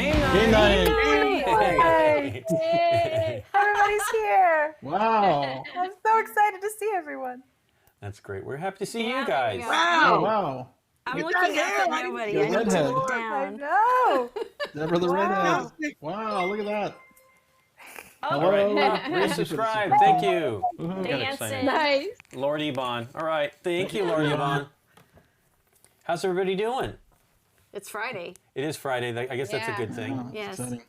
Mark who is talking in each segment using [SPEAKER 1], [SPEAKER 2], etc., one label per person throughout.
[SPEAKER 1] Game night!
[SPEAKER 2] Game night!
[SPEAKER 3] Yay! Yay! Everybody's here!
[SPEAKER 2] Wow!
[SPEAKER 3] I'm so excited to see everyone.
[SPEAKER 1] That's great. We're happy to see you guys.
[SPEAKER 2] Oh, wow!
[SPEAKER 4] I'm
[SPEAKER 2] Look
[SPEAKER 4] looking
[SPEAKER 2] at
[SPEAKER 4] up
[SPEAKER 2] that
[SPEAKER 4] at nobody.
[SPEAKER 2] You're
[SPEAKER 4] I need to
[SPEAKER 2] redhead.
[SPEAKER 4] look
[SPEAKER 3] I
[SPEAKER 4] down.
[SPEAKER 3] know.
[SPEAKER 2] Deborah the
[SPEAKER 3] Wow.
[SPEAKER 2] redhead. Wow, look at that.
[SPEAKER 1] All
[SPEAKER 2] Hello.
[SPEAKER 1] right, resubscribe. Thank you.
[SPEAKER 2] Woohoo.
[SPEAKER 1] Got
[SPEAKER 4] Dancing.
[SPEAKER 1] excited.
[SPEAKER 5] Nice.
[SPEAKER 1] Lord Ebon. All right, thank you, Lord Ebon. How's everybody doing?
[SPEAKER 4] It's Friday.
[SPEAKER 1] It is Friday. I guess that's a good thing.
[SPEAKER 2] Wow,
[SPEAKER 4] Yes.
[SPEAKER 2] exciting.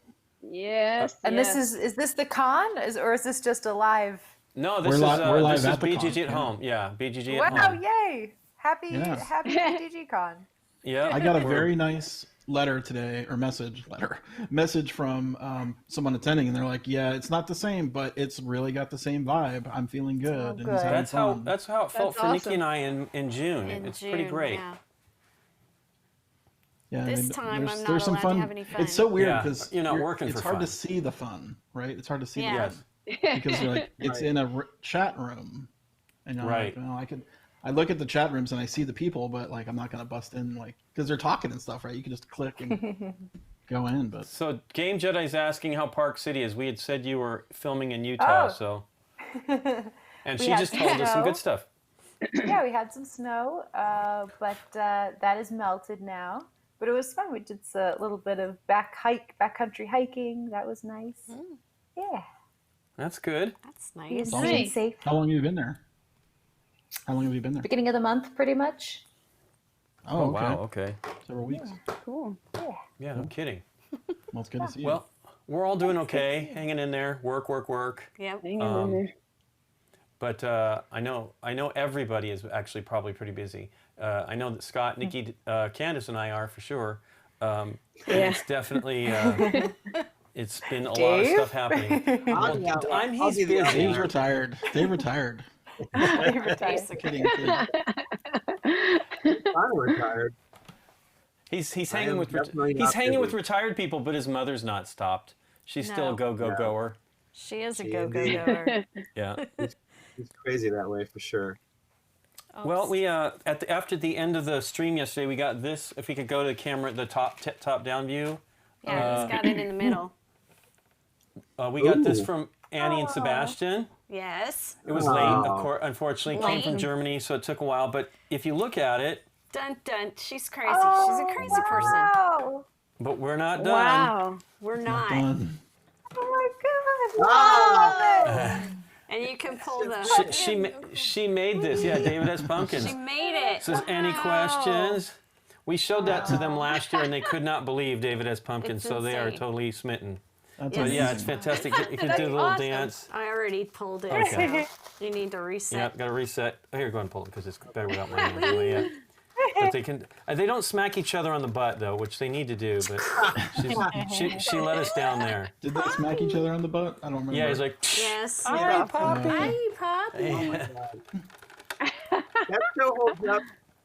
[SPEAKER 5] Yes.
[SPEAKER 3] And
[SPEAKER 5] yes.
[SPEAKER 3] this is this the con, or is this just a live?
[SPEAKER 1] No, this
[SPEAKER 2] We're live
[SPEAKER 1] is
[SPEAKER 2] at the
[SPEAKER 1] BGG
[SPEAKER 2] con,
[SPEAKER 1] at
[SPEAKER 2] yeah.
[SPEAKER 1] home. Yeah, BGG
[SPEAKER 3] Wow!
[SPEAKER 1] at home.
[SPEAKER 3] Yay! Happy
[SPEAKER 2] Yes.
[SPEAKER 3] happy BGG con.
[SPEAKER 1] Yeah.
[SPEAKER 2] I got a very nice letter today, or message from someone attending, and they're like, "Yeah, it's not the same, but it's really got the same vibe. I'm feeling good."
[SPEAKER 3] Oh,
[SPEAKER 2] and he's
[SPEAKER 3] good.
[SPEAKER 2] having
[SPEAKER 1] That's how
[SPEAKER 2] fun.
[SPEAKER 1] it felt
[SPEAKER 5] That's
[SPEAKER 1] for Nikki
[SPEAKER 5] awesome.
[SPEAKER 1] and I in June.
[SPEAKER 4] In
[SPEAKER 1] It's
[SPEAKER 4] June,
[SPEAKER 1] pretty great.
[SPEAKER 4] Yeah.
[SPEAKER 2] Yeah,
[SPEAKER 4] This time
[SPEAKER 2] there's
[SPEAKER 4] I'm not
[SPEAKER 2] some
[SPEAKER 4] allowed to
[SPEAKER 2] fun.
[SPEAKER 4] have any fun.
[SPEAKER 2] It's so weird
[SPEAKER 1] Yeah,
[SPEAKER 2] because
[SPEAKER 1] you're not working
[SPEAKER 2] It's
[SPEAKER 1] for
[SPEAKER 2] hard
[SPEAKER 1] fun.
[SPEAKER 2] to see the fun, right? It's hard to see
[SPEAKER 4] Yeah.
[SPEAKER 2] the fun because you're like it's in a chat room, and you're
[SPEAKER 1] Right.
[SPEAKER 2] like, well, I look at the chat rooms and I see the people, but like I'm not gonna bust in like because they're talking and stuff, right? You can just click and go in, but
[SPEAKER 1] So Game Jedi's asking how Park City is. We had said you were filming in Utah,
[SPEAKER 3] Oh.
[SPEAKER 1] so and
[SPEAKER 3] We
[SPEAKER 1] she
[SPEAKER 3] had
[SPEAKER 1] just told us some
[SPEAKER 3] snow.
[SPEAKER 1] good stuff.
[SPEAKER 3] Yeah, we had some snow, but that is melted now. But it was fun. We did a little bit of backcountry hiking. That was nice. Yeah,
[SPEAKER 1] That's good.
[SPEAKER 4] That's
[SPEAKER 3] we
[SPEAKER 4] nice.
[SPEAKER 3] stayed
[SPEAKER 5] Nice.
[SPEAKER 3] safe.
[SPEAKER 2] how long have you been there? How long have you been there?
[SPEAKER 3] Beginning of the month, pretty much.
[SPEAKER 2] Oh, okay.
[SPEAKER 1] Wow. Okay.
[SPEAKER 2] Several weeks.
[SPEAKER 5] Cool.
[SPEAKER 1] Yeah. No kidding.
[SPEAKER 2] Well, it's good to see you.
[SPEAKER 1] Well, we're all doing okay, hanging in there. Work.
[SPEAKER 4] Yep.
[SPEAKER 5] Hang in there.
[SPEAKER 1] But I know everybody is actually probably pretty busy. I know that Scott, Nikki, Candace, and I are for sure. And it's definitely it's been a lot of
[SPEAKER 3] Dave?
[SPEAKER 1] stuff happening. He's busy.
[SPEAKER 2] Dave's retired. Dave retired.
[SPEAKER 4] Basically.
[SPEAKER 2] Kidding.
[SPEAKER 6] I'm retired.
[SPEAKER 1] He's
[SPEAKER 6] I
[SPEAKER 1] hanging
[SPEAKER 6] am
[SPEAKER 1] with
[SPEAKER 6] definitely
[SPEAKER 1] he's
[SPEAKER 6] not
[SPEAKER 1] hanging with
[SPEAKER 6] busy.
[SPEAKER 1] retired people, but his mother's not stopped. She's still a
[SPEAKER 4] No.
[SPEAKER 1] goer.
[SPEAKER 4] She is a
[SPEAKER 6] She
[SPEAKER 4] go-go-goer.
[SPEAKER 1] Yeah.
[SPEAKER 6] It's crazy that way for sure.
[SPEAKER 1] Well, we after the end of the stream yesterday, we got this. If we could go to the camera, the top down view.
[SPEAKER 4] Yeah, he's got it in the middle.
[SPEAKER 1] We got this
[SPEAKER 6] Ooh.
[SPEAKER 1] from Annie and Sebastian.
[SPEAKER 4] Yes.
[SPEAKER 1] It was
[SPEAKER 6] Wow.
[SPEAKER 1] late, unfortunately. It came from
[SPEAKER 4] Late.
[SPEAKER 1] Germany, so it took a while. But if you look at it,
[SPEAKER 4] Dun dun. She's crazy. She's a crazy person.
[SPEAKER 3] Wow.
[SPEAKER 1] but we're not done.
[SPEAKER 5] Wow.
[SPEAKER 4] We're not.
[SPEAKER 2] Done.
[SPEAKER 3] Oh my God. I love it.
[SPEAKER 4] And you can pull the.
[SPEAKER 1] She made this. Yeah, David S. Pumpkins.
[SPEAKER 4] She made it.
[SPEAKER 1] Says, any questions? We showed that to them last year, and they could not believe David S. Pumpkins,
[SPEAKER 4] It's
[SPEAKER 1] so they are
[SPEAKER 4] insane.
[SPEAKER 1] totally smitten.
[SPEAKER 2] That's
[SPEAKER 1] But yeah,
[SPEAKER 2] amazing.
[SPEAKER 1] it's fantastic. You can do a little dance.
[SPEAKER 4] I already pulled it.
[SPEAKER 1] Okay.
[SPEAKER 4] So you need to reset.
[SPEAKER 1] Yeah, got to reset. Oh, here, go ahead and pull it because it's better without my hand anyway. Yeah. But they can. They don't smack each other on the butt though, which they need to do. But she let us down there.
[SPEAKER 2] Did they smack each other on the butt? I don't remember.
[SPEAKER 1] Yeah, he's like.
[SPEAKER 4] Yes.
[SPEAKER 3] Hi, Poppy.
[SPEAKER 4] Hi, Poppy.
[SPEAKER 6] That show holds up.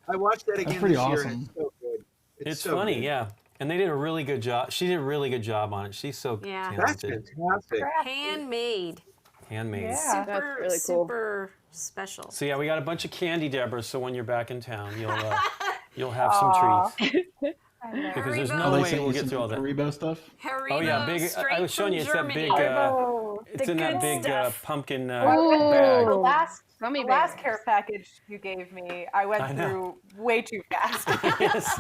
[SPEAKER 6] I watched that again
[SPEAKER 2] pretty
[SPEAKER 6] this year.
[SPEAKER 2] awesome.
[SPEAKER 6] And it's so good.
[SPEAKER 1] It's
[SPEAKER 6] so
[SPEAKER 1] funny,
[SPEAKER 6] good.
[SPEAKER 1] yeah. And they did a really good job. She did a really good job on it. She's so
[SPEAKER 4] Yeah.
[SPEAKER 6] That's
[SPEAKER 1] talented.
[SPEAKER 6] fantastic.
[SPEAKER 4] Handmade.
[SPEAKER 1] Handmade.
[SPEAKER 3] Yeah.
[SPEAKER 4] Super,
[SPEAKER 5] That's really cool.
[SPEAKER 4] super special.
[SPEAKER 1] So yeah, we got a bunch of candy, Deborah. So when you're back in town, you'll have some treats
[SPEAKER 3] I know.
[SPEAKER 1] because there's
[SPEAKER 4] Haribo.
[SPEAKER 1] no
[SPEAKER 2] Oh, they
[SPEAKER 1] way
[SPEAKER 2] sent
[SPEAKER 1] we'll
[SPEAKER 2] you
[SPEAKER 1] get
[SPEAKER 2] some
[SPEAKER 1] through all that.
[SPEAKER 2] Haribo stuff.
[SPEAKER 4] Haribo,
[SPEAKER 1] Oh yeah, big. I was showing you. It's that big.
[SPEAKER 3] Oh,
[SPEAKER 1] It's
[SPEAKER 4] The
[SPEAKER 1] in that
[SPEAKER 4] good
[SPEAKER 1] big
[SPEAKER 4] stuff.
[SPEAKER 1] pumpkin
[SPEAKER 3] the
[SPEAKER 1] bag.
[SPEAKER 3] last
[SPEAKER 5] Gummy
[SPEAKER 3] the last
[SPEAKER 5] bears.
[SPEAKER 3] care package you gave me, I went
[SPEAKER 1] I know.
[SPEAKER 3] through way too fast.
[SPEAKER 1] Yes.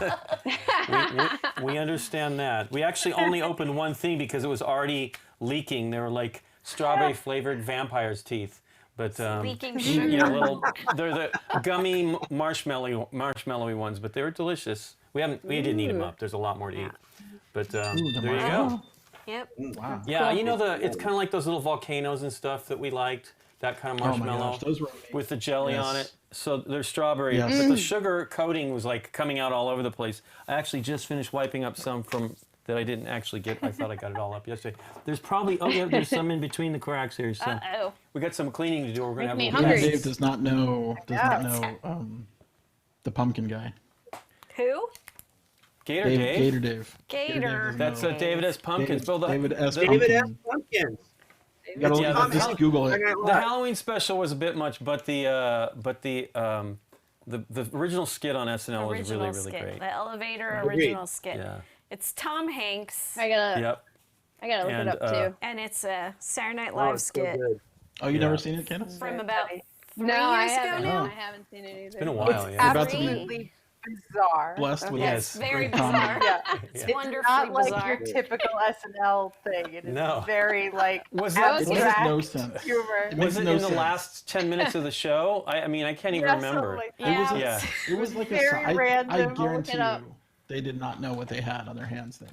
[SPEAKER 1] we understand that. We actually only opened one thing because it was already leaking. They were like strawberry flavored vampire's teeth. But
[SPEAKER 4] Leaking
[SPEAKER 1] you
[SPEAKER 4] sugar.
[SPEAKER 1] know, they're the gummy marshmallowy ones, but they were delicious. We didn't eat them up. There's a lot more to eat. But there
[SPEAKER 2] Ooh,
[SPEAKER 1] you
[SPEAKER 2] the
[SPEAKER 1] go.
[SPEAKER 2] marshmallow.
[SPEAKER 4] Yep.
[SPEAKER 2] Wow.
[SPEAKER 1] Yeah, you know it's kind of like those little volcanoes and stuff that we liked. That kind of
[SPEAKER 2] Oh my
[SPEAKER 1] marshmallow
[SPEAKER 2] gosh, those were amazing.
[SPEAKER 1] with the jelly on
[SPEAKER 2] Yes.
[SPEAKER 1] it. So there's strawberry,
[SPEAKER 2] Yes.
[SPEAKER 1] but the sugar coating was like coming out all over the place. I actually just finished wiping up some from that I didn't actually get. I thought I got it all up yesterday. There's probably there's some in between the cracks here. So
[SPEAKER 4] Uh-oh.
[SPEAKER 1] we got some cleaning to do. We're gonna have
[SPEAKER 5] Make
[SPEAKER 1] a
[SPEAKER 5] me
[SPEAKER 1] little
[SPEAKER 5] hungry.
[SPEAKER 2] Dave does not know the pumpkin guy.
[SPEAKER 4] Who?
[SPEAKER 1] Gator Dave.
[SPEAKER 2] Gator Dave.
[SPEAKER 4] Gator.
[SPEAKER 1] That's David S. Pumpkins. Well,
[SPEAKER 2] David S.
[SPEAKER 6] David S.
[SPEAKER 2] Pumpkins.
[SPEAKER 6] Pumpkins.
[SPEAKER 2] You gotta
[SPEAKER 1] Yeah,
[SPEAKER 2] look- just Google it.
[SPEAKER 1] The Halloween special was a bit much, but the original skit on SNL was
[SPEAKER 4] Original
[SPEAKER 1] really
[SPEAKER 4] skit.
[SPEAKER 1] great.
[SPEAKER 4] The elevator
[SPEAKER 6] Agreed.
[SPEAKER 4] original skit.
[SPEAKER 1] Yeah.
[SPEAKER 4] It's Tom Hanks,
[SPEAKER 5] I gotta
[SPEAKER 1] Yep.
[SPEAKER 5] look
[SPEAKER 1] And,
[SPEAKER 5] it up too.
[SPEAKER 4] and it's a Saturday Night
[SPEAKER 6] Oh,
[SPEAKER 4] Live
[SPEAKER 6] it's so
[SPEAKER 4] skit
[SPEAKER 6] good.
[SPEAKER 2] Oh, you
[SPEAKER 1] Yeah.
[SPEAKER 2] never seen it, Candace?
[SPEAKER 4] from
[SPEAKER 3] Very
[SPEAKER 4] about
[SPEAKER 3] funny.
[SPEAKER 4] 3
[SPEAKER 5] No, I
[SPEAKER 4] years ago
[SPEAKER 5] haven't.
[SPEAKER 4] now.
[SPEAKER 5] I haven't seen it either.
[SPEAKER 1] It's been a
[SPEAKER 3] It's
[SPEAKER 1] while.
[SPEAKER 2] You're about to be
[SPEAKER 3] absolutely bizarre.
[SPEAKER 2] blessed with
[SPEAKER 3] Okay.
[SPEAKER 4] Yes, very
[SPEAKER 2] great comedy.
[SPEAKER 4] bizarre.
[SPEAKER 3] Yeah.
[SPEAKER 4] It's
[SPEAKER 3] It's
[SPEAKER 4] wonderfully
[SPEAKER 3] not like
[SPEAKER 4] bizarre.
[SPEAKER 3] your typical SNL thing. It is
[SPEAKER 1] No.
[SPEAKER 3] very like
[SPEAKER 1] Was
[SPEAKER 2] It
[SPEAKER 1] that,
[SPEAKER 2] makes
[SPEAKER 3] abstract
[SPEAKER 2] no sense.
[SPEAKER 3] humor.
[SPEAKER 2] It
[SPEAKER 1] was
[SPEAKER 2] makes
[SPEAKER 1] it
[SPEAKER 2] no
[SPEAKER 1] in the
[SPEAKER 2] sense.
[SPEAKER 1] last 10 minutes of the show? I mean, I can't even
[SPEAKER 3] Yeah,
[SPEAKER 1] remember.
[SPEAKER 3] something like
[SPEAKER 2] It was
[SPEAKER 3] that.
[SPEAKER 2] a-
[SPEAKER 1] Yeah.
[SPEAKER 2] It was like a
[SPEAKER 3] Very
[SPEAKER 2] I
[SPEAKER 3] random.
[SPEAKER 2] guarantee
[SPEAKER 5] Look it up.
[SPEAKER 2] you they did not know what they had on their hands then.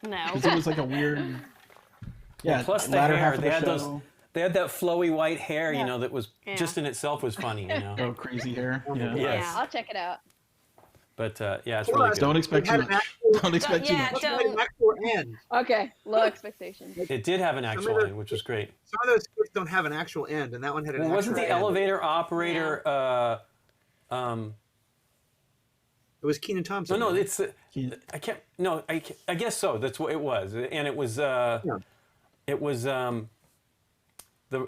[SPEAKER 4] No.
[SPEAKER 2] Because it was like a weird. Yeah,
[SPEAKER 1] Plus the
[SPEAKER 2] latter
[SPEAKER 1] hair.
[SPEAKER 2] half of
[SPEAKER 1] They
[SPEAKER 2] the
[SPEAKER 1] had
[SPEAKER 2] show.
[SPEAKER 1] those. They had that flowy white hair, you
[SPEAKER 3] Yeah.
[SPEAKER 1] know, that was
[SPEAKER 4] Yeah.
[SPEAKER 1] just in itself was funny, you know.
[SPEAKER 2] Oh, crazy hair. Yeah.
[SPEAKER 1] Yes.
[SPEAKER 5] I'll check it out.
[SPEAKER 1] But yeah, it's really good.
[SPEAKER 2] Don't expect
[SPEAKER 6] It
[SPEAKER 2] too
[SPEAKER 6] had an
[SPEAKER 2] much.
[SPEAKER 6] actual-
[SPEAKER 2] Don't expect too
[SPEAKER 4] Yeah,
[SPEAKER 2] much.
[SPEAKER 6] it had an actual end.
[SPEAKER 5] Okay, low expectations.
[SPEAKER 1] It did have an
[SPEAKER 6] Some
[SPEAKER 1] actual
[SPEAKER 6] of the-
[SPEAKER 1] end, which was great.
[SPEAKER 6] Some of those skits don't have an actual end, and that one had an
[SPEAKER 1] Well, wasn't the
[SPEAKER 6] actual end.
[SPEAKER 1] elevator operator?
[SPEAKER 6] It was Keenan
[SPEAKER 1] No,
[SPEAKER 6] Thompson.
[SPEAKER 1] no,
[SPEAKER 6] right?
[SPEAKER 1] it's. I can't. No, I guess so. That's what it was, and it was. It was. The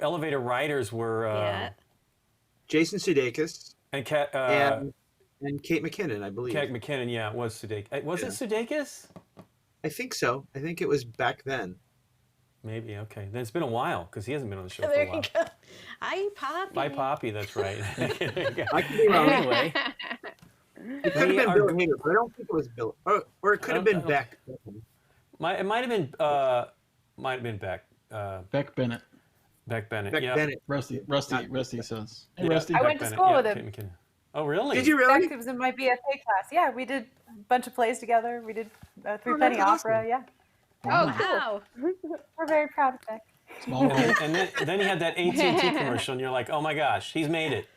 [SPEAKER 1] elevator riders were.
[SPEAKER 4] Yeah.
[SPEAKER 6] Jason Sudeikis
[SPEAKER 1] And Kat.
[SPEAKER 6] and Kate McKinnon, I believe.
[SPEAKER 1] Kat McKinnon, yeah, it was Sudeikis. Was it Sudeikis?
[SPEAKER 6] I think so. I think it was back then.
[SPEAKER 1] Maybe, okay. Then it's been a while, because he hasn't been on the show for
[SPEAKER 4] There
[SPEAKER 1] a
[SPEAKER 4] you
[SPEAKER 1] while.
[SPEAKER 4] go. Hi, Poppy.
[SPEAKER 1] Bye, Poppy, that's right.
[SPEAKER 6] I could be wrong.
[SPEAKER 1] Anyway,
[SPEAKER 6] It could have
[SPEAKER 1] We
[SPEAKER 6] been
[SPEAKER 1] are
[SPEAKER 6] Bill
[SPEAKER 1] go-
[SPEAKER 6] Hader, but I don't think it was Bill. Or it could have
[SPEAKER 1] I
[SPEAKER 6] been
[SPEAKER 1] don't-
[SPEAKER 6] Beck.
[SPEAKER 1] it might have been Beck.
[SPEAKER 2] Beck Bennett.
[SPEAKER 1] Beck Bennett.
[SPEAKER 6] Beck
[SPEAKER 1] yeah.
[SPEAKER 6] Bennett.
[SPEAKER 2] Rusty says. Hey,
[SPEAKER 1] Yeah,
[SPEAKER 2] Rusty.
[SPEAKER 3] I
[SPEAKER 1] Beck
[SPEAKER 3] went to
[SPEAKER 1] Bennett,
[SPEAKER 3] school
[SPEAKER 1] yeah,
[SPEAKER 3] with
[SPEAKER 1] Kate
[SPEAKER 3] him.
[SPEAKER 1] McKinnon. Oh, really?
[SPEAKER 6] Did you
[SPEAKER 3] Back
[SPEAKER 6] really?
[SPEAKER 3] it was in my BFA class. Yeah, we did a bunch of plays together. We did Three
[SPEAKER 6] Oh, that's
[SPEAKER 3] Penny Opera.
[SPEAKER 6] awesome.
[SPEAKER 3] Yeah,
[SPEAKER 5] Oh, cool.
[SPEAKER 4] Wow.
[SPEAKER 3] we're very proud of Beck.
[SPEAKER 2] Small world.
[SPEAKER 1] And then he had that AT&T commercial, and you're like, oh my gosh, he's made it.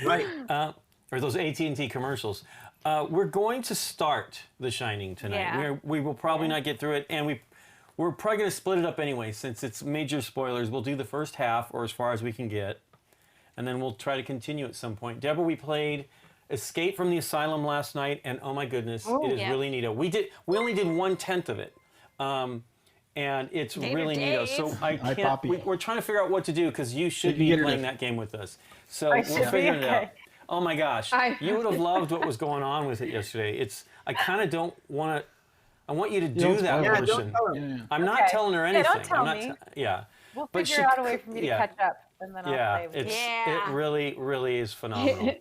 [SPEAKER 6] Right.
[SPEAKER 1] Or those AT&T commercials. We're going to start The Shining tonight.
[SPEAKER 4] Yeah.
[SPEAKER 1] We will probably not get through it, and we're probably going to split it up anyway, since it's major spoilers. We'll do the first half, or as far as we can get, and then we'll try to continue at some point. Deborah, we played Escape from the Asylum last night, and oh my goodness, it is
[SPEAKER 4] Yeah.
[SPEAKER 1] really neato. We only did 1/10 of it. And it's
[SPEAKER 4] Dave or
[SPEAKER 1] really neato. So
[SPEAKER 4] Dave.
[SPEAKER 1] I
[SPEAKER 2] Hi,
[SPEAKER 1] can't.
[SPEAKER 2] Poppy.
[SPEAKER 1] We're trying to figure out what to do, because you should
[SPEAKER 2] You
[SPEAKER 1] be
[SPEAKER 2] get her
[SPEAKER 1] playing
[SPEAKER 2] to-
[SPEAKER 1] that game with us. So
[SPEAKER 3] I
[SPEAKER 1] we'll
[SPEAKER 3] should be,
[SPEAKER 1] figure it out.
[SPEAKER 3] okay.
[SPEAKER 1] Oh my gosh, you would have loved what was going on with it yesterday. I kind of don't want to. I want you to do
[SPEAKER 2] don't
[SPEAKER 1] that
[SPEAKER 2] spoil it.
[SPEAKER 6] Yeah,
[SPEAKER 1] version.
[SPEAKER 6] don't tell
[SPEAKER 2] Yeah,
[SPEAKER 6] him.
[SPEAKER 2] yeah.
[SPEAKER 1] I'm not
[SPEAKER 3] Okay.
[SPEAKER 1] telling her
[SPEAKER 3] Yeah,
[SPEAKER 1] anything.
[SPEAKER 3] don't tell
[SPEAKER 1] I'm not
[SPEAKER 3] me.
[SPEAKER 1] yeah.
[SPEAKER 3] We'll
[SPEAKER 1] But
[SPEAKER 3] figure
[SPEAKER 1] she
[SPEAKER 3] out a way
[SPEAKER 1] could-
[SPEAKER 3] for me to
[SPEAKER 1] yeah.
[SPEAKER 3] catch up, and then I'll
[SPEAKER 1] Yeah,
[SPEAKER 3] play with you.
[SPEAKER 1] it really, really is phenomenal.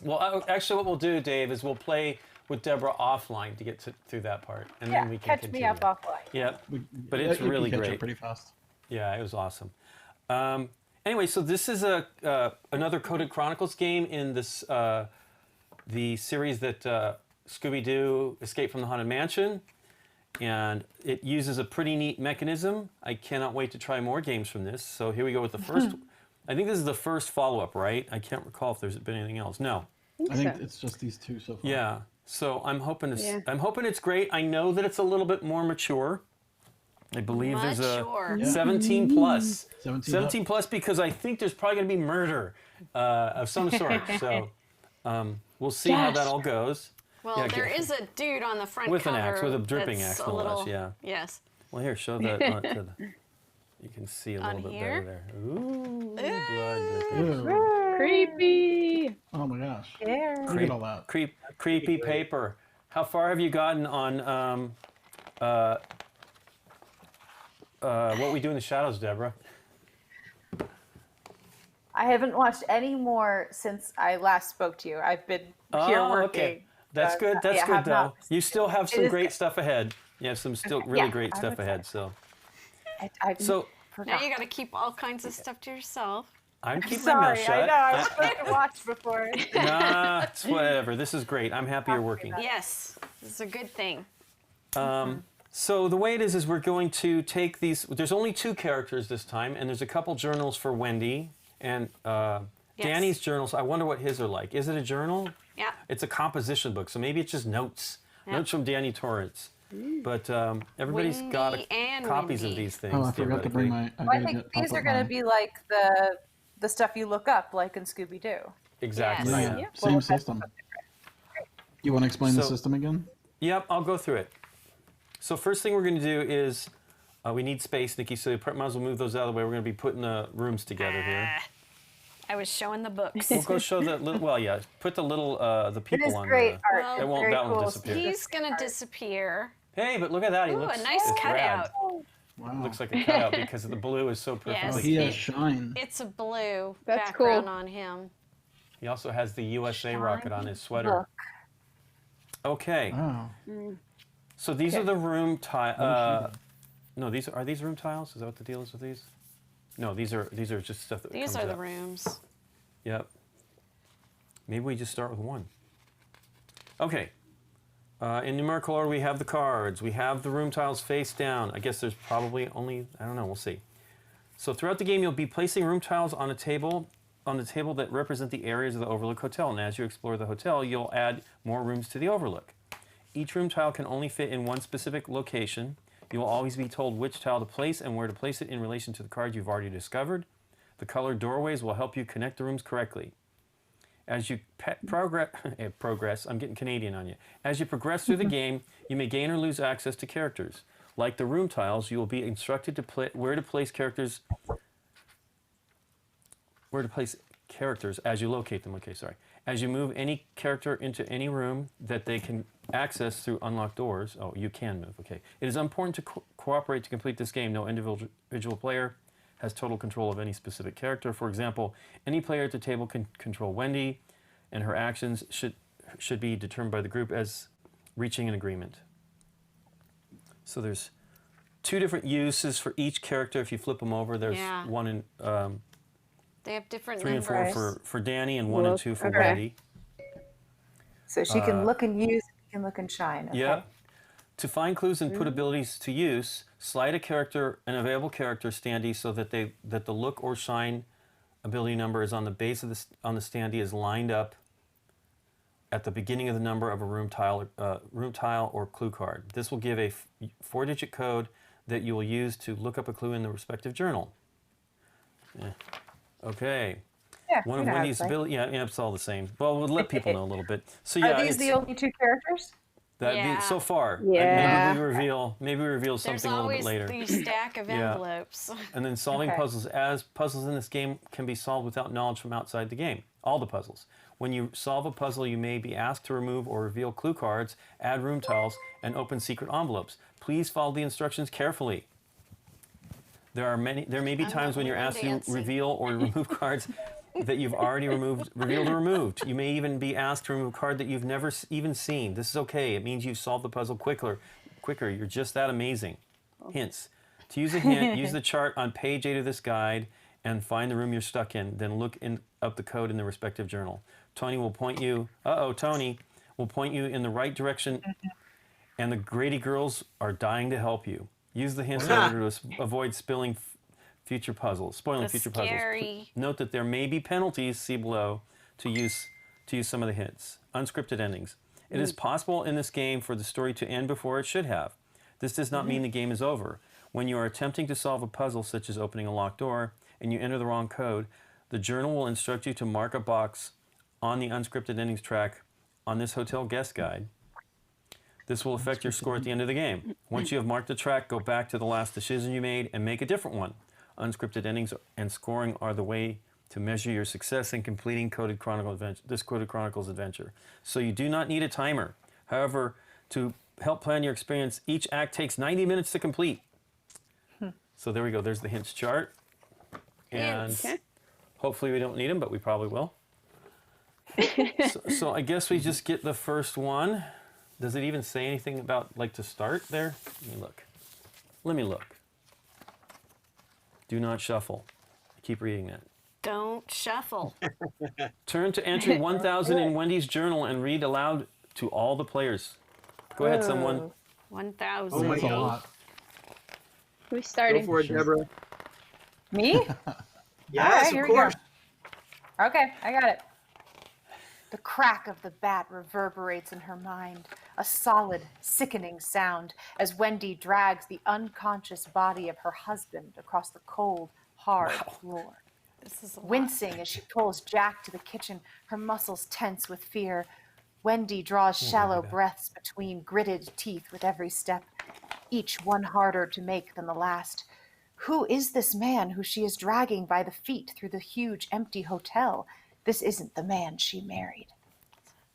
[SPEAKER 1] Well, actually, what we'll do, Dave, is we'll play with Deborah offline to get through that part, and
[SPEAKER 3] Yeah,
[SPEAKER 1] then we can
[SPEAKER 3] catch
[SPEAKER 1] continue.
[SPEAKER 3] me up offline.
[SPEAKER 1] Yeah,
[SPEAKER 2] We-
[SPEAKER 1] but it's
[SPEAKER 2] you can
[SPEAKER 1] really
[SPEAKER 2] catch up
[SPEAKER 1] great.
[SPEAKER 2] pretty fast.
[SPEAKER 1] Yeah, it was awesome. Anyway, so this is another Coded Chronicles game in this the series that Scooby-Doo Escape from the Haunted Mansion, and it uses a pretty neat mechanism. I cannot wait to try more games from this. So here we go with the first. I think this is the first follow-up, right? I can't recall if there's been anything else. No.
[SPEAKER 2] I think
[SPEAKER 5] so.
[SPEAKER 2] it's just these two so far.
[SPEAKER 1] Yeah. So I'm hoping it's
[SPEAKER 5] Yeah.
[SPEAKER 1] I'm hoping it's great. I know that it's a little bit more mature. I believe there's a
[SPEAKER 4] Mature.
[SPEAKER 1] 17 plus.
[SPEAKER 2] 17
[SPEAKER 1] plus, because I think there's probably going to be murder of some sort. So we'll see how that all goes.
[SPEAKER 4] Well,
[SPEAKER 1] Yeah,
[SPEAKER 4] there
[SPEAKER 1] get-
[SPEAKER 4] is a dude on the front
[SPEAKER 1] With an
[SPEAKER 4] cover.
[SPEAKER 1] axe, with a dripping
[SPEAKER 4] that's
[SPEAKER 1] axe,
[SPEAKER 4] a
[SPEAKER 1] no
[SPEAKER 4] little,
[SPEAKER 1] less, yeah.
[SPEAKER 4] Yes.
[SPEAKER 1] Well, here, show that. You can see a
[SPEAKER 4] On
[SPEAKER 1] little bit
[SPEAKER 4] here?
[SPEAKER 1] better there. Ooh, blood dripping.
[SPEAKER 2] Ew.
[SPEAKER 5] Creepy.
[SPEAKER 2] Oh my gosh.
[SPEAKER 3] There.
[SPEAKER 2] Look at all that.
[SPEAKER 1] Creepy paper. How far have you gotten on What We Do in the Shadows, Deborah?
[SPEAKER 3] I haven't watched any more since I last spoke to you. I've been here
[SPEAKER 1] Oh,
[SPEAKER 3] working.
[SPEAKER 1] okay. That's good. That's
[SPEAKER 3] yeah,
[SPEAKER 1] good,
[SPEAKER 3] have
[SPEAKER 1] though.
[SPEAKER 3] not.
[SPEAKER 1] You still have
[SPEAKER 3] It
[SPEAKER 1] some
[SPEAKER 3] is
[SPEAKER 1] great
[SPEAKER 3] good.
[SPEAKER 1] stuff ahead. You have some still
[SPEAKER 3] Okay,
[SPEAKER 1] really
[SPEAKER 3] yeah,
[SPEAKER 1] great
[SPEAKER 3] I'm
[SPEAKER 1] stuff ahead.
[SPEAKER 3] excited.
[SPEAKER 1] So,
[SPEAKER 3] I
[SPEAKER 1] so
[SPEAKER 4] Now
[SPEAKER 3] forgot.
[SPEAKER 4] you got to keep all kinds of stuff to yourself.
[SPEAKER 1] I'm keeping my mouth
[SPEAKER 3] Sorry,
[SPEAKER 1] shut.
[SPEAKER 3] I know. I was supposed to watch before.
[SPEAKER 1] Nah, it's whatever. This is great. I'm happy you're working.
[SPEAKER 4] Yes. This is a good thing.
[SPEAKER 1] So the way it is we're going to take these. There's only 2 characters this time, and there's a couple journals for Wendy and Danny's journals. I wonder what his are like. Is it a journal?
[SPEAKER 4] Yeah.
[SPEAKER 1] It's a composition book, so maybe it's just notes.
[SPEAKER 4] Yeah.
[SPEAKER 1] Notes from Danny Torrance. But everybody's got
[SPEAKER 4] Wendy and
[SPEAKER 1] copies of
[SPEAKER 4] Wendy.
[SPEAKER 1] these things.
[SPEAKER 2] Oh, I forgot to bring my.
[SPEAKER 3] I
[SPEAKER 2] gotta
[SPEAKER 3] think
[SPEAKER 2] get-
[SPEAKER 3] these
[SPEAKER 2] pop
[SPEAKER 3] are
[SPEAKER 2] up
[SPEAKER 3] going to
[SPEAKER 2] my-
[SPEAKER 3] be like the stuff you look up, like in Scooby Doo.
[SPEAKER 1] Exactly.
[SPEAKER 4] Yes.
[SPEAKER 1] Yeah.
[SPEAKER 2] Yeah,
[SPEAKER 3] Well,
[SPEAKER 2] same
[SPEAKER 3] that's
[SPEAKER 2] system. You want to explain the
[SPEAKER 1] So-
[SPEAKER 2] system again?
[SPEAKER 1] Yep, I'll go through it. So first thing we're going to do is we need space, Nikki. So you might as well move those out of the way. We're going to be putting the rooms together here.
[SPEAKER 4] I was showing the books.
[SPEAKER 1] We'll go show the little. Well, yeah. Put the little the
[SPEAKER 3] It
[SPEAKER 1] people
[SPEAKER 3] is
[SPEAKER 1] on
[SPEAKER 3] great
[SPEAKER 1] the.
[SPEAKER 3] art.
[SPEAKER 4] Well,
[SPEAKER 3] It's
[SPEAKER 1] It won't-
[SPEAKER 3] very
[SPEAKER 1] that won't
[SPEAKER 3] cool.
[SPEAKER 1] disappear.
[SPEAKER 4] He's gonna disappear.
[SPEAKER 1] Hey, but look at that. He
[SPEAKER 4] Ooh,
[SPEAKER 1] looks.
[SPEAKER 4] a nice
[SPEAKER 1] it's rad.
[SPEAKER 4] cutout.
[SPEAKER 2] Wow.
[SPEAKER 1] Looks like a cutout because the blue is so perfect.
[SPEAKER 4] Yes.
[SPEAKER 2] Oh, he has shine.
[SPEAKER 4] It's a blue
[SPEAKER 5] That's
[SPEAKER 4] background
[SPEAKER 5] cool.
[SPEAKER 4] on him.
[SPEAKER 1] He also has the USA rocket on his sweater.
[SPEAKER 3] Look.
[SPEAKER 1] Okay.
[SPEAKER 2] Wow.
[SPEAKER 1] So these
[SPEAKER 5] Okay.
[SPEAKER 1] are the room tile. No, these are these room tiles. Is that what the deal is with these? No, these are just stuff that
[SPEAKER 4] These
[SPEAKER 1] comes
[SPEAKER 4] are the
[SPEAKER 1] up.
[SPEAKER 4] rooms.
[SPEAKER 1] Yep. Maybe we just start with one. Okay. In numerical order, we have the cards. We have the room tiles face down. I guess there's probably only, I don't know, we'll see. So throughout the game, you'll be placing room tiles on the table that represent the areas of the Overlook Hotel. And as you explore the hotel, you'll add more rooms to the Overlook. Each room tile can only fit in one specific location. You will always be told which tile to place and where to place it in relation to the card you've already discovered. The colored doorways will help you connect the rooms correctly. As you progress, I'm getting Canadian on you. As you progress through the game, you may gain or lose access to characters. Like the room tiles, you will be instructed to where to place characters as you locate them. Okay, sorry. As you move any character into any room that they can access through unlocked doors. Oh, you can move. Okay. It is important to cooperate to complete this game. No individual player has total control of any specific character. For example, any player at the table can control Wendy, and her actions should be determined by the group as reaching an agreement. So there's 2 different uses for each character. If you flip them over, there's
[SPEAKER 4] Yeah.
[SPEAKER 1] one in
[SPEAKER 4] They have different
[SPEAKER 1] 3 and 4
[SPEAKER 4] numbers.
[SPEAKER 1] for Danny, and 1 and 2 for
[SPEAKER 5] Okay.
[SPEAKER 1] Wendy.
[SPEAKER 3] So she can look and use, she can look and shine. Okay.
[SPEAKER 1] Yeah. To find clues and put abilities to use, slide an available character standee so that the look or shine ability number is on the base of on the standee is lined up at the beginning of the number of a room tile or clue card. This will give a 4-digit code that you will use to look up a clue in the respective journal. Okay.
[SPEAKER 3] Yeah,
[SPEAKER 1] One
[SPEAKER 3] you
[SPEAKER 1] of
[SPEAKER 3] know how
[SPEAKER 1] Wendy's
[SPEAKER 3] it's like.
[SPEAKER 1] ability. Yeah, it's all the same. Well, we'll let people know a little bit. So yeah,
[SPEAKER 3] Are these
[SPEAKER 1] it's,
[SPEAKER 3] the only 2 characters?
[SPEAKER 4] Yeah.
[SPEAKER 1] so far.
[SPEAKER 5] Yeah.
[SPEAKER 1] Maybe we reveal
[SPEAKER 4] There's
[SPEAKER 1] something a little bit
[SPEAKER 4] always
[SPEAKER 1] later.
[SPEAKER 4] the stack of
[SPEAKER 1] Yeah.
[SPEAKER 4] envelopes.
[SPEAKER 1] And then solving
[SPEAKER 3] Okay.
[SPEAKER 1] puzzles, as puzzles in this game can be solved without knowledge from outside the game. All the puzzles. When you solve a puzzle, you may be asked to remove or reveal clue cards, add room tiles, and open secret envelopes. Please follow the instructions carefully. There may be times when you're asked to
[SPEAKER 4] dancing.
[SPEAKER 1] reveal or remove cards that you've already revealed or removed. You may even be asked to remove a card that you've never even seen. This is okay. It means you've solved the puzzle quicker. You're just that amazing. Hints. To use a hint, use the chart on page 8 of this guide and find the room you're stuck in. Then look up the code in the respective journal. Tony will point you in the right direction, and the Grady girls are dying to help you. Use the hints in order to avoid spoiling future puzzles.
[SPEAKER 4] Scary.
[SPEAKER 1] Note that there may be penalties, see below, to use some of the hints. Unscripted endings. It is possible in this game for the story to end before it should have. This does not mean the game is over. When you are attempting to solve a puzzle, such as opening a locked door, and you enter the wrong code, the journal will instruct you to mark a box on the unscripted endings track on this hotel guest guide. This will affect your score at the end of the game. Once you have marked the track, go back to the last decision you made and make a different one. Unscripted endings and scoring are the way to measure your success in completing this Coded Chronicles adventure. So you do not need a timer. However, to help plan your experience, each act takes 90 minutes to complete. So there we go. There's the hints chart. And
[SPEAKER 4] Hints.
[SPEAKER 5] Okay.
[SPEAKER 1] hopefully we don't need them, but we probably will. So I guess we just get the first one. Does it even say anything about to start there? Let me look. Do not shuffle. I keep reading that.
[SPEAKER 4] Don't shuffle.
[SPEAKER 1] Turn to entry 1000 in Wendy's journal and read aloud to all the players. Go ahead, someone.
[SPEAKER 4] 1,000.
[SPEAKER 6] Oh my
[SPEAKER 2] That's a
[SPEAKER 6] God.
[SPEAKER 2] lot.
[SPEAKER 5] Who's
[SPEAKER 6] Go
[SPEAKER 5] starting?
[SPEAKER 6] for it, Deborah.
[SPEAKER 3] Me?
[SPEAKER 6] Yes,
[SPEAKER 3] here
[SPEAKER 6] of
[SPEAKER 3] we go.
[SPEAKER 6] course.
[SPEAKER 3] Okay, I got it. The crack of the bat reverberates in her mind, a solid, sickening sound as Wendy drags the unconscious body of her husband across the cold, hard floor.
[SPEAKER 4] This is a lot.
[SPEAKER 3] Wincing as she pulls Jack to the kitchen, her muscles tense with fear. Wendy draws shallow breaths between gritted teeth with every step, each one harder to make than the last. Who is this man who she is dragging by the feet through the huge empty hotel? This isn't the man she married.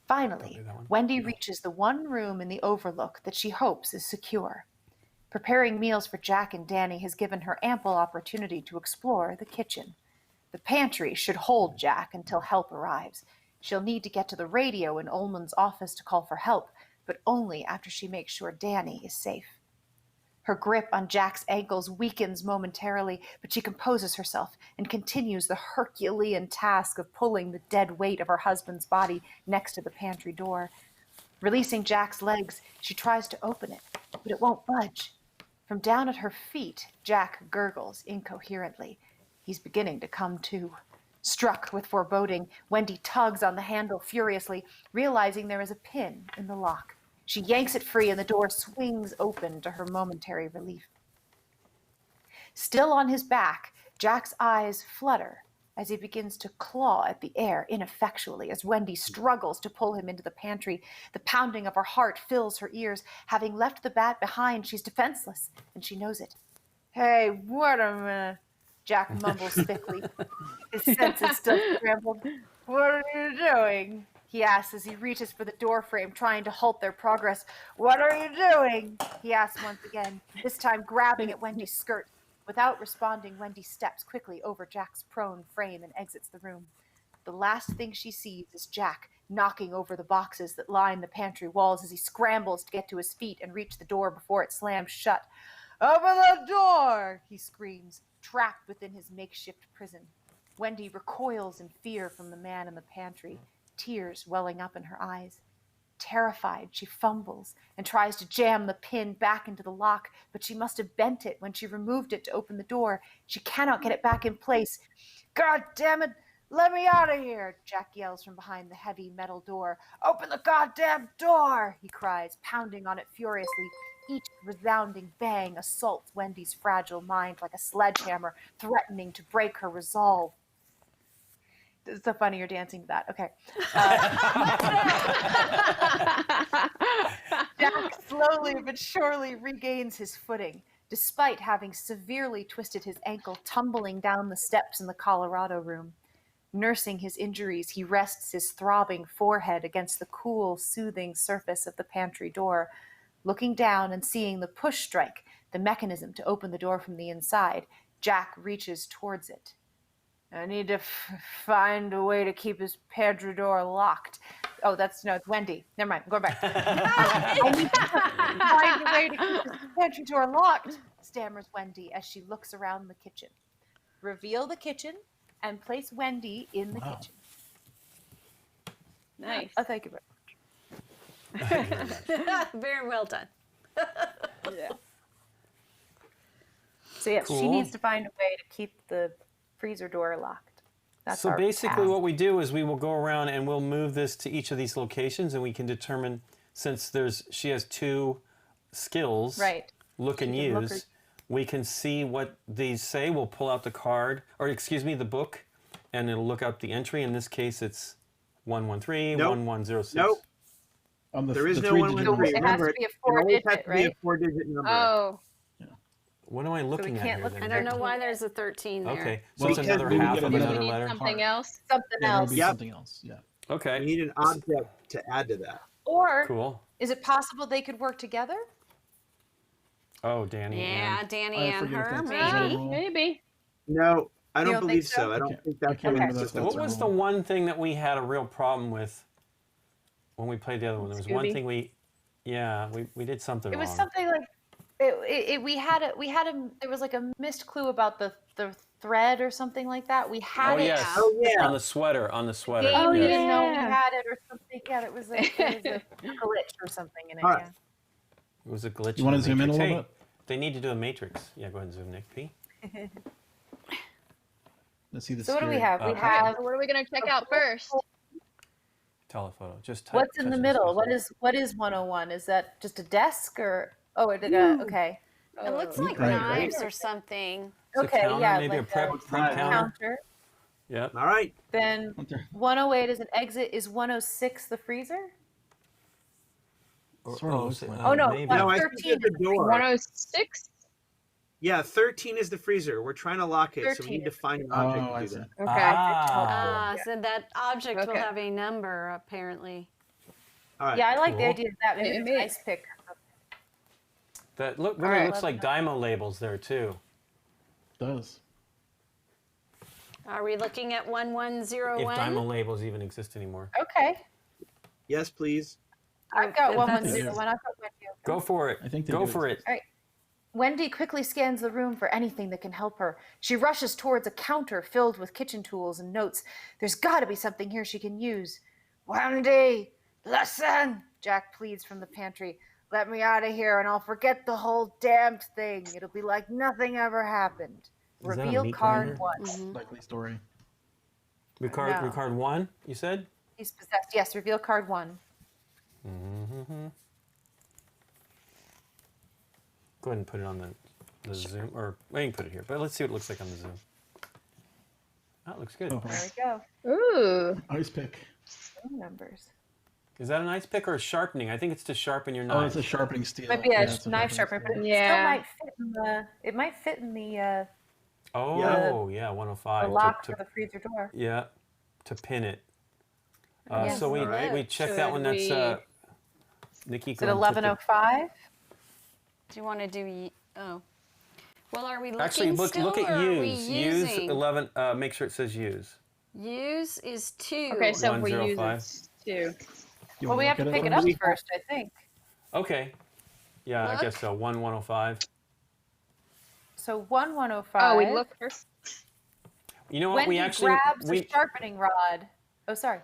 [SPEAKER 3] Finally, Wendy reaches the one room in the Overlook that she hopes is secure. Preparing meals for Jack and Danny has given her ample opportunity to explore the kitchen. The pantry should hold Jack until help arrives. She'll need to get to the radio in Ullman's office to call for help, but only after she makes sure Danny is safe. Her grip on Jack's ankles weakens momentarily, but she composes herself and continues the Herculean task of pulling the dead weight of her husband's body next to the pantry door. Releasing Jack's legs, she tries to open it, but it won't budge. From down at her feet, Jack gurgles incoherently. He's beginning to come to. Struck with foreboding, Wendy tugs on the handle furiously, realizing there is a pin in the lock. She yanks it free and the door swings open to her momentary relief. Still on his back, Jack's eyes flutter as he begins to claw at the air ineffectually as Wendy struggles to pull him into the pantry. The pounding of her heart fills her ears. Having left the bat behind, she's defenseless, and she knows it. Hey, wait a minute, Jack mumbles thickly, his senses still scrambled. What are you doing? He asks as he reaches for the doorframe, trying to halt their progress. What are you doing? He asks once again, this time grabbing at Wendy's skirt. Without responding, Wendy steps quickly over Jack's prone frame and exits the room. The last thing she sees is Jack knocking over the boxes that line the pantry walls as he scrambles to get to his feet and reach the door before it slams shut. Open the door, he screams, trapped within his makeshift prison. Wendy recoils in fear from the man in the pantry, tears welling up in her eyes. Terrified, she fumbles and tries to jam the pin back into the lock, but she must have bent it when she removed it to open the door. She cannot get it back in place. God damn it! Let me out of here! Jack yells from behind the heavy metal door. Open the goddamn door! He cries, pounding on it furiously. Each resounding bang assaults Wendy's fragile mind like a sledgehammer, threatening to break her resolve. It's so funny you're dancing to that. Okay. Jack slowly but surely regains his footing, despite having severely twisted his ankle tumbling down the steps in the Colorado room. Nursing his injuries, he rests his throbbing forehead against the cool, soothing surface of the pantry door, looking down and seeing the push strike, the mechanism to open the door from the inside. Jack reaches towards it. I need to find a way to keep his pantry door locked. Oh, it's Wendy. Never mind, I'm going back. I need to find a way to keep his pantry door locked, stammers Wendy as she looks around the kitchen. Reveal the kitchen and place Wendy in the kitchen.
[SPEAKER 5] Nice.
[SPEAKER 3] Oh, thank you very much.
[SPEAKER 4] Very well done.
[SPEAKER 5] Yeah.
[SPEAKER 3] So yes, she
[SPEAKER 1] Cool.
[SPEAKER 3] needs to find a way to keep the freezer door locked. That's
[SPEAKER 1] So
[SPEAKER 3] our
[SPEAKER 1] basically
[SPEAKER 3] task.
[SPEAKER 1] what we do is we will go around and we'll move this to each of these locations, and we can determine, since she has two skills,
[SPEAKER 3] Right.
[SPEAKER 1] look and
[SPEAKER 3] She can look
[SPEAKER 1] use, we can see what these say. We'll pull out the card, or excuse me, the book, and it'll look up the entry. In this case, it's 113,
[SPEAKER 6] Nope.
[SPEAKER 1] 1106.
[SPEAKER 6] Nope.
[SPEAKER 2] On the,
[SPEAKER 6] There is
[SPEAKER 2] the
[SPEAKER 6] no
[SPEAKER 2] three-digit
[SPEAKER 6] 113.
[SPEAKER 3] It has
[SPEAKER 6] Remember,
[SPEAKER 3] to be a
[SPEAKER 6] it always has
[SPEAKER 3] four-digit,
[SPEAKER 6] to be a
[SPEAKER 3] right?
[SPEAKER 6] 4-digit number.
[SPEAKER 5] Oh,
[SPEAKER 1] What am I looking at
[SPEAKER 3] can't
[SPEAKER 1] here
[SPEAKER 3] look
[SPEAKER 1] then?
[SPEAKER 4] I don't know why there's a 13 there.
[SPEAKER 1] Okay, so
[SPEAKER 2] Well,
[SPEAKER 1] it's
[SPEAKER 6] because
[SPEAKER 1] another
[SPEAKER 6] we
[SPEAKER 1] half
[SPEAKER 2] get
[SPEAKER 1] of
[SPEAKER 2] another
[SPEAKER 1] another
[SPEAKER 5] we need
[SPEAKER 1] letter.
[SPEAKER 5] something else.
[SPEAKER 3] Something
[SPEAKER 2] Yeah, there'll
[SPEAKER 3] else.
[SPEAKER 2] be
[SPEAKER 6] Yep.
[SPEAKER 2] something else. Yeah.
[SPEAKER 6] We
[SPEAKER 1] Okay,
[SPEAKER 6] need an object to add to that.
[SPEAKER 3] Or
[SPEAKER 1] cool.
[SPEAKER 3] is it possible they could work together?
[SPEAKER 1] Oh, Danny.
[SPEAKER 4] Yeah,
[SPEAKER 1] and-
[SPEAKER 4] Danny
[SPEAKER 2] I
[SPEAKER 4] and
[SPEAKER 2] forget if
[SPEAKER 4] her,
[SPEAKER 2] that's
[SPEAKER 4] maybe.
[SPEAKER 2] General.
[SPEAKER 5] Maybe.
[SPEAKER 6] No, I
[SPEAKER 3] You
[SPEAKER 6] don't
[SPEAKER 3] don't think
[SPEAKER 6] believe
[SPEAKER 3] so?
[SPEAKER 6] so. I don't
[SPEAKER 2] Okay.
[SPEAKER 6] think
[SPEAKER 2] I
[SPEAKER 6] that's
[SPEAKER 2] can't
[SPEAKER 6] what
[SPEAKER 2] remember
[SPEAKER 6] it's
[SPEAKER 2] if
[SPEAKER 1] What
[SPEAKER 2] that's
[SPEAKER 1] was
[SPEAKER 2] a
[SPEAKER 1] the
[SPEAKER 2] rule.
[SPEAKER 1] one thing that we had a real problem with when we played the other one? There was one
[SPEAKER 5] Scooby.
[SPEAKER 1] thing we did something
[SPEAKER 3] It was
[SPEAKER 1] wrong.
[SPEAKER 3] something like there was like a missed clue about the thread or something like that. We had
[SPEAKER 1] Oh
[SPEAKER 3] it.
[SPEAKER 1] yes,
[SPEAKER 6] Oh, yeah.
[SPEAKER 1] on the sweater.
[SPEAKER 3] Game
[SPEAKER 5] Oh,
[SPEAKER 3] didn't
[SPEAKER 5] yeah.
[SPEAKER 3] know we had it or something. Yeah, it was a glitch or something in it.
[SPEAKER 6] All right.
[SPEAKER 3] Yeah.
[SPEAKER 1] It was a glitch.
[SPEAKER 2] You want
[SPEAKER 1] in
[SPEAKER 2] to
[SPEAKER 1] the
[SPEAKER 2] zoom in a
[SPEAKER 1] Matrix.
[SPEAKER 2] little
[SPEAKER 1] Hey,
[SPEAKER 2] bit?
[SPEAKER 1] they need to do a matrix. Yeah, go ahead and zoom, Nick P.
[SPEAKER 2] Let's see the
[SPEAKER 3] So what do we
[SPEAKER 2] scary-
[SPEAKER 3] have? We
[SPEAKER 1] Okay.
[SPEAKER 3] have
[SPEAKER 5] So what are we gonna check out first?
[SPEAKER 1] Telephoto. Just type.
[SPEAKER 3] what's in the
[SPEAKER 1] touch
[SPEAKER 3] middle.
[SPEAKER 1] this.
[SPEAKER 3] What is 101? Is that just a desk or okay?
[SPEAKER 4] It looks like
[SPEAKER 2] Right.
[SPEAKER 4] knives or something.
[SPEAKER 1] It's a
[SPEAKER 3] Okay,
[SPEAKER 1] counter,
[SPEAKER 3] yeah,
[SPEAKER 1] maybe
[SPEAKER 3] like
[SPEAKER 1] a prep
[SPEAKER 6] a
[SPEAKER 1] counter.
[SPEAKER 3] Counter.
[SPEAKER 1] Yep.
[SPEAKER 6] All right.
[SPEAKER 3] Then
[SPEAKER 2] Right there.
[SPEAKER 3] 108 is an exit. Is 106 the freezer?
[SPEAKER 1] Or-
[SPEAKER 2] Sort of looks
[SPEAKER 1] say-
[SPEAKER 2] like
[SPEAKER 3] Oh, no,
[SPEAKER 1] maybe.
[SPEAKER 6] No, I think
[SPEAKER 3] 13
[SPEAKER 6] it's a door.
[SPEAKER 5] 106.
[SPEAKER 6] Yeah, 13 is the freezer. We're trying to lock it, so we
[SPEAKER 3] 13
[SPEAKER 6] need to
[SPEAKER 3] is
[SPEAKER 6] find an
[SPEAKER 2] Oh,
[SPEAKER 6] object
[SPEAKER 2] I
[SPEAKER 6] to do
[SPEAKER 2] see.
[SPEAKER 6] that.
[SPEAKER 5] Okay.
[SPEAKER 1] Ah.
[SPEAKER 4] So that object will
[SPEAKER 5] Okay.
[SPEAKER 4] have a number, apparently.
[SPEAKER 6] All right.
[SPEAKER 3] Yeah, I like the
[SPEAKER 1] Cool.
[SPEAKER 3] idea of that. Maybe
[SPEAKER 5] It
[SPEAKER 3] it's
[SPEAKER 5] may-
[SPEAKER 3] an ice pick.
[SPEAKER 1] That really
[SPEAKER 5] Alright.
[SPEAKER 1] looks like Dymo labels there too.
[SPEAKER 2] Does.
[SPEAKER 4] Are we looking at
[SPEAKER 1] If
[SPEAKER 4] 1101?
[SPEAKER 1] Dymo labels even exist anymore.
[SPEAKER 3] Okay.
[SPEAKER 6] Yes, please.
[SPEAKER 3] I've got
[SPEAKER 4] If
[SPEAKER 3] one
[SPEAKER 4] that's-
[SPEAKER 3] 101. I've got Wendy.
[SPEAKER 1] Go for it.
[SPEAKER 2] I think they
[SPEAKER 1] Go
[SPEAKER 2] do
[SPEAKER 1] for it.
[SPEAKER 3] Wendy quickly scans the room for anything that can help her. She rushes towards a counter filled with kitchen tools and notes. There's got to be something here she can use. Wendy, listen, Jack pleads from the pantry. Let me out of here and I'll forget the whole damned thing. It'll be like nothing ever happened.
[SPEAKER 1] Is that a
[SPEAKER 3] Reveal
[SPEAKER 1] meat
[SPEAKER 3] card
[SPEAKER 1] grinder?
[SPEAKER 3] 1.
[SPEAKER 2] Likely story.
[SPEAKER 1] Record,
[SPEAKER 3] No.
[SPEAKER 1] record 1, you said?
[SPEAKER 3] He's possessed. Yes, reveal card 1.
[SPEAKER 1] Mm-hmm. Go ahead and put it on the Zoom, or well, you can put it here, but let's see what it looks like on the Zoom. That looks good.
[SPEAKER 2] Oh,
[SPEAKER 3] There we go.
[SPEAKER 5] Ooh.
[SPEAKER 2] ice pick.
[SPEAKER 3] Phone numbers.
[SPEAKER 1] Is that an ice pick or a sharpening? I think it's to sharpen your knife.
[SPEAKER 2] Oh, it's a sharpening steel.
[SPEAKER 3] Might be a
[SPEAKER 2] it's
[SPEAKER 3] knife
[SPEAKER 2] sharpening
[SPEAKER 3] sharpener, but
[SPEAKER 2] steel.
[SPEAKER 3] it
[SPEAKER 5] Yeah.
[SPEAKER 3] still might fit in the. It might fit in the
[SPEAKER 1] Oh, yeah, 105.
[SPEAKER 3] lock
[SPEAKER 1] to,
[SPEAKER 3] for the freezer door.
[SPEAKER 1] yeah, to pin it.
[SPEAKER 3] Yes.
[SPEAKER 1] So we
[SPEAKER 6] Alright.
[SPEAKER 1] we check that one. That's
[SPEAKER 5] Should
[SPEAKER 1] Nikki.
[SPEAKER 3] Is it
[SPEAKER 1] go and put the-
[SPEAKER 3] 11:05?
[SPEAKER 4] Do you want to do? Oh. Well, are we looking
[SPEAKER 1] Actually, look
[SPEAKER 4] still,
[SPEAKER 1] at
[SPEAKER 4] or are we
[SPEAKER 1] use.
[SPEAKER 4] using?
[SPEAKER 1] Use 11. Make sure it says use.
[SPEAKER 4] Use is 2.
[SPEAKER 5] Okay, so if we use
[SPEAKER 1] 105.
[SPEAKER 5] it too.
[SPEAKER 2] You
[SPEAKER 3] Well,
[SPEAKER 2] wanna
[SPEAKER 3] we have
[SPEAKER 2] look
[SPEAKER 3] to
[SPEAKER 2] at
[SPEAKER 3] pick it up
[SPEAKER 2] first?
[SPEAKER 3] first, I think.
[SPEAKER 1] Okay. Yeah, I
[SPEAKER 4] Look.
[SPEAKER 1] guess so. 105.
[SPEAKER 3] So 1105.
[SPEAKER 5] Oh, we look first.
[SPEAKER 1] You know what?
[SPEAKER 3] Wendy
[SPEAKER 1] we actually
[SPEAKER 3] grabs
[SPEAKER 1] we
[SPEAKER 3] a sharpening rod. Oh, sorry.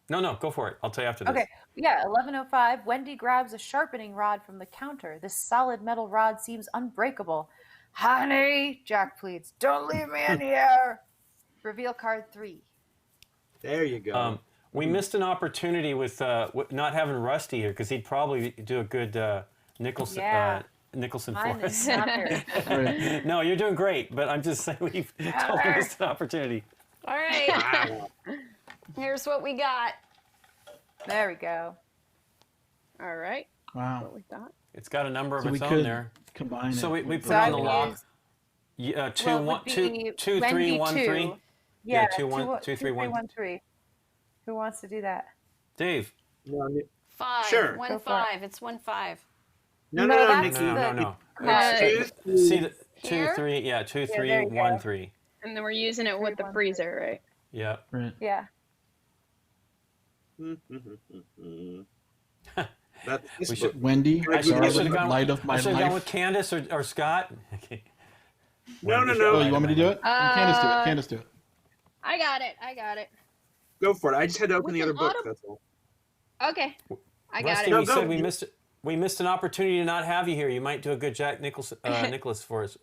[SPEAKER 1] no, go for it. I'll tell you after this.
[SPEAKER 3] Okay. Yeah, 11:05. Wendy grabs a sharpening rod from the counter. This solid metal rod seems unbreakable. Honey, Jack pleads, don't leave me in here. Reveal card 3.
[SPEAKER 6] There you go.
[SPEAKER 1] We missed an opportunity with not having Rusty here because he'd probably do a good Nicholson
[SPEAKER 3] Yeah.
[SPEAKER 1] Nicholson
[SPEAKER 3] Mine
[SPEAKER 1] for
[SPEAKER 3] is
[SPEAKER 1] us.
[SPEAKER 3] not there.
[SPEAKER 2] Right.
[SPEAKER 1] No, you're doing great, but I'm just saying we've totally missed an opportunity.
[SPEAKER 4] All right. Here's what we got.
[SPEAKER 3] There we go.
[SPEAKER 5] All right.
[SPEAKER 2] Wow.
[SPEAKER 5] What we thought.
[SPEAKER 1] It's got a number of
[SPEAKER 2] So we
[SPEAKER 1] its own
[SPEAKER 2] could
[SPEAKER 1] there.
[SPEAKER 2] combine
[SPEAKER 1] So
[SPEAKER 2] it.
[SPEAKER 1] we
[SPEAKER 2] with
[SPEAKER 1] put
[SPEAKER 3] So
[SPEAKER 1] it
[SPEAKER 3] I
[SPEAKER 1] on the
[SPEAKER 3] would
[SPEAKER 1] lock.
[SPEAKER 3] use-
[SPEAKER 1] Yeah, two,
[SPEAKER 3] well, it
[SPEAKER 1] one,
[SPEAKER 3] would
[SPEAKER 1] two,
[SPEAKER 3] be
[SPEAKER 1] two,
[SPEAKER 3] Wendy
[SPEAKER 1] three, one,
[SPEAKER 3] 2.
[SPEAKER 1] three.
[SPEAKER 3] Yeah,
[SPEAKER 1] 2, 1, 2, 3, 1.
[SPEAKER 3] 1, 3. Who wants to do that?
[SPEAKER 1] Dave.
[SPEAKER 6] no,
[SPEAKER 4] 5.
[SPEAKER 6] Sure.
[SPEAKER 4] 1
[SPEAKER 3] Go for
[SPEAKER 4] 5. It's 1 5.
[SPEAKER 6] no,
[SPEAKER 3] No,
[SPEAKER 6] no,
[SPEAKER 3] that's
[SPEAKER 6] Nikki.
[SPEAKER 1] No.
[SPEAKER 6] Choose
[SPEAKER 1] See the 2,
[SPEAKER 4] Here?
[SPEAKER 1] 3. Yeah, 2, 3,
[SPEAKER 3] there you
[SPEAKER 1] 1,
[SPEAKER 3] go.
[SPEAKER 1] 3.
[SPEAKER 5] And then we're using it with the
[SPEAKER 3] 3, 1,
[SPEAKER 5] freezer, right?
[SPEAKER 1] Yeah.
[SPEAKER 2] Right.
[SPEAKER 3] Yeah.
[SPEAKER 6] That's this
[SPEAKER 1] We
[SPEAKER 6] book.
[SPEAKER 1] should-
[SPEAKER 2] Wendy,
[SPEAKER 6] I should- I
[SPEAKER 2] darling,
[SPEAKER 6] should've
[SPEAKER 2] light of my
[SPEAKER 1] I should have gone with
[SPEAKER 2] life.
[SPEAKER 1] Candace or Scott. Okay.
[SPEAKER 6] No,
[SPEAKER 1] Wendy,
[SPEAKER 6] no.
[SPEAKER 2] Oh, you want me to do it? Candace do it. Candace do it.
[SPEAKER 5] I got it.
[SPEAKER 6] Go for it. I just had to open
[SPEAKER 5] With
[SPEAKER 6] the
[SPEAKER 5] an
[SPEAKER 6] other book.
[SPEAKER 5] auto-
[SPEAKER 6] That's all.
[SPEAKER 5] Okay. I got
[SPEAKER 1] Rusty,
[SPEAKER 5] it.
[SPEAKER 6] No,
[SPEAKER 1] we
[SPEAKER 6] go.
[SPEAKER 1] said we missed an opportunity to not have you here. You might do a good Jack Nicholas for us.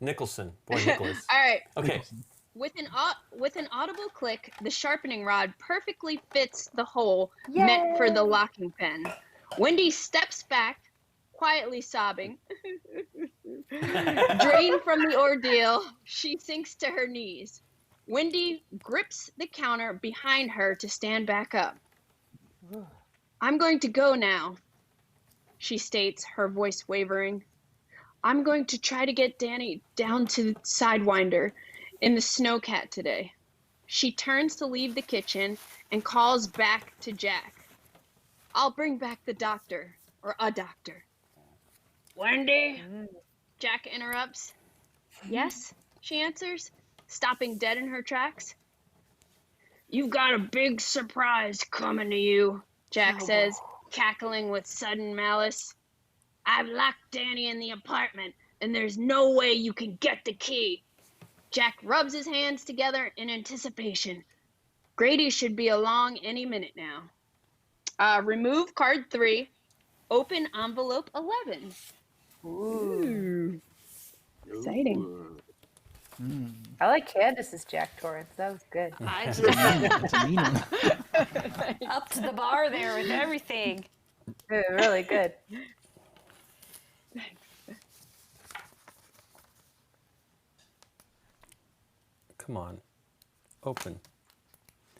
[SPEAKER 1] Nicholson. Boy, Nicholas.
[SPEAKER 5] All right.
[SPEAKER 1] Okay.
[SPEAKER 5] With an audible click, the sharpening rod perfectly fits the hole meant for the locking pin. Wendy steps back, quietly sobbing. Drained from the ordeal, she sinks to her knees. Wendy grips the counter behind her to stand back up. I'm going to go now, she states, her voice wavering. I'm going to try to get Danny down to Sidewinder in the snowcat today. She turns to leave the kitchen and calls back to Jack. I'll bring back the doctor, or a doctor. Wendy? Jack interrupts. Yes, she answers, stopping dead in her tracks. You've got a big surprise coming to you, Jack says, cackling with sudden malice. I've locked Danny in the apartment, and there's no way you can get the key. Jack rubs his hands together in anticipation. Grady should be along any minute now. Remove card 3. Open envelope 11. Ooh. Exciting.
[SPEAKER 3] I like Candace's Jack Torrance. That was good.
[SPEAKER 4] I just
[SPEAKER 2] It's a mean one.
[SPEAKER 4] up to the bar there with everything.
[SPEAKER 3] Really good.
[SPEAKER 1] Come on. Open.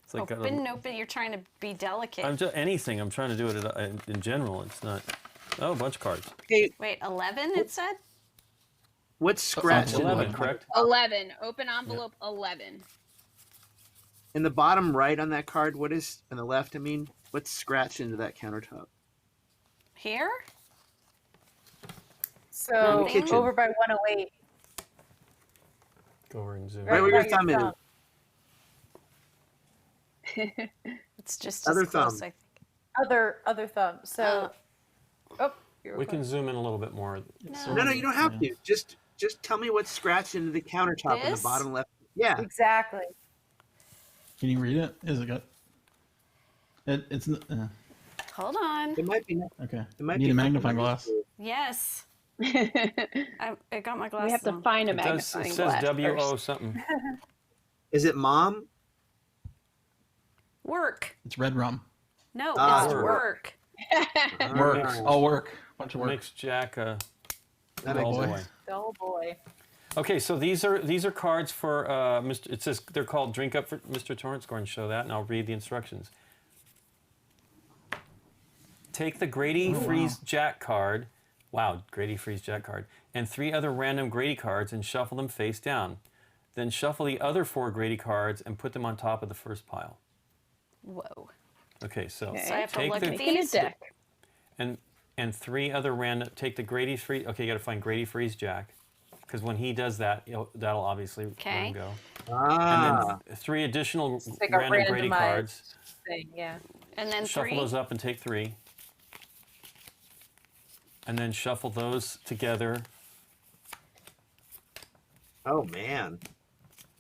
[SPEAKER 1] It's like
[SPEAKER 4] Open. You're trying to be delicate.
[SPEAKER 1] I'm just anything. I'm trying to do it in general. It's not. Oh, a bunch of cards.
[SPEAKER 6] Hey,
[SPEAKER 4] Wait, 11 it said?
[SPEAKER 6] What's scratched in
[SPEAKER 1] 11,
[SPEAKER 6] the,
[SPEAKER 1] correct?
[SPEAKER 5] 11. Open envelope 11.
[SPEAKER 6] in the bottom right on that card? What is on the left? I mean, what's scratched into that countertop?
[SPEAKER 4] Here?
[SPEAKER 3] So
[SPEAKER 4] Nothing?
[SPEAKER 3] over by 108.
[SPEAKER 1] Go over and zoom.
[SPEAKER 6] Right where
[SPEAKER 3] by
[SPEAKER 6] your thumb is.
[SPEAKER 4] It's just
[SPEAKER 6] Other
[SPEAKER 4] as close,
[SPEAKER 6] thumb.
[SPEAKER 4] I think.
[SPEAKER 3] Other thumb. So, you're
[SPEAKER 1] We
[SPEAKER 3] okay.
[SPEAKER 1] can zoom in a little bit more.
[SPEAKER 4] No.
[SPEAKER 6] No, you don't have to. Just tell me what's scratched into the countertop in the
[SPEAKER 4] This?
[SPEAKER 6] bottom left. Yeah.
[SPEAKER 3] Exactly.
[SPEAKER 2] Can you read it? Is it good? It's
[SPEAKER 4] Hold on.
[SPEAKER 6] It might be.
[SPEAKER 2] okay.
[SPEAKER 6] It might
[SPEAKER 2] Need
[SPEAKER 6] be
[SPEAKER 2] a magnifying glass.
[SPEAKER 4] Yes.
[SPEAKER 5] we
[SPEAKER 4] I got my glasses
[SPEAKER 5] have to
[SPEAKER 4] on.
[SPEAKER 5] find a
[SPEAKER 1] It does.
[SPEAKER 5] magnifying
[SPEAKER 1] It says
[SPEAKER 5] glass
[SPEAKER 1] W O
[SPEAKER 5] first.
[SPEAKER 1] something.
[SPEAKER 6] Is it mom?
[SPEAKER 4] Work.
[SPEAKER 2] It's red rum.
[SPEAKER 4] No,
[SPEAKER 6] Ah,
[SPEAKER 4] it's
[SPEAKER 1] work.
[SPEAKER 4] work.
[SPEAKER 2] Work.
[SPEAKER 6] Ah,
[SPEAKER 2] All work. Bunch of work.
[SPEAKER 1] Makes Jack a
[SPEAKER 6] that
[SPEAKER 1] dull
[SPEAKER 6] makes
[SPEAKER 2] boy.
[SPEAKER 1] boy.
[SPEAKER 3] Dull boy.
[SPEAKER 1] Okay, so these are cards for Mr. It says they're called Drink Up for Mr. Torrance. Go ahead and show that, and I'll read the instructions. Take the Grady Freeze Jack card. Wow, Grady Freeze Jack card. And 3 other random Grady cards and shuffle them face down. Then shuffle the other 4 Grady cards and put them on top of the first pile.
[SPEAKER 4] Whoa.
[SPEAKER 1] Okay, so
[SPEAKER 5] Okay.
[SPEAKER 4] So I have to
[SPEAKER 1] take
[SPEAKER 4] look
[SPEAKER 1] the,
[SPEAKER 4] at
[SPEAKER 5] Making a
[SPEAKER 4] these.
[SPEAKER 5] deck.
[SPEAKER 1] and 3 other random. Take the Grady Freeze. Okay, you got to find Grady Freeze Jack, because when he does that, that'll obviously let
[SPEAKER 4] Okay.
[SPEAKER 1] him go.
[SPEAKER 6] Ah.
[SPEAKER 1] And then 3 additional
[SPEAKER 3] It's like a
[SPEAKER 1] random Grady
[SPEAKER 3] randomized
[SPEAKER 1] cards.
[SPEAKER 3] thing, yeah.
[SPEAKER 4] And then
[SPEAKER 1] Shuffle
[SPEAKER 4] 3.
[SPEAKER 1] those up and take 3. And then shuffle those together.
[SPEAKER 6] Oh man.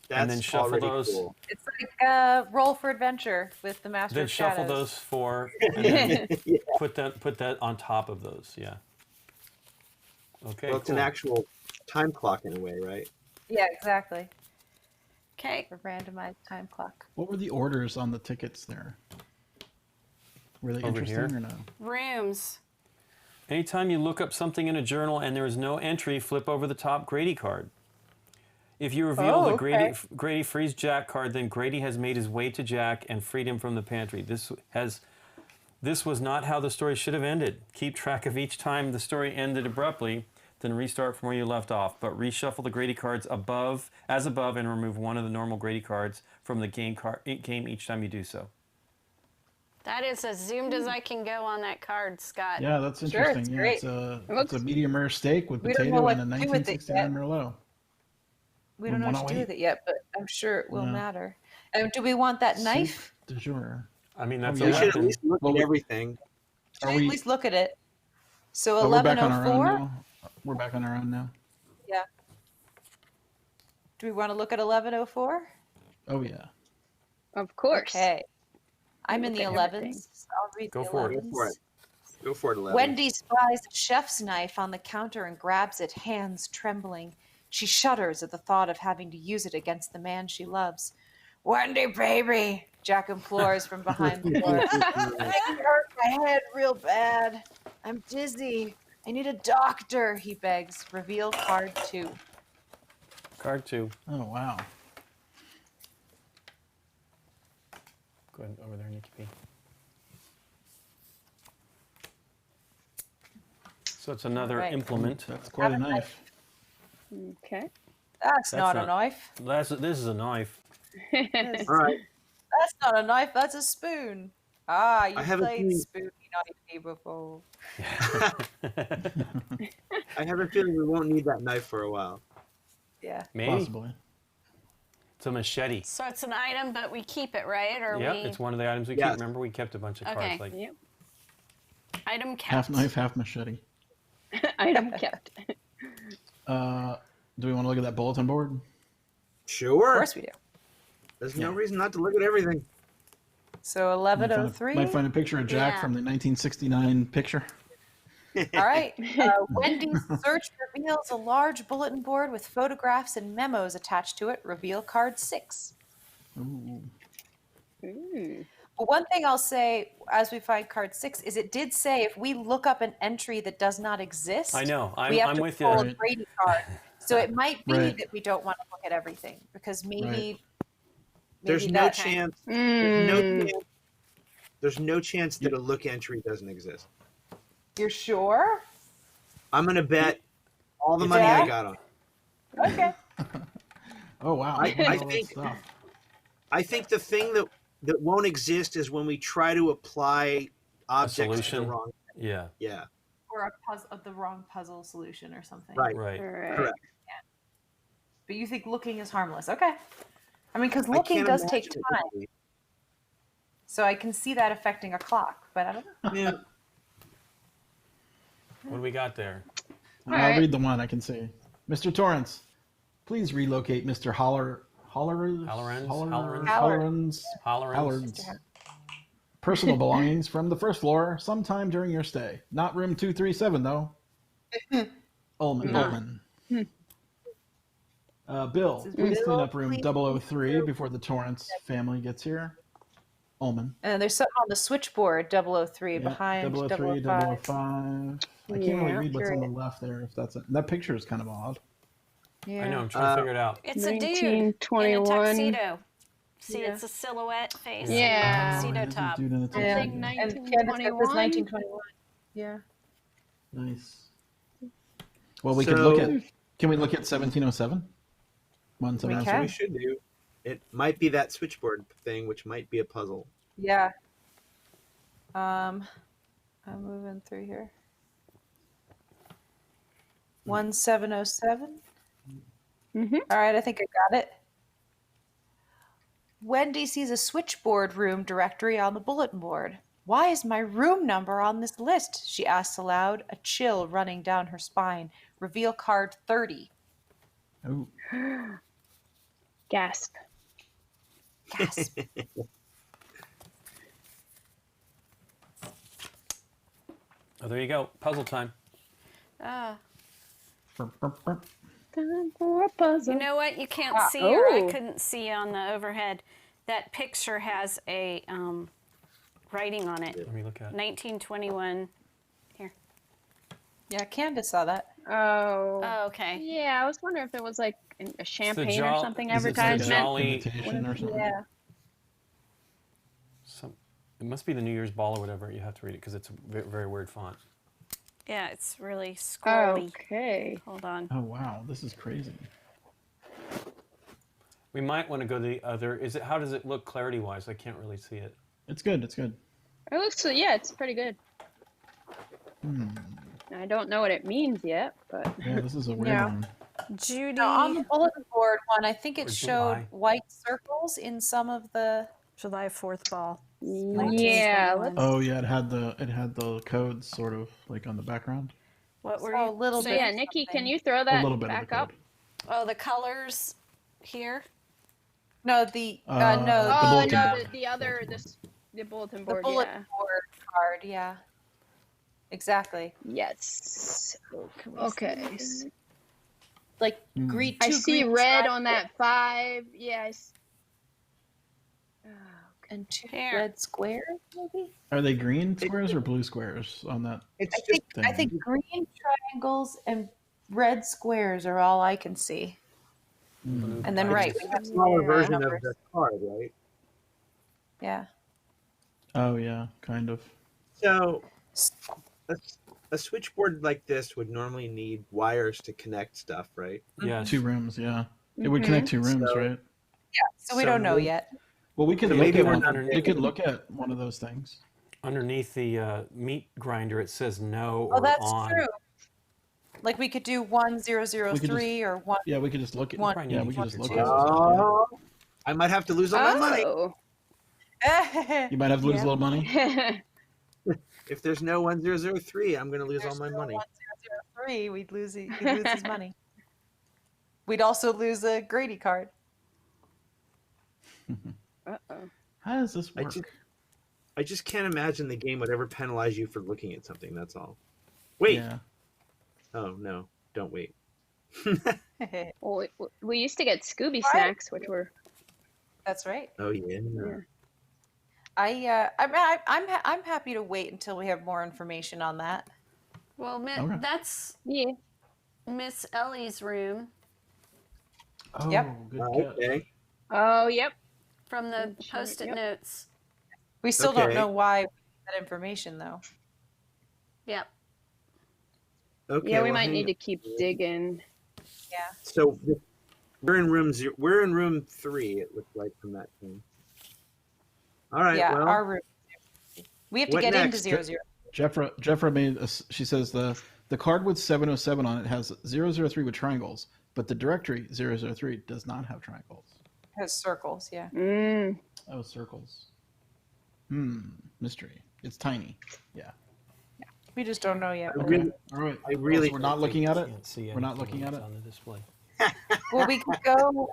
[SPEAKER 6] That's
[SPEAKER 1] And then shuffle
[SPEAKER 6] already
[SPEAKER 1] those.
[SPEAKER 6] cool.
[SPEAKER 3] It's like Roll for Adventure with the Master
[SPEAKER 1] Then
[SPEAKER 3] of
[SPEAKER 1] shuffle
[SPEAKER 3] Shadows.
[SPEAKER 1] those 4 and then
[SPEAKER 6] Yeah.
[SPEAKER 1] put that on top of those. Yeah. Okay.
[SPEAKER 6] Well, it's an
[SPEAKER 1] cool.
[SPEAKER 6] actual time clock in a way, right?
[SPEAKER 3] Yeah, exactly.
[SPEAKER 4] Okay.
[SPEAKER 3] A randomized time clock.
[SPEAKER 2] What were the orders on the tickets there? Were they
[SPEAKER 1] Over
[SPEAKER 2] interesting
[SPEAKER 1] here?
[SPEAKER 2] or no?
[SPEAKER 4] Rooms.
[SPEAKER 1] Anytime you look up something in a journal and there is no entry, flip over the top Grady card. If you reveal the
[SPEAKER 3] okay.
[SPEAKER 1] Grady Freeze Jack card, then Grady has made his way to Jack and freed him from the pantry. This was not how the story should have ended. Keep track of each time the story ended abruptly, then restart from where you left off. But reshuffle the Grady cards above, and remove one of the normal Grady cards from the game each time you do so.
[SPEAKER 4] That is as zoomed as I can go on that card, Scott.
[SPEAKER 2] Yeah, that's
[SPEAKER 3] Sure, it's
[SPEAKER 2] interesting. Yeah,
[SPEAKER 3] great.
[SPEAKER 2] it's a medium rare steak with
[SPEAKER 3] We don't know
[SPEAKER 2] potato
[SPEAKER 3] what
[SPEAKER 2] and a
[SPEAKER 3] to do with it
[SPEAKER 2] 1969
[SPEAKER 3] yet.
[SPEAKER 2] Merlot.
[SPEAKER 3] We don't know what to do with it yet, but I'm sure it will
[SPEAKER 2] Yeah.
[SPEAKER 3] matter. And do we want that knife?
[SPEAKER 2] Soup du jour.
[SPEAKER 1] I mean, that's
[SPEAKER 2] Oh,
[SPEAKER 6] We
[SPEAKER 1] a
[SPEAKER 2] yeah.
[SPEAKER 6] should at
[SPEAKER 1] weapon.
[SPEAKER 6] least look
[SPEAKER 2] Well,
[SPEAKER 6] at
[SPEAKER 2] we-
[SPEAKER 6] everything.
[SPEAKER 3] Should
[SPEAKER 2] Are
[SPEAKER 3] we
[SPEAKER 2] we-
[SPEAKER 3] at least look at it? So
[SPEAKER 2] Oh, we're back on our own
[SPEAKER 3] 1104?
[SPEAKER 2] now. We're back on our own now.
[SPEAKER 3] Yeah. Do we want to look at 1104?
[SPEAKER 2] Oh yeah.
[SPEAKER 5] Of course.
[SPEAKER 3] Okay. I'm in the
[SPEAKER 5] Look at everything.
[SPEAKER 3] 11s. I'll read
[SPEAKER 1] Go
[SPEAKER 3] the
[SPEAKER 1] for it.
[SPEAKER 3] 11s.
[SPEAKER 6] Go for it. Go for it, 11.
[SPEAKER 3] Wendy spies a chef's knife on the counter and grabs it, hands trembling. She shudders at the thought of having to use it against the man she loves. Wendy, baby, Jack implores from behind the door. I hurt my head real bad. I'm dizzy. I need a doctor, he begs. Reveal card 2.
[SPEAKER 1] Card 2.
[SPEAKER 2] Oh wow.
[SPEAKER 1] Go ahead over there, Nikki P. So it's another
[SPEAKER 3] Right.
[SPEAKER 1] implement.
[SPEAKER 2] That's quite a
[SPEAKER 3] Have a
[SPEAKER 2] knife.
[SPEAKER 5] Okay.
[SPEAKER 3] That's not a knife.
[SPEAKER 1] This is a knife.
[SPEAKER 6] All right.
[SPEAKER 3] That's not a knife, that's a spoon. Ah, you
[SPEAKER 6] I haven't
[SPEAKER 3] played
[SPEAKER 6] seen-
[SPEAKER 3] spoony knifey before.
[SPEAKER 6] I have a feeling we won't need that knife for a while.
[SPEAKER 3] Yeah.
[SPEAKER 1] Maybe.
[SPEAKER 2] Possibly.
[SPEAKER 1] It's a machete.
[SPEAKER 4] So it's an item, but we keep it, right? Or
[SPEAKER 1] Yeah,
[SPEAKER 4] we
[SPEAKER 1] it's one of the items we keep.
[SPEAKER 6] Yes.
[SPEAKER 1] Remember, we kept a bunch of
[SPEAKER 4] Okay.
[SPEAKER 1] cards. Like,
[SPEAKER 5] Yep.
[SPEAKER 4] item kept.
[SPEAKER 2] Half knife, half machete.
[SPEAKER 5] Item kept.
[SPEAKER 2] Do we want to look at that bulletin board?
[SPEAKER 3] Of
[SPEAKER 6] Sure.
[SPEAKER 3] course we do.
[SPEAKER 6] There's no reason not to look at everything.
[SPEAKER 3] So
[SPEAKER 2] Might
[SPEAKER 3] 1103.
[SPEAKER 2] find a picture of Jack
[SPEAKER 4] Yeah.
[SPEAKER 2] from the 1969 picture.
[SPEAKER 3] All right. Wendy's search reveals a large bulletin board with photographs and memos attached to it. Reveal card 6.
[SPEAKER 2] Ooh.
[SPEAKER 5] Ooh.
[SPEAKER 3] But one thing I'll say as we find card 6 is it did say if we look up an entry that does not exist,
[SPEAKER 1] I know.
[SPEAKER 3] we have
[SPEAKER 1] I'm
[SPEAKER 3] to
[SPEAKER 1] with
[SPEAKER 3] pull
[SPEAKER 1] you.
[SPEAKER 3] a Brady card. So it might be
[SPEAKER 2] Right.
[SPEAKER 3] that we don't want to look at everything because maybe
[SPEAKER 6] There's
[SPEAKER 3] maybe
[SPEAKER 6] no
[SPEAKER 3] that-
[SPEAKER 6] chance.
[SPEAKER 5] Mm.
[SPEAKER 6] There's no chance that a look entry doesn't exist.
[SPEAKER 3] You're sure?
[SPEAKER 6] I'm gonna bet all the
[SPEAKER 3] You
[SPEAKER 6] money I
[SPEAKER 3] bet?
[SPEAKER 6] got on.
[SPEAKER 3] Okay.
[SPEAKER 2] Oh wow!
[SPEAKER 6] I
[SPEAKER 2] Look at all that
[SPEAKER 6] think-
[SPEAKER 2] stuff.
[SPEAKER 6] I think the thing that won't exist is when we try to apply objects to the
[SPEAKER 1] solution?
[SPEAKER 6] wrong.
[SPEAKER 1] Yeah.
[SPEAKER 6] Yeah.
[SPEAKER 3] Or a puzzle of the wrong puzzle solution or something.
[SPEAKER 6] Right.
[SPEAKER 1] Right.
[SPEAKER 5] All right.
[SPEAKER 6] Correct.
[SPEAKER 3] But you think looking is harmless. Okay. I mean, because
[SPEAKER 6] I
[SPEAKER 3] looking
[SPEAKER 6] can't
[SPEAKER 3] does take
[SPEAKER 6] imagine it
[SPEAKER 3] time.
[SPEAKER 6] would be.
[SPEAKER 3] So I can see that affecting a clock, but I don't know.
[SPEAKER 6] Yeah.
[SPEAKER 1] What do we got there?
[SPEAKER 2] I'll
[SPEAKER 5] right.
[SPEAKER 2] read the one I can see. Mr. Torrance, please relocate Mr. Holler's
[SPEAKER 1] Hollerins.
[SPEAKER 2] personal belongings from the first floor sometime during your stay. Not room 237, though. Ullman. Bill, please clean up room 003 before the Torrance family gets here. Ullman.
[SPEAKER 3] And there's something on the switchboard 003
[SPEAKER 2] Yeah,
[SPEAKER 3] behind
[SPEAKER 2] 003,
[SPEAKER 3] 005.
[SPEAKER 2] 005. I can't really read what's on the left there. If that's that picture is kind of odd.
[SPEAKER 3] Yeah.
[SPEAKER 1] I know. I'm trying to figure it out.
[SPEAKER 4] It's a dude in a
[SPEAKER 5] 1921.
[SPEAKER 4] tuxedo. See,
[SPEAKER 3] Yeah.
[SPEAKER 4] it's a silhouette face.
[SPEAKER 5] Yeah.
[SPEAKER 4] Tuxedo
[SPEAKER 2] there's a
[SPEAKER 4] top.
[SPEAKER 2] dude in a
[SPEAKER 3] Yeah.
[SPEAKER 2] tuxedo.
[SPEAKER 5] Something
[SPEAKER 3] And
[SPEAKER 5] 1921.
[SPEAKER 3] Candace said this 1921. Yeah.
[SPEAKER 2] Nice. Well, we could
[SPEAKER 6] So-
[SPEAKER 2] look at. Can we look at 1707?
[SPEAKER 3] We
[SPEAKER 6] So
[SPEAKER 3] can.
[SPEAKER 6] we should do. It might be that switchboard thing, which might be a puzzle.
[SPEAKER 3] Yeah. I'm moving through here. 1707.
[SPEAKER 5] Mhm.
[SPEAKER 3] All right, I think I got it. Wendy sees a switchboard room directory on the bulletin board. Why is my room number on this list? She asks aloud, a chill running down her spine. Reveal card 30.
[SPEAKER 2] Oh,
[SPEAKER 5] Gasp.
[SPEAKER 3] Gasp.
[SPEAKER 1] Oh, there you go. Puzzle time.
[SPEAKER 4] Ah.
[SPEAKER 2] burp, burp, burp.
[SPEAKER 5] Time for a puzzle.
[SPEAKER 4] You know what? You can't
[SPEAKER 3] Ah,
[SPEAKER 4] see, or I
[SPEAKER 5] oh.
[SPEAKER 4] couldn't see on the overhead. That picture has a writing on it.
[SPEAKER 1] Let me look at it.
[SPEAKER 4] 1921.
[SPEAKER 3] Yeah, Candace saw that.
[SPEAKER 5] Oh.
[SPEAKER 4] Oh, okay.
[SPEAKER 5] Yeah, I was wondering if it was like a champagne or
[SPEAKER 1] Jol-
[SPEAKER 5] something
[SPEAKER 1] is it the
[SPEAKER 5] advertisement.
[SPEAKER 1] Jolly-
[SPEAKER 2] Invitation or something.
[SPEAKER 3] Yeah.
[SPEAKER 1] It must be the New Year's Ball or whatever. You have to read it because it's a very, very weird font.
[SPEAKER 4] Yeah, it's really scrolly.
[SPEAKER 5] Okay.
[SPEAKER 4] Hold on.
[SPEAKER 2] Oh wow, this is crazy.
[SPEAKER 1] We might want to go the other. Is it? How does it look clarity-wise? I can't really see it.
[SPEAKER 2] It's good. It's good.
[SPEAKER 5] It looks yeah, it's pretty good. I don't know what it means yet, but
[SPEAKER 2] Yeah, this is a weird
[SPEAKER 3] Yeah.
[SPEAKER 2] one.
[SPEAKER 4] Judy.
[SPEAKER 3] Now, on the bulletin board one, I think it
[SPEAKER 1] Or
[SPEAKER 3] showed
[SPEAKER 1] July.
[SPEAKER 3] white circles in some of the.
[SPEAKER 4] July 4th ball.
[SPEAKER 5] yeah,
[SPEAKER 4] 1921.
[SPEAKER 2] Oh yeah, it had the codes sort of like on the background.
[SPEAKER 4] What were
[SPEAKER 3] Oh,
[SPEAKER 4] you?
[SPEAKER 3] a little
[SPEAKER 5] So
[SPEAKER 3] bit.
[SPEAKER 5] yeah, Nikki, can
[SPEAKER 3] something.
[SPEAKER 5] you throw
[SPEAKER 2] A
[SPEAKER 5] that
[SPEAKER 2] little bit
[SPEAKER 5] back
[SPEAKER 2] of the
[SPEAKER 5] up?
[SPEAKER 2] code.
[SPEAKER 4] Oh, the colors here.
[SPEAKER 3] No, the
[SPEAKER 2] The
[SPEAKER 5] Oh
[SPEAKER 2] bulletin
[SPEAKER 5] no,
[SPEAKER 2] board.
[SPEAKER 5] the other the bulletin
[SPEAKER 3] the
[SPEAKER 5] board.
[SPEAKER 3] bulletin
[SPEAKER 5] Yeah.
[SPEAKER 3] board card. Yeah. Exactly.
[SPEAKER 5] Yes. Okay.
[SPEAKER 3] Like
[SPEAKER 2] Hmm.
[SPEAKER 3] green.
[SPEAKER 5] I
[SPEAKER 3] two
[SPEAKER 5] see
[SPEAKER 3] green
[SPEAKER 5] red
[SPEAKER 3] triangles
[SPEAKER 5] on that 5. Yeah.
[SPEAKER 3] and two
[SPEAKER 4] Here.
[SPEAKER 3] red squares, maybe.
[SPEAKER 2] Are they green squares or blue squares on that?
[SPEAKER 6] It's
[SPEAKER 3] I
[SPEAKER 6] just
[SPEAKER 3] think
[SPEAKER 2] thing.
[SPEAKER 3] I think green triangles and red squares are all I can see.
[SPEAKER 2] Mm.
[SPEAKER 3] And then
[SPEAKER 1] I
[SPEAKER 3] right,
[SPEAKER 1] just-
[SPEAKER 3] we have
[SPEAKER 6] a smaller version of
[SPEAKER 3] numbers.
[SPEAKER 6] the card, right?
[SPEAKER 3] Yeah.
[SPEAKER 2] Oh yeah, kind of.
[SPEAKER 6] So a switchboard like this would normally need wires to connect stuff, right?
[SPEAKER 1] Yes.
[SPEAKER 2] 2 rooms, yeah. It would connect 2 rooms,
[SPEAKER 6] So-
[SPEAKER 2] right?
[SPEAKER 3] So we don't know
[SPEAKER 6] maybe-
[SPEAKER 3] yet.
[SPEAKER 2] Well, we could
[SPEAKER 6] So
[SPEAKER 2] look
[SPEAKER 6] maybe
[SPEAKER 2] at
[SPEAKER 6] we're
[SPEAKER 2] one.
[SPEAKER 6] not
[SPEAKER 2] We could look at one of those things.
[SPEAKER 1] Underneath the meat grinder, it says no or
[SPEAKER 3] Oh, that's
[SPEAKER 1] on.
[SPEAKER 3] true. Like we could do 1003 or one.
[SPEAKER 2] Yeah, we could just look at.
[SPEAKER 3] One-
[SPEAKER 2] Yeah, we could
[SPEAKER 3] one
[SPEAKER 2] just
[SPEAKER 3] or
[SPEAKER 2] look
[SPEAKER 3] two.
[SPEAKER 2] at. it.
[SPEAKER 6] Oh, I might have to lose all my money
[SPEAKER 5] Oh.
[SPEAKER 2] You might have to lose
[SPEAKER 3] Yeah.
[SPEAKER 2] a little money.
[SPEAKER 6] if there's no 1003. I'm going to lose all my money.
[SPEAKER 3] 1003, we'd lose his money. We'd also lose a Grady card.
[SPEAKER 5] Uh-oh.
[SPEAKER 2] How does this
[SPEAKER 6] I
[SPEAKER 2] work?
[SPEAKER 6] I just can't imagine the game would ever penalize you for looking at something. That's all. Wait.
[SPEAKER 2] Yeah.
[SPEAKER 6] Oh no! Don't wait.
[SPEAKER 5] Well, we used to get Scooby
[SPEAKER 3] Right.
[SPEAKER 5] snacks, which were
[SPEAKER 3] That's right.
[SPEAKER 6] Oh yeah.
[SPEAKER 3] I'm happy to wait until we have more information on that.
[SPEAKER 4] Well,
[SPEAKER 2] Okay.
[SPEAKER 4] that's
[SPEAKER 5] yeah.
[SPEAKER 4] Miss Ellie's room
[SPEAKER 2] Oh,
[SPEAKER 3] Yep.
[SPEAKER 2] good
[SPEAKER 6] Oh,
[SPEAKER 2] catch.
[SPEAKER 6] okay.
[SPEAKER 5] Oh, yep.
[SPEAKER 4] from the
[SPEAKER 5] Sure,
[SPEAKER 4] post-it
[SPEAKER 5] yep.
[SPEAKER 4] notes.
[SPEAKER 3] We still don't
[SPEAKER 6] Okay.
[SPEAKER 3] know why we need that information though.
[SPEAKER 4] Yep.
[SPEAKER 6] Okay.
[SPEAKER 5] Yeah, we
[SPEAKER 6] well,
[SPEAKER 5] might
[SPEAKER 6] hang
[SPEAKER 5] need
[SPEAKER 6] on.
[SPEAKER 5] to keep digging.
[SPEAKER 3] Yeah.
[SPEAKER 6] So we're in room 0. We're in room 3. It looks like from that thing. All right.
[SPEAKER 3] Yeah,
[SPEAKER 6] well,
[SPEAKER 3] our room. We have to
[SPEAKER 6] what
[SPEAKER 3] get
[SPEAKER 6] next?
[SPEAKER 3] into 00.
[SPEAKER 2] Jeffra made she says the card with 707 on it has 003 with triangles, but the directory 003 does not have triangles.
[SPEAKER 3] It has circles, yeah.
[SPEAKER 2] Oh, circles. Mystery. It's tiny. Yeah.
[SPEAKER 3] We just don't know yet.
[SPEAKER 6] I
[SPEAKER 2] Okay.
[SPEAKER 6] really,
[SPEAKER 2] All right.
[SPEAKER 6] I really
[SPEAKER 2] So we're not looking at it.
[SPEAKER 1] Can't see
[SPEAKER 2] We're not
[SPEAKER 1] anything
[SPEAKER 2] looking at
[SPEAKER 1] that's
[SPEAKER 2] it.
[SPEAKER 1] on the display.
[SPEAKER 3] Well, we could go.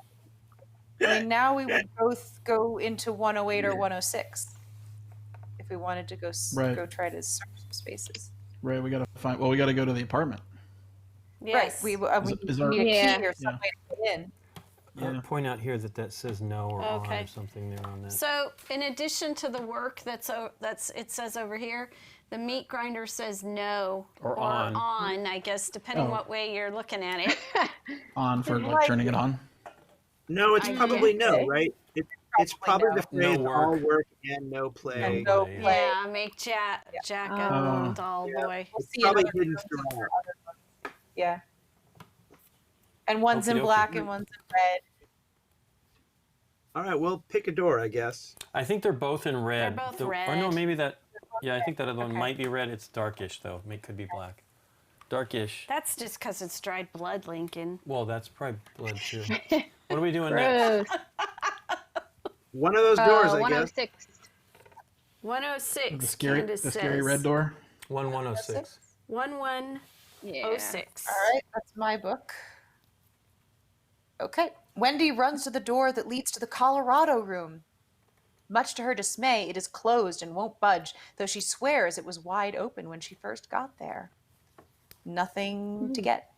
[SPEAKER 3] I mean, now we would both go into 108 or 106 if we wanted to go
[SPEAKER 2] Right.
[SPEAKER 3] go try to search some spaces.
[SPEAKER 2] Right. We gotta find. Well, we gotta go to the apartment.
[SPEAKER 4] Yes.
[SPEAKER 3] Right. We
[SPEAKER 2] Is our-
[SPEAKER 3] need a
[SPEAKER 5] Yeah.
[SPEAKER 3] key or some way to get in.
[SPEAKER 2] Yeah.
[SPEAKER 1] Point out here that says no or on
[SPEAKER 4] Okay.
[SPEAKER 1] or something there on that.
[SPEAKER 4] So, in addition to the work that's it says over here, the meat grinder says no
[SPEAKER 1] Or on.
[SPEAKER 4] I guess, depending
[SPEAKER 2] Oh.
[SPEAKER 4] what way you're looking at it.
[SPEAKER 2] On for like
[SPEAKER 3] Like-
[SPEAKER 2] turning it on.
[SPEAKER 6] no, it's
[SPEAKER 4] I
[SPEAKER 6] probably
[SPEAKER 3] can't
[SPEAKER 6] no,
[SPEAKER 3] say.
[SPEAKER 6] right? It's probably
[SPEAKER 3] no.
[SPEAKER 6] the phrase
[SPEAKER 1] No work.
[SPEAKER 6] all work and no play.
[SPEAKER 3] And no
[SPEAKER 1] Yeah.
[SPEAKER 3] play.
[SPEAKER 4] Yeah, make Jack a dull boy.
[SPEAKER 3] We'll see
[SPEAKER 6] Probably
[SPEAKER 3] another
[SPEAKER 6] hidden
[SPEAKER 3] room
[SPEAKER 6] throughout.
[SPEAKER 3] for other ones. Yeah. And one's in
[SPEAKER 1] Okey-dokey.
[SPEAKER 3] black and one's in red.
[SPEAKER 6] All right, well, pick a door, I guess.
[SPEAKER 1] I think they're both in red.
[SPEAKER 4] both
[SPEAKER 1] Or no,
[SPEAKER 4] red.
[SPEAKER 1] maybe that. Yeah, I think that other one
[SPEAKER 3] Okay.
[SPEAKER 1] might be red. It's darkish though. Could be black. Darkish.
[SPEAKER 4] That's just because it's dried blood, Lincoln.
[SPEAKER 1] Well, that's probably blood too. What are we doing next?
[SPEAKER 5] Gross.
[SPEAKER 6] One of those doors, I guess.
[SPEAKER 5] 106.
[SPEAKER 4] 106.
[SPEAKER 2] The scary
[SPEAKER 4] Candace
[SPEAKER 2] red
[SPEAKER 4] says.
[SPEAKER 2] door.
[SPEAKER 1] 1106.
[SPEAKER 4] 1106.
[SPEAKER 5] Yeah.
[SPEAKER 3] All right, that's my book. Okay. Wendy runs to the door that leads to the Colorado room. Much to her dismay, it is closed and won't budge, though she swears it was wide open when she first got there. Nothing to get.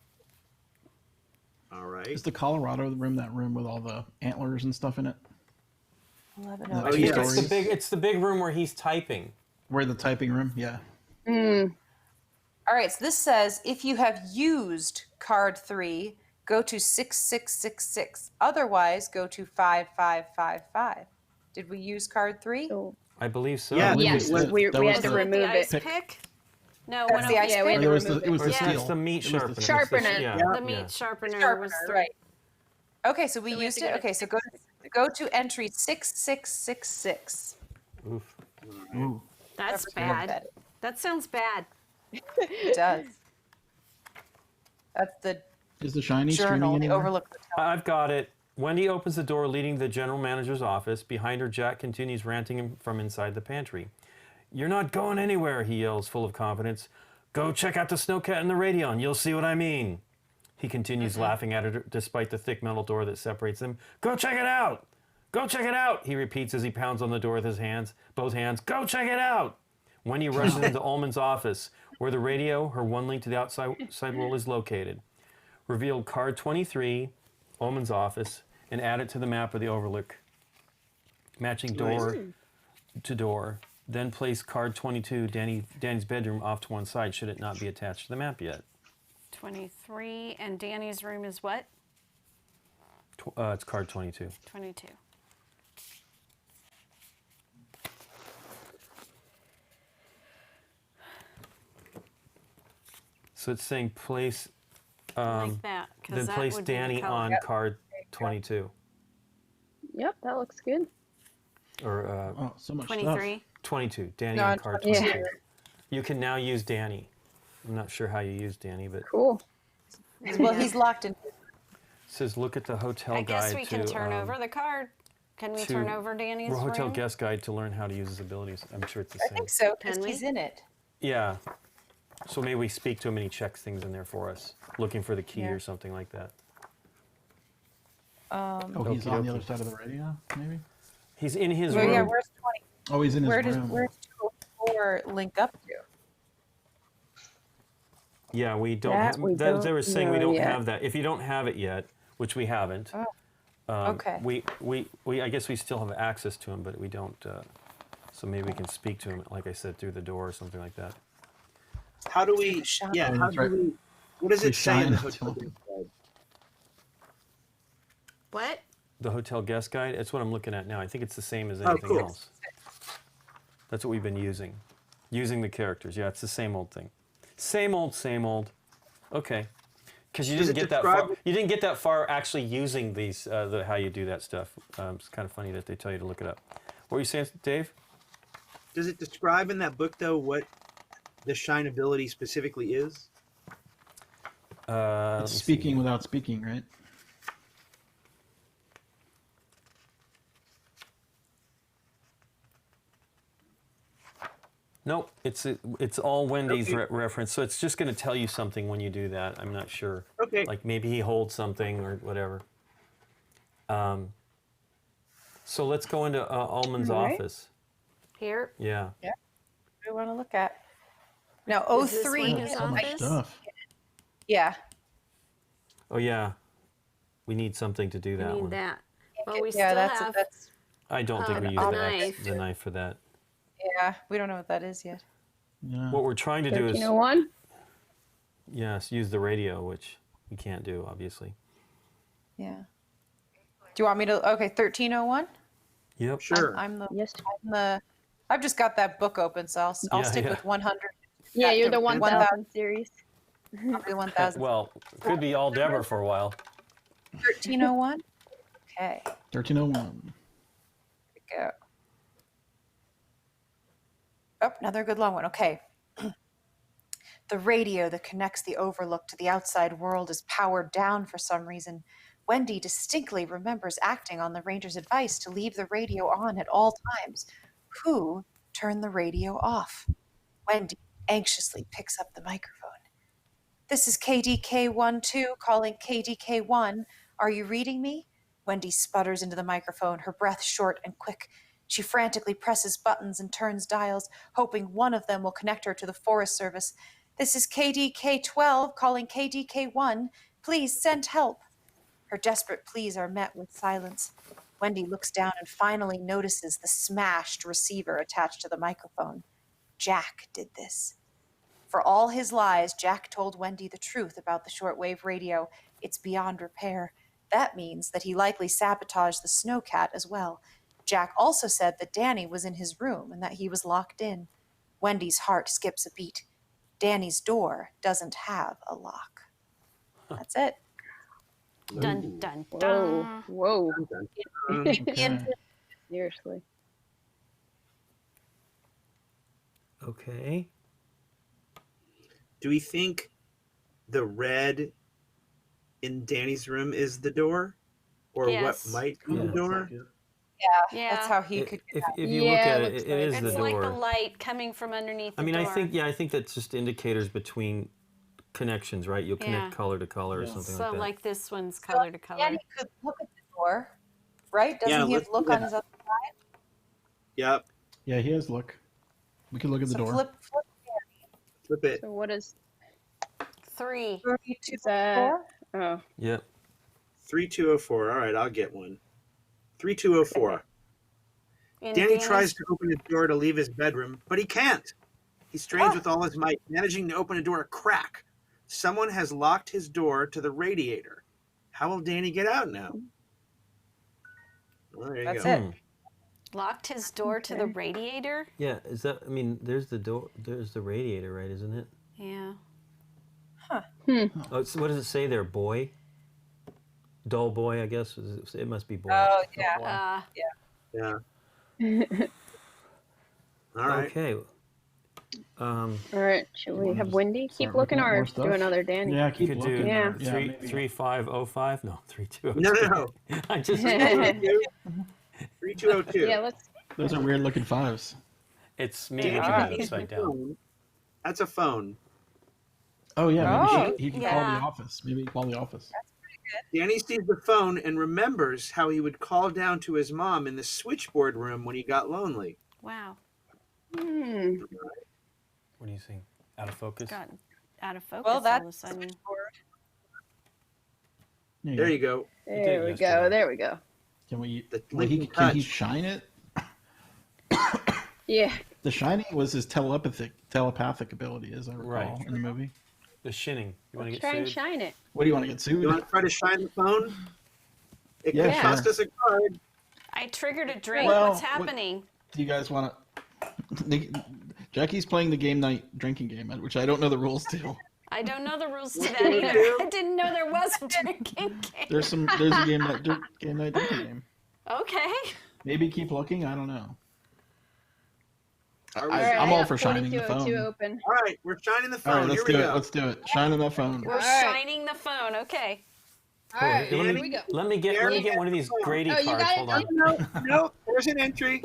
[SPEAKER 6] All right.
[SPEAKER 2] Is the Colorado room that room with all the antlers and stuff in it?
[SPEAKER 3] 11:06.
[SPEAKER 6] Oh, yeah.
[SPEAKER 1] It's
[SPEAKER 2] Stories.
[SPEAKER 1] it's the big room where he's typing.
[SPEAKER 2] Where the typing room? Yeah.
[SPEAKER 3] All right, so this says if you have used card 3, go to 6666. Otherwise, go to 5555. Did we use card 3?
[SPEAKER 5] Oh.
[SPEAKER 1] I believe so.
[SPEAKER 6] Yeah.
[SPEAKER 5] Yes,
[SPEAKER 2] That
[SPEAKER 5] we
[SPEAKER 2] was
[SPEAKER 5] had to
[SPEAKER 2] the-
[SPEAKER 5] remove
[SPEAKER 4] the ice
[SPEAKER 5] it.
[SPEAKER 4] pick? No,
[SPEAKER 3] That's the ice
[SPEAKER 5] Yeah, we
[SPEAKER 3] pick?
[SPEAKER 5] had
[SPEAKER 2] Or
[SPEAKER 5] to
[SPEAKER 2] there was
[SPEAKER 5] remove
[SPEAKER 2] the, it was
[SPEAKER 5] it.
[SPEAKER 2] the
[SPEAKER 1] Yeah,
[SPEAKER 2] steel.
[SPEAKER 1] it's the meat
[SPEAKER 2] It was
[SPEAKER 1] sharpener.
[SPEAKER 2] the-
[SPEAKER 1] It's
[SPEAKER 5] Sharpener.
[SPEAKER 1] Yeah,
[SPEAKER 4] The
[SPEAKER 1] yeah.
[SPEAKER 4] meat sharpener,
[SPEAKER 3] Sharpener,
[SPEAKER 4] was 3.
[SPEAKER 3] right. Okay, so we
[SPEAKER 5] So we have
[SPEAKER 3] used
[SPEAKER 5] to
[SPEAKER 3] it.
[SPEAKER 5] go to
[SPEAKER 3] Okay, so go to entry 6666.
[SPEAKER 1] Oof.
[SPEAKER 2] Ooh.
[SPEAKER 4] That's
[SPEAKER 3] Represent
[SPEAKER 4] bad. That sounds bad.
[SPEAKER 3] It does. That's the
[SPEAKER 2] Is the shiny streaming
[SPEAKER 3] journal, the
[SPEAKER 2] anywhere?
[SPEAKER 3] Overlook Hotel.
[SPEAKER 1] I've got it. Wendy opens the door leading to the general manager's office. Behind her, Jack continues ranting from inside the pantry. "You're not going anywhere," he yells, full of confidence. "Go check out the snowcat and the radio, and you'll see what I mean." He continues laughing at her despite the thick metal door that separates them. "Go check it out! Go check it out!" he repeats as he pounds on the door with his hands, both hands. "Go check it out!" Wendy rushes into Ullman's office, where the radio, her one link to the outside world, is located. Revealed card 23, Ullman's office, and add it to the map of the Overlook, matching door to door. Then place card 22, Danny's bedroom, off to one side, should it not be attached to the map yet.
[SPEAKER 4] 23, and Danny's room is what?
[SPEAKER 1] It's card 22.
[SPEAKER 4] 22.
[SPEAKER 1] So it's saying place,
[SPEAKER 4] Like that. 'cause
[SPEAKER 1] then
[SPEAKER 4] that
[SPEAKER 1] place
[SPEAKER 4] would be the
[SPEAKER 1] Danny
[SPEAKER 4] color.
[SPEAKER 1] on card 22.
[SPEAKER 5] Yep, that looks good.
[SPEAKER 1] Or
[SPEAKER 2] Oh, so much
[SPEAKER 4] 23.
[SPEAKER 1] 22. Danny
[SPEAKER 3] No,
[SPEAKER 1] on
[SPEAKER 3] on
[SPEAKER 1] card
[SPEAKER 3] 22.
[SPEAKER 1] 22. You can now use Danny. I'm not sure how you use Danny, but it
[SPEAKER 5] Cool.
[SPEAKER 3] Well, he's locked in.
[SPEAKER 1] says look at the hotel
[SPEAKER 4] I
[SPEAKER 1] guide
[SPEAKER 4] guess we can
[SPEAKER 1] to,
[SPEAKER 4] turn over the card. Can we
[SPEAKER 1] to-
[SPEAKER 4] turn over Danny's
[SPEAKER 1] or hotel
[SPEAKER 4] room?
[SPEAKER 1] guest guide to learn how to use his abilities. I'm sure it's the
[SPEAKER 3] I
[SPEAKER 1] same.
[SPEAKER 3] think so, because
[SPEAKER 4] Can we?
[SPEAKER 3] he's in it.
[SPEAKER 1] Yeah. So maybe we speak to him and he checks things in there for us, looking for the key
[SPEAKER 3] Yeah.
[SPEAKER 1] or something like that.
[SPEAKER 2] Oh, he's on the
[SPEAKER 1] Okey-dokey.
[SPEAKER 2] other side of the radio, maybe?
[SPEAKER 1] He's in his
[SPEAKER 3] Well,
[SPEAKER 1] room.
[SPEAKER 3] yeah, where's 20?
[SPEAKER 2] Oh, he's in his
[SPEAKER 3] Where's
[SPEAKER 2] room.
[SPEAKER 3] 204 link up to?
[SPEAKER 1] Yeah, we don't.
[SPEAKER 5] That
[SPEAKER 1] Have,
[SPEAKER 5] we
[SPEAKER 1] they
[SPEAKER 5] don't
[SPEAKER 1] were saying we
[SPEAKER 5] know
[SPEAKER 1] don't
[SPEAKER 5] yet.
[SPEAKER 1] have that. If you don't have it yet, which we haven't,
[SPEAKER 3] Okay.
[SPEAKER 1] we I guess we still have access to him, but we don't. So maybe we can speak to him, like I said, through the door or something like that.
[SPEAKER 6] How do we?
[SPEAKER 3] Shine.
[SPEAKER 6] Yeah.
[SPEAKER 2] Oh,
[SPEAKER 6] How
[SPEAKER 2] that's
[SPEAKER 6] do
[SPEAKER 2] right.
[SPEAKER 6] we? What does
[SPEAKER 2] We
[SPEAKER 6] it say in the
[SPEAKER 2] shine
[SPEAKER 6] hotel
[SPEAKER 2] until-
[SPEAKER 6] guest guide?
[SPEAKER 4] What?
[SPEAKER 1] The hotel guest guide. That's what I'm looking at now. I think it's the same as
[SPEAKER 6] Oh,
[SPEAKER 1] anything
[SPEAKER 6] cool.
[SPEAKER 1] else. That's what we've been using the characters. Yeah, it's the same old thing. Same old, same old. Okay. Because you
[SPEAKER 6] Does
[SPEAKER 1] didn't
[SPEAKER 6] it
[SPEAKER 1] get that far.
[SPEAKER 6] describe-
[SPEAKER 1] You didn't get that far actually using these. How you do that stuff. It's kind of funny that they tell you to look it up. What were you saying, Dave?
[SPEAKER 6] Does it describe in that book though what the shine ability specifically is?
[SPEAKER 1] Let
[SPEAKER 2] It's
[SPEAKER 1] me
[SPEAKER 2] speaking
[SPEAKER 1] see.
[SPEAKER 2] without speaking, right?
[SPEAKER 1] Nope. It's all Wendy's
[SPEAKER 6] Okay.
[SPEAKER 1] reference. So it's just going to tell you something when you do that. I'm not sure.
[SPEAKER 6] Okay.
[SPEAKER 1] Like maybe he holds something or whatever. So let's go into Ullman's
[SPEAKER 3] All right.
[SPEAKER 1] office.
[SPEAKER 4] Here.
[SPEAKER 1] Yeah.
[SPEAKER 3] What do we want to look at? Now,
[SPEAKER 4] Is this
[SPEAKER 3] 03.
[SPEAKER 4] one his
[SPEAKER 2] So much
[SPEAKER 4] office?
[SPEAKER 2] stuff.
[SPEAKER 3] Yeah.
[SPEAKER 1] Oh yeah. We need something to do
[SPEAKER 4] We
[SPEAKER 1] that
[SPEAKER 4] need
[SPEAKER 1] one.
[SPEAKER 4] that. Well, we
[SPEAKER 3] Yeah,
[SPEAKER 4] still
[SPEAKER 3] that's
[SPEAKER 4] have.
[SPEAKER 1] I don't think we
[SPEAKER 4] a
[SPEAKER 1] use
[SPEAKER 4] knife.
[SPEAKER 1] the knife for that.
[SPEAKER 3] yeah. We don't know what that is yet.
[SPEAKER 2] Yeah.
[SPEAKER 1] What we're trying to do is
[SPEAKER 5] 1301.
[SPEAKER 1] yes, use the radio, which we can't do obviously.
[SPEAKER 3] Yeah. Do you want me to? Okay, 1301.
[SPEAKER 1] Yep.
[SPEAKER 6] Sure.
[SPEAKER 3] I'm the.
[SPEAKER 5] Yes.
[SPEAKER 3] I'm the. I've just got that book open, so I'll
[SPEAKER 1] Yeah,
[SPEAKER 3] stick
[SPEAKER 1] yeah.
[SPEAKER 3] with 100.
[SPEAKER 5] Yeah, you're the
[SPEAKER 3] 1000.
[SPEAKER 5] 1000 series.
[SPEAKER 3] I'll do 1000.
[SPEAKER 1] Well, could be all Deborah for a while.
[SPEAKER 3] 1301. Okay.
[SPEAKER 2] 1301.
[SPEAKER 3] Go. Oh, another good long one. Okay. The radio that connects the Overlook to the outside world is powered down for some reason. Wendy distinctly remembers acting on the ranger's advice to leave the radio on at all times. Who turned the radio off? Wendy anxiously picks up the microphone. This is KDK12 calling KDK1. Are you reading me? Wendy sputters into the microphone, her breath short and quick. She frantically presses buttons and turns dials, hoping one of them will connect her to the Forest Service. This is KDK12 calling KDK1. Please send help. Her desperate pleas are met with silence. Wendy looks down and finally notices the smashed receiver attached to the microphone. Jack did this. For all his lies, Jack told Wendy the truth about the shortwave radio. It's beyond repair. That means that he likely sabotaged the snowcat as well. Jack also said that Danny was in his room and that he was locked in. Wendy's heart skips a beat. Danny's door doesn't have a lock. That's it.
[SPEAKER 4] Dun dun
[SPEAKER 5] Whoa.
[SPEAKER 4] dun.
[SPEAKER 5] Whoa.
[SPEAKER 2] Okay.
[SPEAKER 5] Seriously.
[SPEAKER 1] Okay.
[SPEAKER 6] Do we think the red in Danny's room is the door, or
[SPEAKER 4] Yes.
[SPEAKER 6] what might be the
[SPEAKER 1] Yeah.
[SPEAKER 6] door?
[SPEAKER 4] Yeah.
[SPEAKER 3] That's how he could.
[SPEAKER 1] If you
[SPEAKER 5] Yeah,
[SPEAKER 1] look at
[SPEAKER 5] it
[SPEAKER 1] it,
[SPEAKER 5] looks
[SPEAKER 1] it is
[SPEAKER 5] like-
[SPEAKER 1] the
[SPEAKER 4] It's
[SPEAKER 1] door.
[SPEAKER 4] like the light coming from underneath the
[SPEAKER 1] I mean,
[SPEAKER 4] door.
[SPEAKER 1] I think that's just indicators between connections, right? You'll connect
[SPEAKER 4] Yeah.
[SPEAKER 1] color to color or something
[SPEAKER 4] So
[SPEAKER 1] like that.
[SPEAKER 4] like this one's color to color.
[SPEAKER 3] Danny could look at the door, right? Doesn't
[SPEAKER 6] Yeah,
[SPEAKER 3] he have
[SPEAKER 6] let's
[SPEAKER 3] look
[SPEAKER 6] do
[SPEAKER 3] on
[SPEAKER 6] that.
[SPEAKER 3] his other side?
[SPEAKER 6] Yep.
[SPEAKER 2] Yeah, he has look. We can look at the
[SPEAKER 3] So
[SPEAKER 2] door.
[SPEAKER 3] flip
[SPEAKER 6] Flip it.
[SPEAKER 5] So what is
[SPEAKER 4] 3.
[SPEAKER 3] 32
[SPEAKER 5] is that? Oh.
[SPEAKER 1] Yep.
[SPEAKER 6] 3204. All right, I'll get one. 3204.
[SPEAKER 4] In
[SPEAKER 6] Danny
[SPEAKER 4] Danny's-
[SPEAKER 6] tries to open his door to leave his bedroom, but he can't. He strains with all his might, managing to open a door a crack. Someone has locked his door to the radiator. How will Danny get out now? Well, there you
[SPEAKER 3] That's
[SPEAKER 6] go.
[SPEAKER 3] it.
[SPEAKER 4] Locked his door to the radiator.
[SPEAKER 1] Yeah. Is that? I mean, there's the door. There's the radiator, right? Isn't it?
[SPEAKER 4] Yeah.
[SPEAKER 1] Oh, so what does it say there? Boy. Dull boy, I guess. It must be boy.
[SPEAKER 3] Oh, yeah.
[SPEAKER 6] Yeah. All right.
[SPEAKER 1] Okay.
[SPEAKER 5] All right. Should we have Wendy
[SPEAKER 2] Start
[SPEAKER 5] keep looking
[SPEAKER 2] looking at
[SPEAKER 5] or
[SPEAKER 2] more
[SPEAKER 5] do
[SPEAKER 2] stuff?
[SPEAKER 5] another Danny?
[SPEAKER 2] Yeah,
[SPEAKER 1] You
[SPEAKER 2] keep
[SPEAKER 1] could
[SPEAKER 2] looking.
[SPEAKER 1] do
[SPEAKER 5] Yeah.
[SPEAKER 1] three
[SPEAKER 2] maybe.
[SPEAKER 1] 3505. No, 3202.
[SPEAKER 6] No.
[SPEAKER 1] I just.
[SPEAKER 6] 3202.
[SPEAKER 5] Yeah, let's.
[SPEAKER 2] Those are weird looking fives.
[SPEAKER 1] It's maybe
[SPEAKER 3] Yeah.
[SPEAKER 1] looking at it
[SPEAKER 6] Danny's
[SPEAKER 1] upside down.
[SPEAKER 6] phone. That's a phone.
[SPEAKER 2] Oh yeah, maybe
[SPEAKER 3] Oh,
[SPEAKER 2] he can
[SPEAKER 4] yeah.
[SPEAKER 2] call the office. Maybe he can call the office.
[SPEAKER 6] Danny sees the phone and remembers how he would call down to his mom in the switchboard room when he got lonely.
[SPEAKER 4] Wow.
[SPEAKER 5] Hmm.
[SPEAKER 1] What do you think? Out of focus?
[SPEAKER 4] Got out of focus
[SPEAKER 3] Well,
[SPEAKER 4] all of a
[SPEAKER 3] that's
[SPEAKER 4] sudden.
[SPEAKER 3] switchboard.
[SPEAKER 6] There you go.
[SPEAKER 5] There we go.
[SPEAKER 1] yesterday.
[SPEAKER 5] There we go.
[SPEAKER 2] Can we?
[SPEAKER 6] The
[SPEAKER 2] Well,
[SPEAKER 6] Lincoln
[SPEAKER 2] can he
[SPEAKER 6] touch.
[SPEAKER 2] shine it?
[SPEAKER 5] Yeah.
[SPEAKER 2] The shining was his telepathic ability, as I recall
[SPEAKER 1] Right.
[SPEAKER 2] in the movie.
[SPEAKER 1] The shinning. You want to
[SPEAKER 5] Let's
[SPEAKER 1] get
[SPEAKER 5] try and
[SPEAKER 1] sued?
[SPEAKER 5] shine it.
[SPEAKER 2] What do you want to get sued?
[SPEAKER 6] You want to try to shine the phone? It
[SPEAKER 2] Yeah,
[SPEAKER 6] could
[SPEAKER 5] sure.
[SPEAKER 6] cost us a card.
[SPEAKER 4] I triggered a drink.
[SPEAKER 2] Well,
[SPEAKER 4] What's happening?
[SPEAKER 2] Do you guys want to? Jackie's playing the game night drinking game, which I don't know the rules to.
[SPEAKER 4] I don't know the rules to
[SPEAKER 6] What
[SPEAKER 4] that
[SPEAKER 6] do you
[SPEAKER 4] either.
[SPEAKER 6] do?
[SPEAKER 4] I didn't know there was a drinking game.
[SPEAKER 2] There's a game night drinking game.
[SPEAKER 4] Okay.
[SPEAKER 2] Maybe keep looking. I don't know.
[SPEAKER 6] Are we
[SPEAKER 5] All right,
[SPEAKER 2] I'm
[SPEAKER 5] I
[SPEAKER 2] all
[SPEAKER 5] have
[SPEAKER 2] for shining the
[SPEAKER 5] 4202
[SPEAKER 2] phone.
[SPEAKER 5] open.
[SPEAKER 6] All right, we're shining the
[SPEAKER 2] All
[SPEAKER 6] phone.
[SPEAKER 2] right, let's
[SPEAKER 6] Here we
[SPEAKER 2] do it.
[SPEAKER 6] go.
[SPEAKER 2] Let's do it. Shine on that phone.
[SPEAKER 4] We're
[SPEAKER 5] All right.
[SPEAKER 4] shining the phone. Okay.
[SPEAKER 5] All right,
[SPEAKER 1] Let
[SPEAKER 5] here
[SPEAKER 1] me-
[SPEAKER 5] we go.
[SPEAKER 1] Let me get one of these Grady
[SPEAKER 5] Oh, you
[SPEAKER 1] cards.
[SPEAKER 5] got it?
[SPEAKER 1] Hold on.
[SPEAKER 6] No, there's an entry.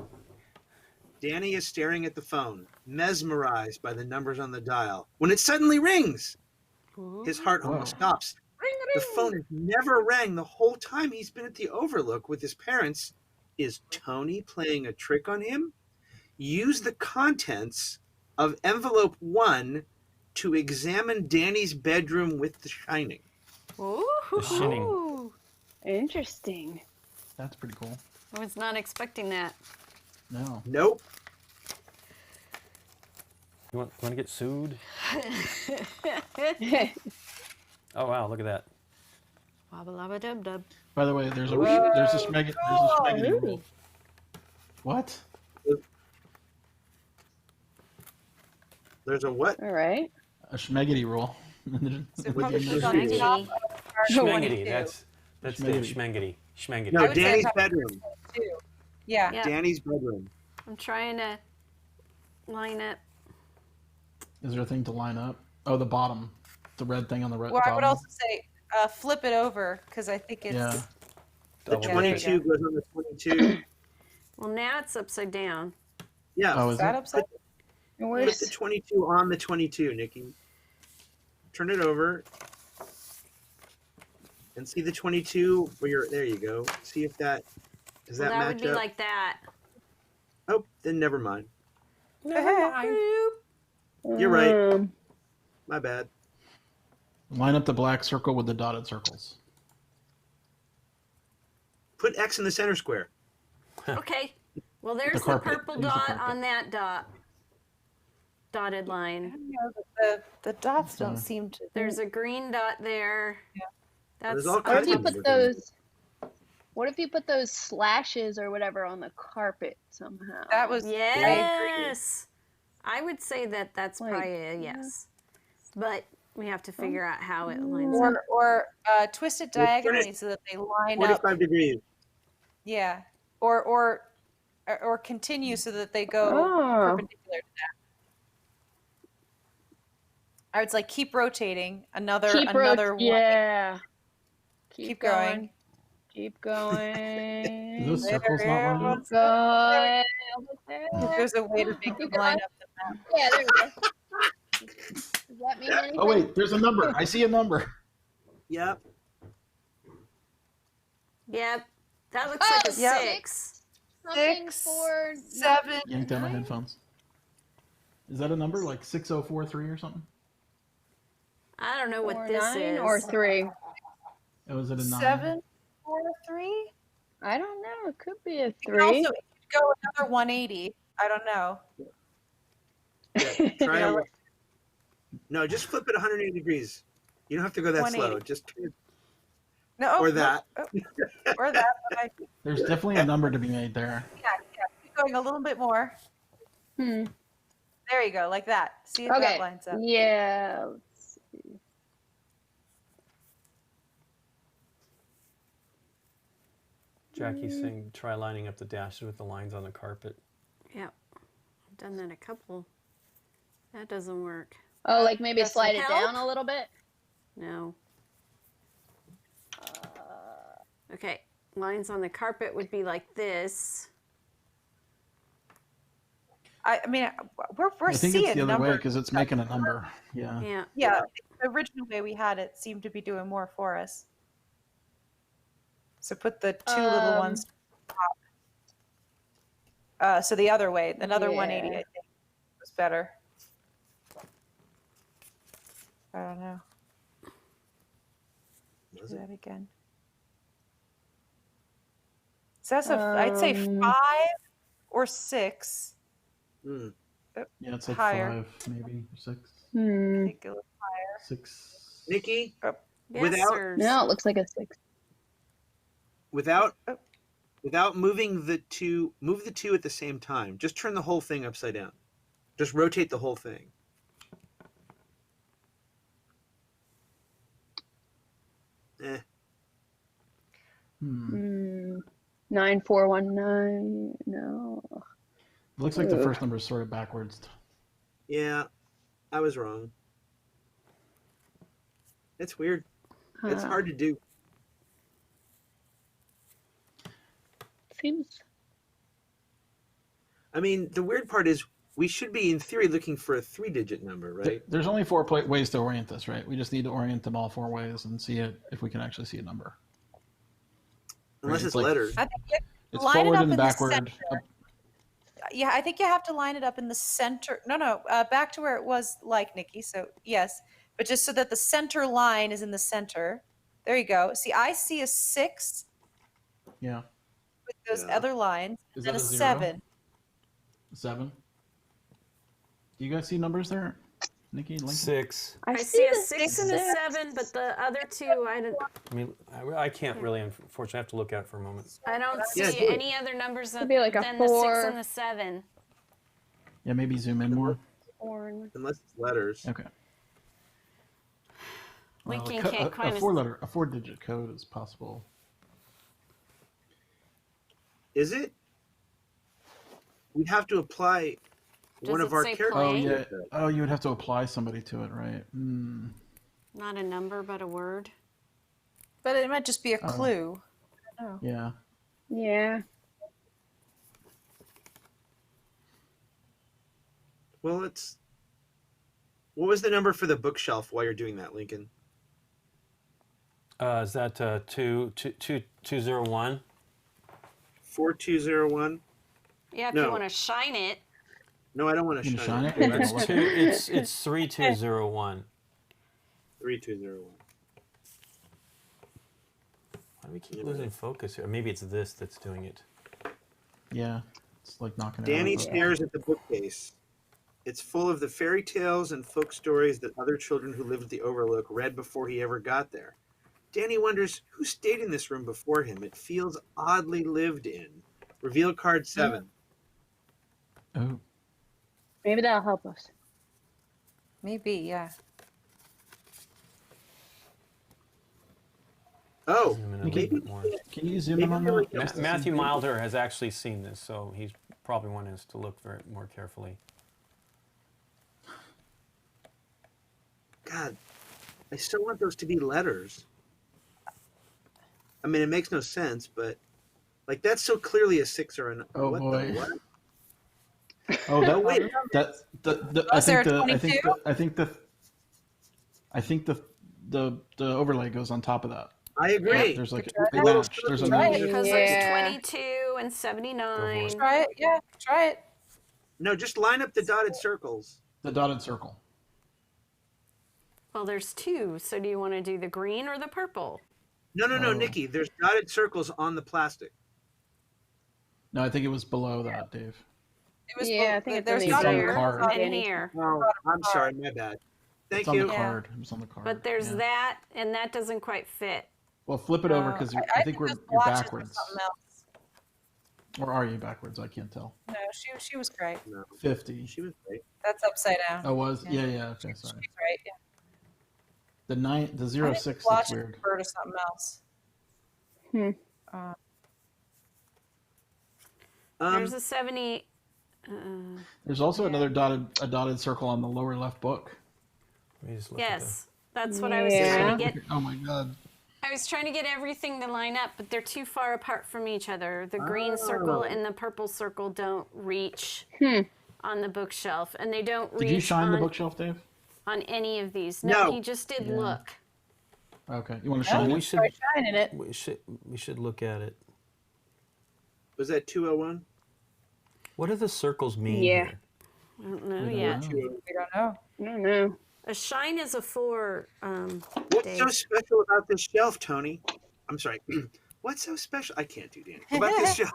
[SPEAKER 6] Danny is staring at the phone, mesmerized by the numbers on the dial, when it suddenly rings. His heart almost stops. The phone has never rang the whole time he's been at the Overlook with his parents. Is Tony playing a trick on him? Use the contents of envelope 1 to examine Danny's bedroom with the shining.
[SPEAKER 4] Ooh.
[SPEAKER 1] The shining.
[SPEAKER 5] Interesting.
[SPEAKER 2] That's pretty cool.
[SPEAKER 4] I was not expecting that.
[SPEAKER 2] No.
[SPEAKER 6] Nope.
[SPEAKER 1] You want to get sued? Oh wow, look at that.
[SPEAKER 4] Wabba labba dub dub.
[SPEAKER 2] By the way, there's a schmeggity rule. What?
[SPEAKER 6] There's a what?
[SPEAKER 5] All right.
[SPEAKER 2] A schmeggity rule.
[SPEAKER 3] So
[SPEAKER 6] With
[SPEAKER 3] focus
[SPEAKER 6] your
[SPEAKER 3] on the
[SPEAKER 6] shoes.
[SPEAKER 3] top of card
[SPEAKER 1] Schmengity.
[SPEAKER 3] 22.
[SPEAKER 1] That's the
[SPEAKER 2] Schmengity.
[SPEAKER 1] schmengity. Schmengity.
[SPEAKER 3] I
[SPEAKER 6] No,
[SPEAKER 3] would say
[SPEAKER 6] Danny's
[SPEAKER 3] probably
[SPEAKER 6] bedroom.
[SPEAKER 3] 22. Yeah.
[SPEAKER 4] Yeah.
[SPEAKER 6] Danny's bedroom.
[SPEAKER 4] I'm trying to line up.
[SPEAKER 2] Is there a thing to line up? Oh, the bottom. The red thing on the right
[SPEAKER 3] Well, I
[SPEAKER 2] bottom.
[SPEAKER 3] would also say flip it over because I think it's.
[SPEAKER 2] Yeah.
[SPEAKER 6] The
[SPEAKER 1] Double
[SPEAKER 3] Yeah, there you
[SPEAKER 6] 22 goes on the 22.
[SPEAKER 4] Well, now it's upside down.
[SPEAKER 6] Yeah,
[SPEAKER 2] Oh,
[SPEAKER 3] Is
[SPEAKER 2] is
[SPEAKER 3] that
[SPEAKER 2] it?
[SPEAKER 3] upside?
[SPEAKER 5] And
[SPEAKER 6] put
[SPEAKER 5] where's
[SPEAKER 6] the 22 on the 22, Nikki. Turn it over. And see the 22 where you're, there you go. See if that, does
[SPEAKER 4] Well,
[SPEAKER 6] that
[SPEAKER 4] that would
[SPEAKER 6] match
[SPEAKER 4] be
[SPEAKER 6] up?
[SPEAKER 4] like that.
[SPEAKER 6] Oh, then never mind.
[SPEAKER 4] Boop.
[SPEAKER 6] You're right. My bad.
[SPEAKER 2] Line up the black circle with the dotted circles.
[SPEAKER 6] Put X in the center square.
[SPEAKER 4] Okay. Well, there's the
[SPEAKER 2] carpet.
[SPEAKER 4] purple
[SPEAKER 2] Use the
[SPEAKER 4] dot
[SPEAKER 2] carpet.
[SPEAKER 4] on that dotted
[SPEAKER 3] I
[SPEAKER 4] line.
[SPEAKER 3] don't know, the dots don't
[SPEAKER 2] Yeah.
[SPEAKER 3] seem to.
[SPEAKER 4] There's a green dot there.
[SPEAKER 3] Yeah.
[SPEAKER 4] That's
[SPEAKER 6] There's all
[SPEAKER 5] What
[SPEAKER 6] kinds
[SPEAKER 5] if you
[SPEAKER 6] of
[SPEAKER 5] put
[SPEAKER 6] different-
[SPEAKER 5] those? What if you put those slashes or whatever on the carpet somehow?
[SPEAKER 3] That was.
[SPEAKER 4] yes. I would say that that's
[SPEAKER 5] Like,
[SPEAKER 4] probably a yes, but we have to figure out how it lines up.
[SPEAKER 3] Or twist it
[SPEAKER 6] Well, turn
[SPEAKER 3] diagonally
[SPEAKER 6] it
[SPEAKER 3] so that they line up.
[SPEAKER 6] 45 degrees.
[SPEAKER 3] Yeah. Or continue so that they go
[SPEAKER 5] Oh.
[SPEAKER 3] perpendicular to that. I would say keep rotating. Another one.
[SPEAKER 5] Yeah.
[SPEAKER 3] Keep going.
[SPEAKER 5] Keep
[SPEAKER 2] Is
[SPEAKER 5] going.
[SPEAKER 2] those circles not lined up?
[SPEAKER 5] Keep going.
[SPEAKER 3] If there's a way to make them line up the map.
[SPEAKER 5] Yeah, there we go. Does that mean anything?
[SPEAKER 2] Oh wait, there's a number. I see a number.
[SPEAKER 6] Yep.
[SPEAKER 4] Yep, that looks
[SPEAKER 5] Oh,
[SPEAKER 4] like a
[SPEAKER 3] yep.
[SPEAKER 4] 6.
[SPEAKER 5] Something
[SPEAKER 3] 6,
[SPEAKER 5] for
[SPEAKER 3] 7.
[SPEAKER 2] Yanked out my headphones. Is that a number like 6043 or something?
[SPEAKER 4] I don't know what
[SPEAKER 5] or
[SPEAKER 4] this
[SPEAKER 5] 9
[SPEAKER 4] is.
[SPEAKER 5] or 3.
[SPEAKER 2] Oh, is it a 9?
[SPEAKER 3] 7, 4, 3.
[SPEAKER 5] I don't know. It could be a
[SPEAKER 3] You
[SPEAKER 5] 3.
[SPEAKER 3] could also it could go another 180. I don't know.
[SPEAKER 6] Yeah, try
[SPEAKER 3] Yeah,
[SPEAKER 6] it. No, just flip it 180 degrees. You don't have to go that slow.
[SPEAKER 3] 180.
[SPEAKER 6] Just
[SPEAKER 3] No,
[SPEAKER 6] or
[SPEAKER 3] no,
[SPEAKER 6] that.
[SPEAKER 3] or that. But
[SPEAKER 2] There's definitely a number to be made there.
[SPEAKER 3] yeah, keep going a little bit more.
[SPEAKER 5] Hmm.
[SPEAKER 3] There you go, like that. See if
[SPEAKER 5] Okay.
[SPEAKER 3] that lines up.
[SPEAKER 5] Yeah. Let's see.
[SPEAKER 1] Jackie's saying try lining up the dashes with the lines on the carpet.
[SPEAKER 4] Yep, I've done that a couple. That doesn't work.
[SPEAKER 5] Oh, like maybe
[SPEAKER 3] That's
[SPEAKER 5] slide
[SPEAKER 3] some
[SPEAKER 5] it
[SPEAKER 4] help?
[SPEAKER 5] down a little bit.
[SPEAKER 4] No. Okay, lines on the carpet would be like this.
[SPEAKER 3] I mean, we're
[SPEAKER 2] I think
[SPEAKER 3] seeing
[SPEAKER 2] it's the other way
[SPEAKER 3] numbers.
[SPEAKER 2] because it's making a number. Yeah.
[SPEAKER 4] Yeah.
[SPEAKER 3] Yeah, the original way we had it seemed to be doing more for us. So put the two little ones top. So the other way, another 180, I
[SPEAKER 5] Yeah.
[SPEAKER 3] think, was better. I don't know.
[SPEAKER 6] Was
[SPEAKER 3] Do
[SPEAKER 6] it?
[SPEAKER 3] that again. So that's I'd say 5 or 6.
[SPEAKER 6] Hmm.
[SPEAKER 2] Yeah, it's like
[SPEAKER 3] Higher.
[SPEAKER 2] 5 maybe or 6.
[SPEAKER 3] I
[SPEAKER 5] Hmm.
[SPEAKER 3] think it was
[SPEAKER 2] 6.
[SPEAKER 6] Nikki,
[SPEAKER 4] Yes,
[SPEAKER 6] Without-
[SPEAKER 4] sirs.
[SPEAKER 5] No, it looks like a 6.
[SPEAKER 6] without
[SPEAKER 3] Oh.
[SPEAKER 6] without moving move the two at the same time. Just turn the whole thing upside down. Just rotate the whole thing. Eh.
[SPEAKER 5] 9419. No.
[SPEAKER 2] It looks like the first number is sorted backwards.
[SPEAKER 6] Yeah, I was wrong. It's weird. It's hard to do.
[SPEAKER 5] Seems.
[SPEAKER 6] I mean, the weird part is we should be, in theory, looking for a 3-digit number, right?
[SPEAKER 2] There's only 4 ways to orient this, right? We just need to orient them all 4 ways and see it if we can actually see a number.
[SPEAKER 6] Unless
[SPEAKER 2] Right,
[SPEAKER 6] it's
[SPEAKER 2] like-
[SPEAKER 6] letters.
[SPEAKER 3] I think you
[SPEAKER 2] It's
[SPEAKER 3] line it
[SPEAKER 2] forward
[SPEAKER 3] up
[SPEAKER 2] and
[SPEAKER 3] in the
[SPEAKER 2] backward.
[SPEAKER 3] center. Yeah, I think you have to line it up in the center. No, back to where it was, like Nikki. So yes, but just so that the center line is in the center. There you go. See, I see a 6
[SPEAKER 2] Yeah.
[SPEAKER 3] with those
[SPEAKER 6] Yeah.
[SPEAKER 3] other lines,
[SPEAKER 2] Is
[SPEAKER 3] and
[SPEAKER 2] that
[SPEAKER 3] a
[SPEAKER 2] a 0?
[SPEAKER 3] 7.
[SPEAKER 2] 7. Do you guys see numbers there, Nikki? Lincoln?
[SPEAKER 1] 6.
[SPEAKER 4] I see a 6 and a 7, but the other two,
[SPEAKER 1] I mean, I can't really, unfortunately, I have to look at it for a moment.
[SPEAKER 4] I don't
[SPEAKER 6] Yeah,
[SPEAKER 4] see
[SPEAKER 6] do it.
[SPEAKER 4] any other numbers
[SPEAKER 5] Could be like a
[SPEAKER 4] than the 6
[SPEAKER 5] 4.
[SPEAKER 4] and the 7.
[SPEAKER 2] Yeah, maybe zoom in more.
[SPEAKER 6] Unless it's letters.
[SPEAKER 2] Okay.
[SPEAKER 4] Lincoln
[SPEAKER 2] a
[SPEAKER 4] can't quite.
[SPEAKER 2] 4-digit code is possible.
[SPEAKER 6] Is it? We'd have to apply one
[SPEAKER 4] Does
[SPEAKER 6] of
[SPEAKER 4] it
[SPEAKER 6] our
[SPEAKER 4] say
[SPEAKER 6] characters.
[SPEAKER 4] play?
[SPEAKER 2] Oh, you would have to apply somebody to it, right?
[SPEAKER 4] Not a number, but a word.
[SPEAKER 3] But it might just be a
[SPEAKER 2] Oh.
[SPEAKER 3] clue.
[SPEAKER 2] Yeah.
[SPEAKER 5] Yeah.
[SPEAKER 6] Well, it's. What was the number for the bookshelf while you're doing that, Lincoln?
[SPEAKER 1] Is that 201?
[SPEAKER 6] 4201?
[SPEAKER 4] Yeah, if
[SPEAKER 6] No.
[SPEAKER 4] you want to shine it.
[SPEAKER 6] No, I don't want to
[SPEAKER 2] You can
[SPEAKER 6] shine
[SPEAKER 2] shine
[SPEAKER 6] it.
[SPEAKER 2] it?
[SPEAKER 1] It's 3201.
[SPEAKER 6] 3201.
[SPEAKER 1] Why do we keep losing focus here? Maybe it's this that's doing it.
[SPEAKER 2] Yeah. It's like knocking it
[SPEAKER 6] Danny
[SPEAKER 2] out.
[SPEAKER 6] stares at the bookcase. It's full of the fairy tales and folk stories that other children who lived at the Overlook read before he ever got there. Danny wonders who stayed in this room before him. It feels oddly lived in. Reveal card 7.
[SPEAKER 2] Oh.
[SPEAKER 5] Maybe that'll help us.
[SPEAKER 3] Maybe, yeah.
[SPEAKER 6] Oh,
[SPEAKER 1] Zoom in a
[SPEAKER 2] Nikki,
[SPEAKER 1] little bit more.
[SPEAKER 2] Can you zoom in on that?
[SPEAKER 1] Matthew Milder has actually seen this, so he's probably wanting us to look more carefully.
[SPEAKER 6] God, I still want those to be letters. I mean, it makes no sense, but like that's so clearly a 6 or an.
[SPEAKER 2] Oh,
[SPEAKER 6] what
[SPEAKER 2] boy.
[SPEAKER 6] The what?
[SPEAKER 2] Oh, that
[SPEAKER 6] Wait.
[SPEAKER 3] Was there a 22?
[SPEAKER 2] I think the overlay goes on top of that.
[SPEAKER 6] I agree.
[SPEAKER 2] There's like
[SPEAKER 3] Try
[SPEAKER 2] a
[SPEAKER 3] that.
[SPEAKER 2] match. There's a match.
[SPEAKER 4] Because
[SPEAKER 5] Yeah.
[SPEAKER 4] there's 22 and 79.
[SPEAKER 3] Try it. Yeah, try it.
[SPEAKER 6] No, just line up the dotted circles.
[SPEAKER 2] The dotted circle.
[SPEAKER 4] Well, there's 2. So do you want to do the green or the purple?
[SPEAKER 6] No,
[SPEAKER 2] Oh.
[SPEAKER 6] Nikki. There's dotted circles on the plastic.
[SPEAKER 2] No, I think it was below that, Dave.
[SPEAKER 3] It was
[SPEAKER 5] Yeah, I think it's
[SPEAKER 3] there's
[SPEAKER 5] in
[SPEAKER 2] the
[SPEAKER 3] not
[SPEAKER 2] other
[SPEAKER 3] a
[SPEAKER 2] card.
[SPEAKER 3] on
[SPEAKER 4] And
[SPEAKER 3] it.
[SPEAKER 4] here.
[SPEAKER 6] Oh, I'm sorry, my bad. Thank
[SPEAKER 2] It's on
[SPEAKER 6] you.
[SPEAKER 2] the card. It was on the card.
[SPEAKER 4] But there's
[SPEAKER 2] Yeah.
[SPEAKER 4] that, and that doesn't quite fit.
[SPEAKER 2] Well, flip it over because I think
[SPEAKER 3] this
[SPEAKER 2] you're
[SPEAKER 3] watch is for
[SPEAKER 2] backwards.
[SPEAKER 3] something else.
[SPEAKER 2] Or are you backwards? I can't tell.
[SPEAKER 3] No, she was great.
[SPEAKER 6] No,
[SPEAKER 2] 50.
[SPEAKER 6] she was great.
[SPEAKER 3] That's upside down.
[SPEAKER 2] Oh, was?
[SPEAKER 3] Yeah.
[SPEAKER 2] Yeah, okay, sorry.
[SPEAKER 3] She's right. Yeah.
[SPEAKER 2] The
[SPEAKER 3] I
[SPEAKER 2] 06
[SPEAKER 3] think
[SPEAKER 2] looks
[SPEAKER 3] watch is
[SPEAKER 2] weird.
[SPEAKER 3] refer to something else.
[SPEAKER 4] There's a 70.
[SPEAKER 2] There's also another dotted circle on the lower left book.
[SPEAKER 1] Let me just look at
[SPEAKER 4] Yes, that's what I was
[SPEAKER 5] Yeah.
[SPEAKER 4] trying to get.
[SPEAKER 2] Oh my god.
[SPEAKER 4] I was trying to get everything to line up, but they're too far apart from each other. The green circle and the purple circle don't reach on the bookshelf, and they don't reach
[SPEAKER 2] Did you shine the
[SPEAKER 4] on,
[SPEAKER 2] bookshelf, Dave?
[SPEAKER 4] on any of these. No,
[SPEAKER 6] No.
[SPEAKER 4] he just did
[SPEAKER 2] Yeah.
[SPEAKER 4] look.
[SPEAKER 2] Okay. You want to
[SPEAKER 3] Oh,
[SPEAKER 2] shine
[SPEAKER 1] we
[SPEAKER 2] it?
[SPEAKER 1] should
[SPEAKER 3] Try shining it.
[SPEAKER 1] we should look at it.
[SPEAKER 6] Was that 201?
[SPEAKER 1] What do the circles mean
[SPEAKER 5] Yeah.
[SPEAKER 1] here?
[SPEAKER 4] I don't know
[SPEAKER 2] We don't
[SPEAKER 4] yet.
[SPEAKER 2] know.
[SPEAKER 3] We don't know.
[SPEAKER 5] I don't know.
[SPEAKER 4] A shine is a 4.
[SPEAKER 6] What's
[SPEAKER 4] Dave.
[SPEAKER 6] so special about this shelf, Tony? I'm sorry. What's so special? I can't do Danny. About this shelf.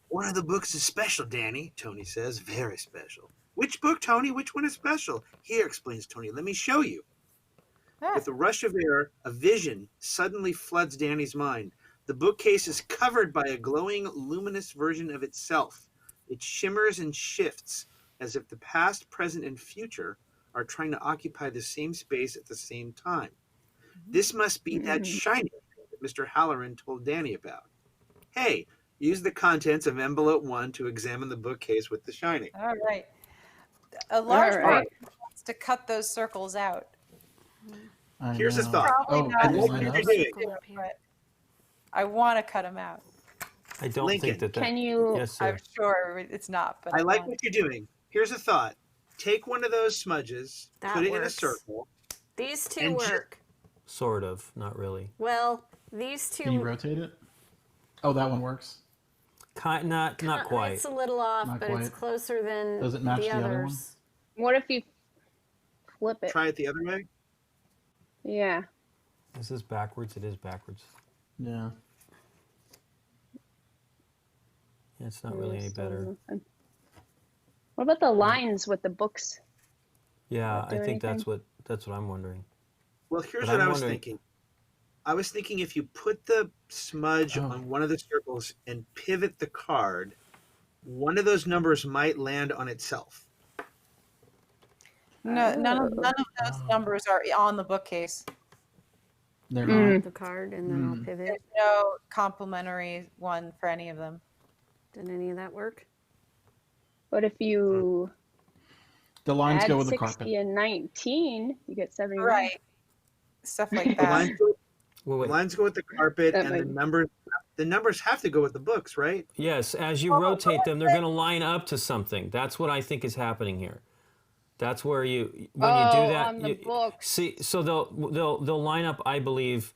[SPEAKER 6] One of the books is special, Danny, Tony says. Very special. Which book, Tony? Which one is special? Here, explains Tony. Let me show you. With a rush of air, a vision suddenly floods Danny's mind. The bookcase is covered by a glowing, luminous version of itself. It shimmers and shifts as if the past, present, and future are trying to occupy the same space at the same time. This must be that shiny thing that Mr. Halloran told Danny about. Hey, use the contents of envelope 1 to examine the bookcase with the shiny.
[SPEAKER 3] All right. A large
[SPEAKER 5] All
[SPEAKER 3] part
[SPEAKER 5] right.
[SPEAKER 3] wants to cut those circles out.
[SPEAKER 6] Here's a
[SPEAKER 2] know.
[SPEAKER 6] thought.
[SPEAKER 3] Probably
[SPEAKER 2] Oh,
[SPEAKER 3] not
[SPEAKER 2] can you
[SPEAKER 6] like
[SPEAKER 2] line
[SPEAKER 6] what
[SPEAKER 2] up?
[SPEAKER 6] you're doing.
[SPEAKER 3] but I want to cut them out.
[SPEAKER 1] I don't
[SPEAKER 6] Lincoln,
[SPEAKER 1] think that.
[SPEAKER 5] Can you?
[SPEAKER 1] Yes, sir.
[SPEAKER 3] I'm sure it's not, but
[SPEAKER 6] I like
[SPEAKER 3] want
[SPEAKER 6] what you're doing. Here's a thought. Take one of those smudges,
[SPEAKER 4] That
[SPEAKER 6] put it in a
[SPEAKER 4] works.
[SPEAKER 6] circle.
[SPEAKER 4] These two
[SPEAKER 6] And
[SPEAKER 4] work.
[SPEAKER 1] Sort of, not really.
[SPEAKER 4] Well, these two.
[SPEAKER 2] Can you rotate it? Oh, that one works.
[SPEAKER 1] Not quite.
[SPEAKER 4] It's a little off,
[SPEAKER 2] Not
[SPEAKER 4] but it's
[SPEAKER 2] quite.
[SPEAKER 4] closer than
[SPEAKER 2] Does it match the other one?
[SPEAKER 4] others.
[SPEAKER 5] What if you flip it?
[SPEAKER 6] Try it the other way.
[SPEAKER 5] Yeah.
[SPEAKER 1] Is this backwards? It is backwards.
[SPEAKER 2] Yeah.
[SPEAKER 1] Yeah, it's not really any
[SPEAKER 5] Still
[SPEAKER 1] better.
[SPEAKER 5] nothing. What about the lines with the books?
[SPEAKER 1] Yeah,
[SPEAKER 5] Not do
[SPEAKER 1] I think
[SPEAKER 5] anything?
[SPEAKER 1] that's what I'm wondering.
[SPEAKER 6] Well, here's
[SPEAKER 1] But
[SPEAKER 6] what
[SPEAKER 1] I'm
[SPEAKER 6] I was
[SPEAKER 1] wondering-
[SPEAKER 6] thinking. I was thinking if you put the smudge
[SPEAKER 2] Oh.
[SPEAKER 6] on one of the circles and pivot the card, one of those numbers might land on itself.
[SPEAKER 3] No, none of those
[SPEAKER 2] Oh.
[SPEAKER 3] numbers are on the bookcase.
[SPEAKER 2] They're
[SPEAKER 5] Mm.
[SPEAKER 2] not.
[SPEAKER 4] The card, and then I'll pivot.
[SPEAKER 3] There's no complimentary one for any of them.
[SPEAKER 4] Did any of that work?
[SPEAKER 5] What if you
[SPEAKER 2] The lines
[SPEAKER 5] add
[SPEAKER 2] go with the
[SPEAKER 5] 60
[SPEAKER 2] carpet.
[SPEAKER 5] and 19? You get 79.
[SPEAKER 3] Right. Stuff like
[SPEAKER 6] The
[SPEAKER 3] that.
[SPEAKER 1] Well, wait.
[SPEAKER 6] lines go with the carpet,
[SPEAKER 5] That
[SPEAKER 6] and the
[SPEAKER 5] might-
[SPEAKER 6] numbers have to go with the books, right?
[SPEAKER 1] Yes, as you rotate them, they're going to line up to something. That's what I think is happening here. That's where when you do that,
[SPEAKER 5] on the books.
[SPEAKER 1] see, so they'll line up, I believe,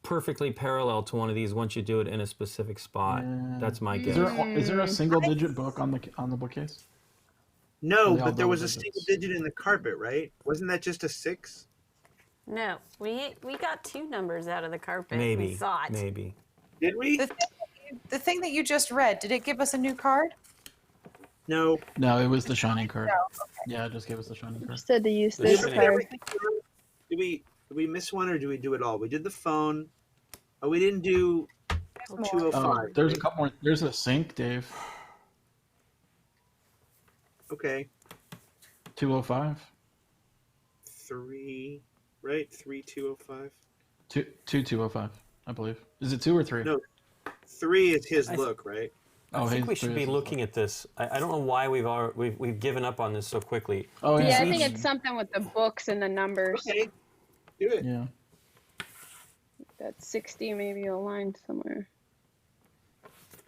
[SPEAKER 1] perfectly parallel to one of these once you do it in a specific spot.
[SPEAKER 2] Yeah.
[SPEAKER 1] That's my
[SPEAKER 2] Is
[SPEAKER 1] guess.
[SPEAKER 2] there a single digit book on the bookcase?
[SPEAKER 6] No,
[SPEAKER 2] They all
[SPEAKER 6] but there
[SPEAKER 2] double
[SPEAKER 6] was a
[SPEAKER 2] digits.
[SPEAKER 6] single digit in the carpet, right? Wasn't that just a 6?
[SPEAKER 4] No, we got two numbers out of the carpet.
[SPEAKER 1] Maybe,
[SPEAKER 4] We thought.
[SPEAKER 1] maybe.
[SPEAKER 6] Did we?
[SPEAKER 3] The thing that you just read, did it give us a new card?
[SPEAKER 6] No.
[SPEAKER 2] No, it was the shining card. Yeah, it just gave us the shining card.
[SPEAKER 5] Said to use
[SPEAKER 1] The
[SPEAKER 5] this
[SPEAKER 1] shining-
[SPEAKER 5] card.
[SPEAKER 6] Everything. Did we miss one or do we do it all? We did the phone. Oh, we didn't do
[SPEAKER 3] There's more.
[SPEAKER 6] 205.
[SPEAKER 2] Oh, there's a couple more. There's a sink, Dave.
[SPEAKER 6] Okay.
[SPEAKER 2] 205.
[SPEAKER 6] 3, right? 3205.
[SPEAKER 2] 205, I believe. Is it 2 or 3?
[SPEAKER 6] No. 3 is his look, right?
[SPEAKER 1] I think
[SPEAKER 2] hey,
[SPEAKER 1] we should
[SPEAKER 2] three
[SPEAKER 1] be
[SPEAKER 2] is-
[SPEAKER 1] looking at this. I don't know why we've given up on this so quickly.
[SPEAKER 2] Oh
[SPEAKER 5] Yeah,
[SPEAKER 2] yeah.
[SPEAKER 5] I think it's something with the books and the numbers.
[SPEAKER 6] Okay. Do it.
[SPEAKER 2] Yeah.
[SPEAKER 5] That 60 maybe aligned somewhere.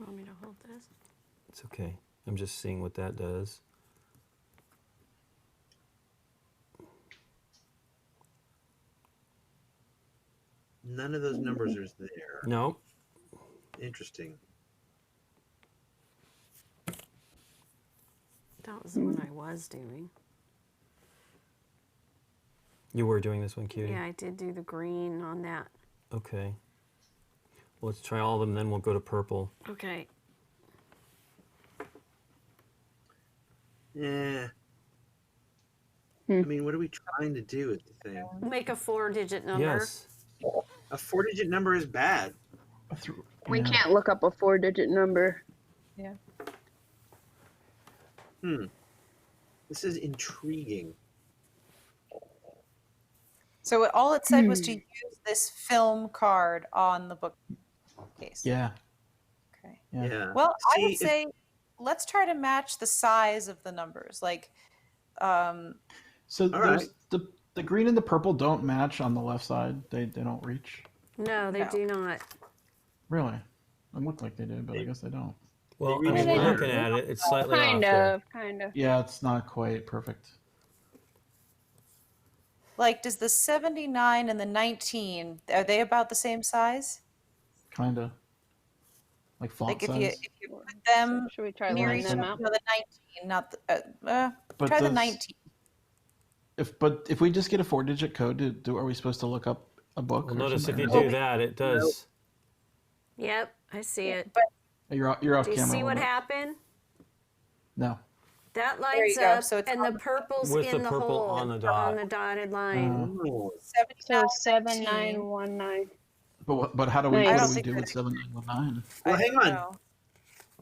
[SPEAKER 4] Want me to hold this?
[SPEAKER 1] It's okay. I'm just seeing what that does.
[SPEAKER 6] None of those numbers are there.
[SPEAKER 1] No.
[SPEAKER 6] Interesting.
[SPEAKER 4] That was the one I was doing.
[SPEAKER 1] You were doing this one, Cutie?
[SPEAKER 4] Yeah, I did do the green on that.
[SPEAKER 1] Okay. Well, let's try all of them, then we'll go to purple.
[SPEAKER 4] Okay.
[SPEAKER 6] Yeah. I mean, what are we trying to do with the thing?
[SPEAKER 4] Make a 4-digit number.
[SPEAKER 1] Yes.
[SPEAKER 6] A 4-digit number is bad.
[SPEAKER 5] We
[SPEAKER 2] Yeah.
[SPEAKER 5] can't look up a 4-digit number.
[SPEAKER 3] Yeah.
[SPEAKER 6] This is intriguing.
[SPEAKER 3] So all it said was to use this film card on the bookcase.
[SPEAKER 2] Yeah.
[SPEAKER 3] Okay.
[SPEAKER 2] Yeah.
[SPEAKER 6] Yeah.
[SPEAKER 3] Well, I
[SPEAKER 6] See,
[SPEAKER 3] would
[SPEAKER 6] if-
[SPEAKER 3] say let's try to match the size of the numbers. Like,
[SPEAKER 2] So
[SPEAKER 6] right.
[SPEAKER 2] there's the green and the purple don't match on the left side. They don't reach.
[SPEAKER 4] No, they
[SPEAKER 3] No.
[SPEAKER 4] do not.
[SPEAKER 2] Really? It looked like they did, but I guess they don't.
[SPEAKER 1] Well, I
[SPEAKER 6] reach
[SPEAKER 1] mean, we're
[SPEAKER 6] there.
[SPEAKER 1] looking at it. It's slightly
[SPEAKER 5] Kind
[SPEAKER 1] off there.
[SPEAKER 5] of, kind of.
[SPEAKER 2] Yeah, it's not quite perfect.
[SPEAKER 3] like, does the 79 and the 19 are they about the same size?
[SPEAKER 2] Kinda. Like font
[SPEAKER 3] Like, if
[SPEAKER 2] size.
[SPEAKER 3] you put them
[SPEAKER 5] Should we try
[SPEAKER 3] near
[SPEAKER 5] lining
[SPEAKER 3] each
[SPEAKER 5] them
[SPEAKER 3] other,
[SPEAKER 5] up?
[SPEAKER 3] no, the 19, not the
[SPEAKER 2] But
[SPEAKER 3] try the
[SPEAKER 2] does-
[SPEAKER 3] 19.
[SPEAKER 2] If we just get a 4-digit code, are we supposed to look up a book?
[SPEAKER 1] Well,
[SPEAKER 2] or
[SPEAKER 1] notice if
[SPEAKER 2] something?
[SPEAKER 1] you do that, it does.
[SPEAKER 4] Yep, I see it.
[SPEAKER 2] You're off
[SPEAKER 4] Do you
[SPEAKER 2] camera.
[SPEAKER 4] see
[SPEAKER 2] a
[SPEAKER 4] what
[SPEAKER 2] little bit.
[SPEAKER 4] happened?
[SPEAKER 2] No.
[SPEAKER 4] That
[SPEAKER 3] There you
[SPEAKER 4] lines
[SPEAKER 3] go.
[SPEAKER 4] up,
[SPEAKER 3] So it's
[SPEAKER 4] and
[SPEAKER 3] on
[SPEAKER 4] the purple's
[SPEAKER 1] With
[SPEAKER 4] in
[SPEAKER 1] the
[SPEAKER 4] the
[SPEAKER 1] purple
[SPEAKER 4] hole
[SPEAKER 1] on the dot.
[SPEAKER 4] on the dotted line.
[SPEAKER 6] Oh,
[SPEAKER 3] 79,
[SPEAKER 5] So
[SPEAKER 3] 19.
[SPEAKER 5] 7919.
[SPEAKER 2] But how do we
[SPEAKER 5] Nice.
[SPEAKER 2] what
[SPEAKER 5] I
[SPEAKER 2] do
[SPEAKER 3] don't
[SPEAKER 2] we
[SPEAKER 3] think
[SPEAKER 2] do
[SPEAKER 3] that-
[SPEAKER 2] with 7919?
[SPEAKER 6] Well,
[SPEAKER 3] I
[SPEAKER 6] hang
[SPEAKER 3] don't
[SPEAKER 6] on.
[SPEAKER 3] know.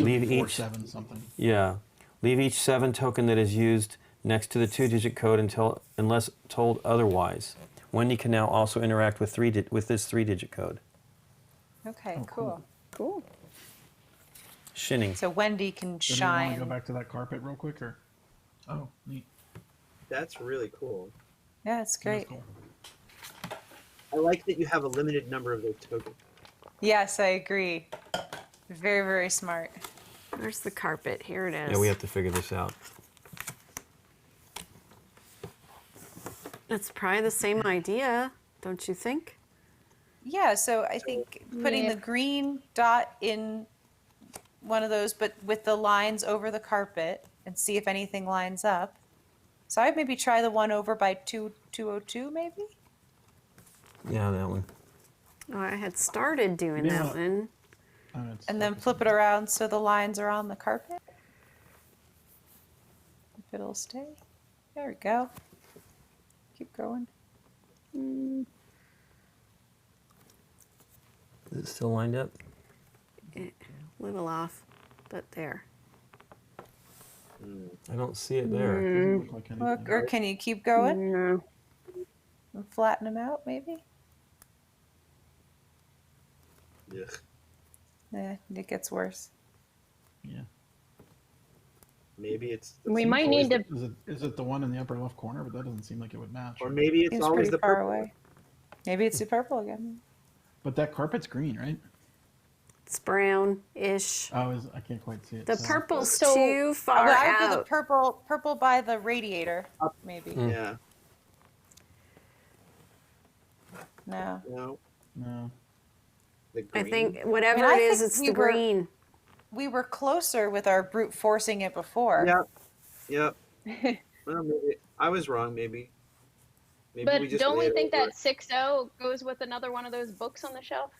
[SPEAKER 1] Leave
[SPEAKER 2] Four,
[SPEAKER 1] each
[SPEAKER 2] 7 something.
[SPEAKER 1] Leave each 7 token that is used next to the 2-digit code unless told otherwise. Wendy can now also interact with this 3-digit code.
[SPEAKER 3] Okay,
[SPEAKER 2] Oh,
[SPEAKER 3] cool.
[SPEAKER 5] Cool.
[SPEAKER 1] Shinning.
[SPEAKER 3] So Wendy can
[SPEAKER 2] So do you want to
[SPEAKER 3] shine.
[SPEAKER 2] go back to that carpet real quick, or? Oh, neat.
[SPEAKER 6] That's really cool.
[SPEAKER 3] Yeah, it's
[SPEAKER 2] That's
[SPEAKER 3] great.
[SPEAKER 2] cool.
[SPEAKER 6] I like that you have a limited number of those tokens.
[SPEAKER 3] Yes, I agree. Very, very smart.
[SPEAKER 4] Where's the carpet? Here it is.
[SPEAKER 1] Yeah, we have to figure this out.
[SPEAKER 4] It's probably the same idea, don't you think?
[SPEAKER 3] Yeah, so I think putting
[SPEAKER 5] Yeah.
[SPEAKER 3] the green dot in one of those, but with the lines over the carpet, and see if anything lines up. So I'd maybe try the one over by 202, maybe?
[SPEAKER 1] Yeah, that one.
[SPEAKER 4] Oh, I had started doing
[SPEAKER 2] Yeah.
[SPEAKER 4] that one.
[SPEAKER 2] Oh, it's
[SPEAKER 3] And then
[SPEAKER 2] focusing.
[SPEAKER 3] flip it around so the lines are on the carpet. If it'll stay. There we go. Keep going.
[SPEAKER 1] Is it still lined up?
[SPEAKER 4] Little off, but there.
[SPEAKER 1] I don't see it there.
[SPEAKER 2] Doesn't look like anything.
[SPEAKER 3] Look, or can you keep going
[SPEAKER 5] No.
[SPEAKER 3] and flatten them out, maybe?
[SPEAKER 6] Ugh.
[SPEAKER 3] Yeah, it gets worse.
[SPEAKER 2] Yeah.
[SPEAKER 6] Maybe it's.
[SPEAKER 5] We
[SPEAKER 6] it's
[SPEAKER 5] might
[SPEAKER 6] always
[SPEAKER 5] need to.
[SPEAKER 2] Is it the one in the upper left corner? But that doesn't seem like it would match.
[SPEAKER 6] Or maybe it's
[SPEAKER 3] Seems
[SPEAKER 6] always
[SPEAKER 3] pretty
[SPEAKER 6] the
[SPEAKER 3] far
[SPEAKER 6] purple.
[SPEAKER 3] away. Maybe it's the purple again.
[SPEAKER 2] But that carpet's green, right?
[SPEAKER 4] It's brown-ish.
[SPEAKER 2] Oh, I can't quite see it.
[SPEAKER 4] The
[SPEAKER 2] so-
[SPEAKER 4] purple's
[SPEAKER 5] So-
[SPEAKER 4] too far
[SPEAKER 3] Well, I'd do the
[SPEAKER 4] out.
[SPEAKER 3] purple by the radiator, maybe.
[SPEAKER 6] Yeah.
[SPEAKER 3] No.
[SPEAKER 6] No.
[SPEAKER 2] No.
[SPEAKER 6] The
[SPEAKER 4] I
[SPEAKER 6] green.
[SPEAKER 4] think whatever
[SPEAKER 3] I mean, I
[SPEAKER 4] it is,
[SPEAKER 3] think
[SPEAKER 4] it's
[SPEAKER 3] we
[SPEAKER 4] the
[SPEAKER 3] were-
[SPEAKER 4] green.
[SPEAKER 3] We were closer with our brute forcing it before.
[SPEAKER 6] Yep. Well, maybe I was wrong. Maybe. Maybe
[SPEAKER 5] But
[SPEAKER 6] we just
[SPEAKER 5] don't we
[SPEAKER 6] laid
[SPEAKER 5] think
[SPEAKER 6] over
[SPEAKER 5] that 6-0 goes with another one of those books on the shelf?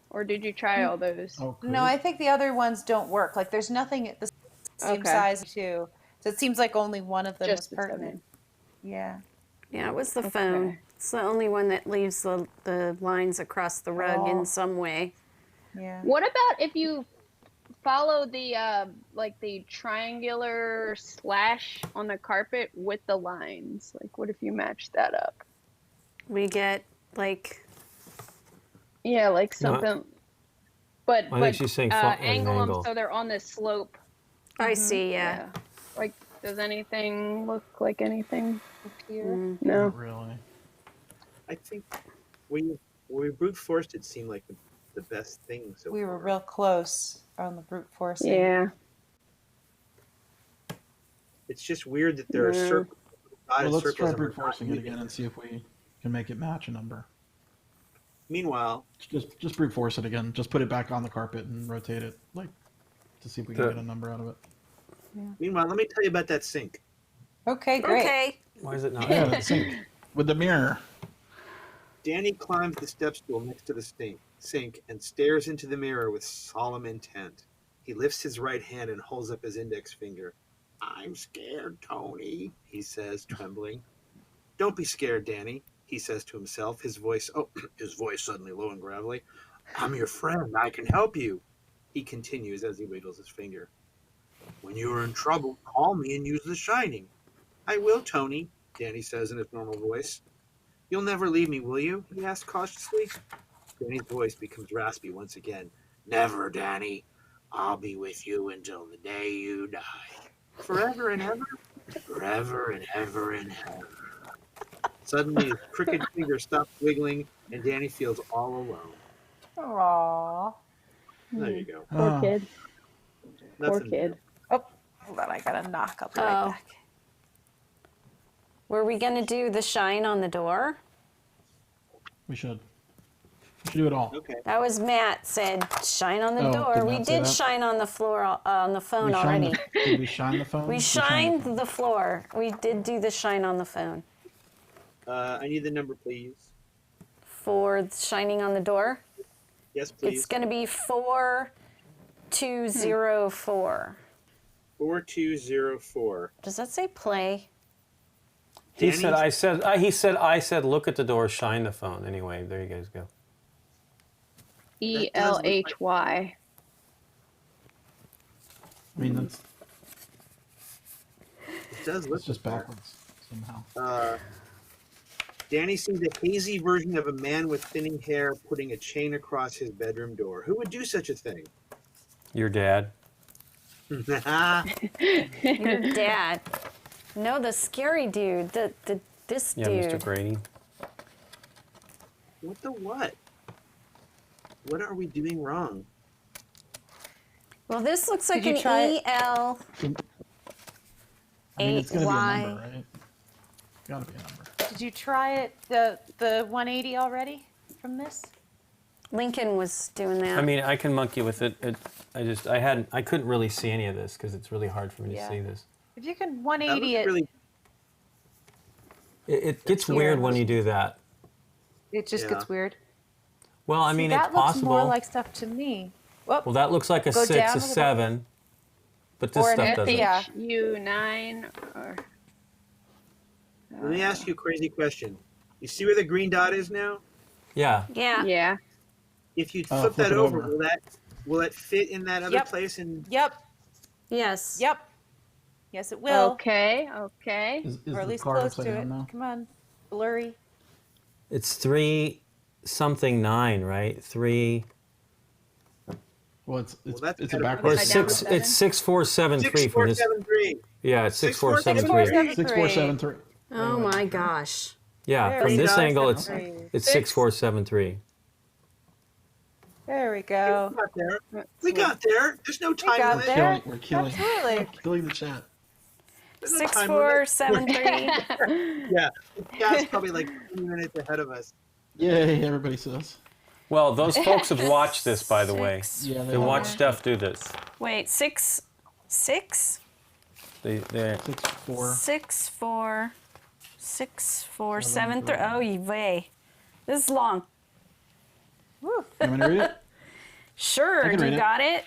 [SPEAKER 5] Or did you try all those?
[SPEAKER 2] Oh,
[SPEAKER 3] No, I think the other ones don't work. Like, there's nothing at the same
[SPEAKER 5] Okay.
[SPEAKER 3] size too. So it seems like only one of them
[SPEAKER 5] Just
[SPEAKER 3] was
[SPEAKER 5] the 7.
[SPEAKER 3] pertinent. Yeah.
[SPEAKER 4] Yeah, it was the
[SPEAKER 5] Okay.
[SPEAKER 4] phone. It's the only one that leaves the lines across the rug
[SPEAKER 3] Oh.
[SPEAKER 4] in some way.
[SPEAKER 3] Yeah.
[SPEAKER 5] What about if you follow the like the triangular slash on the carpet with the lines? Like, what if you match that up?
[SPEAKER 4] We get like
[SPEAKER 5] Yeah, like
[SPEAKER 1] No,
[SPEAKER 5] something. But
[SPEAKER 1] I think she's saying like an
[SPEAKER 5] angle them
[SPEAKER 1] angle.
[SPEAKER 5] so they're on this slope.
[SPEAKER 4] I see, yeah.
[SPEAKER 5] Like, does anything look like anything?
[SPEAKER 3] Here.
[SPEAKER 4] Mm.
[SPEAKER 5] No.
[SPEAKER 2] Not really.
[SPEAKER 6] I think when we brute forced, it seemed like the best thing. So
[SPEAKER 3] We were
[SPEAKER 6] far.
[SPEAKER 3] real close on the brute forcing.
[SPEAKER 5] Yeah.
[SPEAKER 6] It's just weird that there are
[SPEAKER 5] Yeah.
[SPEAKER 6] circles.
[SPEAKER 2] Well, let's
[SPEAKER 6] circles
[SPEAKER 2] try
[SPEAKER 6] and we're
[SPEAKER 2] brute
[SPEAKER 6] not
[SPEAKER 2] forcing it
[SPEAKER 6] using
[SPEAKER 2] again and see if we can make it match a number.
[SPEAKER 6] Meanwhile,
[SPEAKER 2] Just brute force it again. Just put it back on the carpet and rotate it, like, to see if we can
[SPEAKER 1] The-
[SPEAKER 2] get a number out of it.
[SPEAKER 6] let me tell you about that sink.
[SPEAKER 3] Okay, great.
[SPEAKER 4] Okay.
[SPEAKER 1] Why is it not?
[SPEAKER 2] Yeah, that sink with the mirror.
[SPEAKER 6] Danny climbs the step stool next to the sink and stares into the mirror with solemn intent. He lifts his right hand and holds up his index finger. I'm scared, Tony, he says, trembling. Don't be scared, Danny, he says to himself, his voice suddenly low and gravelly. I'm your friend. I can help you, he continues as he wiggles his finger. When you are in trouble, call me and use the shining. I will, Tony, Danny says in his normal voice. You'll never leave me, will you? He asks cautiously. Danny's voice becomes raspy once again. Never, Danny. I'll be with you until the day you die. Forever and ever? Forever and ever and ever. Suddenly, his crooked finger stops wiggling, and Danny feels all alone.
[SPEAKER 3] Aww.
[SPEAKER 6] There you go.
[SPEAKER 5] Poor
[SPEAKER 2] Ah.
[SPEAKER 5] kid.
[SPEAKER 6] That's
[SPEAKER 5] Poor
[SPEAKER 6] enough.
[SPEAKER 5] kid.
[SPEAKER 3] Oh, hold on. I got a knock. I'll be right
[SPEAKER 4] Oh.
[SPEAKER 3] back.
[SPEAKER 4] Were we going to do the shine on the door?
[SPEAKER 2] We should do it all.
[SPEAKER 6] Okay.
[SPEAKER 4] That was Matt said shine on the
[SPEAKER 2] Oh,
[SPEAKER 4] door.
[SPEAKER 2] did
[SPEAKER 4] We
[SPEAKER 2] Matt say
[SPEAKER 4] did
[SPEAKER 2] that?
[SPEAKER 4] shine on the floor on the phone
[SPEAKER 2] We shined
[SPEAKER 4] already.
[SPEAKER 2] did we shine the phone?
[SPEAKER 4] We shined the floor. We did do the shine on the phone.
[SPEAKER 6] I need the number, please.
[SPEAKER 4] For shining on the door,
[SPEAKER 6] Yes, please.
[SPEAKER 4] it's going to be 4204.
[SPEAKER 6] 4204.
[SPEAKER 4] Does that say play?
[SPEAKER 1] He
[SPEAKER 6] Danny?
[SPEAKER 1] said, I said, look at the door, shine the phone. Anyway, there you guys go.
[SPEAKER 5] ELHY.
[SPEAKER 2] I mean,
[SPEAKER 6] It does look
[SPEAKER 2] it's just
[SPEAKER 6] bizarre.
[SPEAKER 2] backwards somehow.
[SPEAKER 6] Danny sees a hazy version of a man with thinning hair putting a chain across his bedroom door. Who would do such a thing?
[SPEAKER 1] Your dad.
[SPEAKER 4] Your dad. No, the scary dude. This
[SPEAKER 1] Yeah,
[SPEAKER 4] dude.
[SPEAKER 1] Mr. Grady.
[SPEAKER 6] What the what? What are we doing wrong?
[SPEAKER 4] Well, this looks like
[SPEAKER 3] Did you
[SPEAKER 4] an
[SPEAKER 3] try it?
[SPEAKER 4] EL.
[SPEAKER 2] I mean, it's gonna be a
[SPEAKER 4] 8Y.
[SPEAKER 2] number, right? Gotta be a number.
[SPEAKER 3] Did you try it, the 180 already from this?
[SPEAKER 4] Lincoln was doing that.
[SPEAKER 1] I mean, I can monkey with it. I couldn't really see any of this because it's really hard for me to
[SPEAKER 3] Yeah.
[SPEAKER 1] see this.
[SPEAKER 3] If you can
[SPEAKER 6] That
[SPEAKER 3] 180
[SPEAKER 6] looks
[SPEAKER 3] it,
[SPEAKER 6] really.
[SPEAKER 1] It gets
[SPEAKER 3] Here.
[SPEAKER 1] weird when you do that.
[SPEAKER 3] it just
[SPEAKER 6] Yeah.
[SPEAKER 3] gets weird.
[SPEAKER 1] Well, I
[SPEAKER 3] See,
[SPEAKER 1] mean,
[SPEAKER 3] that
[SPEAKER 1] it's
[SPEAKER 3] looks
[SPEAKER 1] possible.
[SPEAKER 3] more like stuff to me. Well,
[SPEAKER 1] Well, that looks like a
[SPEAKER 3] Go
[SPEAKER 1] 6,
[SPEAKER 3] down
[SPEAKER 1] a
[SPEAKER 3] a little bit.
[SPEAKER 1] 7, but this
[SPEAKER 3] Or an
[SPEAKER 1] stuff
[SPEAKER 3] F,
[SPEAKER 1] doesn't.
[SPEAKER 3] yeah.
[SPEAKER 5] U9 or.
[SPEAKER 6] Let me ask you a crazy question. You see where the green dot is now?
[SPEAKER 1] Yeah.
[SPEAKER 4] yeah.
[SPEAKER 5] Yeah.
[SPEAKER 6] If you
[SPEAKER 2] Oh,
[SPEAKER 6] flip
[SPEAKER 2] flip
[SPEAKER 6] that
[SPEAKER 2] it
[SPEAKER 6] over,
[SPEAKER 2] over.
[SPEAKER 6] will it fit in that other
[SPEAKER 3] Yep.
[SPEAKER 6] place? And
[SPEAKER 3] yep,
[SPEAKER 4] Yes.
[SPEAKER 3] yep. Yes, it will.
[SPEAKER 5] Okay. Okay.
[SPEAKER 2] Is
[SPEAKER 3] Or at
[SPEAKER 2] the
[SPEAKER 3] least
[SPEAKER 2] card
[SPEAKER 3] close
[SPEAKER 2] upside
[SPEAKER 3] to
[SPEAKER 2] down
[SPEAKER 3] it.
[SPEAKER 2] now?
[SPEAKER 3] Come on. Blurry.
[SPEAKER 1] It's 3 something 9, right? 3
[SPEAKER 2] Well, it's
[SPEAKER 6] that's
[SPEAKER 2] it's a
[SPEAKER 6] better.
[SPEAKER 1] or
[SPEAKER 2] backwards.
[SPEAKER 5] Upside down
[SPEAKER 1] 6.
[SPEAKER 5] seven?
[SPEAKER 1] It's 6473 from this.
[SPEAKER 6] 6473.
[SPEAKER 1] Yeah, it's 6473.
[SPEAKER 3] 6473.
[SPEAKER 2] 6473.
[SPEAKER 4] Oh my gosh.
[SPEAKER 1] Yeah,
[SPEAKER 3] There
[SPEAKER 1] from
[SPEAKER 3] we
[SPEAKER 1] this
[SPEAKER 3] go.
[SPEAKER 1] angle, it's
[SPEAKER 3] 73.
[SPEAKER 1] 6473.
[SPEAKER 3] There we
[SPEAKER 6] We
[SPEAKER 3] go.
[SPEAKER 6] got there. We got there. There's no time
[SPEAKER 3] got
[SPEAKER 6] limit.
[SPEAKER 3] there.
[SPEAKER 2] We're killing
[SPEAKER 3] Absolutely.
[SPEAKER 2] killing the chat.
[SPEAKER 6] There's no time limit.
[SPEAKER 4] 6473.
[SPEAKER 6] Yeah, the chat's probably like 2 minutes ahead of us.
[SPEAKER 2] Yay! Everybody says.
[SPEAKER 1] Well, those folks have watched this, by the way.
[SPEAKER 2] Yeah,
[SPEAKER 1] They watch Steph do this.
[SPEAKER 4] Wait, 6, 6,
[SPEAKER 1] They
[SPEAKER 2] 6-4.
[SPEAKER 4] 6, 4, 6, 4, 7, 3. Oh, you way. This is long.
[SPEAKER 2] You want me to read it?
[SPEAKER 4] Sure,
[SPEAKER 2] I can
[SPEAKER 4] you
[SPEAKER 2] read it.
[SPEAKER 4] got it?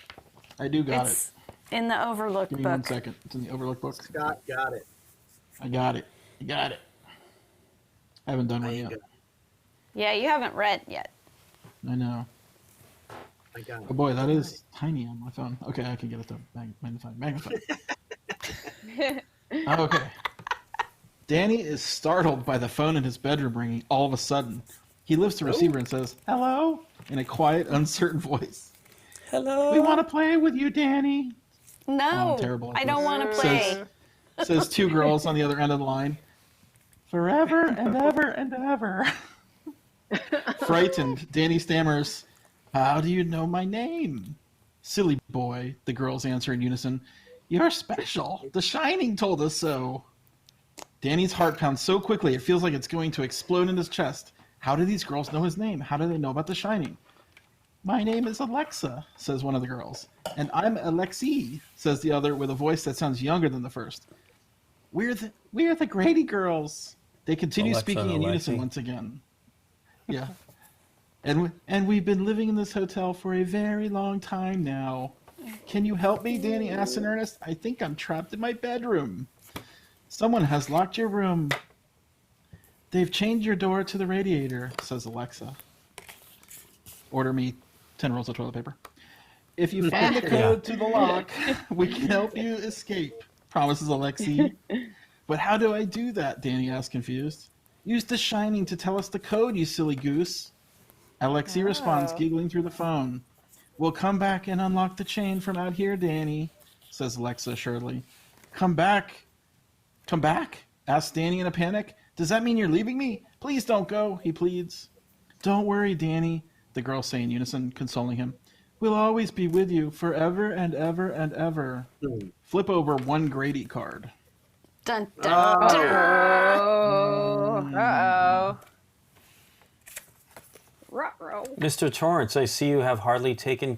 [SPEAKER 2] I do got
[SPEAKER 4] It's in the Overlook
[SPEAKER 2] it. Give me 1
[SPEAKER 4] book.
[SPEAKER 2] second. It's in the Overlook book.
[SPEAKER 6] Scott got it.
[SPEAKER 2] I got it. I got it. I haven't done
[SPEAKER 6] I
[SPEAKER 2] one yet.
[SPEAKER 6] got it.
[SPEAKER 4] Yeah, you haven't read yet.
[SPEAKER 2] I know.
[SPEAKER 6] I got
[SPEAKER 2] Oh
[SPEAKER 6] it.
[SPEAKER 2] boy, that is tiny on my phone. Okay, I can get it to magnify. Okay. Danny is startled by the phone in his bedroom ringing all of a sudden. He lifts the receiver and says, "Hello," in a quiet, uncertain voice.
[SPEAKER 1] Hello.
[SPEAKER 2] "We want to play with you, Danny,"
[SPEAKER 4] No,
[SPEAKER 2] terrible at
[SPEAKER 4] I don't
[SPEAKER 2] this.
[SPEAKER 4] want to play.
[SPEAKER 2] says 2 girls on the other end of the line. "Forever and ever and ever." Frightened, Danny stammers, "How do you know my name?" "Silly boy," the girls answer in unison. "You're special. The Shining told us so." Danny's heart pounds so quickly it feels like it's going to explode in his chest. How do these girls know his name? How do they know about The Shining? "My name is Alexa," says one of the girls. "And I'm Alexi," says the other with a voice that sounds younger than the first. We're the Grady girls." They continue
[SPEAKER 1] Alexa
[SPEAKER 2] speaking in
[SPEAKER 1] and
[SPEAKER 2] unison
[SPEAKER 1] Alexi.
[SPEAKER 2] once again. Yeah. And we've been living in this hotel for a very long time now. "Can you help me?" Danny asks in earnest. "I think I'm trapped in my bedroom." "Someone has locked your room." "They've chained your door to the radiator," says Alexa. "Order me 10 rolls of toilet paper." "If you find the code to the lock, we can help you escape," promises Alexi. "But how do I do that?" Danny asks, confused. "Use The Shining to tell us the code, you silly goose." Alexi responds, giggling through the phone. "We'll come back and unlock the chain from out here, Danny," says Alexa assuredly. Come back? Come back?" asks Danny in a panic. "Does that mean you're leaving me? Please don't go," he pleads. "Don't worry, Danny," the girls say in unison, consoling him. "We'll always be with you forever and ever and ever." Flip over 1 Grady card.
[SPEAKER 4] Dun, dun, dun.
[SPEAKER 3] Oh. Uh-oh.
[SPEAKER 5] Ruh-roh.
[SPEAKER 1] Mr. Torrance, I see you have hardly taken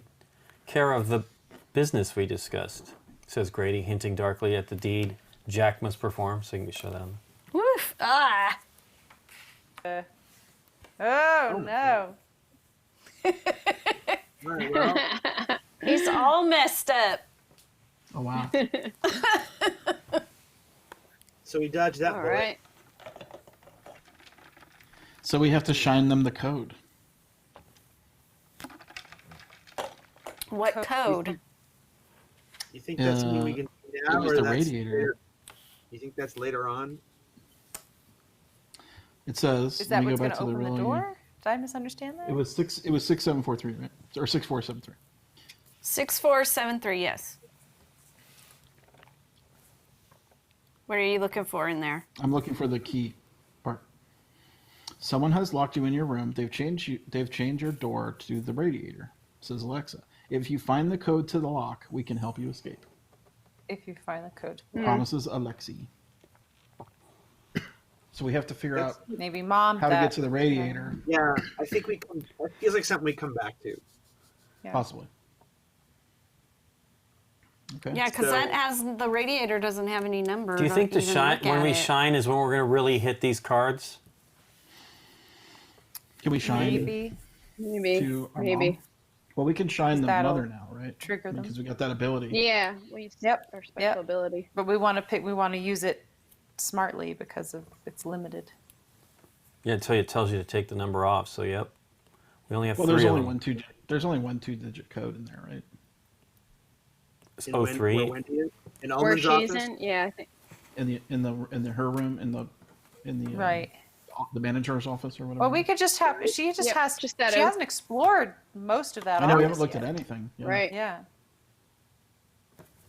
[SPEAKER 1] care of the business we discussed, says Grady, hinting darkly at the deed Jack must perform, so you can show that on.
[SPEAKER 4] Woof. Ah.
[SPEAKER 3] Oh, no.
[SPEAKER 6] All right, well,
[SPEAKER 4] He's all messed up.
[SPEAKER 2] Oh, wow.
[SPEAKER 6] so we dodged that
[SPEAKER 5] All
[SPEAKER 6] bullet.
[SPEAKER 5] right.
[SPEAKER 2] So we have to shine them the code.
[SPEAKER 4] What code?
[SPEAKER 6] You think that's something we can do now,
[SPEAKER 2] it was
[SPEAKER 6] or
[SPEAKER 2] the
[SPEAKER 6] that's
[SPEAKER 2] radiator.
[SPEAKER 6] later? You think that's later on?
[SPEAKER 2] It says.
[SPEAKER 3] Is
[SPEAKER 2] let
[SPEAKER 3] that
[SPEAKER 2] me
[SPEAKER 3] what's
[SPEAKER 2] go
[SPEAKER 3] going
[SPEAKER 2] back
[SPEAKER 3] to
[SPEAKER 2] to the
[SPEAKER 3] open the
[SPEAKER 2] ruling.
[SPEAKER 3] door? Did I misunderstand that?
[SPEAKER 2] It was 6743, right? Or 6473.
[SPEAKER 4] 6473, yes. What are you looking for in there?
[SPEAKER 2] I'm looking for the key part. Someone has locked you in your room. They've changed your door to the radiator, says Alexa. If you find the code to the lock, we can help you escape.
[SPEAKER 3] If you find the code.
[SPEAKER 2] Promises Alexi. So we have to figure out
[SPEAKER 3] Maybe mom.
[SPEAKER 2] how to get to the radiator,
[SPEAKER 6] Yeah, I think it feels like something we come back to.
[SPEAKER 3] Yeah.
[SPEAKER 2] possibly. Okay.
[SPEAKER 4] Yeah, because
[SPEAKER 6] So-
[SPEAKER 4] the radiator doesn't have any number.
[SPEAKER 1] Do you think
[SPEAKER 4] to even look
[SPEAKER 1] when
[SPEAKER 4] at
[SPEAKER 1] we
[SPEAKER 4] it.
[SPEAKER 1] shine is when we're going to really hit these cards?
[SPEAKER 2] Can we shine
[SPEAKER 3] Maybe
[SPEAKER 5] Maybe.
[SPEAKER 2] to our
[SPEAKER 5] Maybe.
[SPEAKER 2] mom? Well, we can shine the
[SPEAKER 3] That'll
[SPEAKER 2] mother now, right?
[SPEAKER 3] trigger them.
[SPEAKER 2] Because we got that ability.
[SPEAKER 5] Yeah. We
[SPEAKER 3] Yep,
[SPEAKER 5] Our special
[SPEAKER 3] yep.
[SPEAKER 5] ability.
[SPEAKER 3] But we want to use it smartly because of it's limited.
[SPEAKER 1] Yeah, until it tells you to take the number off. So, yep. We only have
[SPEAKER 2] Well,
[SPEAKER 1] three
[SPEAKER 2] there's
[SPEAKER 1] of
[SPEAKER 2] only
[SPEAKER 1] them.
[SPEAKER 2] one two. There's only one 2-digit code in there, right?
[SPEAKER 1] It's
[SPEAKER 6] In
[SPEAKER 1] 03.
[SPEAKER 6] where Wendy is? In
[SPEAKER 5] Where
[SPEAKER 6] Almond's
[SPEAKER 5] she's
[SPEAKER 6] office?
[SPEAKER 5] in? Yeah, I think.
[SPEAKER 2] In her room in the
[SPEAKER 3] Right.
[SPEAKER 2] the manager's office or whatever.
[SPEAKER 3] Well, we could just have. She just
[SPEAKER 5] Yep,
[SPEAKER 3] has.
[SPEAKER 5] just that
[SPEAKER 3] she
[SPEAKER 5] out.
[SPEAKER 3] hasn't explored most of that.
[SPEAKER 2] I know we haven't
[SPEAKER 3] office
[SPEAKER 2] looked at
[SPEAKER 3] yet.
[SPEAKER 2] anything. Yeah.
[SPEAKER 5] Right.
[SPEAKER 3] Yeah,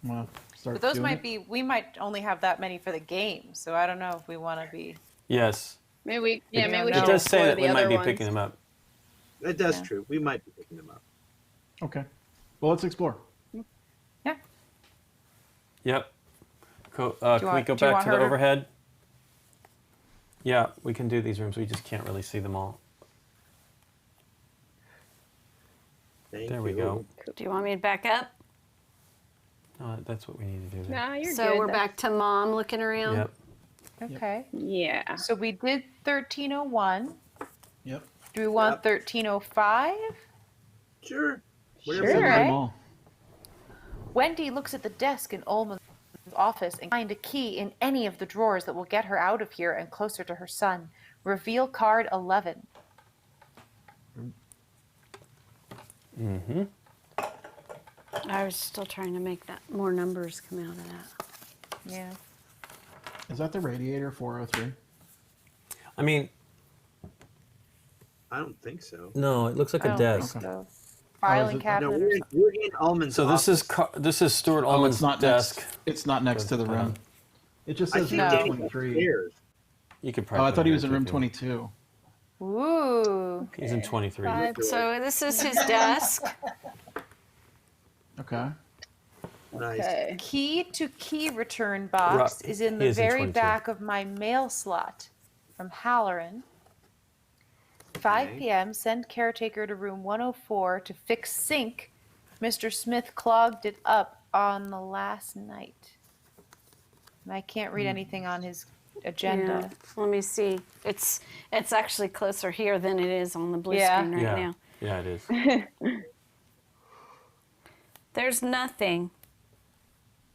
[SPEAKER 2] Well, start
[SPEAKER 3] but those
[SPEAKER 2] doing
[SPEAKER 3] might
[SPEAKER 2] it.
[SPEAKER 3] be. We might only have that many for the game, so I don't know if we want to be.
[SPEAKER 1] Yes.
[SPEAKER 5] Maybe we. Yeah, maybe we
[SPEAKER 3] It
[SPEAKER 5] should
[SPEAKER 1] It does say
[SPEAKER 5] explore
[SPEAKER 1] that
[SPEAKER 5] the
[SPEAKER 1] we might
[SPEAKER 5] other
[SPEAKER 1] be
[SPEAKER 5] ones.
[SPEAKER 1] picking them up.
[SPEAKER 6] That does
[SPEAKER 3] Yeah.
[SPEAKER 6] true. We might be picking them up.
[SPEAKER 2] Okay. Well, let's explore.
[SPEAKER 3] Yeah.
[SPEAKER 1] Yep. Can we
[SPEAKER 3] want-
[SPEAKER 1] go
[SPEAKER 3] do you
[SPEAKER 1] back
[SPEAKER 3] want
[SPEAKER 1] to the
[SPEAKER 3] her to-
[SPEAKER 1] overhead? Yeah, we can do these rooms. We just can't really see them all.
[SPEAKER 6] Thank
[SPEAKER 1] There we
[SPEAKER 6] you.
[SPEAKER 1] go.
[SPEAKER 4] Do you want me to back up?
[SPEAKER 1] No, that's what we need to do. There.
[SPEAKER 5] Nah, you're
[SPEAKER 4] So
[SPEAKER 5] good.
[SPEAKER 4] we're back to mom looking around.
[SPEAKER 1] Yep.
[SPEAKER 3] Okay.
[SPEAKER 5] Yeah.
[SPEAKER 3] So we did 1301.
[SPEAKER 2] Yep.
[SPEAKER 3] Do we want
[SPEAKER 6] Yep.
[SPEAKER 3] 1305?
[SPEAKER 6] Sure. Whatever
[SPEAKER 3] Sure,
[SPEAKER 6] you
[SPEAKER 3] right?
[SPEAKER 6] like.
[SPEAKER 2] Them all.
[SPEAKER 3] Wendy looks at the desk in Ullman's office and find a key in any of the drawers that will get her out of here and closer to her son. Reveal card 11.
[SPEAKER 1] Mm-hmm.
[SPEAKER 4] I was still trying to make that more numbers come out of that.
[SPEAKER 3] Yeah.
[SPEAKER 2] Is that the radiator 403?
[SPEAKER 1] I mean,
[SPEAKER 6] I don't think so.
[SPEAKER 1] no, it looks like
[SPEAKER 3] I
[SPEAKER 1] a
[SPEAKER 3] don't
[SPEAKER 1] desk.
[SPEAKER 3] think so.
[SPEAKER 2] Oh,
[SPEAKER 3] Filing
[SPEAKER 2] is it-
[SPEAKER 6] No,
[SPEAKER 3] cabinet.
[SPEAKER 6] we're
[SPEAKER 3] or
[SPEAKER 6] in,
[SPEAKER 3] something.
[SPEAKER 6] we're in Almond's
[SPEAKER 1] So this
[SPEAKER 6] office.
[SPEAKER 1] this is Stuart
[SPEAKER 2] Oh,
[SPEAKER 1] Ullman's
[SPEAKER 2] it's not
[SPEAKER 1] desk.
[SPEAKER 2] next. It's not next to the room. It just
[SPEAKER 6] I
[SPEAKER 2] says
[SPEAKER 6] think
[SPEAKER 2] room
[SPEAKER 3] No.
[SPEAKER 6] Danny's
[SPEAKER 2] 23.
[SPEAKER 6] upstairs.
[SPEAKER 1] You could
[SPEAKER 2] Oh,
[SPEAKER 1] probably.
[SPEAKER 2] I
[SPEAKER 1] put
[SPEAKER 2] thought he
[SPEAKER 1] him
[SPEAKER 2] was in
[SPEAKER 1] there,
[SPEAKER 2] room
[SPEAKER 1] too.
[SPEAKER 2] 22.
[SPEAKER 3] Ooh.
[SPEAKER 1] He's in 23.
[SPEAKER 4] So this is his desk.
[SPEAKER 2] Okay.
[SPEAKER 6] Nice.
[SPEAKER 5] Okay.
[SPEAKER 3] Key to key return box
[SPEAKER 1] Ru-
[SPEAKER 3] is in
[SPEAKER 1] he
[SPEAKER 3] the
[SPEAKER 1] is in
[SPEAKER 3] very
[SPEAKER 1] 22.
[SPEAKER 3] back of my mail slot from Halloran. 5
[SPEAKER 6] Okay.
[SPEAKER 3] p.m. Send caretaker to room 104 to fix sink. Mr. Smith clogged it up on the last night. And I can't read anything on his agenda.
[SPEAKER 4] Yeah. Let me see. It's actually closer here than it is on the blue
[SPEAKER 3] Yeah.
[SPEAKER 4] screen right
[SPEAKER 1] Yeah.
[SPEAKER 4] now.
[SPEAKER 1] Yeah, it is.
[SPEAKER 4] There's nothing.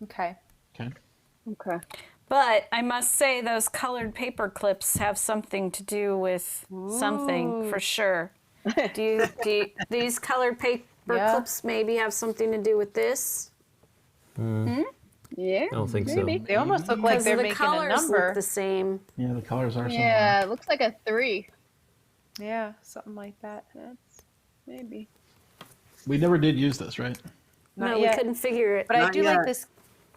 [SPEAKER 3] Okay.
[SPEAKER 2] Okay.
[SPEAKER 5] Okay.
[SPEAKER 4] But I must say those colored paper clips have something to do with something for sure. These colored paper
[SPEAKER 3] Yeah.
[SPEAKER 4] clips maybe have something to do with this?
[SPEAKER 5] Yeah.
[SPEAKER 1] I don't think
[SPEAKER 5] Maybe.
[SPEAKER 1] so.
[SPEAKER 3] They almost look like
[SPEAKER 4] Because
[SPEAKER 3] they're
[SPEAKER 4] the
[SPEAKER 3] making a
[SPEAKER 4] colors
[SPEAKER 3] number.
[SPEAKER 4] look the same.
[SPEAKER 2] Yeah, the colors are
[SPEAKER 5] Yeah, it looks like a 3.
[SPEAKER 3] Yeah, something like that.
[SPEAKER 5] That's maybe.
[SPEAKER 2] similar. We never did use this, right?
[SPEAKER 3] Not
[SPEAKER 4] No,
[SPEAKER 3] yet.
[SPEAKER 4] we couldn't figure it.
[SPEAKER 3] But I
[SPEAKER 6] Not
[SPEAKER 3] do like
[SPEAKER 6] yet.
[SPEAKER 3] this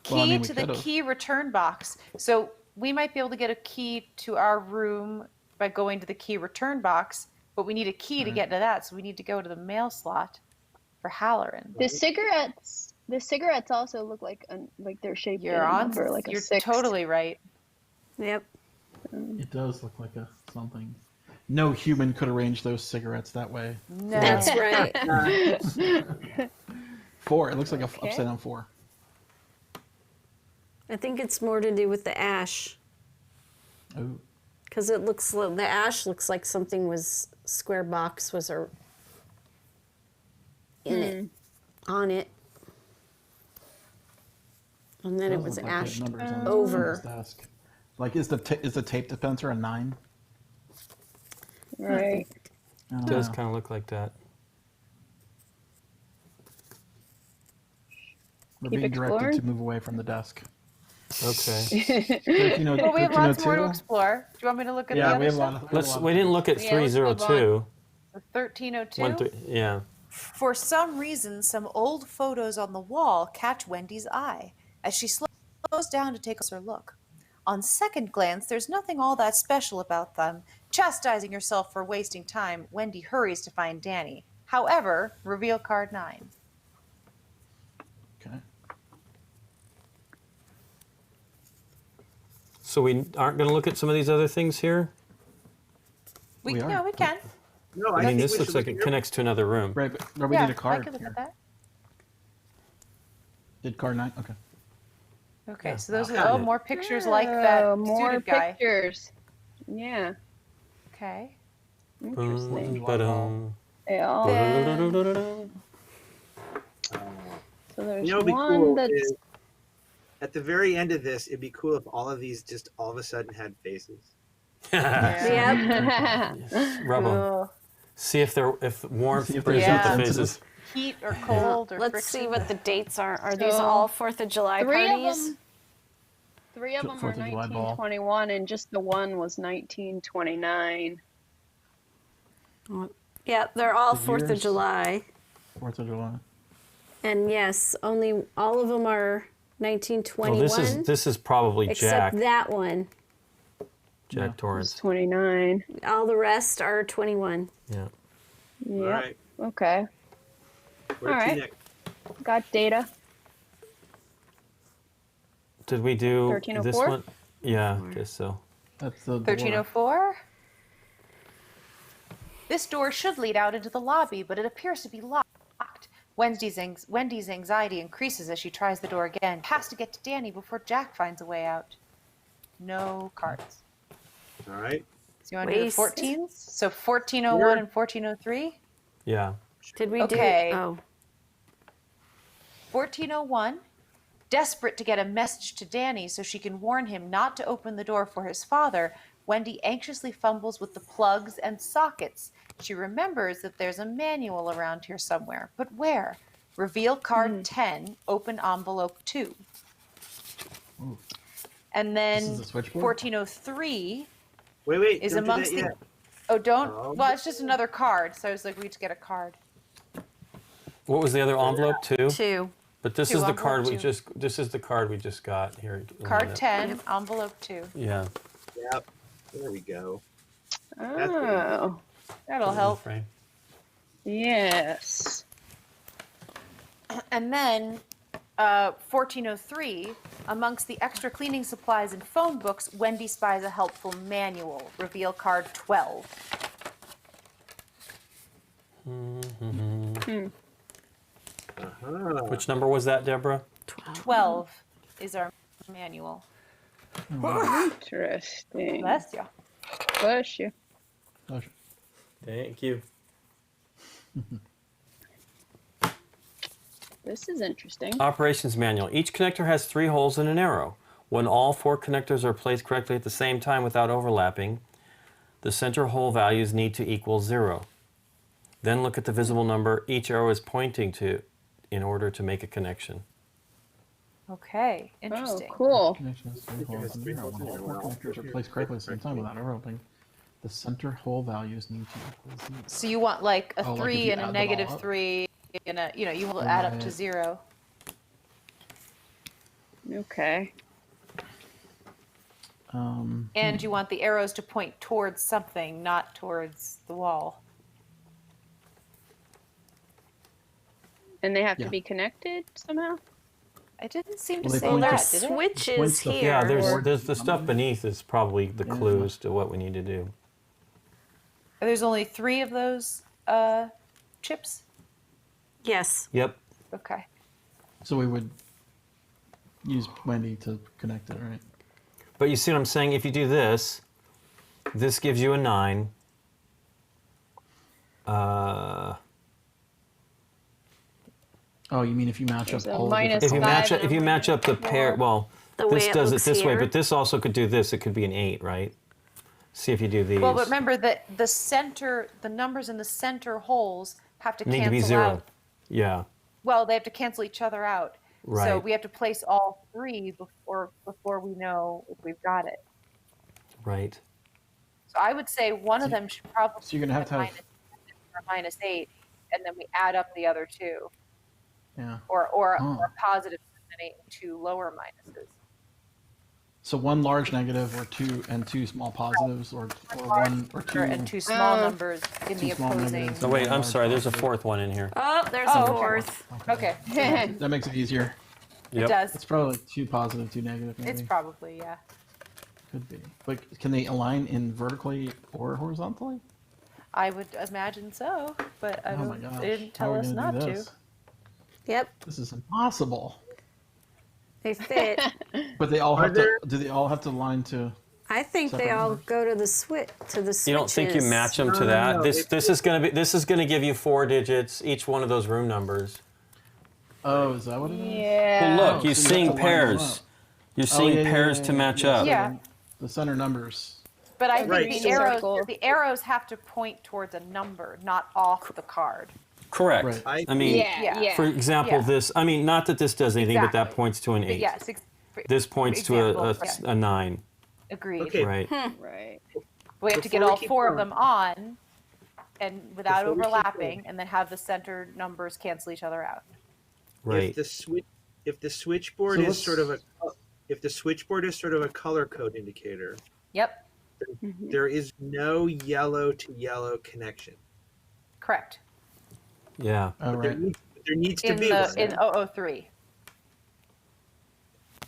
[SPEAKER 3] key
[SPEAKER 2] Well, I mean, we
[SPEAKER 3] to the
[SPEAKER 2] could've.
[SPEAKER 3] key return box. So we might be able to get a key to our room by going to the key return box, but we need a key to get to that. So we need to go to the mail slot for Halloran.
[SPEAKER 5] The cigarettes also look like they're shaped in
[SPEAKER 3] You're
[SPEAKER 5] a
[SPEAKER 3] on.
[SPEAKER 5] number, like a
[SPEAKER 3] You're
[SPEAKER 5] 6.
[SPEAKER 3] totally right.
[SPEAKER 4] Yep.
[SPEAKER 2] It does look like a something. No human could arrange those cigarettes that way.
[SPEAKER 3] No.
[SPEAKER 4] That's right.
[SPEAKER 2] 4. It looks like a
[SPEAKER 3] Okay.
[SPEAKER 2] upside down 4.
[SPEAKER 4] I think it's more to do with the ash.
[SPEAKER 2] Oh.
[SPEAKER 4] Because the ash looks like something was square box was in it, on it, and then it
[SPEAKER 2] Does
[SPEAKER 4] was
[SPEAKER 2] look like the
[SPEAKER 4] ashed
[SPEAKER 2] numbers on
[SPEAKER 4] over.
[SPEAKER 2] his desk. Like, is the tape dispenser a 9?
[SPEAKER 5] Right.
[SPEAKER 2] I don't
[SPEAKER 1] It does
[SPEAKER 2] know.
[SPEAKER 1] kind of look like that.
[SPEAKER 2] We're
[SPEAKER 5] Keep
[SPEAKER 2] being directed
[SPEAKER 5] exploring.
[SPEAKER 2] to move away from the desk.
[SPEAKER 1] Okay.
[SPEAKER 3] Well, we have lots more to
[SPEAKER 2] 1302?
[SPEAKER 3] explore. Do you want me to look at the
[SPEAKER 2] Yeah,
[SPEAKER 3] other
[SPEAKER 2] we have a
[SPEAKER 3] stuff?
[SPEAKER 2] lot of.
[SPEAKER 1] Let's. We didn't look at
[SPEAKER 5] Yeah, let's move
[SPEAKER 1] 302.
[SPEAKER 3] The 1302?
[SPEAKER 1] 13. Yeah.
[SPEAKER 3] For some reason, some old photos on the wall catch Wendy's eye as she slows down to take a closer look. On second glance, there's nothing all that special about them. Chastising herself for wasting time, Wendy hurries to find Danny. However, reveal card 9.
[SPEAKER 2] Okay.
[SPEAKER 1] So we aren't going to look at some of these other things here.
[SPEAKER 2] We are.
[SPEAKER 3] Yeah, we can.
[SPEAKER 6] No,
[SPEAKER 1] I mean,
[SPEAKER 6] think
[SPEAKER 1] this
[SPEAKER 6] we
[SPEAKER 1] looks
[SPEAKER 6] should
[SPEAKER 1] like
[SPEAKER 6] look
[SPEAKER 1] it
[SPEAKER 6] at
[SPEAKER 1] connects to another room.
[SPEAKER 2] Right, but no, we
[SPEAKER 3] Yeah,
[SPEAKER 2] need a card
[SPEAKER 3] I can look
[SPEAKER 2] here.
[SPEAKER 3] at that.
[SPEAKER 2] Did card 9? Okay.
[SPEAKER 3] Okay,
[SPEAKER 1] Yeah,
[SPEAKER 3] so those
[SPEAKER 1] wow.
[SPEAKER 3] are more pictures like that
[SPEAKER 5] more
[SPEAKER 3] suited guy.
[SPEAKER 5] pictures. Yeah,
[SPEAKER 3] Okay.
[SPEAKER 5] interesting.
[SPEAKER 1] Ba-dum.
[SPEAKER 5] They all.
[SPEAKER 1] Ba-da-da-da-da-da.
[SPEAKER 5] So there's
[SPEAKER 6] You know, what'd be
[SPEAKER 5] one
[SPEAKER 6] cool
[SPEAKER 5] that's.
[SPEAKER 6] is at the very end of this, it'd be cool if all of these just all of a sudden had faces.
[SPEAKER 4] Yep.
[SPEAKER 1] Rub them.
[SPEAKER 3] Ugh.
[SPEAKER 1] See if warmth
[SPEAKER 2] See if
[SPEAKER 1] brings
[SPEAKER 3] they're
[SPEAKER 1] out the
[SPEAKER 2] sensitive.
[SPEAKER 1] faces.
[SPEAKER 3] Heat or cold or
[SPEAKER 4] Let's see
[SPEAKER 3] friction.
[SPEAKER 4] what the dates are. Are these
[SPEAKER 5] So,
[SPEAKER 4] all 4th of July
[SPEAKER 5] Three of
[SPEAKER 4] parties?
[SPEAKER 5] them. Three of them are
[SPEAKER 2] 4th of July ball.
[SPEAKER 5] 1921, and just the one was 1929.
[SPEAKER 4] Yeah, they're all
[SPEAKER 2] The
[SPEAKER 4] 4th of
[SPEAKER 2] years.
[SPEAKER 4] July.
[SPEAKER 2] 4th of July.
[SPEAKER 4] And yes, only all of them are
[SPEAKER 1] Well,
[SPEAKER 4] 1921.
[SPEAKER 1] this is probably
[SPEAKER 4] except
[SPEAKER 1] Jack.
[SPEAKER 4] that one.
[SPEAKER 1] Jack
[SPEAKER 5] It's
[SPEAKER 1] Torrance.
[SPEAKER 5] 29.
[SPEAKER 4] All the rest are 21.
[SPEAKER 1] Yeah.
[SPEAKER 5] Yep.
[SPEAKER 6] All right.
[SPEAKER 5] Okay.
[SPEAKER 6] Where
[SPEAKER 5] All
[SPEAKER 6] to
[SPEAKER 5] right.
[SPEAKER 6] next?
[SPEAKER 5] Got data.
[SPEAKER 1] Did we do this
[SPEAKER 5] 1304?
[SPEAKER 1] one? Yeah, I guess so.
[SPEAKER 2] That's the door.
[SPEAKER 3] 1304. This door should lead out into the lobby, but it appears to be locked. Wendy's anxiety increases as she tries the door again. Has to get to Danny before Jack finds a way out. No cards.
[SPEAKER 6] All right.
[SPEAKER 3] So you want to do the
[SPEAKER 4] Waste.
[SPEAKER 3] 14s? So 1401
[SPEAKER 6] Sure.
[SPEAKER 3] and 1403?
[SPEAKER 1] Yeah.
[SPEAKER 4] Did we
[SPEAKER 3] Okay.
[SPEAKER 4] do? Oh,
[SPEAKER 3] 1401. Desperate to get a message to Danny so she can warn him not to open the door for his father, Wendy anxiously fumbles with the plugs and sockets. She remembers that there's a manual around here somewhere, but where? Reveal card 10, open envelope 2.
[SPEAKER 2] Ooh.
[SPEAKER 3] And
[SPEAKER 2] This
[SPEAKER 3] then
[SPEAKER 2] is the switchboard?
[SPEAKER 3] 1403
[SPEAKER 6] Wait.
[SPEAKER 3] is
[SPEAKER 6] Don't do
[SPEAKER 3] amongst
[SPEAKER 6] that
[SPEAKER 3] the.
[SPEAKER 6] yet.
[SPEAKER 3] Oh, don't.
[SPEAKER 6] Oh.
[SPEAKER 3] Well, it's just another card. So I was like, we just get a card.
[SPEAKER 1] What was the other envelope? 2?
[SPEAKER 4] 2.
[SPEAKER 1] But this
[SPEAKER 3] Two,
[SPEAKER 1] is the
[SPEAKER 3] envelope
[SPEAKER 1] card we
[SPEAKER 3] 2.
[SPEAKER 1] just. This is the card we just got here.
[SPEAKER 3] Card 10, envelope 2.
[SPEAKER 1] Yeah.
[SPEAKER 6] Yep. There we go.
[SPEAKER 5] Oh,
[SPEAKER 3] That'll help.
[SPEAKER 1] Frame.
[SPEAKER 5] yes.
[SPEAKER 3] And then 1403, amongst the extra cleaning supplies and phone books, Wendy spies a helpful manual. Reveal card 12.
[SPEAKER 6] Uh-huh.
[SPEAKER 1] Which number was that, Deborah?
[SPEAKER 3] 12 is our manual.
[SPEAKER 5] Interesting.
[SPEAKER 3] Bless you.
[SPEAKER 5] Bless you.
[SPEAKER 2] Oh, sh-
[SPEAKER 1] Thank you.
[SPEAKER 5] This is interesting.
[SPEAKER 1] Operations manual. Each connector has 3 holes and an arrow. When all 4 connectors are placed correctly at the same time without overlapping, the center hole values need to equal 0. Then look at the visible number each arrow is pointing to in order to make a connection.
[SPEAKER 3] Okay,
[SPEAKER 5] Oh,
[SPEAKER 3] interesting.
[SPEAKER 5] cool.
[SPEAKER 2] Connections, 3 holes
[SPEAKER 6] has
[SPEAKER 2] in
[SPEAKER 6] three
[SPEAKER 2] the arrow.
[SPEAKER 6] holes
[SPEAKER 2] When
[SPEAKER 6] in
[SPEAKER 2] all
[SPEAKER 6] it.
[SPEAKER 2] 4
[SPEAKER 6] When all
[SPEAKER 2] connectors
[SPEAKER 6] four
[SPEAKER 2] are placed correctly at the same time
[SPEAKER 6] correctly.
[SPEAKER 2] without overlapping, the center hole values need to equal 0.
[SPEAKER 3] So you want like a
[SPEAKER 2] Oh, like if
[SPEAKER 3] 3
[SPEAKER 2] you
[SPEAKER 3] and
[SPEAKER 2] add
[SPEAKER 3] a
[SPEAKER 2] them all
[SPEAKER 3] negative
[SPEAKER 2] up?
[SPEAKER 3] 3 and a, you will add up to
[SPEAKER 2] Right.
[SPEAKER 3] 0.
[SPEAKER 5] Okay.
[SPEAKER 3] And you want the arrows to point towards something, not towards the wall.
[SPEAKER 5] And they have
[SPEAKER 2] Yeah.
[SPEAKER 5] to be connected somehow?
[SPEAKER 3] I didn't seem to
[SPEAKER 2] Well, they
[SPEAKER 3] say
[SPEAKER 2] point
[SPEAKER 3] that,
[SPEAKER 2] to
[SPEAKER 3] did it?
[SPEAKER 4] Switches
[SPEAKER 2] Points the-
[SPEAKER 4] here.
[SPEAKER 1] Yeah,
[SPEAKER 2] Or-
[SPEAKER 1] there's the stuff beneath is probably the
[SPEAKER 2] Yeah.
[SPEAKER 1] clues to what we need to do.
[SPEAKER 3] There's only 3 of those chips?
[SPEAKER 4] Yes.
[SPEAKER 1] Yep.
[SPEAKER 3] Okay.
[SPEAKER 2] So we would use Wendy to connect it, right?
[SPEAKER 1] But you see what I'm saying? If you do this, this gives you a 9.
[SPEAKER 2] Oh, you mean if you match up
[SPEAKER 5] There's a
[SPEAKER 2] all the
[SPEAKER 5] minus
[SPEAKER 2] different
[SPEAKER 1] If you
[SPEAKER 5] five
[SPEAKER 1] match up,
[SPEAKER 5] and
[SPEAKER 1] if
[SPEAKER 5] a
[SPEAKER 1] you match up the
[SPEAKER 5] minus
[SPEAKER 1] pair,
[SPEAKER 5] four.
[SPEAKER 1] well,
[SPEAKER 4] The way
[SPEAKER 1] this
[SPEAKER 4] it
[SPEAKER 1] does it
[SPEAKER 4] looks
[SPEAKER 1] this way,
[SPEAKER 4] here.
[SPEAKER 1] but this also could do this. It could be an 8, right? See if you do these.
[SPEAKER 3] Well, but remember that the numbers in the center holes have to
[SPEAKER 1] need
[SPEAKER 3] cancel
[SPEAKER 1] to be 0.
[SPEAKER 3] out.
[SPEAKER 1] Yeah.
[SPEAKER 3] Well, they have to cancel each other out.
[SPEAKER 1] Right.
[SPEAKER 3] So we have to place all 3 before we know if we've got it.
[SPEAKER 1] Right.
[SPEAKER 3] So I would say one of them should probably
[SPEAKER 2] So you're gonna have to have.
[SPEAKER 3] minus 8, and then we add up the other 2,
[SPEAKER 2] Yeah.
[SPEAKER 3] or
[SPEAKER 2] Huh.
[SPEAKER 3] a positive 8 and 2 lower minuses.
[SPEAKER 2] So one large negative or two small positives, or one or two.
[SPEAKER 3] And 2 small numbers in the
[SPEAKER 2] Two small
[SPEAKER 3] opposing.
[SPEAKER 2] negatives.
[SPEAKER 1] Oh wait, I'm sorry. There's a fourth one in here.
[SPEAKER 4] Oh, there's
[SPEAKER 3] Oh,
[SPEAKER 4] a
[SPEAKER 3] okay.
[SPEAKER 4] fourth.
[SPEAKER 3] Okay,
[SPEAKER 2] That makes it easier.
[SPEAKER 3] it
[SPEAKER 1] Yep.
[SPEAKER 3] does.
[SPEAKER 2] It's probably like 2 positive, 2 negative. Maybe.
[SPEAKER 3] It's probably, yeah.
[SPEAKER 2] Could be. But can they align in vertically or horizontally?
[SPEAKER 3] I would imagine so, but I
[SPEAKER 2] Oh my
[SPEAKER 3] don't,
[SPEAKER 2] gosh.
[SPEAKER 3] they didn't
[SPEAKER 2] How
[SPEAKER 3] tell
[SPEAKER 2] are we
[SPEAKER 3] us
[SPEAKER 2] gonna
[SPEAKER 3] not
[SPEAKER 2] do
[SPEAKER 3] to.
[SPEAKER 2] this?
[SPEAKER 4] Yep,
[SPEAKER 2] This is impossible.
[SPEAKER 4] they fit.
[SPEAKER 2] But they all
[SPEAKER 6] Are
[SPEAKER 2] have
[SPEAKER 6] there-
[SPEAKER 2] to. Do they all have to align to?
[SPEAKER 4] I think they
[SPEAKER 2] Separate
[SPEAKER 4] all
[SPEAKER 2] numbers?
[SPEAKER 4] go to the switches.
[SPEAKER 1] You don't think you match them to
[SPEAKER 6] No,
[SPEAKER 1] that?
[SPEAKER 6] no,
[SPEAKER 1] This is gonna give you 4 digits, each one of those room numbers.
[SPEAKER 2] Oh, is that what it is?
[SPEAKER 5] Yeah.
[SPEAKER 1] Well, look,
[SPEAKER 2] Oh,
[SPEAKER 1] you're
[SPEAKER 2] so you have
[SPEAKER 1] seeing
[SPEAKER 2] to line them
[SPEAKER 1] pairs.
[SPEAKER 2] up.
[SPEAKER 1] You're
[SPEAKER 2] Oh,
[SPEAKER 1] seeing
[SPEAKER 2] yeah, yeah,
[SPEAKER 1] pairs
[SPEAKER 2] yeah,
[SPEAKER 1] to
[SPEAKER 2] yeah,
[SPEAKER 1] match
[SPEAKER 2] yeah.
[SPEAKER 1] up.
[SPEAKER 3] Yeah.
[SPEAKER 2] The center numbers.
[SPEAKER 3] But I think
[SPEAKER 6] Right.
[SPEAKER 3] the
[SPEAKER 5] So-
[SPEAKER 3] arrows,
[SPEAKER 5] Circle.
[SPEAKER 3] the arrows have to point towards a number, not off the card.
[SPEAKER 1] Correct.
[SPEAKER 2] Right.
[SPEAKER 1] I mean,
[SPEAKER 3] Yeah.
[SPEAKER 1] for example,
[SPEAKER 3] Yeah.
[SPEAKER 1] this. I mean, not that this does anything, but that
[SPEAKER 3] Exactly.
[SPEAKER 1] points to an
[SPEAKER 3] But
[SPEAKER 1] 8.
[SPEAKER 3] yes,
[SPEAKER 1] This points to
[SPEAKER 3] example,
[SPEAKER 1] a 9.
[SPEAKER 3] agreed.
[SPEAKER 6] Okay.
[SPEAKER 1] Right.
[SPEAKER 5] Right.
[SPEAKER 3] We have to get
[SPEAKER 6] Before we
[SPEAKER 3] all
[SPEAKER 6] keep
[SPEAKER 3] 4 of
[SPEAKER 6] going.
[SPEAKER 3] them on, and without
[SPEAKER 6] Before we keep
[SPEAKER 3] overlapping,
[SPEAKER 6] going.
[SPEAKER 3] and then have the center numbers cancel each other out.
[SPEAKER 1] Right.
[SPEAKER 6] If the switchboard
[SPEAKER 2] So
[SPEAKER 6] is
[SPEAKER 2] let's-
[SPEAKER 6] sort of a color code indicator,
[SPEAKER 3] Yep,
[SPEAKER 6] there is no yellow to yellow connection.
[SPEAKER 3] correct.
[SPEAKER 1] Yeah.
[SPEAKER 2] Oh,
[SPEAKER 6] But there
[SPEAKER 2] right.
[SPEAKER 6] needs to
[SPEAKER 3] In
[SPEAKER 6] be
[SPEAKER 3] the
[SPEAKER 6] one.
[SPEAKER 3] in 003.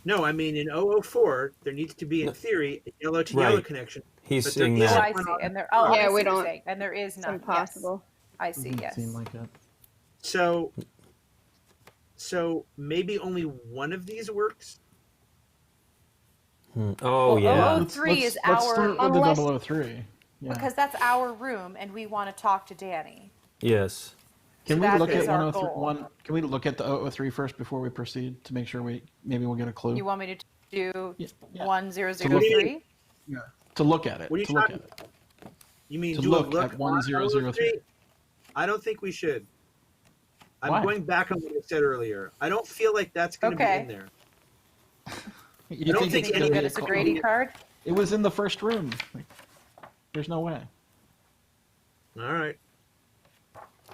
[SPEAKER 6] No, I mean in 004, there needs to be in theory a yellow to yellow
[SPEAKER 1] Right.
[SPEAKER 6] connection.
[SPEAKER 1] He's
[SPEAKER 6] But there
[SPEAKER 1] seeing
[SPEAKER 6] is
[SPEAKER 3] Oh,
[SPEAKER 1] that.
[SPEAKER 3] I see. And there. Oh,
[SPEAKER 5] Yeah,
[SPEAKER 3] I see
[SPEAKER 5] we
[SPEAKER 3] what you're
[SPEAKER 5] don't-
[SPEAKER 3] saying. And there is
[SPEAKER 5] It's
[SPEAKER 3] none.
[SPEAKER 5] impossible.
[SPEAKER 3] Yes. I see.
[SPEAKER 2] Doesn't
[SPEAKER 3] Yes.
[SPEAKER 2] seem like it.
[SPEAKER 6] So maybe only one of these works.
[SPEAKER 1] Oh
[SPEAKER 3] Well,
[SPEAKER 1] yeah.
[SPEAKER 3] 003 is
[SPEAKER 2] let's
[SPEAKER 3] our
[SPEAKER 2] start with
[SPEAKER 5] Unless-
[SPEAKER 2] the 003. Yeah.
[SPEAKER 3] because that's our room, and we want to talk to Danny.
[SPEAKER 1] Yes.
[SPEAKER 2] Can
[SPEAKER 3] so
[SPEAKER 2] we
[SPEAKER 3] that
[SPEAKER 2] look
[SPEAKER 3] is
[SPEAKER 2] at
[SPEAKER 3] our
[SPEAKER 2] 103?
[SPEAKER 3] goal.
[SPEAKER 2] Can we look at the 003 first before we proceed to make sure maybe we'll get a clue?
[SPEAKER 3] You want me to do
[SPEAKER 2] Yeah, yeah.
[SPEAKER 3] 1003?
[SPEAKER 2] To look at it.
[SPEAKER 6] What are you
[SPEAKER 2] To look
[SPEAKER 6] talking-
[SPEAKER 2] at it.
[SPEAKER 6] You mean
[SPEAKER 2] To
[SPEAKER 6] do
[SPEAKER 2] look
[SPEAKER 6] a
[SPEAKER 2] at
[SPEAKER 6] look
[SPEAKER 2] 1003.
[SPEAKER 6] I don't think we should. I'm
[SPEAKER 2] Why?
[SPEAKER 6] going back on what I said earlier. I don't feel like that's going to
[SPEAKER 3] Okay.
[SPEAKER 6] be in there.
[SPEAKER 2] You
[SPEAKER 6] don't
[SPEAKER 2] think
[SPEAKER 6] think
[SPEAKER 2] it's
[SPEAKER 3] Can
[SPEAKER 2] gonna
[SPEAKER 3] you
[SPEAKER 2] be
[SPEAKER 3] get
[SPEAKER 2] a
[SPEAKER 3] us a
[SPEAKER 2] cl-
[SPEAKER 3] Grady card?
[SPEAKER 2] It was in the first room. Like, there's no way.
[SPEAKER 6] All right.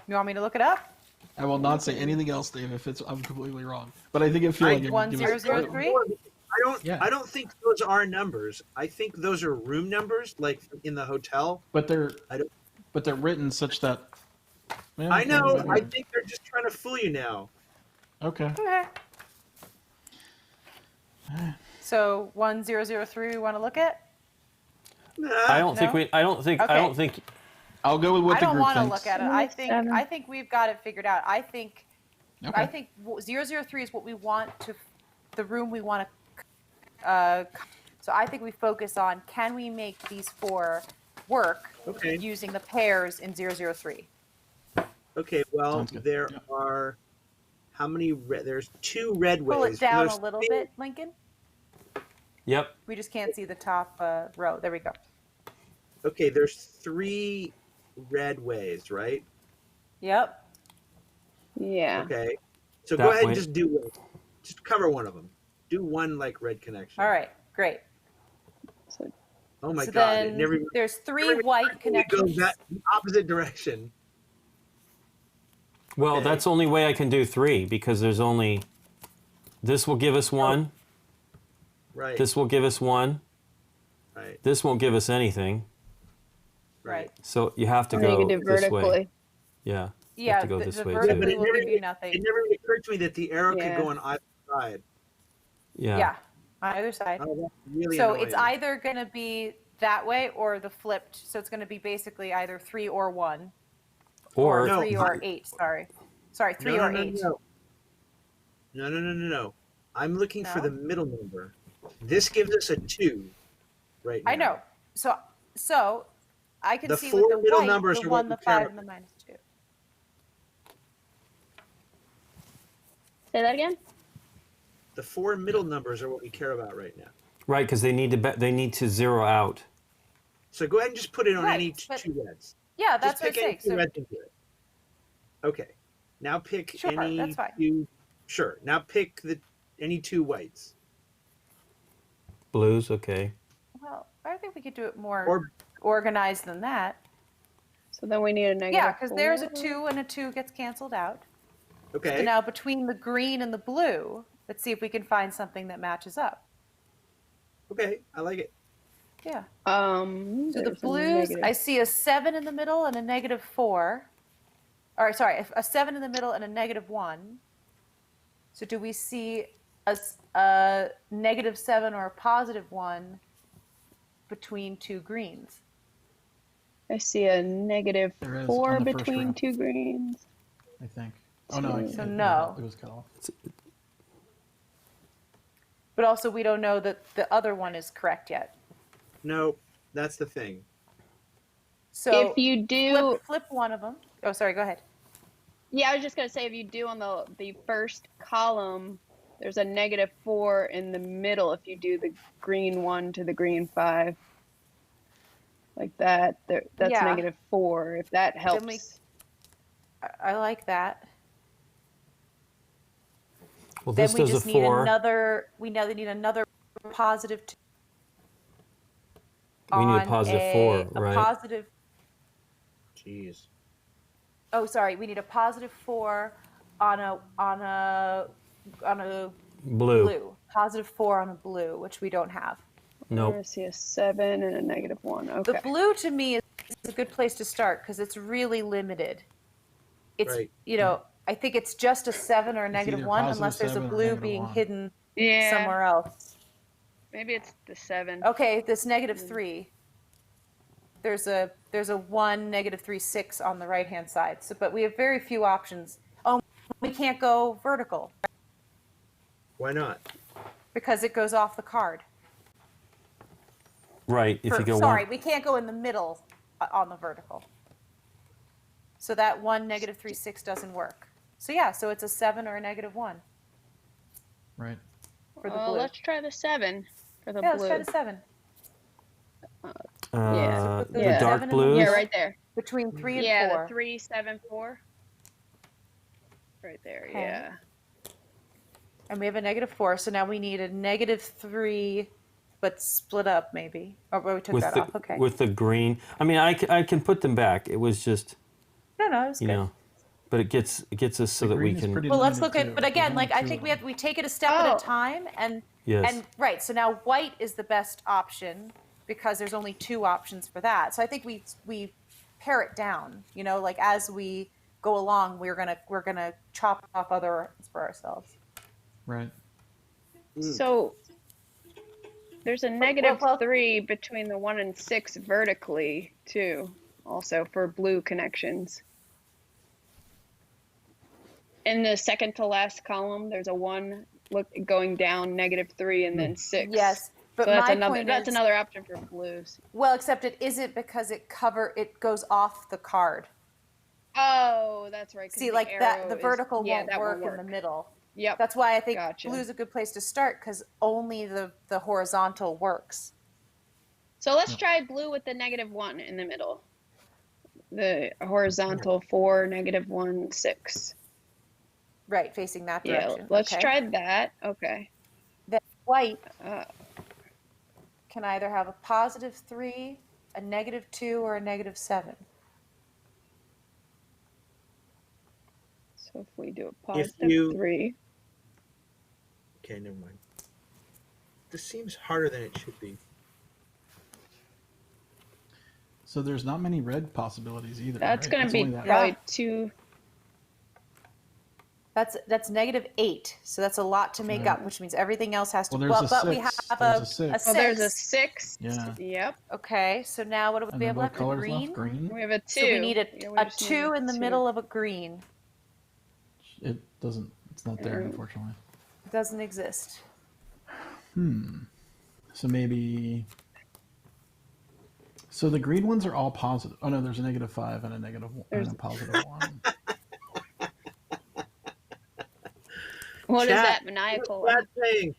[SPEAKER 3] You want me to look it up?
[SPEAKER 2] I will not say anything else, Dave, if I'm completely wrong. But I think it feels like it would give us-
[SPEAKER 3] 1003?
[SPEAKER 2] Yeah.
[SPEAKER 6] I don't think those are numbers. I think those are room numbers, like in the hotel.
[SPEAKER 2] But they're
[SPEAKER 6] I don't-
[SPEAKER 2] but they're written such that. Yeah,
[SPEAKER 6] I know.
[SPEAKER 2] maybe.
[SPEAKER 6] I think they're just trying to fool you now.
[SPEAKER 2] Okay.
[SPEAKER 3] Okay. So 1003 we want to look at?
[SPEAKER 6] Nah,
[SPEAKER 1] I don't think
[SPEAKER 3] No?
[SPEAKER 1] we. I don't think. I
[SPEAKER 3] Okay.
[SPEAKER 1] don't think.
[SPEAKER 2] I'll go with what
[SPEAKER 3] I
[SPEAKER 2] the
[SPEAKER 3] don't
[SPEAKER 2] group
[SPEAKER 3] want to
[SPEAKER 2] thinks.
[SPEAKER 3] look at it.
[SPEAKER 5] Seven.
[SPEAKER 3] I think we've got it figured out. I think
[SPEAKER 2] Okay.
[SPEAKER 3] 003 is what we want to, the room we want to. So I think we focus on, can we make these 4 work
[SPEAKER 6] Okay.
[SPEAKER 3] using the pairs in 003?
[SPEAKER 6] Okay. Well,
[SPEAKER 2] Sounds good.
[SPEAKER 6] there
[SPEAKER 2] Yeah.
[SPEAKER 6] are how many? There's 2 red
[SPEAKER 3] Pull
[SPEAKER 6] ways.
[SPEAKER 3] it down
[SPEAKER 6] There's
[SPEAKER 3] a little
[SPEAKER 6] 3
[SPEAKER 3] bit, Lincoln.
[SPEAKER 1] Yep.
[SPEAKER 3] We just can't see the top row. There we go.
[SPEAKER 6] Okay. There's 3 red ways, right?
[SPEAKER 3] Yep.
[SPEAKER 5] Yeah.
[SPEAKER 6] Okay. So
[SPEAKER 1] That
[SPEAKER 6] go ahead
[SPEAKER 1] way.
[SPEAKER 6] and just do one. Just cover one of them. Do one like red connection.
[SPEAKER 3] All right. Great.
[SPEAKER 5] So
[SPEAKER 6] Oh my
[SPEAKER 3] So
[SPEAKER 6] god!
[SPEAKER 3] then
[SPEAKER 6] It never even
[SPEAKER 3] there's 3
[SPEAKER 6] never even
[SPEAKER 3] white
[SPEAKER 6] occurred to me to go
[SPEAKER 3] connections.
[SPEAKER 6] that the opposite direction.
[SPEAKER 1] Well,
[SPEAKER 6] Okay.
[SPEAKER 1] that's the only way I can do 3 because there's only. This will give us 1.
[SPEAKER 6] Right.
[SPEAKER 1] This will give us 1.
[SPEAKER 6] Right.
[SPEAKER 1] This won't give us anything.
[SPEAKER 3] Right.
[SPEAKER 1] So you have to go
[SPEAKER 5] negative
[SPEAKER 1] this way.
[SPEAKER 5] vertically.
[SPEAKER 1] Yeah.
[SPEAKER 3] Yeah,
[SPEAKER 1] to go
[SPEAKER 3] the,
[SPEAKER 1] this
[SPEAKER 3] the
[SPEAKER 1] way,
[SPEAKER 3] vertical
[SPEAKER 1] too.
[SPEAKER 6] But it
[SPEAKER 3] will
[SPEAKER 6] never
[SPEAKER 3] give you
[SPEAKER 6] even-
[SPEAKER 3] nothing.
[SPEAKER 6] It never even occurred to me that the arrow
[SPEAKER 5] Yeah.
[SPEAKER 6] could go on either side.
[SPEAKER 1] Yeah.
[SPEAKER 3] Yeah, on either side.
[SPEAKER 6] Oh, that's really
[SPEAKER 3] So
[SPEAKER 6] annoying.
[SPEAKER 3] it's either going to be that way or the flipped. So it's going to be basically either 3 or 1,
[SPEAKER 1] Or
[SPEAKER 6] No.
[SPEAKER 3] 3 or 8. Sorry, 3
[SPEAKER 6] no,
[SPEAKER 3] or
[SPEAKER 6] no,
[SPEAKER 3] 8.
[SPEAKER 6] No. No. I'm looking for
[SPEAKER 3] No?
[SPEAKER 6] the middle number. This gives us a 2 right now.
[SPEAKER 3] I know. So I can
[SPEAKER 6] The
[SPEAKER 3] see
[SPEAKER 6] 4
[SPEAKER 3] with the
[SPEAKER 6] middle
[SPEAKER 3] white,
[SPEAKER 6] numbers
[SPEAKER 3] the
[SPEAKER 6] are what
[SPEAKER 3] 1,
[SPEAKER 6] we
[SPEAKER 3] the
[SPEAKER 6] care
[SPEAKER 3] 5, and the
[SPEAKER 6] about.
[SPEAKER 3] -2.
[SPEAKER 5] Say that again.
[SPEAKER 6] The 4 middle numbers are what we care about right now.
[SPEAKER 1] right, because they need to zero out.
[SPEAKER 6] So go ahead and just put it on
[SPEAKER 3] Right,
[SPEAKER 6] any
[SPEAKER 3] but-
[SPEAKER 6] 2 reds.
[SPEAKER 3] Yeah,
[SPEAKER 6] Just
[SPEAKER 3] that's what I'm
[SPEAKER 6] pick any
[SPEAKER 3] saying.
[SPEAKER 6] 2
[SPEAKER 3] So
[SPEAKER 6] reds and do it. Okay. Now pick
[SPEAKER 3] Sure,
[SPEAKER 6] any
[SPEAKER 3] that's fine.
[SPEAKER 6] 2 Sure. Now pick any 2 whites.
[SPEAKER 1] Blues, okay.
[SPEAKER 3] Well, I think we could do it more
[SPEAKER 6] Or
[SPEAKER 3] organized than that.
[SPEAKER 5] So then we need a negative
[SPEAKER 3] Yeah, because there's a
[SPEAKER 5] 4.
[SPEAKER 3] 2 and a 2 gets canceled out.
[SPEAKER 6] okay.
[SPEAKER 3] So now between the green and the blue, let's see if we can find something that matches up.
[SPEAKER 6] Okay, I like it.
[SPEAKER 3] Yeah. So the
[SPEAKER 5] There's a
[SPEAKER 3] blues,
[SPEAKER 5] negative.
[SPEAKER 3] I see a 7 in the middle and a negative 4. Or sorry, a 7 in the middle and a negative 1. So do we see a negative 7 or a positive 1 between 2 greens?
[SPEAKER 5] I see a negative
[SPEAKER 2] There is
[SPEAKER 5] 4
[SPEAKER 2] on the first
[SPEAKER 5] between
[SPEAKER 2] row.
[SPEAKER 5] 2 greens.
[SPEAKER 2] I think. Oh no,
[SPEAKER 3] So no.
[SPEAKER 2] It was cut off.
[SPEAKER 3] But also we don't know that the other one is correct yet.
[SPEAKER 6] No, that's the thing.
[SPEAKER 3] So
[SPEAKER 5] If you do,
[SPEAKER 3] flip one of them. Oh, sorry, go ahead.
[SPEAKER 5] yeah, I was just gonna say if you do on the first column, there's a negative 4 in the middle. If you do the green 1 to the green 5, like that, that's
[SPEAKER 3] Yeah.
[SPEAKER 5] negative 4. If that helps.
[SPEAKER 3] Then I like that.
[SPEAKER 1] Well,
[SPEAKER 3] Then
[SPEAKER 1] this
[SPEAKER 3] we
[SPEAKER 1] does
[SPEAKER 3] just
[SPEAKER 1] a
[SPEAKER 3] need
[SPEAKER 1] 4.
[SPEAKER 3] we now need another positive two
[SPEAKER 1] We need a
[SPEAKER 3] on
[SPEAKER 1] positive 4,
[SPEAKER 3] a
[SPEAKER 1] right?
[SPEAKER 3] positive.
[SPEAKER 6] Jeez.
[SPEAKER 3] Oh, sorry. We need a positive 4 on a
[SPEAKER 1] Blue.
[SPEAKER 3] Positive 4 on a blue, which we don't have.
[SPEAKER 1] Nope.
[SPEAKER 5] I see a 7 and a negative 1. Okay.
[SPEAKER 3] The blue to me is a good place to start because it's really limited. It's
[SPEAKER 6] Right.
[SPEAKER 3] I think it's just a 7 or a negative
[SPEAKER 2] either
[SPEAKER 3] 1
[SPEAKER 2] positive
[SPEAKER 3] unless there's a
[SPEAKER 2] 7 or
[SPEAKER 3] blue
[SPEAKER 2] negative
[SPEAKER 3] being
[SPEAKER 2] 1.
[SPEAKER 3] hidden
[SPEAKER 5] Yeah.
[SPEAKER 3] somewhere else.
[SPEAKER 5] Maybe it's the 7.
[SPEAKER 3] Okay, this negative 3. There's a 1, negative 3, 6 on the right hand side. So, but we have very few options. Oh, we can't go vertical
[SPEAKER 6] Why not?
[SPEAKER 3] because it goes off the card.
[SPEAKER 1] Right. If you go
[SPEAKER 3] Sorry,
[SPEAKER 1] one.
[SPEAKER 3] we can't go in the middle on the vertical. So that 1, negative 3, 6 doesn't work. So yeah, so it's a 7 or a negative 1
[SPEAKER 2] Right.
[SPEAKER 3] for the
[SPEAKER 5] Well,
[SPEAKER 3] blue.
[SPEAKER 5] let's try the 7 for the
[SPEAKER 3] Yeah,
[SPEAKER 5] blue.
[SPEAKER 3] let's try the 7.
[SPEAKER 5] Yeah.
[SPEAKER 3] So put the
[SPEAKER 1] The
[SPEAKER 5] 7
[SPEAKER 1] dark
[SPEAKER 3] in the
[SPEAKER 1] blues.
[SPEAKER 5] Yeah,
[SPEAKER 3] middle.
[SPEAKER 5] right there.
[SPEAKER 3] Between 3 and
[SPEAKER 5] Yeah,
[SPEAKER 3] 4.
[SPEAKER 5] the 3, 7, 4. Right there.
[SPEAKER 3] Okay.
[SPEAKER 5] Yeah.
[SPEAKER 3] And we have a negative 4. So now we need a negative 3, but split up maybe. Or we took
[SPEAKER 1] with
[SPEAKER 3] that
[SPEAKER 1] the
[SPEAKER 3] off. Okay.
[SPEAKER 1] with the green. I mean, I can put them back. It was just,
[SPEAKER 3] No, it was
[SPEAKER 1] you
[SPEAKER 3] good.
[SPEAKER 1] know, but it gets us so
[SPEAKER 2] The
[SPEAKER 1] that we
[SPEAKER 2] green is
[SPEAKER 1] can.
[SPEAKER 2] pretty
[SPEAKER 3] Well, let's
[SPEAKER 2] limited,
[SPEAKER 3] look at,
[SPEAKER 2] too.
[SPEAKER 3] but
[SPEAKER 2] There's
[SPEAKER 3] again,
[SPEAKER 2] only
[SPEAKER 3] like I
[SPEAKER 2] 2
[SPEAKER 3] think
[SPEAKER 2] of them.
[SPEAKER 3] we take it a step at
[SPEAKER 5] Oh.
[SPEAKER 3] a time, and
[SPEAKER 1] Yes.
[SPEAKER 3] right. So now white is the best option because there's only 2 options for that. So I think we pare it down. Like as we go along, we're gonna chop off other options for ourselves.
[SPEAKER 2] Right.
[SPEAKER 5] So there's a negative
[SPEAKER 3] well-
[SPEAKER 5] 3 between the 1 and 6 vertically too. Also for blue connections. In the second to last column, there's a 1 going down, negative 3, and then 6.
[SPEAKER 3] Yes, but
[SPEAKER 5] So that's
[SPEAKER 3] my
[SPEAKER 5] another
[SPEAKER 3] point
[SPEAKER 5] that's
[SPEAKER 3] is,
[SPEAKER 5] another option for blues.
[SPEAKER 3] well, except it isn't because it goes off the card.
[SPEAKER 5] Oh, that's right. 'cause
[SPEAKER 3] See, like that,
[SPEAKER 5] arrow
[SPEAKER 3] the
[SPEAKER 5] is-
[SPEAKER 3] vertical
[SPEAKER 5] yeah,
[SPEAKER 3] won't
[SPEAKER 5] that
[SPEAKER 3] work in the middle.
[SPEAKER 5] Yep.
[SPEAKER 3] That's why I think
[SPEAKER 5] Gotcha.
[SPEAKER 3] blue is a good place to start because only the horizontal works.
[SPEAKER 5] So let's try blue with the negative 1 in the middle. The horizontal 4, negative 1, 6.
[SPEAKER 3] Right, facing that
[SPEAKER 5] Yeah,
[SPEAKER 3] direction.
[SPEAKER 5] let's
[SPEAKER 3] Okay.
[SPEAKER 5] try that. Okay.
[SPEAKER 3] Then white
[SPEAKER 5] Uh,
[SPEAKER 3] can either have a positive 3, a negative 2, or a negative 7.
[SPEAKER 5] so if we do a positive
[SPEAKER 6] you-
[SPEAKER 5] 3.
[SPEAKER 6] Okay, never mind. This seems harder than it should be.
[SPEAKER 2] So there's not many red possibilities either.
[SPEAKER 5] That's
[SPEAKER 2] right?
[SPEAKER 5] going to
[SPEAKER 2] It's
[SPEAKER 5] be
[SPEAKER 2] only that.
[SPEAKER 5] probably
[SPEAKER 3] Yeah.
[SPEAKER 5] 2.
[SPEAKER 3] That's negative 8, so that's a lot to make
[SPEAKER 2] Right.
[SPEAKER 3] up, which means everything else has to.
[SPEAKER 2] Well, there's
[SPEAKER 3] Well,
[SPEAKER 2] a
[SPEAKER 3] but we
[SPEAKER 2] 6.
[SPEAKER 3] have
[SPEAKER 2] There's
[SPEAKER 3] a
[SPEAKER 2] a 6.
[SPEAKER 5] Well, there's a
[SPEAKER 3] 6.
[SPEAKER 5] 6.
[SPEAKER 2] Yeah.
[SPEAKER 5] Yep.
[SPEAKER 3] Okay, so now what do
[SPEAKER 2] And
[SPEAKER 3] we
[SPEAKER 2] then
[SPEAKER 3] have
[SPEAKER 2] what
[SPEAKER 3] left? A
[SPEAKER 2] color's
[SPEAKER 3] green.
[SPEAKER 2] left? Green.
[SPEAKER 5] We have a 2.
[SPEAKER 3] So we need
[SPEAKER 5] Yeah, we
[SPEAKER 3] a
[SPEAKER 5] just need
[SPEAKER 3] 2 in the
[SPEAKER 5] 2.
[SPEAKER 3] middle of a green.
[SPEAKER 2] It doesn't. It's not there,
[SPEAKER 5] Mm.
[SPEAKER 2] unfortunately.
[SPEAKER 3] It doesn't exist.
[SPEAKER 2] So maybe. So the green ones are all positive. Oh no, there's a negative 5 and a negative 1 and a positive 1.
[SPEAKER 5] What is
[SPEAKER 6] Chat.
[SPEAKER 5] that maniacal?
[SPEAKER 6] What's that saying?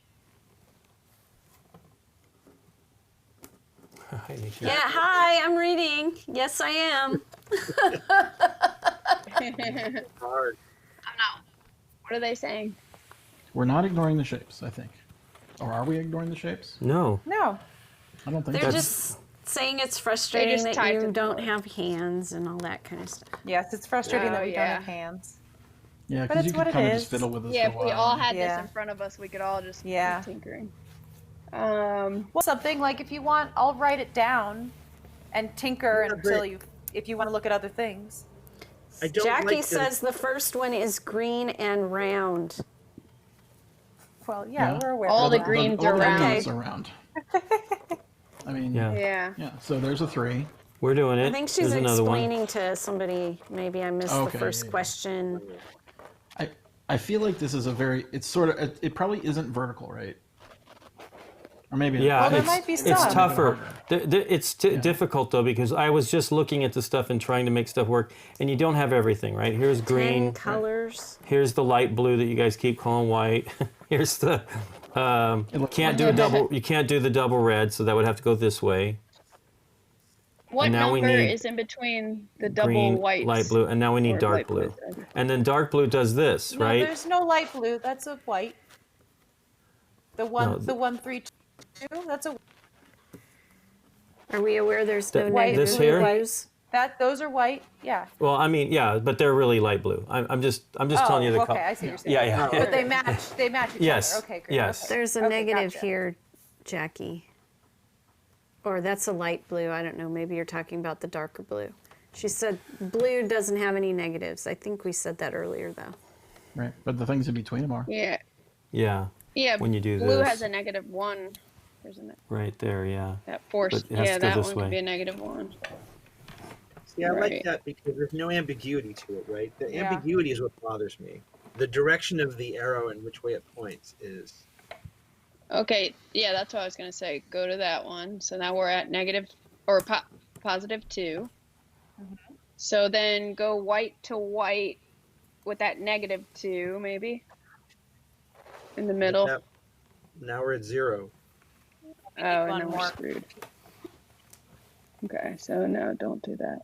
[SPEAKER 1] Hi, Nikki.
[SPEAKER 4] Yeah, hi, I'm reading. Yes, I am.
[SPEAKER 6] Hard.
[SPEAKER 5] What are they saying?
[SPEAKER 2] We're not ignoring the shapes, I think. Or are we ignoring the shapes?
[SPEAKER 1] No.
[SPEAKER 3] No.
[SPEAKER 2] I don't think
[SPEAKER 4] They're
[SPEAKER 2] so.
[SPEAKER 4] just saying it's frustrating
[SPEAKER 5] just
[SPEAKER 4] that
[SPEAKER 5] tied to
[SPEAKER 4] you
[SPEAKER 5] the
[SPEAKER 4] don't
[SPEAKER 5] board.
[SPEAKER 4] have hands and all that kind of stuff.
[SPEAKER 3] Yes, it's frustrating
[SPEAKER 5] Oh,
[SPEAKER 3] that we don't
[SPEAKER 5] yeah.
[SPEAKER 3] have hands.
[SPEAKER 2] Yeah,
[SPEAKER 3] But
[SPEAKER 2] because you
[SPEAKER 3] it's
[SPEAKER 2] could
[SPEAKER 3] what it
[SPEAKER 2] kind of just
[SPEAKER 3] is.
[SPEAKER 2] fiddle with this
[SPEAKER 5] Yeah,
[SPEAKER 2] for
[SPEAKER 5] if
[SPEAKER 2] a
[SPEAKER 5] we
[SPEAKER 2] while.
[SPEAKER 5] all had this
[SPEAKER 3] Yeah.
[SPEAKER 5] in front of us, we could all just
[SPEAKER 3] Yeah.
[SPEAKER 5] keep tinkering.
[SPEAKER 3] Well, something like if you want, I'll write it down and tinker
[SPEAKER 6] Yeah,
[SPEAKER 3] until
[SPEAKER 6] but-
[SPEAKER 3] you, if you want to look at other things.
[SPEAKER 6] I don't
[SPEAKER 4] Jackie
[SPEAKER 6] like
[SPEAKER 4] says the first one is green and round.
[SPEAKER 3] Well, yeah,
[SPEAKER 2] Yeah.
[SPEAKER 3] we're aware
[SPEAKER 5] All
[SPEAKER 3] of
[SPEAKER 5] the
[SPEAKER 3] that.
[SPEAKER 5] greens
[SPEAKER 2] all
[SPEAKER 5] are
[SPEAKER 2] the
[SPEAKER 5] round.
[SPEAKER 2] greens are round. I mean,
[SPEAKER 1] Yeah.
[SPEAKER 5] Yeah.
[SPEAKER 2] yeah, so there's a 3.
[SPEAKER 1] We're doing it.
[SPEAKER 4] I think she's
[SPEAKER 1] There's another one.
[SPEAKER 4] explaining to somebody. Maybe I missed
[SPEAKER 2] Okay,
[SPEAKER 4] the first
[SPEAKER 2] yeah.
[SPEAKER 4] question.
[SPEAKER 2] I feel like this is a very, it's sort of, it probably isn't vertical, right? Or maybe
[SPEAKER 1] Yeah,
[SPEAKER 3] Well, there
[SPEAKER 1] it's,
[SPEAKER 3] might be
[SPEAKER 1] it's
[SPEAKER 3] some.
[SPEAKER 1] tougher. It's difficult though because I was just looking at the stuff and trying to make stuff work, and you don't have everything, right? Here's
[SPEAKER 4] 10
[SPEAKER 1] green.
[SPEAKER 4] colors.
[SPEAKER 1] Here's the light blue that you guys keep calling white. Here's the
[SPEAKER 2] looks
[SPEAKER 1] can't do a double. You can't do the double red, so that would have to go this way.
[SPEAKER 5] What
[SPEAKER 1] And now we
[SPEAKER 5] number
[SPEAKER 1] need
[SPEAKER 5] is in between the double
[SPEAKER 1] Green,
[SPEAKER 5] whites?
[SPEAKER 1] light blue, and now we need
[SPEAKER 5] Or
[SPEAKER 1] dark
[SPEAKER 5] light
[SPEAKER 1] blue.
[SPEAKER 5] blues,
[SPEAKER 1] And then dark blue does this,
[SPEAKER 3] No,
[SPEAKER 1] right?
[SPEAKER 3] there's no light blue. That's a white. The one,
[SPEAKER 1] No,
[SPEAKER 3] the 1, 3, 2. That's a
[SPEAKER 4] Are we aware there's no
[SPEAKER 1] Th-
[SPEAKER 4] negative
[SPEAKER 1] this here?
[SPEAKER 4] blues?
[SPEAKER 3] that. Those are white. Yeah.
[SPEAKER 1] Well, I mean, yeah, but they're really light blue. I'm just telling you the
[SPEAKER 3] okay.
[SPEAKER 1] color.
[SPEAKER 3] I see what you're saying.
[SPEAKER 1] Yeah, yeah.
[SPEAKER 3] But they match. They match each
[SPEAKER 1] Yes,
[SPEAKER 3] other. Okay, great.
[SPEAKER 1] yes.
[SPEAKER 3] Okay.
[SPEAKER 4] There's a
[SPEAKER 3] Okay,
[SPEAKER 4] negative
[SPEAKER 3] gotcha.
[SPEAKER 4] here, Jackie. Or that's a light blue. I don't know. Maybe you're talking about the darker blue. She said blue doesn't have any negatives. I think we said that earlier, though.
[SPEAKER 2] right? But the things in between them are.
[SPEAKER 5] Yeah.
[SPEAKER 1] Yeah,
[SPEAKER 5] Yeah.
[SPEAKER 1] when you do
[SPEAKER 5] blue
[SPEAKER 1] this.
[SPEAKER 5] has a -1. There's a
[SPEAKER 1] right there, yeah.
[SPEAKER 5] that force.
[SPEAKER 1] But it has
[SPEAKER 5] Yeah,
[SPEAKER 1] to go
[SPEAKER 5] that
[SPEAKER 1] this
[SPEAKER 5] one
[SPEAKER 1] way.
[SPEAKER 5] could be a -1.
[SPEAKER 6] See, I like
[SPEAKER 5] Right.
[SPEAKER 6] that because there's no ambiguity to it, right? The
[SPEAKER 3] Yeah.
[SPEAKER 6] ambiguity is what bothers me. The direction of the arrow and which way it points is.
[SPEAKER 5] Okay. Yeah, that's what I was gonna say. Go to that one. So now we're at negative or +2. So then go white to white with that -2, maybe in the middle.
[SPEAKER 6] Yep. Now we're at 0.
[SPEAKER 5] Oh,
[SPEAKER 3] one
[SPEAKER 5] and then
[SPEAKER 3] more.
[SPEAKER 5] we're screwed. Okay, so no, don't do that.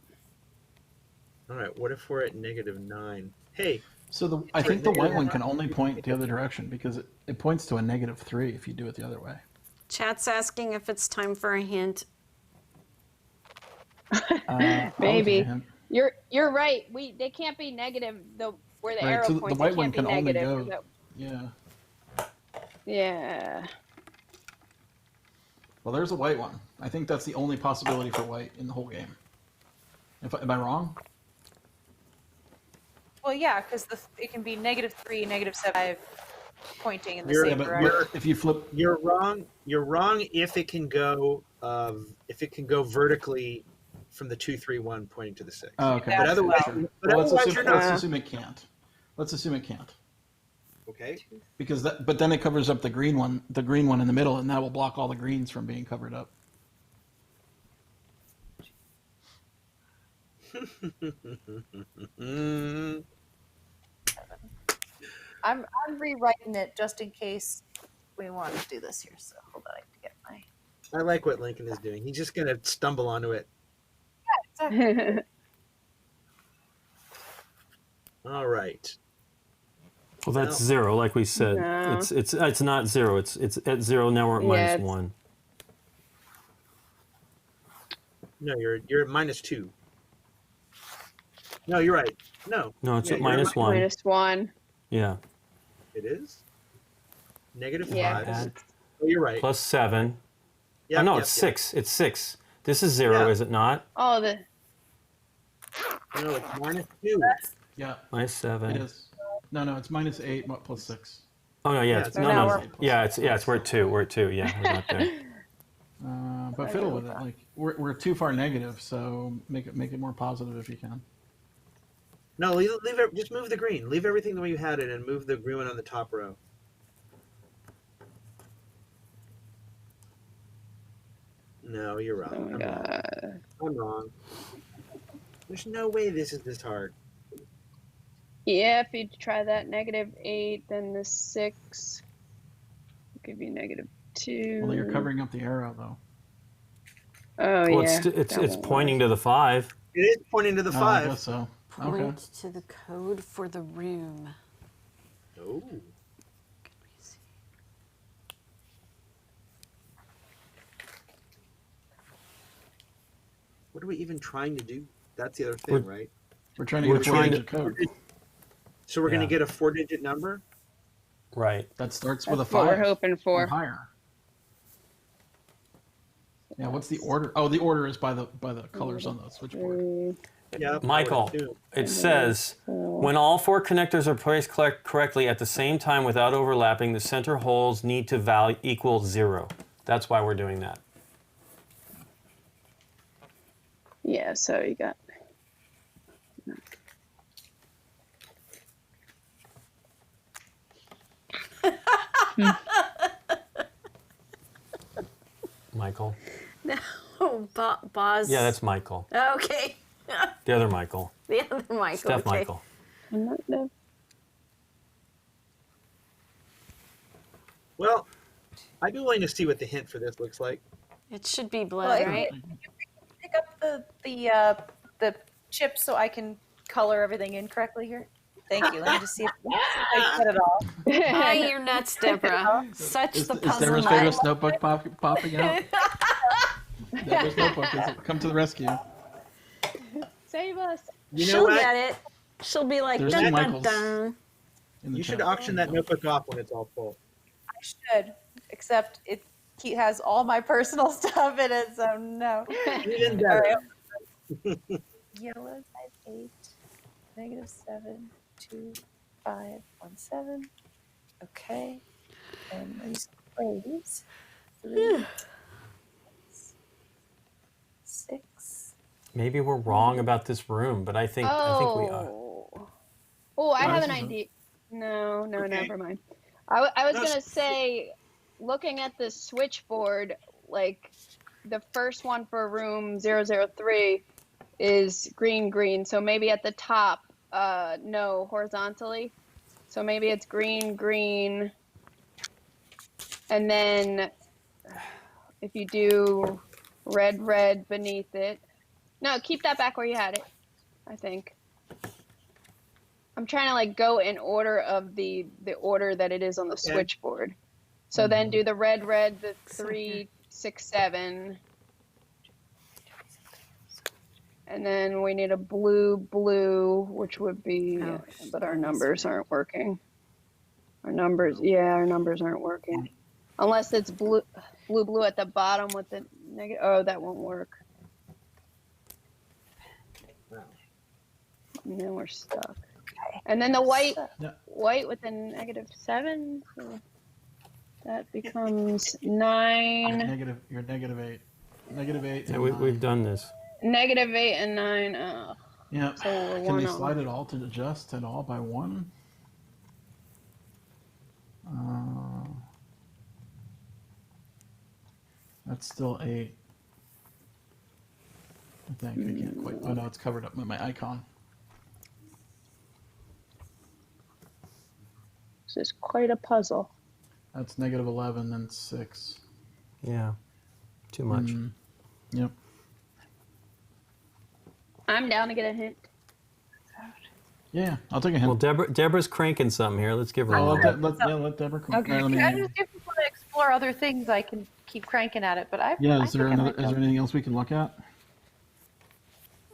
[SPEAKER 6] All right, what if we're at -9? Hey,
[SPEAKER 2] So I think the white one can only point the other direction because it points to a -3 if you do it the other way.
[SPEAKER 4] Chat's asking if it's time for a hint.
[SPEAKER 2] I'll give
[SPEAKER 5] Maybe.
[SPEAKER 2] you a hint.
[SPEAKER 5] You're right. They can't be negative. Where the
[SPEAKER 2] Right,
[SPEAKER 5] arrow
[SPEAKER 2] so the
[SPEAKER 5] points,
[SPEAKER 2] white
[SPEAKER 5] it
[SPEAKER 2] one
[SPEAKER 5] can't be
[SPEAKER 2] can only
[SPEAKER 5] negative.
[SPEAKER 2] go- Yeah.
[SPEAKER 5] Yeah.
[SPEAKER 2] Well, there's a white one. I think that's the only possibility for white in the whole game. Am I wrong?
[SPEAKER 3] Well, yeah, because it can be -3, -7, pointing in the
[SPEAKER 6] You're-
[SPEAKER 3] same
[SPEAKER 2] Yeah, but
[SPEAKER 3] direction.
[SPEAKER 2] if you flip,
[SPEAKER 6] you're wrong. You're wrong if it can go vertically from the 2, 3, 1 pointing to the 6.
[SPEAKER 2] oh, okay.
[SPEAKER 3] But
[SPEAKER 2] Sure.
[SPEAKER 6] otherwise-
[SPEAKER 2] Well,
[SPEAKER 6] but otherwise you're not.
[SPEAKER 2] let's assume it can't. Let's assume it can't.
[SPEAKER 6] Okay.
[SPEAKER 2] Because but then it covers up the green one in the middle, and that will block all the greens from being covered up.
[SPEAKER 6] Mm,
[SPEAKER 3] I'm rewriting it just in case we want to do this here. So hold on, I have to get my.
[SPEAKER 6] I like what Lincoln is doing. He's just gonna stumble onto it. All right.
[SPEAKER 1] Well, that's
[SPEAKER 6] No.
[SPEAKER 1] 0, like we said.
[SPEAKER 5] No.
[SPEAKER 1] It's not 0. It's at 0 now. We're at
[SPEAKER 5] Yeah, it's-
[SPEAKER 1] -1.
[SPEAKER 6] No, you're at -2. No, you're right. No,
[SPEAKER 1] No, it's
[SPEAKER 6] Yeah,
[SPEAKER 1] at
[SPEAKER 6] you're
[SPEAKER 1] -1.
[SPEAKER 5] -1.
[SPEAKER 1] Yeah.
[SPEAKER 6] it is -5.
[SPEAKER 5] Yeah.
[SPEAKER 1] Add
[SPEAKER 6] Oh, you're right.
[SPEAKER 1] plus 7.
[SPEAKER 6] Yep,
[SPEAKER 1] oh no,
[SPEAKER 6] yep,
[SPEAKER 1] it's
[SPEAKER 6] yep.
[SPEAKER 1] 6. It's 6. This is 0,
[SPEAKER 6] Yeah.
[SPEAKER 1] is it not?
[SPEAKER 5] Oh,
[SPEAKER 6] No, it's -2.
[SPEAKER 2] Yeah,
[SPEAKER 1] -7.
[SPEAKER 2] it is. No, it's -8 plus 6.
[SPEAKER 1] Oh no, yeah,
[SPEAKER 6] Yeah,
[SPEAKER 1] it's,
[SPEAKER 6] so
[SPEAKER 1] no,
[SPEAKER 3] now
[SPEAKER 1] no,
[SPEAKER 3] we're-
[SPEAKER 1] yeah, we're at 2. We're at 2. Yeah, we're not there.
[SPEAKER 2] But fiddle with it. Like we're too far negative, so make it more positive if you can.
[SPEAKER 6] No, leave it. Just move the green. Leave everything the way you had it, and move the green one on the top row. No, you're wrong.
[SPEAKER 5] oh my
[SPEAKER 6] I'm wrong.
[SPEAKER 5] god.
[SPEAKER 6] I'm wrong. There's no way this is this hard.
[SPEAKER 5] Yeah, if you try that -8, then the 6 will give you -2.
[SPEAKER 2] Well, you're covering up the arrow though.
[SPEAKER 5] Oh
[SPEAKER 1] Well,
[SPEAKER 5] yeah.
[SPEAKER 1] it's
[SPEAKER 5] that
[SPEAKER 1] it's
[SPEAKER 5] won't
[SPEAKER 1] pointing to the 5.
[SPEAKER 6] It is pointing to the
[SPEAKER 2] Oh, I
[SPEAKER 6] 5.
[SPEAKER 2] guess so. Okay.
[SPEAKER 4] Point to the code for the room.
[SPEAKER 6] Oh. What are we even trying to do? That's the other thing, right?
[SPEAKER 2] We're trying to
[SPEAKER 1] We're
[SPEAKER 2] get a
[SPEAKER 1] trying to-
[SPEAKER 2] 4-digit code.
[SPEAKER 6] So we're going
[SPEAKER 1] Yeah.
[SPEAKER 6] to get a 4-digit number?
[SPEAKER 1] Right.
[SPEAKER 2] That starts with a
[SPEAKER 5] That's what
[SPEAKER 2] 5.
[SPEAKER 5] we're hoping
[SPEAKER 2] or
[SPEAKER 5] for.
[SPEAKER 2] higher. Yeah, what's the order? Oh, the order is by the colors on the switchboard.
[SPEAKER 6] Yeah.
[SPEAKER 1] Michael, it says, when all 4 connectors are placed correctly at the same time without overlapping, the center holes need to equal 0. That's why we're doing that.
[SPEAKER 5] Yeah, so you got.
[SPEAKER 1] Michael.
[SPEAKER 4] Oh, Boz.
[SPEAKER 1] Yeah, that's Michael.
[SPEAKER 4] Okay.
[SPEAKER 1] The other Michael.
[SPEAKER 4] The other Michael.
[SPEAKER 1] Steph
[SPEAKER 4] okay.
[SPEAKER 1] Michael.
[SPEAKER 6] Well, I'd be willing to see what the hint for this looks like.
[SPEAKER 4] It should be blood,
[SPEAKER 3] Well,
[SPEAKER 4] right?
[SPEAKER 3] Pick up the chip so I can color everything in correctly here. Thank you. Let me just see if I get it all.
[SPEAKER 4] Hi, you're nuts, Deborah. Such
[SPEAKER 2] Is
[SPEAKER 4] the
[SPEAKER 2] Deborah's
[SPEAKER 4] puzzle
[SPEAKER 2] famous
[SPEAKER 4] nut.
[SPEAKER 2] notebook popping out? Deborah's notebook has come to the rescue.
[SPEAKER 5] Save us.
[SPEAKER 6] You know
[SPEAKER 4] She'll
[SPEAKER 6] what?
[SPEAKER 4] get it. She'll be like,
[SPEAKER 2] There's
[SPEAKER 4] dun,
[SPEAKER 2] two
[SPEAKER 4] dun,
[SPEAKER 2] Michaels.
[SPEAKER 4] dun.
[SPEAKER 2] In the
[SPEAKER 6] You should
[SPEAKER 2] chat.
[SPEAKER 6] auction that notebook off when it's all full.
[SPEAKER 3] I should, except he has all my personal stuff in it, so no.
[SPEAKER 6] Even
[SPEAKER 3] All
[SPEAKER 6] better.
[SPEAKER 3] right. Yellow size 8, -7, 2, 5, 1, 7. Okay. And these sprays. 3, 6.
[SPEAKER 1] Maybe we're wrong about this room, but I think we are.
[SPEAKER 5] Oh, I
[SPEAKER 2] No,
[SPEAKER 5] have
[SPEAKER 2] this
[SPEAKER 5] an
[SPEAKER 2] is
[SPEAKER 5] idea. No,
[SPEAKER 6] Okay.
[SPEAKER 5] never mind. I was
[SPEAKER 6] No,
[SPEAKER 5] going to say, looking at the switchboard, like the first one for room 003 is green. So maybe at the top, no, horizontally. So maybe it's green. And then if you do red beneath it. No, keep that back where you had it, I think. I'm trying to like go in order of the order that it is on the
[SPEAKER 6] Okay.
[SPEAKER 5] switchboard. So then do the red, the 3, 6, 7. And then we need a blue, which would be,
[SPEAKER 4] Oh,
[SPEAKER 5] but our numbers aren't working. Our numbers aren't working. Unless it's blue at the bottom with the negative. Oh, that won't work. And then we're stuck. And then the white with the -7. So that becomes 9.
[SPEAKER 2] You're -8. -8.
[SPEAKER 1] Yeah,
[SPEAKER 2] and nine.
[SPEAKER 1] we've done this.
[SPEAKER 5] -8 and 9. Oh,
[SPEAKER 2] Yeah.
[SPEAKER 5] so we're
[SPEAKER 2] Can
[SPEAKER 5] one
[SPEAKER 2] they
[SPEAKER 5] off.
[SPEAKER 2] slide it all to adjust it all by 1? That's still 8. I think I can't quite. Oh no, it's covered up by my icon.
[SPEAKER 5] This is quite a puzzle.
[SPEAKER 2] That's -11 and 6.
[SPEAKER 1] Yeah. Too much.
[SPEAKER 2] Yep.
[SPEAKER 5] I'm down to get a hint.
[SPEAKER 2] Yeah, I'll take a hint.
[SPEAKER 1] Well, Deborah's cranking something here. Let's give her
[SPEAKER 2] Oh,
[SPEAKER 1] one.
[SPEAKER 2] let Deborah come.
[SPEAKER 3] Okay.
[SPEAKER 2] Let me-
[SPEAKER 3] I just if you want to explore other things, I can keep cranking at it. But
[SPEAKER 2] yeah,
[SPEAKER 3] I
[SPEAKER 2] is there
[SPEAKER 3] think I might
[SPEAKER 2] anything else we can look at?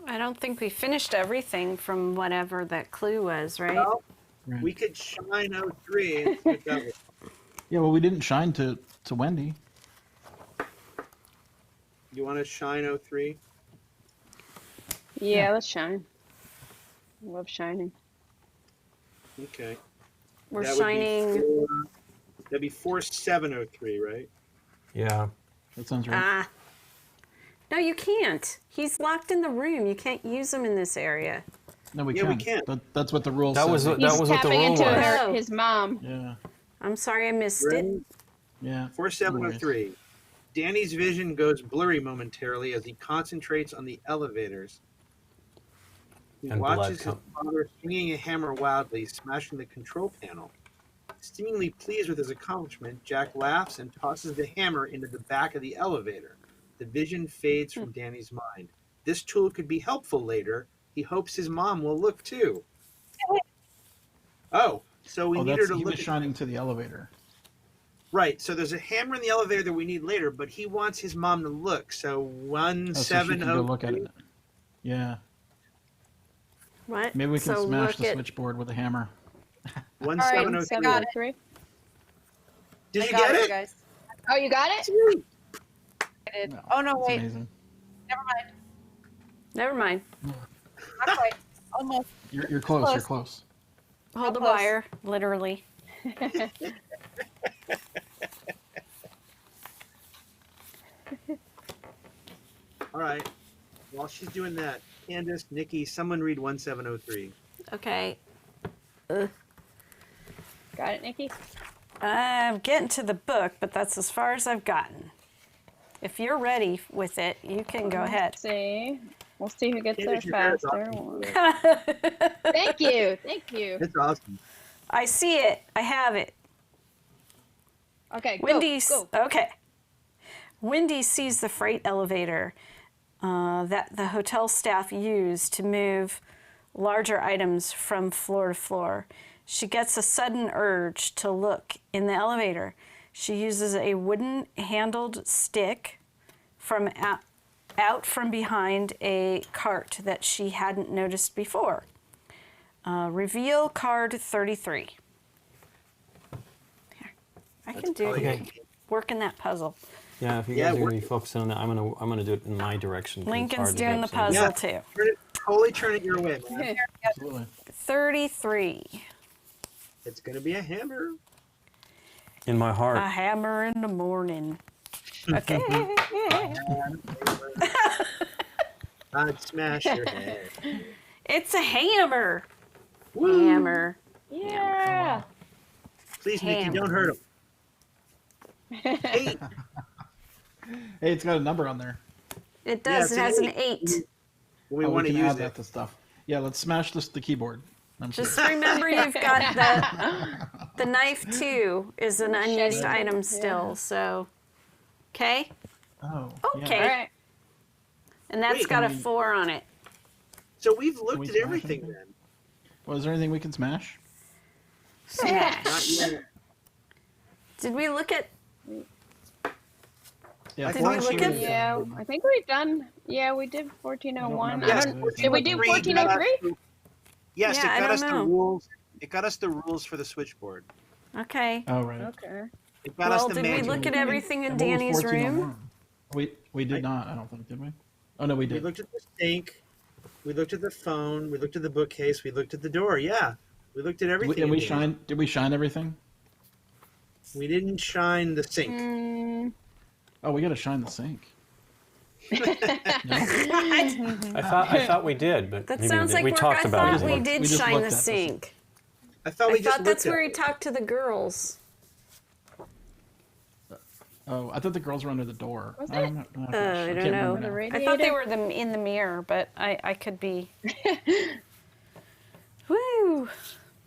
[SPEAKER 4] I don't think we finished everything from whatever that clue was, right?
[SPEAKER 6] Well,
[SPEAKER 2] Right.
[SPEAKER 6] we could shine 03 and see what that was.
[SPEAKER 2] Yeah, well, we didn't shine to Wendy.
[SPEAKER 6] You want to shine 03?
[SPEAKER 5] Yeah, let's shine. I love shining.
[SPEAKER 6] Okay.
[SPEAKER 4] We're
[SPEAKER 6] That would be
[SPEAKER 4] shining.
[SPEAKER 6] that'd be 4703, right?
[SPEAKER 1] Yeah.
[SPEAKER 2] That sounds right.
[SPEAKER 4] Ah. No, you can't. He's locked in the room. You can't use him in this area.
[SPEAKER 2] No, we
[SPEAKER 6] Yeah,
[SPEAKER 2] can.
[SPEAKER 6] we can.
[SPEAKER 2] That's what the rule
[SPEAKER 1] That
[SPEAKER 2] says.
[SPEAKER 1] was
[SPEAKER 5] He's
[SPEAKER 1] what the
[SPEAKER 5] tapping
[SPEAKER 1] rule
[SPEAKER 5] into
[SPEAKER 1] was.
[SPEAKER 4] Oh.
[SPEAKER 5] his mom.
[SPEAKER 2] Yeah,
[SPEAKER 4] I'm sorry I missed it.
[SPEAKER 6] Ready?
[SPEAKER 2] yeah.
[SPEAKER 6] 4703. Danny's vision goes blurry momentarily as he concentrates on the elevators. He
[SPEAKER 1] And blood
[SPEAKER 6] watches his
[SPEAKER 1] come-
[SPEAKER 6] father swinging a hammer wildly, smashing the control panel. Seemingly pleased with his accomplishment, Jack laughs and tosses the hammer into the back of the elevator. The vision fades from Danny's mind. This tool could be helpful later. He hopes his mom will look too. Oh, so we
[SPEAKER 2] Oh,
[SPEAKER 6] need her
[SPEAKER 2] that's
[SPEAKER 6] to
[SPEAKER 2] he
[SPEAKER 6] look
[SPEAKER 2] was
[SPEAKER 6] at
[SPEAKER 2] shining to the elevator.
[SPEAKER 6] Right. So there's a hammer in the elevator that we need later, but he wants his mom to look. So
[SPEAKER 2] Oh, so she can go look at
[SPEAKER 6] 1703.
[SPEAKER 2] it. Yeah.
[SPEAKER 4] What?
[SPEAKER 2] Maybe we can
[SPEAKER 4] So
[SPEAKER 2] smash
[SPEAKER 4] look
[SPEAKER 2] the
[SPEAKER 4] at-
[SPEAKER 2] switchboard with a hammer.
[SPEAKER 3] All right,
[SPEAKER 6] 1703.
[SPEAKER 3] got it.
[SPEAKER 5] 703.
[SPEAKER 6] Did
[SPEAKER 3] I
[SPEAKER 6] you
[SPEAKER 3] got
[SPEAKER 6] get
[SPEAKER 3] it,
[SPEAKER 6] it?
[SPEAKER 3] guys.
[SPEAKER 5] Oh, you got it?
[SPEAKER 6] Sweet.
[SPEAKER 3] I did.
[SPEAKER 2] No,
[SPEAKER 3] Oh no,
[SPEAKER 2] that's
[SPEAKER 3] wait.
[SPEAKER 2] amazing.
[SPEAKER 3] Never mind.
[SPEAKER 4] Never mind.
[SPEAKER 3] Not quite. Almost.
[SPEAKER 2] You're close. You're close.
[SPEAKER 4] Hold the
[SPEAKER 3] close.
[SPEAKER 4] wire, literally.
[SPEAKER 6] All right. While she's doing that, Candace, Nikki, someone read 1703.
[SPEAKER 4] Okay.
[SPEAKER 5] Got it, Nikki?
[SPEAKER 4] I'm getting to the book, but that's as far as I've gotten. If you're ready with it, you can go ahead.
[SPEAKER 5] See. We'll see who gets there
[SPEAKER 6] Candace, your hair is
[SPEAKER 5] faster.
[SPEAKER 6] awesome.
[SPEAKER 5] Thank you. Thank you.
[SPEAKER 6] It's awesome.
[SPEAKER 4] I see it. I have it.
[SPEAKER 5] Okay, go.
[SPEAKER 4] Wendy.
[SPEAKER 5] Go.
[SPEAKER 4] Okay. Wendy sees the freight elevator that the hotel staff use to move larger items from floor to floor. She gets a sudden urge to look in the elevator. She uses a wooden handled stick from out from behind a cart that she hadn't noticed before. Reveal card 33. Here, I can do
[SPEAKER 1] Okay.
[SPEAKER 4] work in that puzzle.
[SPEAKER 1] Yeah, if you
[SPEAKER 6] Yeah,
[SPEAKER 1] guys are
[SPEAKER 6] we're-
[SPEAKER 1] going to be focusing on that, I'm gonna do it in my direction. 'cause it's
[SPEAKER 4] Lincoln's
[SPEAKER 1] hard to
[SPEAKER 4] doing
[SPEAKER 1] get
[SPEAKER 4] the
[SPEAKER 1] some-
[SPEAKER 4] puzzle
[SPEAKER 6] Yeah.
[SPEAKER 4] too.
[SPEAKER 6] Totally turn it your way, man.
[SPEAKER 2] Absolutely.
[SPEAKER 4] 33.
[SPEAKER 6] It's going to be a hammer.
[SPEAKER 1] In my heart.
[SPEAKER 4] A hammer in the morning. Okay.
[SPEAKER 6] I'd smash your head.
[SPEAKER 4] It's a hammer.
[SPEAKER 6] Woo!
[SPEAKER 4] Hammer.
[SPEAKER 5] Yeah.
[SPEAKER 6] Please, Nikki,
[SPEAKER 4] Hammer.
[SPEAKER 6] don't hurt him. Hey,
[SPEAKER 2] Hey, it's got a number on there.
[SPEAKER 4] It
[SPEAKER 6] Yeah,
[SPEAKER 4] does.
[SPEAKER 6] it's
[SPEAKER 4] it has
[SPEAKER 6] an
[SPEAKER 4] an 8.
[SPEAKER 6] we
[SPEAKER 2] Oh,
[SPEAKER 6] want to
[SPEAKER 2] can
[SPEAKER 6] use
[SPEAKER 2] add that
[SPEAKER 6] it.
[SPEAKER 2] to stuff. Yeah, let's smash the keyboard. I'm
[SPEAKER 4] Just
[SPEAKER 2] kidding.
[SPEAKER 4] remember you've got the knife too is an unused
[SPEAKER 5] Machete.
[SPEAKER 4] item still. So, okay.
[SPEAKER 2] Oh.
[SPEAKER 4] Okay.
[SPEAKER 5] All right.
[SPEAKER 4] And that's
[SPEAKER 6] Wait,
[SPEAKER 4] got a
[SPEAKER 2] can we-
[SPEAKER 4] 4 on it.
[SPEAKER 6] So we've
[SPEAKER 2] Can
[SPEAKER 6] looked
[SPEAKER 2] we
[SPEAKER 6] at
[SPEAKER 2] smash
[SPEAKER 6] everything
[SPEAKER 2] anything?
[SPEAKER 6] then.
[SPEAKER 2] Well, is there anything we can smash?
[SPEAKER 4] Smash.
[SPEAKER 6] Not yet.
[SPEAKER 4] Did we look at?
[SPEAKER 2] Yeah.
[SPEAKER 4] Did we look at-
[SPEAKER 5] Yeah, I think we've done. Yeah, we did 1401.
[SPEAKER 2] I
[SPEAKER 5] I
[SPEAKER 2] don't
[SPEAKER 6] Yes,
[SPEAKER 5] don't.
[SPEAKER 2] remember.
[SPEAKER 5] Did we do 1403?
[SPEAKER 6] Yes,
[SPEAKER 4] Yeah, I
[SPEAKER 6] it got
[SPEAKER 4] don't
[SPEAKER 6] us the
[SPEAKER 4] know.
[SPEAKER 6] rules. It got us the rules for the switchboard.
[SPEAKER 4] Okay.
[SPEAKER 2] Oh, right.
[SPEAKER 5] Okay.
[SPEAKER 6] It got
[SPEAKER 4] Well,
[SPEAKER 6] us the
[SPEAKER 4] did we
[SPEAKER 6] manual.
[SPEAKER 4] look at everything in
[SPEAKER 2] And what was
[SPEAKER 4] Danny's room?
[SPEAKER 2] 1401? We did not, I don't think, did we? Oh, no, we
[SPEAKER 6] We
[SPEAKER 2] did.
[SPEAKER 6] looked at the sink. We looked at the phone. We looked at the bookcase. We looked at the door. Yeah, we looked at everything.
[SPEAKER 2] And we
[SPEAKER 6] in there.
[SPEAKER 2] did we shine everything?
[SPEAKER 6] We didn't shine the sink.
[SPEAKER 5] Mm,
[SPEAKER 2] Oh, we got to shine the sink.
[SPEAKER 1] I thought we did, but
[SPEAKER 4] That
[SPEAKER 1] maybe
[SPEAKER 4] sounds like
[SPEAKER 1] we
[SPEAKER 4] work.
[SPEAKER 1] talked
[SPEAKER 4] I
[SPEAKER 1] about
[SPEAKER 4] thought
[SPEAKER 1] it.
[SPEAKER 4] we did
[SPEAKER 2] We just
[SPEAKER 4] shine
[SPEAKER 2] looked
[SPEAKER 4] the
[SPEAKER 2] at the
[SPEAKER 4] sink.
[SPEAKER 6] I thought
[SPEAKER 4] I
[SPEAKER 6] we just
[SPEAKER 4] thought that's
[SPEAKER 6] looked
[SPEAKER 4] where
[SPEAKER 6] at
[SPEAKER 4] he
[SPEAKER 6] it.
[SPEAKER 4] talked to the girls.
[SPEAKER 2] Oh, I thought the girls were under the door.
[SPEAKER 5] Was
[SPEAKER 2] I'm
[SPEAKER 5] it?
[SPEAKER 2] not
[SPEAKER 4] I
[SPEAKER 2] sure.
[SPEAKER 4] don't
[SPEAKER 2] can't
[SPEAKER 4] know.
[SPEAKER 2] remember now.
[SPEAKER 4] I thought they were in the mirror, but I could be. Woo!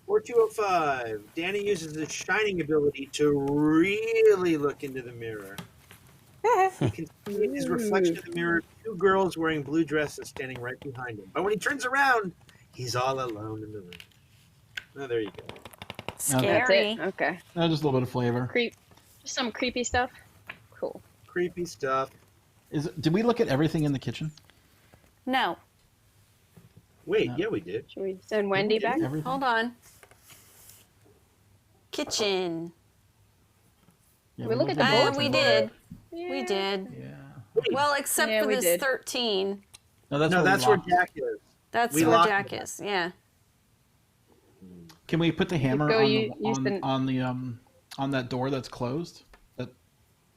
[SPEAKER 6] 4205. Danny uses his shining ability to really look into the mirror. He can see in his reflection in the mirror 2 girls wearing blue dresses standing right behind him. But when he turns around, he's all alone in the room. Oh, there you go.
[SPEAKER 5] that's
[SPEAKER 4] Scary.
[SPEAKER 5] it. Okay.
[SPEAKER 2] No, just a little bit of flavor.
[SPEAKER 5] Just some creepy stuff. Cool.
[SPEAKER 6] Creepy stuff.
[SPEAKER 2] Did we look at everything in the kitchen?
[SPEAKER 4] No,
[SPEAKER 6] Wait,
[SPEAKER 2] No.
[SPEAKER 6] yeah, we did.
[SPEAKER 5] Should we send Wendy back?
[SPEAKER 2] Everything?
[SPEAKER 4] hold on. Kitchen.
[SPEAKER 2] Yeah,
[SPEAKER 5] We look at the
[SPEAKER 2] looked
[SPEAKER 5] bulletin
[SPEAKER 4] We
[SPEAKER 5] board.
[SPEAKER 4] did.
[SPEAKER 5] Yeah.
[SPEAKER 4] We did.
[SPEAKER 2] Yeah.
[SPEAKER 4] Well, except
[SPEAKER 5] Yeah,
[SPEAKER 4] for
[SPEAKER 5] we
[SPEAKER 4] this
[SPEAKER 5] did.
[SPEAKER 4] 13.
[SPEAKER 2] No, that's
[SPEAKER 6] No,
[SPEAKER 2] where we
[SPEAKER 6] that's where
[SPEAKER 2] locked it.
[SPEAKER 6] Jack is.
[SPEAKER 4] That's
[SPEAKER 6] We
[SPEAKER 4] where
[SPEAKER 6] locked
[SPEAKER 4] Jack
[SPEAKER 6] it.
[SPEAKER 4] is. Yeah.
[SPEAKER 2] Can we put the hammer
[SPEAKER 5] go
[SPEAKER 2] on,
[SPEAKER 5] use
[SPEAKER 2] the,
[SPEAKER 5] the-
[SPEAKER 2] on that door that's closed? That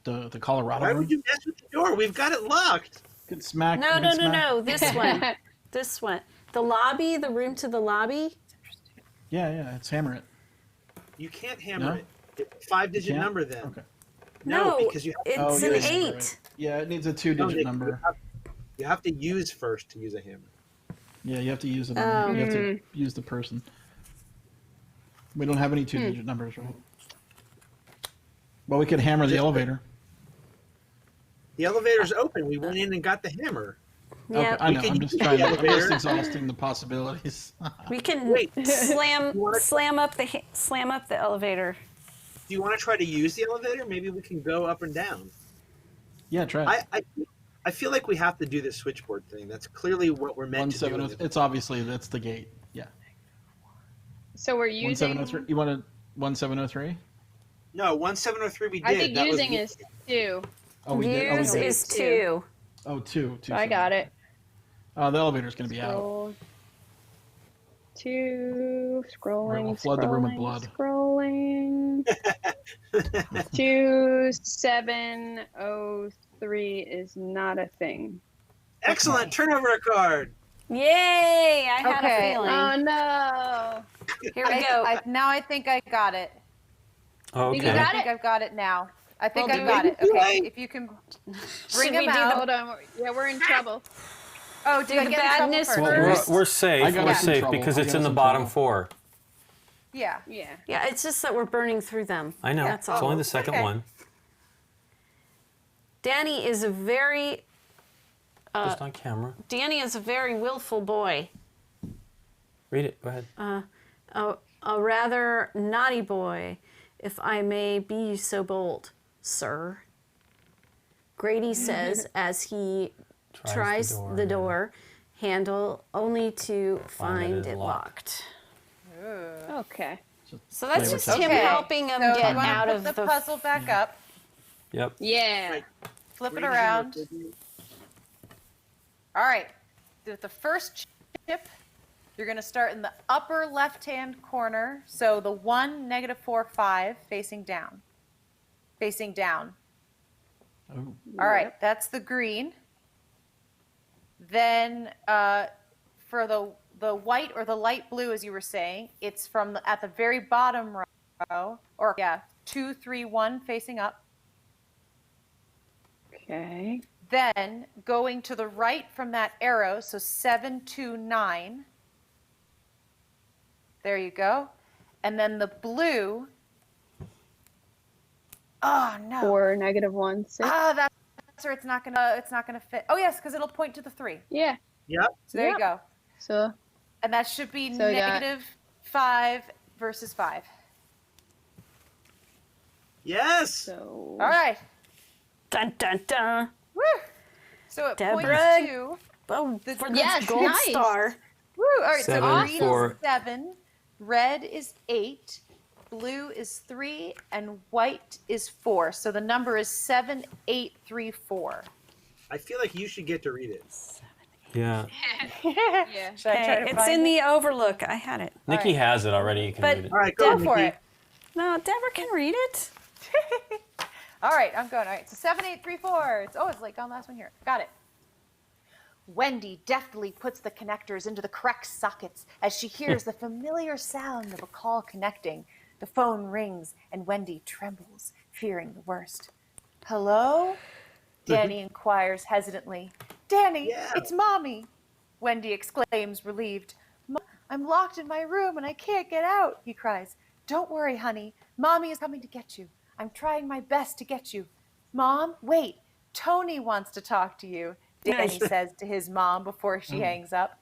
[SPEAKER 2] the Colorado
[SPEAKER 6] Why
[SPEAKER 2] one?
[SPEAKER 6] would you mess with the door? We've got it locked.
[SPEAKER 2] Could smack.
[SPEAKER 4] No,
[SPEAKER 2] we
[SPEAKER 4] no,
[SPEAKER 2] could
[SPEAKER 4] no,
[SPEAKER 2] smack-
[SPEAKER 4] no. This one. This one. The lobby, the room to the lobby.
[SPEAKER 2] Yeah, yeah. Let's hammer it.
[SPEAKER 6] You can't hammer
[SPEAKER 2] No?
[SPEAKER 6] it. It's a 5-digit
[SPEAKER 2] can't?
[SPEAKER 6] number then.
[SPEAKER 2] Okay.
[SPEAKER 6] No,
[SPEAKER 4] No,
[SPEAKER 6] because you have,
[SPEAKER 4] it's
[SPEAKER 2] Oh,
[SPEAKER 4] an
[SPEAKER 2] yeah, yeah,
[SPEAKER 4] 8.
[SPEAKER 2] right. Yeah, it needs a
[SPEAKER 6] no,
[SPEAKER 2] two-digit
[SPEAKER 6] Nick,
[SPEAKER 2] number.
[SPEAKER 6] you have to use first to use a hammer.
[SPEAKER 2] Yeah, you have to use it.
[SPEAKER 4] Oh.
[SPEAKER 2] You have to use the person. We don't have any two-digit numbers, right? Well, we could hammer the
[SPEAKER 6] Just-
[SPEAKER 2] elevator.
[SPEAKER 6] The elevator's open. We went in and got the hammer.
[SPEAKER 2] Okay,
[SPEAKER 4] Yeah,
[SPEAKER 2] I know.
[SPEAKER 6] can
[SPEAKER 2] I'm just
[SPEAKER 6] use
[SPEAKER 2] trying.
[SPEAKER 6] the
[SPEAKER 2] I'm just
[SPEAKER 6] elevator.
[SPEAKER 2] exhausting the possibilities.
[SPEAKER 4] we can
[SPEAKER 6] Wait.
[SPEAKER 4] slam
[SPEAKER 6] You wanna-
[SPEAKER 4] slam up the elevator.
[SPEAKER 6] Do you want to try to use the elevator? Maybe we can go up and down.
[SPEAKER 2] Yeah, try it.
[SPEAKER 6] I feel like we have to do this switchboard thing. That's clearly what we're meant to do.
[SPEAKER 2] 1703. It's obviously that's the gate. Yeah.
[SPEAKER 5] So we're using.
[SPEAKER 2] 1703. You want to 1703?
[SPEAKER 6] No, 1703 we did.
[SPEAKER 5] I think
[SPEAKER 6] That was-
[SPEAKER 5] using is 2.
[SPEAKER 2] Oh, we did. Oh, we
[SPEAKER 4] Use
[SPEAKER 2] did.
[SPEAKER 4] is 2.
[SPEAKER 2] Oh, two.
[SPEAKER 5] I got it.
[SPEAKER 2] Oh, the elevator's gonna be out.
[SPEAKER 5] Scroll. 2. Scrolling.
[SPEAKER 2] We'll flood the room with
[SPEAKER 5] scrolling,
[SPEAKER 2] blood.
[SPEAKER 5] Scrolling. 2703 is not a thing.
[SPEAKER 6] Excellent. Turn over a card.
[SPEAKER 4] Yay! I had a
[SPEAKER 3] Okay.
[SPEAKER 4] feeling.
[SPEAKER 5] Oh no!
[SPEAKER 4] Here we go.
[SPEAKER 3] Now I think I got it.
[SPEAKER 1] Okay.
[SPEAKER 5] You got
[SPEAKER 3] I think
[SPEAKER 5] it?
[SPEAKER 3] I've got it now. I think
[SPEAKER 5] Well,
[SPEAKER 3] I've
[SPEAKER 5] do
[SPEAKER 3] got
[SPEAKER 5] we?
[SPEAKER 3] it. Okay,
[SPEAKER 6] Right.
[SPEAKER 3] if you can
[SPEAKER 4] Should
[SPEAKER 3] bring
[SPEAKER 4] we
[SPEAKER 3] him
[SPEAKER 4] do the-
[SPEAKER 3] out.
[SPEAKER 5] Hold on. Yeah, we're in trouble.
[SPEAKER 3] Oh,
[SPEAKER 4] do
[SPEAKER 3] did I
[SPEAKER 4] the
[SPEAKER 3] get in trouble
[SPEAKER 4] badness
[SPEAKER 3] first?
[SPEAKER 2] Well,
[SPEAKER 4] first?
[SPEAKER 1] We're
[SPEAKER 2] I
[SPEAKER 1] safe.
[SPEAKER 2] got
[SPEAKER 1] We're
[SPEAKER 2] us in
[SPEAKER 1] safe
[SPEAKER 2] trouble.
[SPEAKER 1] because
[SPEAKER 2] I
[SPEAKER 1] it's
[SPEAKER 2] got
[SPEAKER 1] in
[SPEAKER 2] us
[SPEAKER 1] the
[SPEAKER 2] in
[SPEAKER 1] bottom
[SPEAKER 2] trouble.
[SPEAKER 1] 4.
[SPEAKER 3] Yeah.
[SPEAKER 5] Yeah.
[SPEAKER 4] Yeah, it's just that we're burning through them.
[SPEAKER 1] I know.
[SPEAKER 4] That's
[SPEAKER 1] It's
[SPEAKER 4] all.
[SPEAKER 1] only the second
[SPEAKER 3] Okay.
[SPEAKER 1] one.
[SPEAKER 4] Danny is a very
[SPEAKER 1] Just on camera.
[SPEAKER 4] willful boy.
[SPEAKER 1] Read it. Go ahead.
[SPEAKER 4] A rather naughty boy, if I may be so bold, sir. Grady says as he tries the door handle only to find it locked.
[SPEAKER 5] Okay.
[SPEAKER 4] So that's
[SPEAKER 2] Play
[SPEAKER 4] just
[SPEAKER 2] with
[SPEAKER 4] him
[SPEAKER 3] Okay.
[SPEAKER 4] helping him
[SPEAKER 3] So
[SPEAKER 4] get
[SPEAKER 3] you want
[SPEAKER 4] out
[SPEAKER 3] to
[SPEAKER 4] of
[SPEAKER 3] put the
[SPEAKER 4] the
[SPEAKER 3] puzzle back up,
[SPEAKER 1] Yep.
[SPEAKER 5] Yeah.
[SPEAKER 6] Right.
[SPEAKER 3] flip it
[SPEAKER 6] Read it
[SPEAKER 3] around.
[SPEAKER 6] again.
[SPEAKER 3] All right. With the first chip, you're going to start in the upper left-hand corner. So the 1, -4, 5, facing down. Facing down.
[SPEAKER 2] Oh.
[SPEAKER 3] All right, that's the green. Then for the white or the light blue, as you were saying, it's from at the very bottom row, or 2, 3, 1, facing up.
[SPEAKER 5] Okay.
[SPEAKER 3] Then going to the right from that arrow, so 7, 2, 9. There you go. And then the blue. Oh no.
[SPEAKER 5] 4, -1, 6.
[SPEAKER 3] Oh, that's where it's not gonna fit. Oh yes, because it'll point to the 3.
[SPEAKER 5] Yeah.
[SPEAKER 6] Yep.
[SPEAKER 3] So there
[SPEAKER 5] Yep.
[SPEAKER 3] you go.
[SPEAKER 5] So
[SPEAKER 3] And that should be
[SPEAKER 5] So we got-
[SPEAKER 3] -5 versus 5.
[SPEAKER 6] Yes.
[SPEAKER 5] so.
[SPEAKER 3] All right.
[SPEAKER 4] dun dun dun.
[SPEAKER 3] Woo. So it
[SPEAKER 4] Deborah.
[SPEAKER 3] points to.
[SPEAKER 4] Oh,
[SPEAKER 3] The-
[SPEAKER 4] for this
[SPEAKER 5] Yes,
[SPEAKER 4] gold
[SPEAKER 5] nice.
[SPEAKER 4] star.
[SPEAKER 3] Woo. All right.
[SPEAKER 1] 7,
[SPEAKER 3] so green
[SPEAKER 1] 4.
[SPEAKER 3] is 7, red is 8, blue is 3, and white is 4. So the number is 7834.
[SPEAKER 6] I feel like you should get to read it.
[SPEAKER 1] Yeah.
[SPEAKER 5] Yeah.
[SPEAKER 3] Should I try to
[SPEAKER 4] It's
[SPEAKER 3] find
[SPEAKER 4] in
[SPEAKER 3] it?
[SPEAKER 4] the Overlook. I had it.
[SPEAKER 1] Nikki has it already. You can
[SPEAKER 4] But-
[SPEAKER 1] read it.
[SPEAKER 6] All right, go,
[SPEAKER 3] Go for
[SPEAKER 6] Nikki.
[SPEAKER 3] it.
[SPEAKER 4] No, Deborah can read it.
[SPEAKER 3] All right, I'm going. All right, so 7834. It's like on the last one here. Got it. Wendy deftly puts the connectors into the correct sockets as she hears the familiar sound of a call connecting. The phone rings and Wendy trembles, fearing the worst. Hello? Danny inquires hesitantly. Danny,
[SPEAKER 6] Yeah.
[SPEAKER 3] it's Mommy, Wendy exclaims, relieved. I'm locked in my room and I can't get out, he cries. Don't worry, honey. Mommy is coming to get you. I'm trying my best to get you. Mom, wait. Tony wants to talk to you, Danny says to his mom before she hangs up.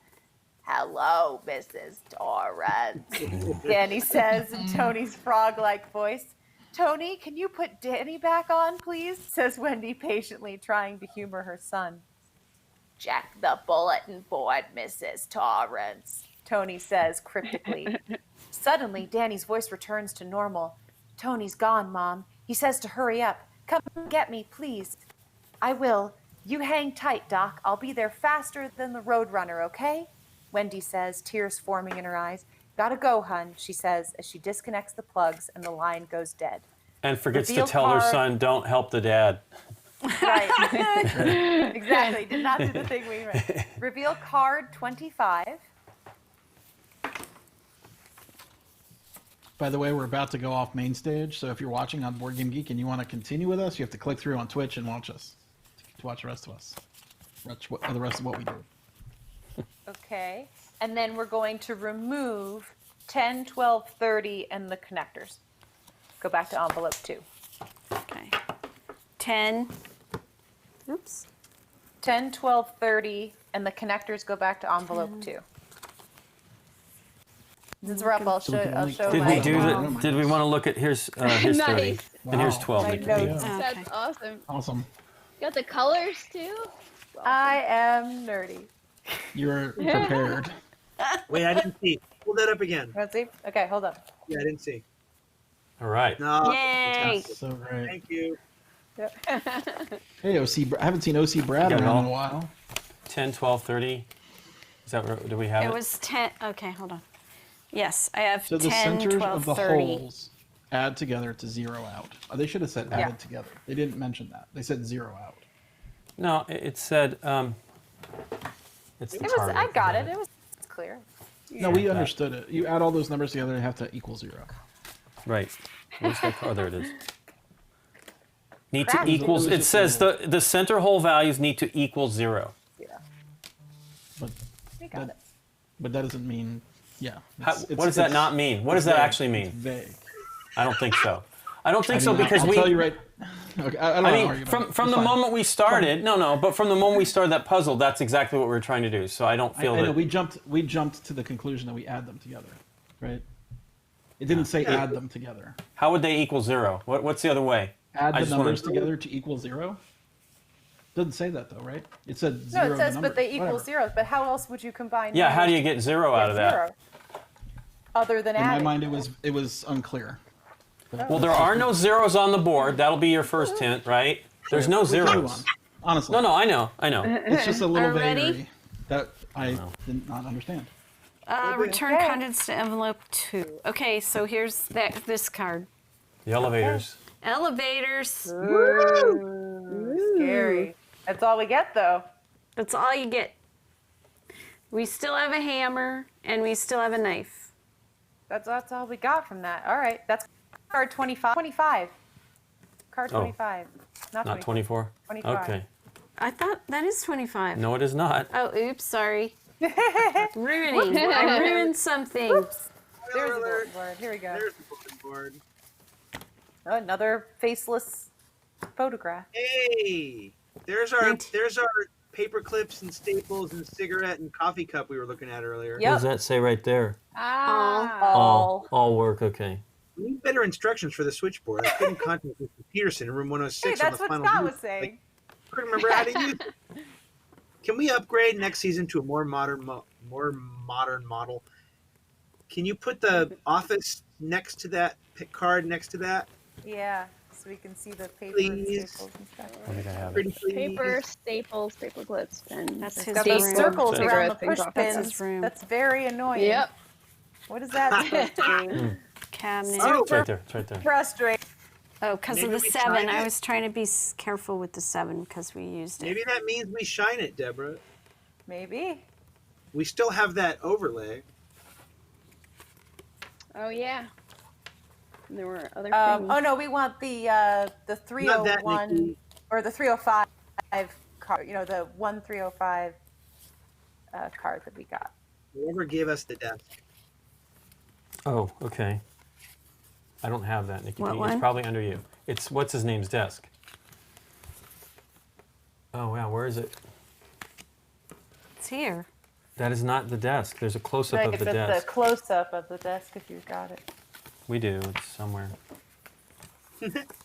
[SPEAKER 3] Hello, Mrs. Torrance, Danny says in Tony's frog-like voice. Tony, can you put Danny back on, please? Says Wendy patiently, trying to humor her son. Check the bulletin board, Mrs. Torrance, Tony says cryptically. Suddenly, Danny's voice returns to normal. Tony's gone, Mom. He says to hurry up. Come get me, please. I will. You hang tight, Doc. I'll be there faster than the Roadrunner, okay? Wendy says, tears forming in her eyes. Gotta go, hun, she says as she disconnects the plugs and the line goes dead.
[SPEAKER 1] And forgets to
[SPEAKER 3] Reveal
[SPEAKER 1] tell her
[SPEAKER 3] card.
[SPEAKER 1] son, don't help the dad.
[SPEAKER 3] Right. Exactly. Did not do the thing we meant. Reveal card 25.
[SPEAKER 2] By the way, we're about to go off main stage, so if you're watching on Board Game Geek and you want to continue with us, you have to click through on Twitch and watch us. To watch the rest of us. The rest of what we do.
[SPEAKER 3] Okay. And then we're going to remove 10, 12, 30, and the connectors. Go back to envelope 2.
[SPEAKER 4] Okay. 10. Oops.
[SPEAKER 3] 10, 12, 30, and the connectors go back to envelope 2. Since we're up, I'll
[SPEAKER 2] So we
[SPEAKER 3] show.
[SPEAKER 2] can
[SPEAKER 3] I'll
[SPEAKER 2] only-
[SPEAKER 3] show
[SPEAKER 1] Did
[SPEAKER 3] my.
[SPEAKER 1] we do
[SPEAKER 2] Wow.
[SPEAKER 1] the? Did we want to look at here's 30
[SPEAKER 5] Nice.
[SPEAKER 1] and here's
[SPEAKER 2] Wow.
[SPEAKER 1] 12.
[SPEAKER 3] My
[SPEAKER 1] Nikki.
[SPEAKER 3] notes.
[SPEAKER 2] Yeah.
[SPEAKER 4] Okay.
[SPEAKER 5] That's awesome.
[SPEAKER 2] Awesome.
[SPEAKER 5] Got the colors too.
[SPEAKER 3] I am nerdy.
[SPEAKER 2] You're prepared.
[SPEAKER 6] Wait, I didn't see. Pull that up again.
[SPEAKER 3] Let's see. Okay, hold on.
[SPEAKER 6] Yeah, I didn't see.
[SPEAKER 1] All right.
[SPEAKER 6] No.
[SPEAKER 4] Yay.
[SPEAKER 6] fantastic.
[SPEAKER 2] So great.
[SPEAKER 6] Thank you.
[SPEAKER 2] Hey, I haven't seen OC Brad
[SPEAKER 1] Got it
[SPEAKER 2] around
[SPEAKER 1] all?
[SPEAKER 2] in a while.
[SPEAKER 1] 10, 12, 30. Is that where do we have it?
[SPEAKER 4] It was 10. Okay, hold on. Yes, I have
[SPEAKER 2] So the
[SPEAKER 4] 10,
[SPEAKER 2] centers
[SPEAKER 4] 12,
[SPEAKER 2] of the
[SPEAKER 4] 30.
[SPEAKER 2] holes add together to zero out. They should have said
[SPEAKER 3] Yeah.
[SPEAKER 2] added together. They didn't mention that. They said zero out.
[SPEAKER 1] No, it said. It's the
[SPEAKER 3] It was.
[SPEAKER 1] target.
[SPEAKER 3] I got it. It was clear.
[SPEAKER 2] No, we understood it. You add all those numbers together and have to equal zero.
[SPEAKER 1] Right. Where's that? Oh, there it is. Need to
[SPEAKER 3] Crap.
[SPEAKER 1] equals. It says the center hole values need to equal 0.
[SPEAKER 3] Yeah,
[SPEAKER 2] But
[SPEAKER 3] we got
[SPEAKER 2] that,
[SPEAKER 3] it.
[SPEAKER 2] but that doesn't mean, yeah.
[SPEAKER 1] What does that not mean? What does that actually
[SPEAKER 2] It's
[SPEAKER 1] mean?
[SPEAKER 2] vague.
[SPEAKER 1] I don't think so. I don't think
[SPEAKER 2] I
[SPEAKER 1] so
[SPEAKER 2] mean,
[SPEAKER 1] because
[SPEAKER 2] I'll
[SPEAKER 1] we.
[SPEAKER 2] tell you right. Okay, I don't
[SPEAKER 1] I
[SPEAKER 2] wanna
[SPEAKER 1] mean,
[SPEAKER 2] argue about
[SPEAKER 1] from
[SPEAKER 2] it.
[SPEAKER 1] from
[SPEAKER 2] It's
[SPEAKER 1] the
[SPEAKER 2] fine.
[SPEAKER 1] moment we started, but from the moment we started that puzzle, that's exactly what we were trying to do. So I don't
[SPEAKER 2] I
[SPEAKER 1] feel
[SPEAKER 2] know
[SPEAKER 1] that.
[SPEAKER 2] we jumped to the conclusion that we add them together, right? It didn't say
[SPEAKER 6] Yeah.
[SPEAKER 2] add them together.
[SPEAKER 1] How would they equal 0? What's the other way?
[SPEAKER 2] Add
[SPEAKER 1] I
[SPEAKER 2] the
[SPEAKER 1] just wanna-
[SPEAKER 2] numbers together to equal zero. Doesn't say that though, right? It said
[SPEAKER 3] No,
[SPEAKER 2] zero.
[SPEAKER 3] it says,
[SPEAKER 2] the
[SPEAKER 3] but they
[SPEAKER 2] numbers.
[SPEAKER 3] equal
[SPEAKER 2] Whatever.
[SPEAKER 3] zeros. But how else would you combine?
[SPEAKER 1] Yeah. How do you
[SPEAKER 3] numbers
[SPEAKER 1] get 0 out
[SPEAKER 3] to
[SPEAKER 1] of
[SPEAKER 3] get
[SPEAKER 1] that?
[SPEAKER 3] zero? Other than
[SPEAKER 2] In my
[SPEAKER 3] adding.
[SPEAKER 2] mind, it was unclear.
[SPEAKER 1] Well, there are no zeros on the board. That'll be your first hint, right? There's no
[SPEAKER 2] Move on.
[SPEAKER 1] zeros.
[SPEAKER 2] Honestly.
[SPEAKER 1] No, I know.
[SPEAKER 2] It's just a little
[SPEAKER 4] Are we ready?
[SPEAKER 2] vagary that I did not understand.
[SPEAKER 4] Return
[SPEAKER 3] Okay.
[SPEAKER 4] contents to envelope 2. Okay, so here's this card.
[SPEAKER 1] The elevators.
[SPEAKER 4] Elevators.
[SPEAKER 3] Ooh, scary. That's all we get, though.
[SPEAKER 4] That's all you get. We still have a hammer and we still have a knife.
[SPEAKER 3] That's all we got from that. All right, that's card 25. 25. Card
[SPEAKER 1] Oh.
[SPEAKER 3] 25.
[SPEAKER 1] Not 24?
[SPEAKER 3] 25.
[SPEAKER 1] Okay.
[SPEAKER 4] I thought that is 25.
[SPEAKER 1] No, it is not.
[SPEAKER 4] Oh, oops, sorry. Ruining. I ruined something.
[SPEAKER 3] There's the
[SPEAKER 6] Alert.
[SPEAKER 3] bulletin board. Here we go.
[SPEAKER 6] There's the bulletin board.
[SPEAKER 3] Oh, another faceless photograph.
[SPEAKER 6] Hey, there's our paper clips and staples and cigarette and coffee cup we were looking at earlier.
[SPEAKER 3] Yep.
[SPEAKER 1] What does that say right there? All work. Okay.
[SPEAKER 6] We need better instructions for the switchboard. I couldn't contact Mr. Peterson in room 106
[SPEAKER 3] Hey,
[SPEAKER 6] on
[SPEAKER 3] that's
[SPEAKER 6] the
[SPEAKER 3] what
[SPEAKER 6] final
[SPEAKER 3] Scott
[SPEAKER 6] view.
[SPEAKER 3] was saying.
[SPEAKER 6] I couldn't remember how to use it. Can we upgrade next season to a more modern model? Can you put the office next to that card next to that?
[SPEAKER 3] Yeah, so we can see the paper and
[SPEAKER 6] Please.
[SPEAKER 3] staples and stuff.
[SPEAKER 1] I think I have
[SPEAKER 6] Pretty
[SPEAKER 1] it.
[SPEAKER 6] please.
[SPEAKER 5] Paper, staples, paper clips, and
[SPEAKER 4] That's
[SPEAKER 3] It's
[SPEAKER 4] his
[SPEAKER 3] got
[SPEAKER 4] room.
[SPEAKER 3] those circles
[SPEAKER 1] Cigarettes
[SPEAKER 3] around the
[SPEAKER 5] and
[SPEAKER 3] push
[SPEAKER 5] coffee.
[SPEAKER 4] That's
[SPEAKER 3] pins.
[SPEAKER 4] his room.
[SPEAKER 3] That's very annoying.
[SPEAKER 5] Yep.
[SPEAKER 3] What is that supposed to be?
[SPEAKER 4] Cabinet.
[SPEAKER 6] Oh,
[SPEAKER 1] It's right there. It's right there.
[SPEAKER 3] Frustrating.
[SPEAKER 4] Oh, because of
[SPEAKER 6] Maybe
[SPEAKER 4] the
[SPEAKER 6] we
[SPEAKER 4] 7.
[SPEAKER 6] tried
[SPEAKER 4] I
[SPEAKER 6] it.
[SPEAKER 4] was trying to be careful with the 7 because we used it.
[SPEAKER 6] maybe that means we shine it, Deborah.
[SPEAKER 3] Maybe.
[SPEAKER 6] We still have that overlay.
[SPEAKER 5] Oh yeah. And there were other things.
[SPEAKER 3] Oh no, we want the
[SPEAKER 6] Not that,
[SPEAKER 3] 301
[SPEAKER 6] Nikki.
[SPEAKER 3] or the 305 card. You know, the 1305 card that we got.
[SPEAKER 6] Whoever gave us the desk.
[SPEAKER 1] Oh, okay. I don't have that, Nikki.
[SPEAKER 4] What
[SPEAKER 1] P.
[SPEAKER 4] one?
[SPEAKER 1] It's probably under you. It's what's his name's desk. Oh wow, where is it?
[SPEAKER 4] It's here.
[SPEAKER 1] That is not the desk. There's a close-up
[SPEAKER 3] Like
[SPEAKER 1] of
[SPEAKER 3] if
[SPEAKER 1] the
[SPEAKER 3] it's the
[SPEAKER 1] desk.
[SPEAKER 3] close-up of the desk, if you got it.
[SPEAKER 1] We do. It's somewhere.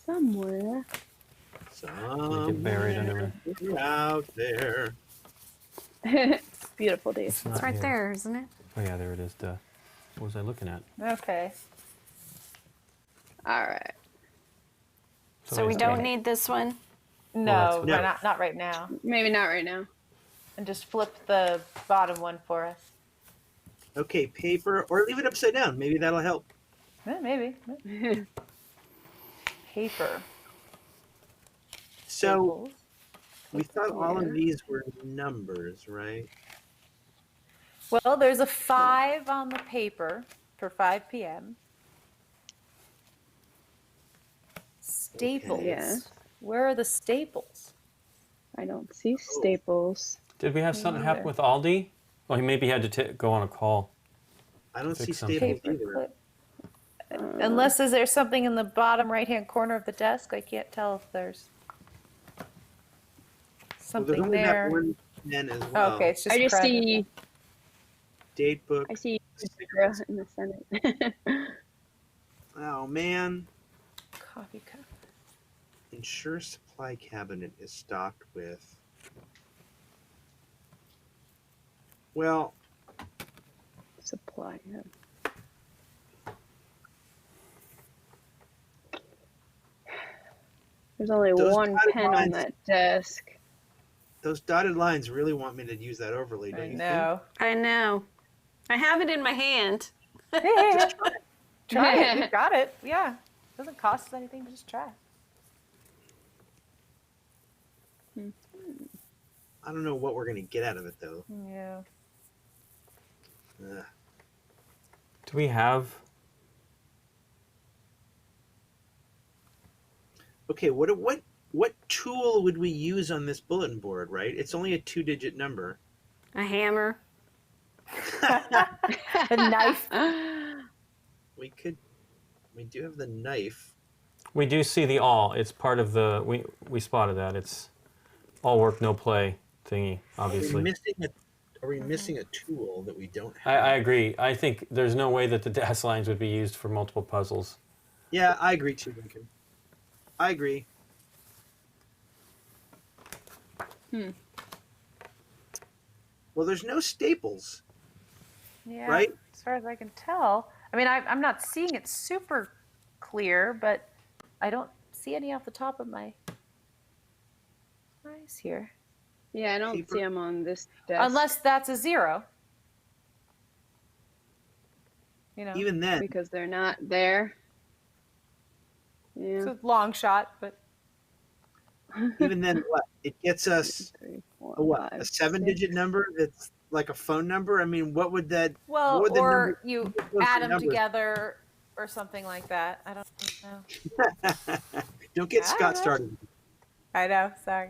[SPEAKER 5] Somewhere.
[SPEAKER 1] We get buried under it.
[SPEAKER 6] Somewhere out there.
[SPEAKER 5] Beautiful days.
[SPEAKER 1] It's not
[SPEAKER 4] It's right
[SPEAKER 1] here.
[SPEAKER 4] there, isn't it?
[SPEAKER 1] Oh yeah, there it is. Duh. What was I looking at?
[SPEAKER 3] Okay.
[SPEAKER 5] All right.
[SPEAKER 4] So we
[SPEAKER 1] Somebody's
[SPEAKER 4] don't
[SPEAKER 1] got it.
[SPEAKER 4] need this one.
[SPEAKER 3] No,
[SPEAKER 6] No.
[SPEAKER 3] not right now.
[SPEAKER 5] Maybe not right now.
[SPEAKER 3] And just flip the bottom one for us.
[SPEAKER 6] Okay, paper, or leave it upside down. Maybe that'll help.
[SPEAKER 3] Maybe. Paper.
[SPEAKER 6] So
[SPEAKER 3] Staples.
[SPEAKER 6] we thought all of these were numbers, right?
[SPEAKER 3] Well, there's a 5 on the paper for 5 p.m. Staples.
[SPEAKER 6] Okay.
[SPEAKER 5] Yeah.
[SPEAKER 3] Where are the staples?
[SPEAKER 5] I don't see staples.
[SPEAKER 1] Did we have something happen with Aldi? Well, he maybe had to go on a call.
[SPEAKER 6] I don't see
[SPEAKER 1] Fix something.
[SPEAKER 6] staples
[SPEAKER 3] Paper
[SPEAKER 6] either.
[SPEAKER 3] clip. Unless is there something in the bottom right-hand corner of the desk? I can't tell if there's
[SPEAKER 6] Well, there's
[SPEAKER 3] something
[SPEAKER 6] only
[SPEAKER 3] there.
[SPEAKER 6] that one pen as
[SPEAKER 3] Oh,
[SPEAKER 6] well.
[SPEAKER 3] okay, it's just
[SPEAKER 5] I just
[SPEAKER 3] credit.
[SPEAKER 5] see.
[SPEAKER 6] Date book,
[SPEAKER 5] I see in the Senate.
[SPEAKER 6] Oh man.
[SPEAKER 3] Coffee cup.
[SPEAKER 6] Ensure supply cabinet is stocked with. Well,
[SPEAKER 5] Supply. Yeah. There's only
[SPEAKER 6] Those
[SPEAKER 5] one
[SPEAKER 6] dotted
[SPEAKER 5] pen on
[SPEAKER 6] lines-
[SPEAKER 5] that desk.
[SPEAKER 6] those dotted lines really want me to use that overlay, don't
[SPEAKER 3] I
[SPEAKER 6] you
[SPEAKER 3] know.
[SPEAKER 4] I know. I have it in my hand.
[SPEAKER 3] Try it. You got it. Yeah. Doesn't cost us anything. Just try.
[SPEAKER 6] think? I don't know what we're gonna get out of it though.
[SPEAKER 3] Yeah.
[SPEAKER 6] Ugh.
[SPEAKER 1] Do we have?
[SPEAKER 6] Okay, what tool would we use on this bulletin board? Right, it's only a 2-digit number.
[SPEAKER 4] A hammer.
[SPEAKER 3] A knife.
[SPEAKER 6] We do have the knife.
[SPEAKER 1] We do see the all. It's part of the. We spotted that. It's all work, no play thingy. Obviously.
[SPEAKER 6] Are we missing a tool that we don't
[SPEAKER 1] I
[SPEAKER 6] have?
[SPEAKER 1] agree. I think there's no way that the dash lines would be used for multiple puzzles.
[SPEAKER 6] Yeah, I agree too, Lincoln. I agree. Well, there's no staples.
[SPEAKER 3] Yeah.
[SPEAKER 6] Right?
[SPEAKER 3] As far as I can tell. I mean, I'm not seeing it super clear, but I don't see any off the top of my eyes here.
[SPEAKER 5] Yeah, I don't
[SPEAKER 6] Paper.
[SPEAKER 5] see them on this desk.
[SPEAKER 3] Unless that's a 0. You know,
[SPEAKER 6] Even then,
[SPEAKER 5] because they're not there. Yeah.
[SPEAKER 3] it's a long shot, but
[SPEAKER 6] what? It gets us
[SPEAKER 5] 3, 4,
[SPEAKER 6] a what?
[SPEAKER 5] 5,
[SPEAKER 6] A 7-digit number that's like a phone number? I mean, what would that...
[SPEAKER 3] well,
[SPEAKER 6] what would the
[SPEAKER 3] or
[SPEAKER 6] number-
[SPEAKER 3] you
[SPEAKER 6] what would
[SPEAKER 3] add
[SPEAKER 6] the
[SPEAKER 3] them
[SPEAKER 6] numbers-
[SPEAKER 3] together or something like that. I don't know.
[SPEAKER 6] Don't get
[SPEAKER 3] I
[SPEAKER 6] Scott
[SPEAKER 3] don't know.
[SPEAKER 6] started.
[SPEAKER 3] I know. Sorry.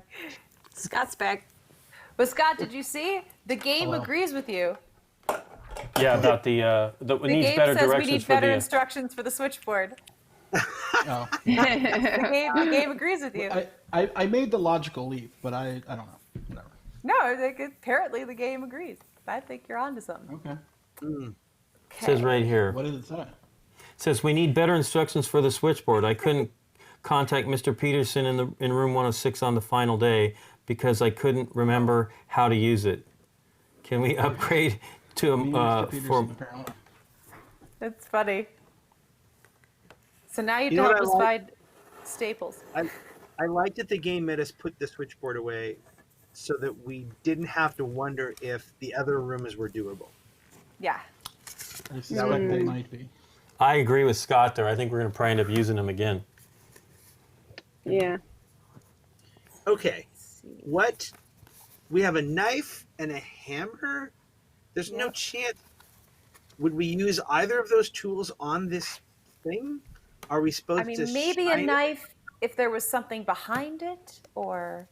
[SPEAKER 4] Scott's back.
[SPEAKER 3] But Scott, did you see? The game
[SPEAKER 2] Hello.
[SPEAKER 3] agrees with you.
[SPEAKER 1] Yeah, about the it
[SPEAKER 3] The
[SPEAKER 1] needs
[SPEAKER 3] game
[SPEAKER 1] better
[SPEAKER 3] says we
[SPEAKER 1] directions
[SPEAKER 3] need
[SPEAKER 1] for
[SPEAKER 3] better
[SPEAKER 1] the.
[SPEAKER 3] instructions for the switchboard.
[SPEAKER 2] Oh.
[SPEAKER 3] The game agrees with you.
[SPEAKER 2] I made the logical leap, but I don't know. Whatever.
[SPEAKER 3] No, like, apparently the game agrees. I think you're onto something.
[SPEAKER 2] Okay.
[SPEAKER 1] It says right here.
[SPEAKER 2] What did it say?
[SPEAKER 1] It says we need better instructions for the switchboard. I couldn't contact Mr. Peterson in room 106 on the final day because I couldn't remember how to use it. Can we upgrade to
[SPEAKER 2] Me, Mr. Peterson, apparently.
[SPEAKER 3] It's funny. So now you have
[SPEAKER 6] You
[SPEAKER 3] to
[SPEAKER 6] know
[SPEAKER 3] help
[SPEAKER 6] what
[SPEAKER 3] us
[SPEAKER 6] I
[SPEAKER 3] find staples.
[SPEAKER 6] I liked that the game made us put the switchboard away so that we didn't have to wonder if the other rooms were doable.
[SPEAKER 3] Yeah.
[SPEAKER 2] I suspect they might be.
[SPEAKER 1] I agree with Scott there. I think we're going to probably end up using them again.
[SPEAKER 5] Yeah.
[SPEAKER 6] Okay,
[SPEAKER 3] Let's see.
[SPEAKER 6] what? We have a knife and a hammer? There's no
[SPEAKER 3] Yep.
[SPEAKER 6] chance. Would we use either of those tools on this thing? Are we supposed
[SPEAKER 3] I mean,
[SPEAKER 6] to
[SPEAKER 3] maybe a
[SPEAKER 6] shine it?
[SPEAKER 3] knife if there was something behind it, or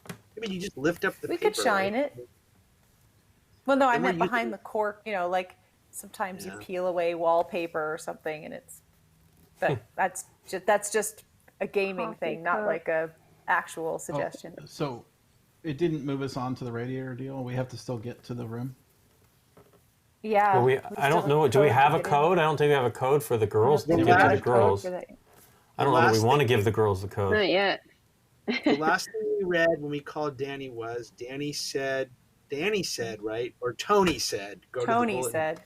[SPEAKER 6] I mean, you just lift up the
[SPEAKER 3] we
[SPEAKER 6] paper.
[SPEAKER 3] could shine
[SPEAKER 6] right?
[SPEAKER 3] it. Well, no, I
[SPEAKER 6] And we're
[SPEAKER 3] meant behind
[SPEAKER 6] using-
[SPEAKER 3] the cork. You know, like sometimes you
[SPEAKER 6] Yeah.
[SPEAKER 3] peel away wallpaper or something, and it's. But that's just a gaming
[SPEAKER 5] Coffee
[SPEAKER 3] thing, not
[SPEAKER 5] cup.
[SPEAKER 3] like a actual suggestion.
[SPEAKER 2] So it didn't move us on to the radiator deal. We have to still get to the room.
[SPEAKER 3] Yeah.
[SPEAKER 1] Well,
[SPEAKER 3] we
[SPEAKER 1] I
[SPEAKER 3] still
[SPEAKER 1] don't know. Do we
[SPEAKER 3] code to
[SPEAKER 1] have a
[SPEAKER 3] get in.
[SPEAKER 1] code? I don't think we have a code for the girls to
[SPEAKER 6] think
[SPEAKER 1] give
[SPEAKER 6] we
[SPEAKER 1] to
[SPEAKER 6] have
[SPEAKER 1] the
[SPEAKER 6] a code
[SPEAKER 1] girls.
[SPEAKER 5] For that.
[SPEAKER 1] I don't know that we
[SPEAKER 6] last
[SPEAKER 1] want to
[SPEAKER 6] thing-
[SPEAKER 1] give the girls the code.
[SPEAKER 5] Not yet.
[SPEAKER 6] The last thing we read when we called Danny was Danny said, right? Or Tony said, go to the
[SPEAKER 3] Tony
[SPEAKER 6] bulletin.
[SPEAKER 3] said,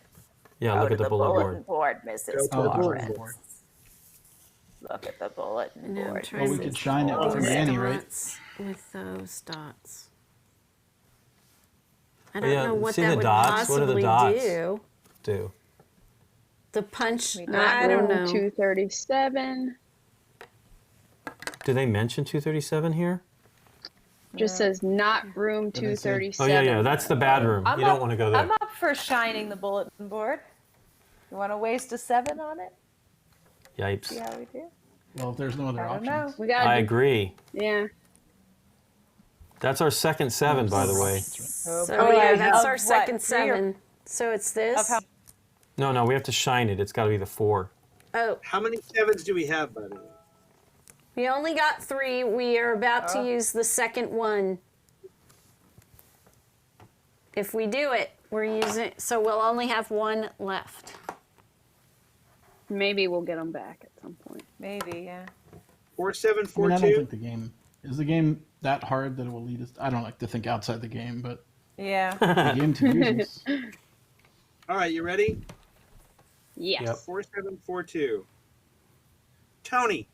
[SPEAKER 1] Yeah,
[SPEAKER 3] "Go
[SPEAKER 1] look
[SPEAKER 3] to
[SPEAKER 1] at the bulletin board.
[SPEAKER 3] Mrs.
[SPEAKER 6] Go to
[SPEAKER 2] the bulletin
[SPEAKER 3] Florence.
[SPEAKER 2] board.
[SPEAKER 3] Look at the bulletin
[SPEAKER 4] No, I'm
[SPEAKER 3] board.
[SPEAKER 4] trying
[SPEAKER 2] Well, we
[SPEAKER 4] to
[SPEAKER 2] could shine it
[SPEAKER 4] those
[SPEAKER 2] from Danny, right?
[SPEAKER 4] dots with those dots. I
[SPEAKER 1] Oh,
[SPEAKER 4] don't
[SPEAKER 1] yeah,
[SPEAKER 4] know what
[SPEAKER 1] see
[SPEAKER 4] that
[SPEAKER 1] the
[SPEAKER 4] would
[SPEAKER 1] dots? What are the
[SPEAKER 4] possibly
[SPEAKER 1] dots?
[SPEAKER 4] do.
[SPEAKER 1] Do.
[SPEAKER 4] The punch,
[SPEAKER 3] We don't
[SPEAKER 4] I don't
[SPEAKER 5] Room
[SPEAKER 4] know.
[SPEAKER 5] 237.
[SPEAKER 1] Do they mention 237 here?
[SPEAKER 5] Just says not room
[SPEAKER 2] What did it say?
[SPEAKER 5] 237.
[SPEAKER 1] Oh yeah, that's the bad room.
[SPEAKER 3] I'm
[SPEAKER 1] You don't
[SPEAKER 3] up-
[SPEAKER 1] want to go there.
[SPEAKER 3] I'm up for shining the bulletin board. You want to waste a 7 on it? See
[SPEAKER 1] Yipes.
[SPEAKER 3] how we do?
[SPEAKER 2] Well, if there's no other
[SPEAKER 3] I don't know.
[SPEAKER 2] options.
[SPEAKER 5] We gotta
[SPEAKER 1] I
[SPEAKER 5] do-
[SPEAKER 1] agree.
[SPEAKER 5] Yeah.
[SPEAKER 1] That's our second 7, by the way.
[SPEAKER 3] Oh,
[SPEAKER 4] So
[SPEAKER 3] boy.
[SPEAKER 4] yeah, that's
[SPEAKER 3] Of
[SPEAKER 4] our
[SPEAKER 3] what,
[SPEAKER 4] second
[SPEAKER 3] 3 or-
[SPEAKER 4] 7. So it's this.
[SPEAKER 3] Of how-
[SPEAKER 1] No, we have to shine it. It's got to be the 4.
[SPEAKER 4] Oh,
[SPEAKER 6] How many 7s do we have, by the way?
[SPEAKER 4] we only got 3. We are about
[SPEAKER 3] Oh.
[SPEAKER 4] to use the second one. If we do it, We're using, so we'll only have one left.
[SPEAKER 5] Maybe we'll get them back at some point.
[SPEAKER 3] Maybe, yeah.
[SPEAKER 2] I mean, I
[SPEAKER 6] 4742.
[SPEAKER 2] don't think the game is the game that hard that it will lead us. I don't like to think outside the game, but
[SPEAKER 3] Yeah.
[SPEAKER 2] the game to use us.
[SPEAKER 6] All right, you ready?
[SPEAKER 5] Yes.
[SPEAKER 1] Yep.
[SPEAKER 6] 4742. Tony,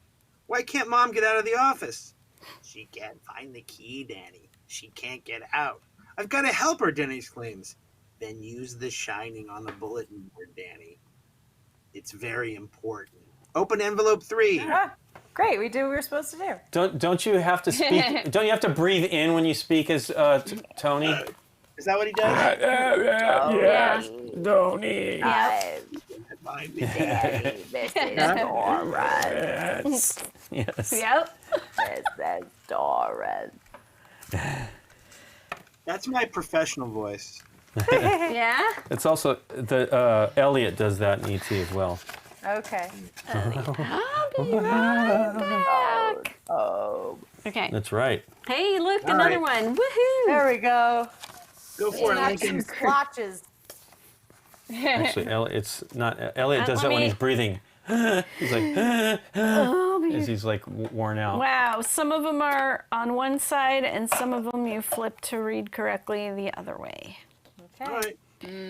[SPEAKER 6] why can't Mom get out of the office? She can't find the key, Danny. She can't get out. I've got to help her, Denny exclaims. Then use the shining on the bulletin board, Danny. It's very important. Open envelope 3.
[SPEAKER 3] Ah, great, we did what we were supposed to do.
[SPEAKER 1] Don't you have to speak? Don't you have to breathe in when you speak as Tony?
[SPEAKER 6] Is that what he does?
[SPEAKER 4] Yeah.
[SPEAKER 1] Tony.
[SPEAKER 4] Yeah.
[SPEAKER 6] Find the key.
[SPEAKER 3] This is Doris.
[SPEAKER 1] Yes.
[SPEAKER 4] Yep.
[SPEAKER 3] This is Doris.
[SPEAKER 6] That's my professional voice.
[SPEAKER 4] Yeah.
[SPEAKER 1] It's also the Elliot does that in ET as well.
[SPEAKER 3] Okay.
[SPEAKER 4] I'll be right back.
[SPEAKER 3] Oh.
[SPEAKER 4] Okay.
[SPEAKER 1] That's right.
[SPEAKER 4] Hey, look,
[SPEAKER 6] All
[SPEAKER 4] another
[SPEAKER 6] right.
[SPEAKER 4] one. Woohoo.
[SPEAKER 3] There we go.
[SPEAKER 6] Go for it,
[SPEAKER 3] Got some
[SPEAKER 6] Lincoln.
[SPEAKER 3] splotches.
[SPEAKER 1] Actually, it's not. Elliot does
[SPEAKER 4] let
[SPEAKER 1] that when
[SPEAKER 4] me-
[SPEAKER 1] he's breathing. He's like as he's like worn out.
[SPEAKER 4] Wow, some of them are on one side and some of them you flip to read correctly the other way.
[SPEAKER 3] Okay.
[SPEAKER 6] All right.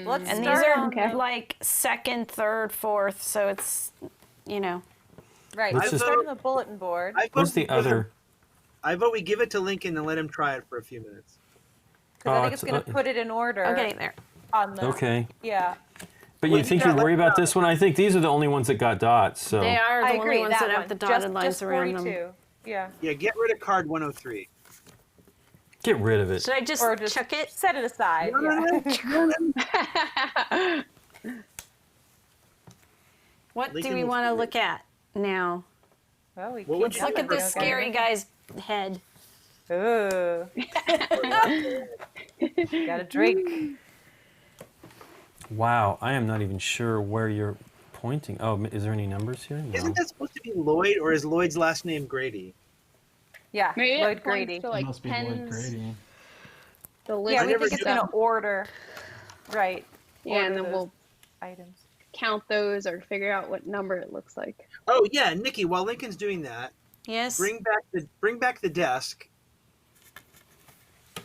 [SPEAKER 3] Let's
[SPEAKER 4] And these
[SPEAKER 3] start
[SPEAKER 4] are
[SPEAKER 3] on
[SPEAKER 5] Okay.
[SPEAKER 4] like second, third, fourth, so it's, you know.
[SPEAKER 3] right.
[SPEAKER 1] Let's
[SPEAKER 3] Let's
[SPEAKER 1] just-
[SPEAKER 3] start on the bulletin board.
[SPEAKER 1] Where's the other?
[SPEAKER 6] I vote we give it to Lincoln and let him try it for a few minutes.
[SPEAKER 3] Because I
[SPEAKER 1] Oh,
[SPEAKER 3] think it's going to put it in order.
[SPEAKER 4] Okay, there.
[SPEAKER 3] On the.
[SPEAKER 1] Okay.
[SPEAKER 3] Yeah.
[SPEAKER 1] But
[SPEAKER 6] Well,
[SPEAKER 1] you think
[SPEAKER 6] yeah,
[SPEAKER 1] you'd worry
[SPEAKER 6] let's
[SPEAKER 1] about this one? I think these are the only ones that got dots. So
[SPEAKER 4] They are the
[SPEAKER 3] I
[SPEAKER 4] only
[SPEAKER 3] agree.
[SPEAKER 4] ones
[SPEAKER 3] That
[SPEAKER 4] that
[SPEAKER 3] one.
[SPEAKER 4] have the dotted lines
[SPEAKER 3] just
[SPEAKER 4] around
[SPEAKER 3] 42.
[SPEAKER 4] them.
[SPEAKER 3] Yeah.
[SPEAKER 6] Yeah, get rid of card 103.
[SPEAKER 1] get rid of it.
[SPEAKER 4] Should I just,
[SPEAKER 3] Or just
[SPEAKER 4] chuck it?
[SPEAKER 3] set it aside. Yeah.
[SPEAKER 4] What
[SPEAKER 6] Lincoln
[SPEAKER 4] do we
[SPEAKER 6] was
[SPEAKER 4] want to
[SPEAKER 6] great.
[SPEAKER 4] look at now?
[SPEAKER 3] Well, we
[SPEAKER 6] What would
[SPEAKER 3] keep
[SPEAKER 6] you
[SPEAKER 4] Look
[SPEAKER 3] going,
[SPEAKER 4] at this
[SPEAKER 3] okay.
[SPEAKER 4] scary guy's head.
[SPEAKER 3] Ooh. Got a drink.
[SPEAKER 1] Wow, I am not even sure where you're pointing. Oh, is there any numbers here? No.
[SPEAKER 6] Isn't that supposed to be Lloyd, or is Lloyd's last name Grady?
[SPEAKER 3] Yeah.
[SPEAKER 5] Maybe
[SPEAKER 3] Lloyd
[SPEAKER 5] it points
[SPEAKER 3] Grady.
[SPEAKER 5] to
[SPEAKER 2] It
[SPEAKER 5] like
[SPEAKER 2] must be Lloyd
[SPEAKER 5] pens.
[SPEAKER 2] Grady.
[SPEAKER 5] The list
[SPEAKER 3] Yeah,
[SPEAKER 6] I
[SPEAKER 3] we
[SPEAKER 6] never
[SPEAKER 3] think it's
[SPEAKER 6] do
[SPEAKER 3] in
[SPEAKER 6] that.
[SPEAKER 3] order. Right.
[SPEAKER 5] Yeah, and
[SPEAKER 3] Order
[SPEAKER 5] then
[SPEAKER 3] those
[SPEAKER 5] we'll
[SPEAKER 3] items.
[SPEAKER 5] count those or figure out what number it looks like.
[SPEAKER 6] Oh yeah, Nikki. While Lincoln's doing that,
[SPEAKER 4] Yes.
[SPEAKER 6] bring back the desk,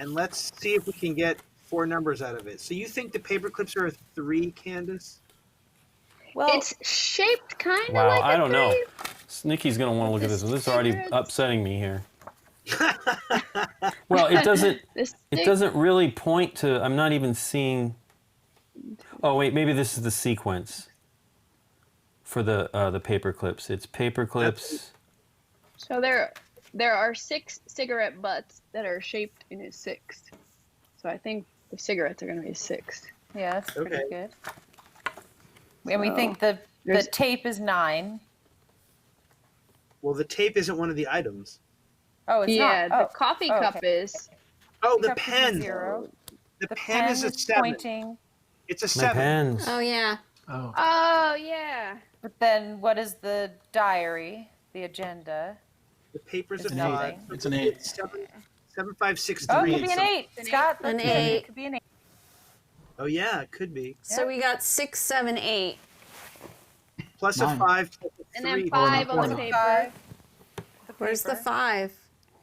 [SPEAKER 6] and let's see if we can get 4 numbers out of it. So you think the paper clips are a 3, Candace?
[SPEAKER 3] Well,
[SPEAKER 5] It's shaped kind of
[SPEAKER 1] Wow,
[SPEAKER 5] like
[SPEAKER 1] I
[SPEAKER 5] a
[SPEAKER 1] don't know.
[SPEAKER 5] three.
[SPEAKER 1] Nikki's gonna want to look at this one. This is already
[SPEAKER 5] Cigarettes.
[SPEAKER 1] upsetting me here. Well, it doesn't.
[SPEAKER 5] This
[SPEAKER 1] It
[SPEAKER 5] stick-
[SPEAKER 1] doesn't really point to. I'm not even seeing. Oh wait, maybe this is the sequence for the paper clips. It's paper clips.
[SPEAKER 5] So there are 6 cigarette butts that are shaped in a 6. So I think the cigarettes are going to be 6.
[SPEAKER 3] yeah, that's pretty
[SPEAKER 6] Okay.
[SPEAKER 3] good. And we
[SPEAKER 5] So,
[SPEAKER 3] think the
[SPEAKER 5] there's-
[SPEAKER 3] tape is 9.
[SPEAKER 6] Well, the tape isn't one of the items.
[SPEAKER 3] Oh, it's
[SPEAKER 5] Yeah,
[SPEAKER 3] not.
[SPEAKER 5] the coffee
[SPEAKER 3] Oh,
[SPEAKER 5] cup
[SPEAKER 3] okay.
[SPEAKER 5] is.
[SPEAKER 6] Oh, the
[SPEAKER 3] Cup is a
[SPEAKER 6] pen.
[SPEAKER 3] 0.
[SPEAKER 6] The
[SPEAKER 3] The
[SPEAKER 6] pen is a
[SPEAKER 3] is
[SPEAKER 6] 7.
[SPEAKER 3] pointing.
[SPEAKER 6] It's a
[SPEAKER 1] My
[SPEAKER 6] 7.
[SPEAKER 1] pens.
[SPEAKER 4] Oh, yeah.
[SPEAKER 2] Oh,
[SPEAKER 5] Oh yeah.
[SPEAKER 3] But then what is the diary? The agenda?
[SPEAKER 6] The paper's
[SPEAKER 3] It's
[SPEAKER 6] a
[SPEAKER 3] nothing.
[SPEAKER 6] 5.
[SPEAKER 2] It's an 8.
[SPEAKER 6] It's 7, 5, 6,
[SPEAKER 3] Oh, it
[SPEAKER 6] 3.
[SPEAKER 3] could be an 8. Scott,
[SPEAKER 4] An
[SPEAKER 3] that's good.
[SPEAKER 4] 8.
[SPEAKER 3] It could be an 8.
[SPEAKER 6] Oh yeah, it could be.
[SPEAKER 4] So we got 6, 7, 8.
[SPEAKER 6] Plus a
[SPEAKER 2] 9.
[SPEAKER 6] 5, plus a 3.
[SPEAKER 5] And then
[SPEAKER 2] Oh, no,
[SPEAKER 5] 5 on the
[SPEAKER 2] four.
[SPEAKER 5] paper.
[SPEAKER 3] 5.
[SPEAKER 4] Where's the 5?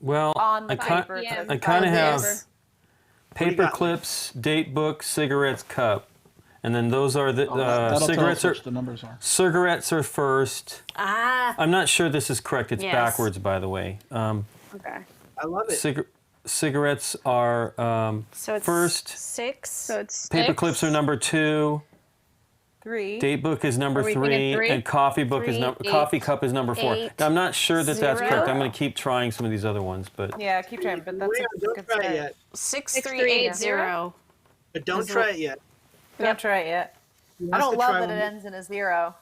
[SPEAKER 1] Well,
[SPEAKER 3] On the
[SPEAKER 1] I kind
[SPEAKER 3] paper.
[SPEAKER 5] Yeah.
[SPEAKER 1] I kind of have
[SPEAKER 4] This.
[SPEAKER 1] paper
[SPEAKER 6] got?
[SPEAKER 1] clips, date book, cigarettes, cup, and then those are the
[SPEAKER 2] that'll tell us
[SPEAKER 1] cigarettes are
[SPEAKER 2] which the numbers are.
[SPEAKER 1] cigarettes are first.
[SPEAKER 4] Ah.
[SPEAKER 1] I'm not sure this is correct. It's
[SPEAKER 4] Yes.
[SPEAKER 1] backwards, by the way.
[SPEAKER 5] Okay.
[SPEAKER 6] I love it.
[SPEAKER 1] Cigarettes are
[SPEAKER 4] So it's
[SPEAKER 1] first.
[SPEAKER 4] 6.
[SPEAKER 5] So it's
[SPEAKER 1] Paper
[SPEAKER 5] 6.
[SPEAKER 1] clips are number 2.
[SPEAKER 3] 3.
[SPEAKER 1] Date book is number
[SPEAKER 5] Are we thinking
[SPEAKER 1] 3,
[SPEAKER 5] three?
[SPEAKER 1] and coffee book is
[SPEAKER 4] 3,
[SPEAKER 1] number
[SPEAKER 4] 8,
[SPEAKER 1] coffee cup is number 4.
[SPEAKER 4] 8,
[SPEAKER 1] Now, I'm not sure that that's
[SPEAKER 4] 0.
[SPEAKER 1] correct. I'm going to keep trying some of these other ones, but
[SPEAKER 3] Yeah, keep trying, but that's
[SPEAKER 6] Leon,
[SPEAKER 3] a
[SPEAKER 6] don't
[SPEAKER 3] good
[SPEAKER 6] try it
[SPEAKER 3] start.
[SPEAKER 6] yet.
[SPEAKER 4] 6,
[SPEAKER 5] 6,
[SPEAKER 4] 3,
[SPEAKER 5] 3,
[SPEAKER 4] 8,
[SPEAKER 5] 8,
[SPEAKER 4] 0.
[SPEAKER 6] But don't
[SPEAKER 4] Is it-
[SPEAKER 6] try it yet.
[SPEAKER 3] Don't try it yet.
[SPEAKER 6] He
[SPEAKER 3] I
[SPEAKER 6] wants
[SPEAKER 3] don't
[SPEAKER 6] to
[SPEAKER 3] love
[SPEAKER 6] try
[SPEAKER 3] that
[SPEAKER 6] one
[SPEAKER 3] it
[SPEAKER 6] more.
[SPEAKER 3] ends in a 0.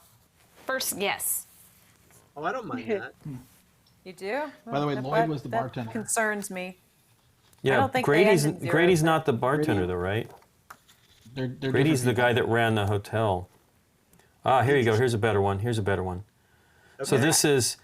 [SPEAKER 4] First, yes.
[SPEAKER 6] Oh, I don't mind that.
[SPEAKER 3] You do?
[SPEAKER 2] By the way,
[SPEAKER 3] That-
[SPEAKER 2] Lloyd was the
[SPEAKER 3] that
[SPEAKER 2] bartender.
[SPEAKER 3] Concerns me.
[SPEAKER 1] yeah,
[SPEAKER 3] don't think they
[SPEAKER 1] Grady's
[SPEAKER 3] end in 0,
[SPEAKER 1] Grady's
[SPEAKER 3] but-
[SPEAKER 1] not the bartender though, right?
[SPEAKER 2] They're
[SPEAKER 1] Grady's the
[SPEAKER 2] different
[SPEAKER 1] guy that ran the hotel. Ah, here you go. Here's a better one. Here's a better one. So
[SPEAKER 6] Okay.
[SPEAKER 1] this is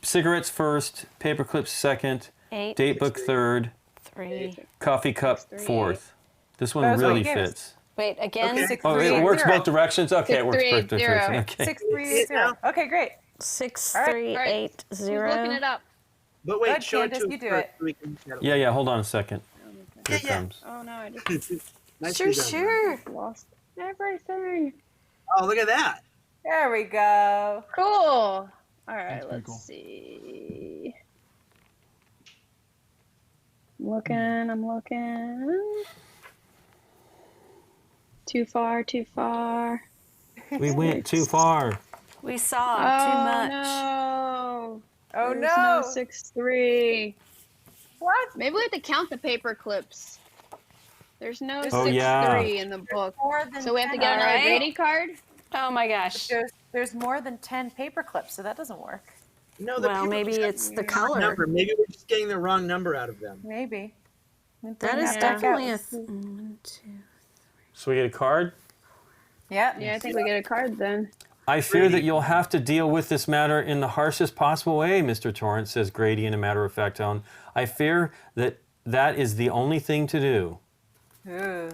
[SPEAKER 1] cigarettes first, paper clips second,
[SPEAKER 4] 8,
[SPEAKER 1] date book third,
[SPEAKER 4] 3.
[SPEAKER 1] coffee cup
[SPEAKER 5] 3,
[SPEAKER 1] fourth. This one
[SPEAKER 3] That's what
[SPEAKER 1] really
[SPEAKER 3] you gave us.
[SPEAKER 1] fits.
[SPEAKER 4] Wait, again?
[SPEAKER 6] Okay.
[SPEAKER 3] Six,
[SPEAKER 1] Oh,
[SPEAKER 3] three,
[SPEAKER 1] it
[SPEAKER 3] eight,
[SPEAKER 1] works
[SPEAKER 3] zero.
[SPEAKER 1] both directions? Okay, it works both
[SPEAKER 5] 6380.
[SPEAKER 1] directions. Okay.
[SPEAKER 3] 6380. Okay, great.
[SPEAKER 4] 6380.
[SPEAKER 5] Who's looking it up?
[SPEAKER 6] But wait,
[SPEAKER 3] Good,
[SPEAKER 6] show
[SPEAKER 3] Candace,
[SPEAKER 6] it to
[SPEAKER 3] you
[SPEAKER 6] us
[SPEAKER 3] do
[SPEAKER 6] first
[SPEAKER 3] it.
[SPEAKER 6] so we can look at it.
[SPEAKER 1] Yeah, hold on a second. Here it
[SPEAKER 6] Yeah.
[SPEAKER 1] comes.
[SPEAKER 5] Oh no, I just
[SPEAKER 6] Nicely done.
[SPEAKER 5] lost everything.
[SPEAKER 6] Oh, look at that.
[SPEAKER 3] There we go.
[SPEAKER 5] Cool. All right,
[SPEAKER 2] That's pretty
[SPEAKER 5] let's
[SPEAKER 2] cool.
[SPEAKER 5] see. I'm looking. Too far.
[SPEAKER 1] We went too far.
[SPEAKER 4] We saw
[SPEAKER 5] Oh
[SPEAKER 4] too much.
[SPEAKER 5] no.
[SPEAKER 3] Oh
[SPEAKER 5] There's
[SPEAKER 3] no.
[SPEAKER 5] no 6-3.
[SPEAKER 3] What?
[SPEAKER 5] Maybe we have to count the paper clips. There's no
[SPEAKER 3] Oh,
[SPEAKER 5] 6-3
[SPEAKER 1] yeah.
[SPEAKER 5] in the book.
[SPEAKER 3] More than
[SPEAKER 5] So we have to
[SPEAKER 3] 10.
[SPEAKER 5] get another
[SPEAKER 4] Alright.
[SPEAKER 5] grading card?
[SPEAKER 4] Oh my gosh.
[SPEAKER 3] There's more than 10 paper clips, so that doesn't work.
[SPEAKER 6] No, the
[SPEAKER 4] Well,
[SPEAKER 6] paper
[SPEAKER 4] maybe
[SPEAKER 6] clips have
[SPEAKER 4] it's the
[SPEAKER 6] the wrong
[SPEAKER 4] color.
[SPEAKER 6] number. Maybe we're just getting the wrong number out of them.
[SPEAKER 3] Maybe.
[SPEAKER 4] That is
[SPEAKER 5] Yeah.
[SPEAKER 4] definitely a.
[SPEAKER 1] So we get a card?
[SPEAKER 3] Yeah.
[SPEAKER 5] Yeah, I think we get a card then.
[SPEAKER 1] I fear that you'll have to deal with this matter in the harshest possible way, Mr. Torrance, says Grady in a matter-of-fact tone. I fear that that is the only thing to do.
[SPEAKER 3] Ooh.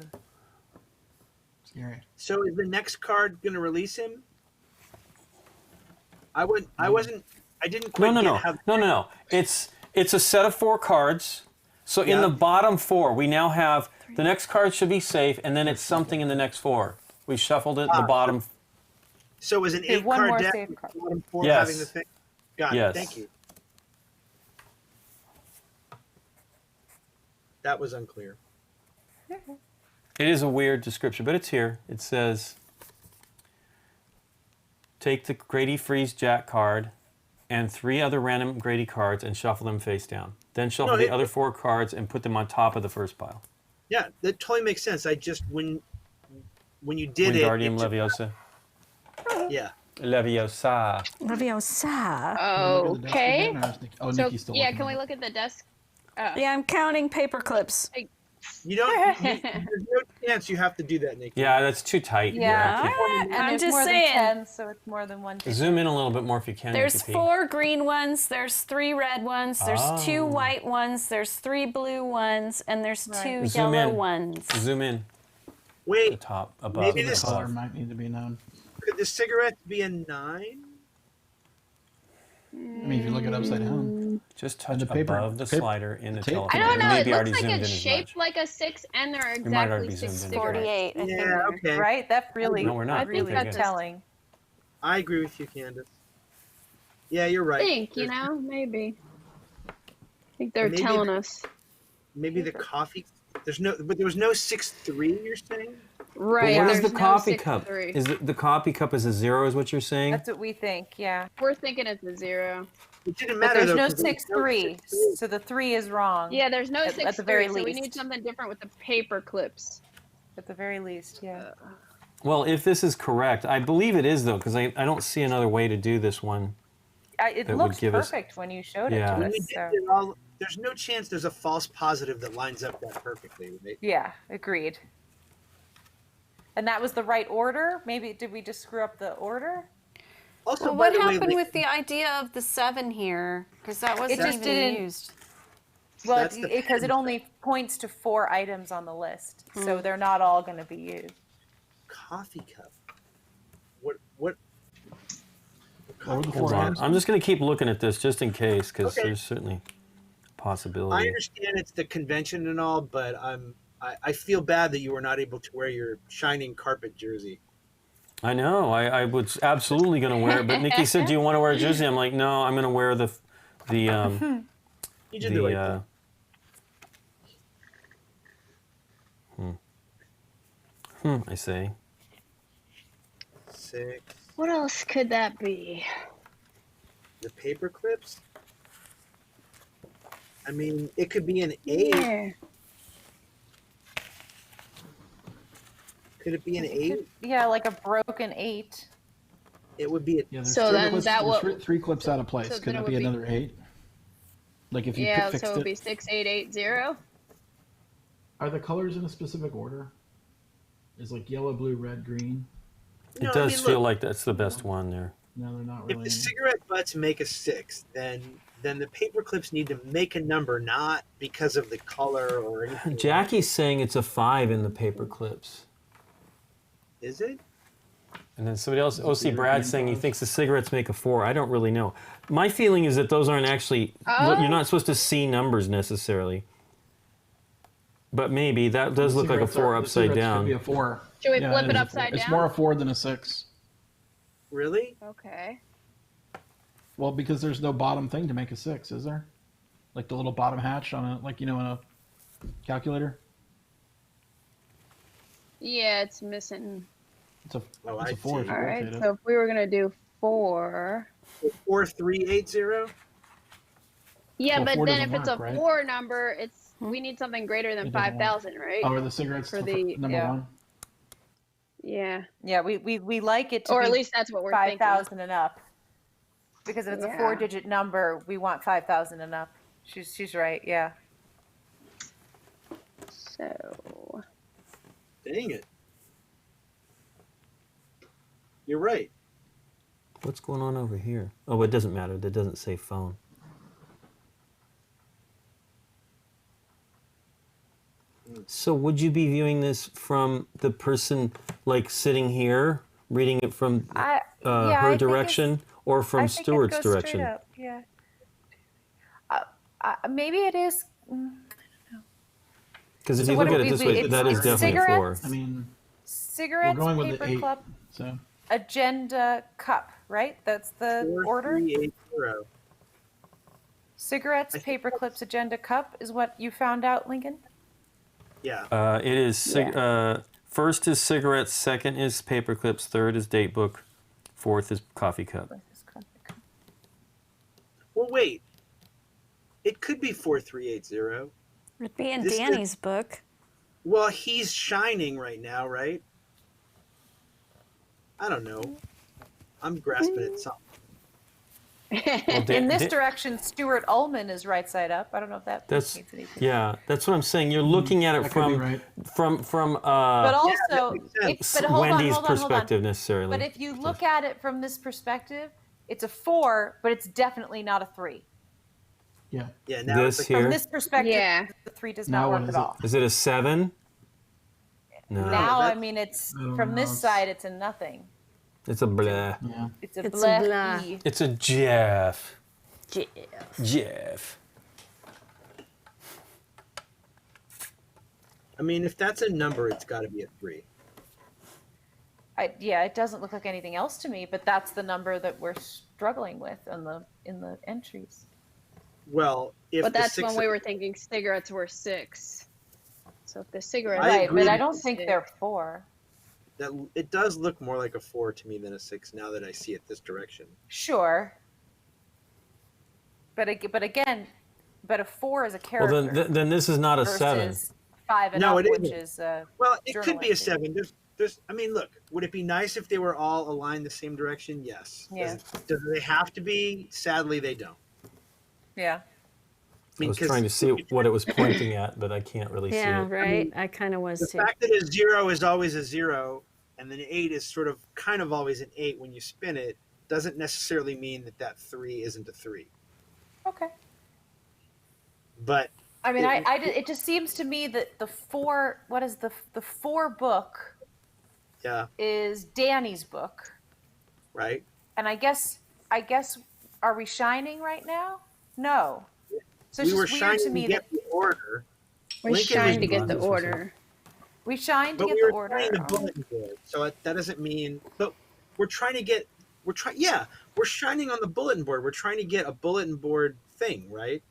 [SPEAKER 2] Scary.
[SPEAKER 6] So is the next card going to release him? I didn't quite
[SPEAKER 1] No.
[SPEAKER 6] get how.
[SPEAKER 1] No. It's a set of 4 cards. So in
[SPEAKER 6] Yeah.
[SPEAKER 1] the bottom 4, we now have the next card should be safe, and then it's something in the next 4. We shuffled it. The bottom.
[SPEAKER 6] So is an
[SPEAKER 3] Okay,
[SPEAKER 6] 8
[SPEAKER 3] one
[SPEAKER 6] card
[SPEAKER 3] more
[SPEAKER 6] deck
[SPEAKER 3] save
[SPEAKER 6] with
[SPEAKER 3] card.
[SPEAKER 6] the bottom 4
[SPEAKER 1] Yes.
[SPEAKER 6] having the thing? Got
[SPEAKER 1] Yes.
[SPEAKER 6] it. Thank you. That was unclear.
[SPEAKER 1] It is a weird description, but it's here. It says, take the Grady Freeze Jack card and 3 other random Grady cards and shuffle them face down. Then shuffle the other 4 cards and put them on top of the first pile.
[SPEAKER 6] Yeah, that totally makes sense. I just when you did
[SPEAKER 1] Wingardium
[SPEAKER 6] it just-
[SPEAKER 1] Leviosa.
[SPEAKER 6] yeah.
[SPEAKER 1] Leviosa.
[SPEAKER 4] Leviosa.
[SPEAKER 5] Okay.
[SPEAKER 2] Oh,
[SPEAKER 5] So,
[SPEAKER 2] Nikki's still
[SPEAKER 5] yeah,
[SPEAKER 2] looking
[SPEAKER 5] can we
[SPEAKER 2] at it.
[SPEAKER 5] look at the desk?
[SPEAKER 4] Yeah, I'm counting paper clips.
[SPEAKER 6] You don't. There's no chance you have to do that, Nikki.
[SPEAKER 1] Yeah, that's too tight.
[SPEAKER 3] Yeah.
[SPEAKER 1] I can't-
[SPEAKER 3] And
[SPEAKER 4] I'm
[SPEAKER 3] there's
[SPEAKER 4] just
[SPEAKER 3] more
[SPEAKER 4] saying.
[SPEAKER 3] than 10, so it's more than one.
[SPEAKER 1] Zoom in a little bit more if you can.
[SPEAKER 4] There's
[SPEAKER 1] Nikki P.
[SPEAKER 4] 4 green ones, there's 3 red ones, there's 2
[SPEAKER 1] Oh.
[SPEAKER 4] white ones, there's 3 blue ones, and there's 2
[SPEAKER 3] Right.
[SPEAKER 1] Zoom
[SPEAKER 4] yellow
[SPEAKER 1] in.
[SPEAKER 4] ones.
[SPEAKER 1] Zoom in. The
[SPEAKER 6] Wait,
[SPEAKER 1] top, above.
[SPEAKER 6] Maybe
[SPEAKER 2] The
[SPEAKER 6] this-
[SPEAKER 2] color
[SPEAKER 1] above.
[SPEAKER 2] might need to be known.
[SPEAKER 6] could the cigarette be a 9?
[SPEAKER 2] I mean, if you look it upside down.
[SPEAKER 1] Just
[SPEAKER 2] And
[SPEAKER 1] touch
[SPEAKER 2] the paper-
[SPEAKER 1] above the
[SPEAKER 2] paper-
[SPEAKER 1] slider in the
[SPEAKER 2] tape.
[SPEAKER 1] telephone.
[SPEAKER 5] I don't
[SPEAKER 1] It
[SPEAKER 5] know.
[SPEAKER 1] may
[SPEAKER 5] It
[SPEAKER 1] be already
[SPEAKER 5] looks like
[SPEAKER 1] zoomed
[SPEAKER 5] it's
[SPEAKER 1] in as
[SPEAKER 5] shaped
[SPEAKER 1] much.
[SPEAKER 5] like a 6, and there are
[SPEAKER 1] might already
[SPEAKER 5] exactly
[SPEAKER 1] be
[SPEAKER 5] 6
[SPEAKER 1] zoomed in.
[SPEAKER 5] cigarettes.
[SPEAKER 4] 48, I think.
[SPEAKER 6] Yeah, okay.
[SPEAKER 3] Right? That really,
[SPEAKER 1] No, we're not.
[SPEAKER 5] I think
[SPEAKER 3] really
[SPEAKER 5] that's
[SPEAKER 3] telling.
[SPEAKER 6] I agree with you, Candace. Yeah, you're right.
[SPEAKER 5] I think, you
[SPEAKER 6] There's-
[SPEAKER 5] know, maybe. I think they're
[SPEAKER 6] Maybe
[SPEAKER 5] telling
[SPEAKER 6] the-
[SPEAKER 5] us.
[SPEAKER 6] Maybe the coffee. But there was no 6-3. You're saying?
[SPEAKER 5] Right.
[SPEAKER 1] But what is
[SPEAKER 5] there's
[SPEAKER 1] the
[SPEAKER 5] no
[SPEAKER 1] coffee
[SPEAKER 5] 6-3.
[SPEAKER 1] cup? Is the coffee cup is a 0? Is what you're saying?
[SPEAKER 3] That's what we think, yeah.
[SPEAKER 5] We're thinking it's a 0.
[SPEAKER 6] It didn't
[SPEAKER 3] But
[SPEAKER 6] matter
[SPEAKER 3] there's
[SPEAKER 6] though.
[SPEAKER 3] no
[SPEAKER 6] 'cause there was
[SPEAKER 3] 6-3,
[SPEAKER 6] 6-3.
[SPEAKER 3] so the 3 is wrong.
[SPEAKER 5] Yeah, there's no
[SPEAKER 3] At-
[SPEAKER 5] 6-3,
[SPEAKER 3] at the very
[SPEAKER 5] so we
[SPEAKER 3] least.
[SPEAKER 5] need something different with the paper clips.
[SPEAKER 3] At the very least, yeah.
[SPEAKER 1] Well, if this is correct, I believe it is though, because I don't see another way to do this one.
[SPEAKER 3] It
[SPEAKER 1] that would
[SPEAKER 3] looks
[SPEAKER 1] give us-
[SPEAKER 3] perfect when you showed
[SPEAKER 1] Yeah.
[SPEAKER 3] it to
[SPEAKER 6] When
[SPEAKER 3] us.
[SPEAKER 6] we did
[SPEAKER 3] So.
[SPEAKER 6] it all, there's no chance there's a false positive that lines up that perfectly. Right?
[SPEAKER 3] Yeah, agreed. And that was the right order? Maybe did we just screw up the order?
[SPEAKER 6] Also,
[SPEAKER 4] Well,
[SPEAKER 6] by
[SPEAKER 4] what
[SPEAKER 6] the way,
[SPEAKER 4] happened
[SPEAKER 6] like,
[SPEAKER 4] with the idea of the 7 here? Because that wasn't
[SPEAKER 3] just
[SPEAKER 4] even
[SPEAKER 3] didn't-
[SPEAKER 4] used.
[SPEAKER 3] Well,
[SPEAKER 6] That's the
[SPEAKER 3] because it
[SPEAKER 6] pen
[SPEAKER 3] only points to 4 items on the list,
[SPEAKER 4] Hmm.
[SPEAKER 3] so they're not all going to be used.
[SPEAKER 6] coffee cup? What?
[SPEAKER 2] What were the
[SPEAKER 1] Hold
[SPEAKER 2] 4
[SPEAKER 1] on.
[SPEAKER 2] items?
[SPEAKER 1] I'm just going to keep looking at this just in case, because
[SPEAKER 6] Okay.
[SPEAKER 1] there's certainly a
[SPEAKER 6] I
[SPEAKER 1] possibility.
[SPEAKER 6] understand it's the convention and all, but I feel bad that you were not able to wear your shining carpet jersey.
[SPEAKER 1] I know. I was absolutely going to wear it, but Nikki said, "Do you want to wear a jersey?" I'm like, "No, I'm going to wear the
[SPEAKER 6] You did the right
[SPEAKER 1] the I say."
[SPEAKER 6] thing. 6.
[SPEAKER 5] What else could that be?
[SPEAKER 6] The paper clips. I mean, it could be an 8.
[SPEAKER 5] Yeah.
[SPEAKER 6] Could it be an 8?
[SPEAKER 3] Yeah, like a broken 8.
[SPEAKER 6] It would be a.
[SPEAKER 2] Yeah, there's
[SPEAKER 5] So
[SPEAKER 2] 3
[SPEAKER 5] then
[SPEAKER 2] clips,
[SPEAKER 5] that
[SPEAKER 2] there's
[SPEAKER 5] will-
[SPEAKER 2] 3 clips out of place.
[SPEAKER 5] so
[SPEAKER 2] Could
[SPEAKER 5] then it
[SPEAKER 2] that
[SPEAKER 5] would
[SPEAKER 2] be
[SPEAKER 5] be-
[SPEAKER 2] another 8? Like if you
[SPEAKER 5] Yeah,
[SPEAKER 2] fixed
[SPEAKER 5] so it would
[SPEAKER 2] it.
[SPEAKER 5] be 6880.
[SPEAKER 2] Are the colors in a specific order? Is like yellow, blue, red, green?
[SPEAKER 1] It
[SPEAKER 6] No, I
[SPEAKER 1] does
[SPEAKER 6] mean,
[SPEAKER 1] feel
[SPEAKER 6] look,
[SPEAKER 1] like that's the best one there.
[SPEAKER 2] No, they're not
[SPEAKER 6] if
[SPEAKER 2] really.
[SPEAKER 6] the cigarette butts make a 6, then then the paper clips need to make a number, not because of the color or anything.
[SPEAKER 1] Jackie's saying it's a 5 in the paper clips.
[SPEAKER 6] Is it?
[SPEAKER 1] And then somebody else, OC
[SPEAKER 2] European
[SPEAKER 1] Brad, saying he
[SPEAKER 2] five.
[SPEAKER 1] thinks the cigarettes make a 4. I don't really know. My feeling is that those aren't actually, you're not supposed to see numbers necessarily. But maybe that does look like a 4 upside
[SPEAKER 2] Could be
[SPEAKER 1] down.
[SPEAKER 2] a 4.
[SPEAKER 5] Should we flip
[SPEAKER 2] is
[SPEAKER 5] it
[SPEAKER 2] a
[SPEAKER 5] upside
[SPEAKER 2] 4. It's
[SPEAKER 5] down?
[SPEAKER 2] more a 4 than a 6.
[SPEAKER 6] Really?
[SPEAKER 5] Okay.
[SPEAKER 2] Well, because there's no bottom thing to make a 6, is there? Like the little bottom hatch on a, like, in a calculator?
[SPEAKER 5] Yeah, it's missing.
[SPEAKER 2] It's a,
[SPEAKER 6] Oh,
[SPEAKER 2] it's
[SPEAKER 6] I
[SPEAKER 2] a 4 if
[SPEAKER 6] see.
[SPEAKER 2] you
[SPEAKER 5] All right,
[SPEAKER 2] rotate it.
[SPEAKER 5] so if we were gonna do 4.
[SPEAKER 6] 4380?
[SPEAKER 5] Yeah,
[SPEAKER 2] Well,
[SPEAKER 5] but
[SPEAKER 2] 4
[SPEAKER 5] then
[SPEAKER 2] doesn't
[SPEAKER 5] if it's a
[SPEAKER 2] work, right?
[SPEAKER 5] 4 number, we need something greater than
[SPEAKER 2] It doesn't work.
[SPEAKER 5] 5,000, right?
[SPEAKER 2] Oh, are the cigarettes
[SPEAKER 5] For
[SPEAKER 2] for
[SPEAKER 5] the-
[SPEAKER 2] number
[SPEAKER 3] yeah.
[SPEAKER 2] 1?
[SPEAKER 5] Yeah.
[SPEAKER 3] Yeah, we like it to
[SPEAKER 5] Or
[SPEAKER 3] be
[SPEAKER 5] at least that's what we're thinking.
[SPEAKER 3] 5,000 and up. Because if it's a
[SPEAKER 5] Yeah.
[SPEAKER 3] 4-digit number, we want 5,000 and up. She's right. Yeah.
[SPEAKER 5] So
[SPEAKER 6] Dang it. You're right.
[SPEAKER 1] What's going on over here? Oh, it doesn't matter. That doesn't say phone. So would you be viewing this from the person like sitting here, reading it from
[SPEAKER 3] I think
[SPEAKER 1] her
[SPEAKER 3] it's-
[SPEAKER 1] direction, or from
[SPEAKER 3] I think it
[SPEAKER 1] Stuart's
[SPEAKER 3] goes
[SPEAKER 1] direction?
[SPEAKER 3] straight up, yeah. Maybe it is.
[SPEAKER 1] Because if
[SPEAKER 3] So
[SPEAKER 1] you
[SPEAKER 3] what
[SPEAKER 1] look at
[SPEAKER 3] do
[SPEAKER 1] it
[SPEAKER 3] we-
[SPEAKER 1] this way,
[SPEAKER 3] it's-
[SPEAKER 1] that is
[SPEAKER 3] it's
[SPEAKER 1] definitely a 4.
[SPEAKER 3] cigarettes?
[SPEAKER 2] I mean,
[SPEAKER 3] Cigarettes,
[SPEAKER 2] we're going with the
[SPEAKER 3] paper
[SPEAKER 2] 8.
[SPEAKER 3] clip,
[SPEAKER 2] So,
[SPEAKER 3] agenda, cup. Right? That's the order.
[SPEAKER 6] 4380.
[SPEAKER 3] Cigarettes, paper clips, agenda, cup is what you found out, Lincoln.
[SPEAKER 6] Yeah.
[SPEAKER 1] It is first is cigarettes, second is paper clips, third is date book, fourth is coffee cup.
[SPEAKER 6] Well, wait. It could be 4380.
[SPEAKER 4] It'd be in
[SPEAKER 6] This is-
[SPEAKER 4] Danny's book.
[SPEAKER 6] Well, he's shining right now, right? I don't know. I'm grasping at something.
[SPEAKER 1] Well,
[SPEAKER 3] In this
[SPEAKER 1] Da-
[SPEAKER 3] direction, Stuart Ullman is right side up. I don't know if that
[SPEAKER 1] That's
[SPEAKER 3] means anything.
[SPEAKER 1] yeah. That's what I'm saying. You're looking at it
[SPEAKER 2] that could be
[SPEAKER 1] from
[SPEAKER 2] right.
[SPEAKER 1] from
[SPEAKER 3] But also,
[SPEAKER 6] that makes sense.
[SPEAKER 3] but hold
[SPEAKER 1] Wendy's
[SPEAKER 3] on, hold on, hold on.
[SPEAKER 1] perspective necessarily.
[SPEAKER 3] But if you look at it from this perspective, it's a 4, but it's definitely not a 3.
[SPEAKER 2] yeah.
[SPEAKER 6] Yeah, now
[SPEAKER 1] This
[SPEAKER 6] it's
[SPEAKER 1] here-
[SPEAKER 3] From this perspective,
[SPEAKER 5] Yeah.
[SPEAKER 3] the 3 does
[SPEAKER 2] Now
[SPEAKER 3] not
[SPEAKER 2] what
[SPEAKER 3] work
[SPEAKER 2] is
[SPEAKER 3] at
[SPEAKER 2] it?
[SPEAKER 3] all.
[SPEAKER 1] Is it a 7? No,
[SPEAKER 3] Now,
[SPEAKER 6] that's-
[SPEAKER 3] I mean, it's
[SPEAKER 2] I don't
[SPEAKER 3] from
[SPEAKER 2] know,
[SPEAKER 3] this
[SPEAKER 2] it's-
[SPEAKER 3] side, it's a nothing.
[SPEAKER 1] it's a blah.
[SPEAKER 2] Yeah.
[SPEAKER 3] It's a
[SPEAKER 4] It's a
[SPEAKER 3] blah.
[SPEAKER 4] blah.
[SPEAKER 3] E.
[SPEAKER 1] It's a Jeff.
[SPEAKER 4] Jeff.
[SPEAKER 1] Jeff.
[SPEAKER 6] I mean, if that's a number, it's got to be a 3.
[SPEAKER 3] Yeah, it doesn't look like anything else to me, but that's the number that we're struggling with in the entries.
[SPEAKER 6] Well, if
[SPEAKER 5] but
[SPEAKER 6] the
[SPEAKER 5] that's
[SPEAKER 6] 6
[SPEAKER 5] when we were thinking cigarettes were 6. So if the cigarettes,
[SPEAKER 6] I
[SPEAKER 3] Right,
[SPEAKER 6] agree
[SPEAKER 3] but I
[SPEAKER 6] with
[SPEAKER 3] don't
[SPEAKER 6] you.
[SPEAKER 3] think they're 4.
[SPEAKER 6] that it does look more like a 4 to me than a 6 now that I see it this direction.
[SPEAKER 3] Sure. But again, a 4 is a
[SPEAKER 1] Well,
[SPEAKER 3] character.
[SPEAKER 1] then this is not a 7.
[SPEAKER 3] versus 5 and
[SPEAKER 6] No,
[SPEAKER 3] up,
[SPEAKER 6] it
[SPEAKER 3] which
[SPEAKER 6] isn't.
[SPEAKER 3] is
[SPEAKER 6] Well, it
[SPEAKER 3] journal
[SPEAKER 6] could be a
[SPEAKER 3] entry.
[SPEAKER 6] 7. There's. I mean, look. Would it be nice if they were all aligned the same direction? Yes.
[SPEAKER 3] Yeah.
[SPEAKER 6] Do they have to be? Sadly, they don't.
[SPEAKER 3] Yeah.
[SPEAKER 1] I was
[SPEAKER 6] 'cause
[SPEAKER 1] trying to see what it was pointing at, but I can't really
[SPEAKER 4] Yeah,
[SPEAKER 1] see it.
[SPEAKER 4] right. I kind of was
[SPEAKER 6] the
[SPEAKER 4] too.
[SPEAKER 6] fact that a 0 is always a 0, and then 8 is sort of kind of always an 8 when you spin it, doesn't necessarily mean that 3 isn't a 3.
[SPEAKER 3] Okay.
[SPEAKER 6] But
[SPEAKER 3] I mean,
[SPEAKER 6] It-
[SPEAKER 3] it just seems to me that the 4, what is the 4 book
[SPEAKER 6] yeah,
[SPEAKER 3] is Danny's book.
[SPEAKER 6] right.
[SPEAKER 3] And I guess, are we shining right now? No. So it's
[SPEAKER 6] We were
[SPEAKER 3] just weird
[SPEAKER 6] shining
[SPEAKER 3] to
[SPEAKER 6] to
[SPEAKER 3] me
[SPEAKER 6] get
[SPEAKER 3] that
[SPEAKER 6] the order,
[SPEAKER 5] we're
[SPEAKER 6] Lincoln
[SPEAKER 5] trying
[SPEAKER 6] was
[SPEAKER 5] to get the
[SPEAKER 1] wrong, this was
[SPEAKER 5] order.
[SPEAKER 3] we shined to
[SPEAKER 6] but
[SPEAKER 3] get
[SPEAKER 6] we
[SPEAKER 3] the
[SPEAKER 6] were
[SPEAKER 3] order.
[SPEAKER 6] trying the bulletin board. So that doesn't mean. But we're trying to get. Yeah, we're shining on the bulletin board. We're trying to get a bulletin board thing, right?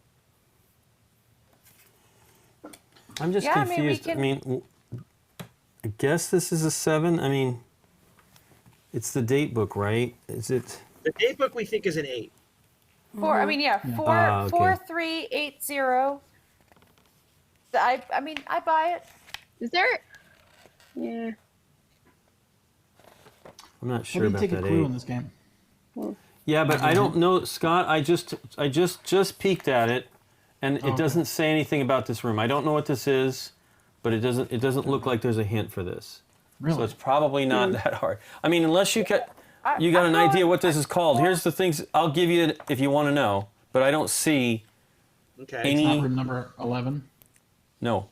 [SPEAKER 1] I'm just
[SPEAKER 3] Yeah, I mean, we
[SPEAKER 1] confused.
[SPEAKER 3] can-
[SPEAKER 1] I guess this is a 7. I mean, it's the date book, right? Is it?
[SPEAKER 6] The date book we think is an 8.
[SPEAKER 3] 4, I mean, yeah, 4,
[SPEAKER 1] Ah, okay.
[SPEAKER 3] 4380. I mean, I buy it.
[SPEAKER 5] Is there? Yeah.
[SPEAKER 1] I'm not
[SPEAKER 2] How
[SPEAKER 1] sure
[SPEAKER 2] do you
[SPEAKER 1] about
[SPEAKER 2] take a
[SPEAKER 1] that
[SPEAKER 2] clue
[SPEAKER 1] 8.
[SPEAKER 2] in this game?
[SPEAKER 1] Yeah, but I don't know, Scott. I just peeked at it, and it
[SPEAKER 2] Okay.
[SPEAKER 1] doesn't say anything about this room. I don't know what this is, but it doesn't look like there's a hint for this.
[SPEAKER 2] Really?
[SPEAKER 1] So it's probably not that hard. I mean, unless you got an
[SPEAKER 3] I'm going-
[SPEAKER 1] idea what this is called. Here's the things I'll give you if you want to know. but I don't see
[SPEAKER 6] Okay.
[SPEAKER 1] any.
[SPEAKER 2] Not room number 11.
[SPEAKER 1] No.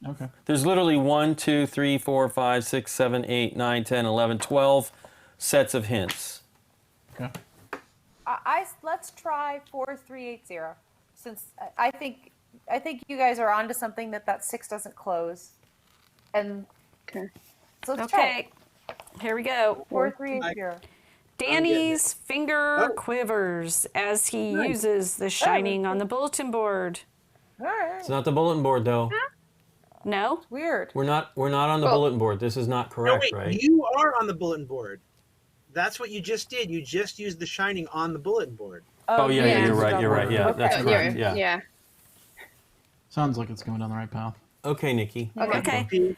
[SPEAKER 2] Okay.
[SPEAKER 1] There's literally 1, 2, 3, 4, 5, 6, 7, 8, 9, 10, 11, 12 sets of hints.
[SPEAKER 2] Okay.
[SPEAKER 3] Let's try 4380, since I think you guys are onto something that 6 doesn't close, and
[SPEAKER 5] Okay.
[SPEAKER 3] so let's try it.
[SPEAKER 4] Okay, here we go.
[SPEAKER 3] 4380.
[SPEAKER 4] Danny's finger
[SPEAKER 6] Oh.
[SPEAKER 4] quivers as he
[SPEAKER 6] Nice.
[SPEAKER 4] uses the shining on the bulletin board.
[SPEAKER 3] All right.
[SPEAKER 1] It's not the bulletin board, though.
[SPEAKER 4] No?
[SPEAKER 3] Weird.
[SPEAKER 1] We're not on the
[SPEAKER 5] Oh.
[SPEAKER 1] bulletin board. This is not
[SPEAKER 6] No,
[SPEAKER 1] correct,
[SPEAKER 6] wait,
[SPEAKER 1] right?
[SPEAKER 6] you are on the bulletin board. That's what you just did. You just used the shining on the bulletin board.
[SPEAKER 1] Oh, yeah,
[SPEAKER 5] yeah.
[SPEAKER 1] you're right. You're right. Yeah,
[SPEAKER 3] Okay.
[SPEAKER 1] that's
[SPEAKER 5] Oh,
[SPEAKER 1] correct.
[SPEAKER 5] yeah.
[SPEAKER 1] Yeah.
[SPEAKER 2] Sounds like it's going down the right path.
[SPEAKER 1] Okay, Nikki.
[SPEAKER 4] Okay.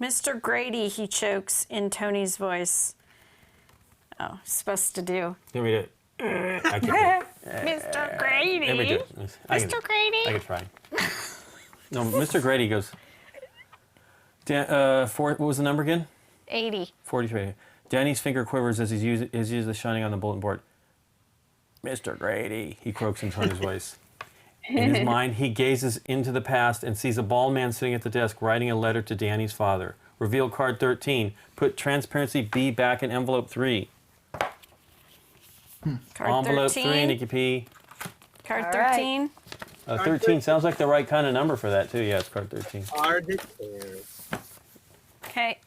[SPEAKER 4] Mr. Grady, he chokes in Tony's voice. Oh, supposed to do.
[SPEAKER 1] Let me do it. I can
[SPEAKER 4] Mr. Grady.
[SPEAKER 1] Let me do it. I can
[SPEAKER 4] Grady.
[SPEAKER 1] try. No, Mr. Grady goes. What was the number again?
[SPEAKER 4] 80.
[SPEAKER 1] 43. Danny's finger quivers as he uses the shining on the bulletin board. Mr. Grady, he croaks in Tony's voice. In his mind, he gazes into the past and sees a bald man sitting at the desk writing a letter to Danny's father. Reveal card 13. Put transparency B back in envelope 3.
[SPEAKER 4] Card
[SPEAKER 1] Envelope
[SPEAKER 4] 13.
[SPEAKER 1] 3, Nikki P.
[SPEAKER 4] Card
[SPEAKER 3] All right.
[SPEAKER 4] 13.
[SPEAKER 1] 13 sounds like the right kind of number for that, too. Yeah, it's card 13.
[SPEAKER 6] Are declared.
[SPEAKER 4] Okay.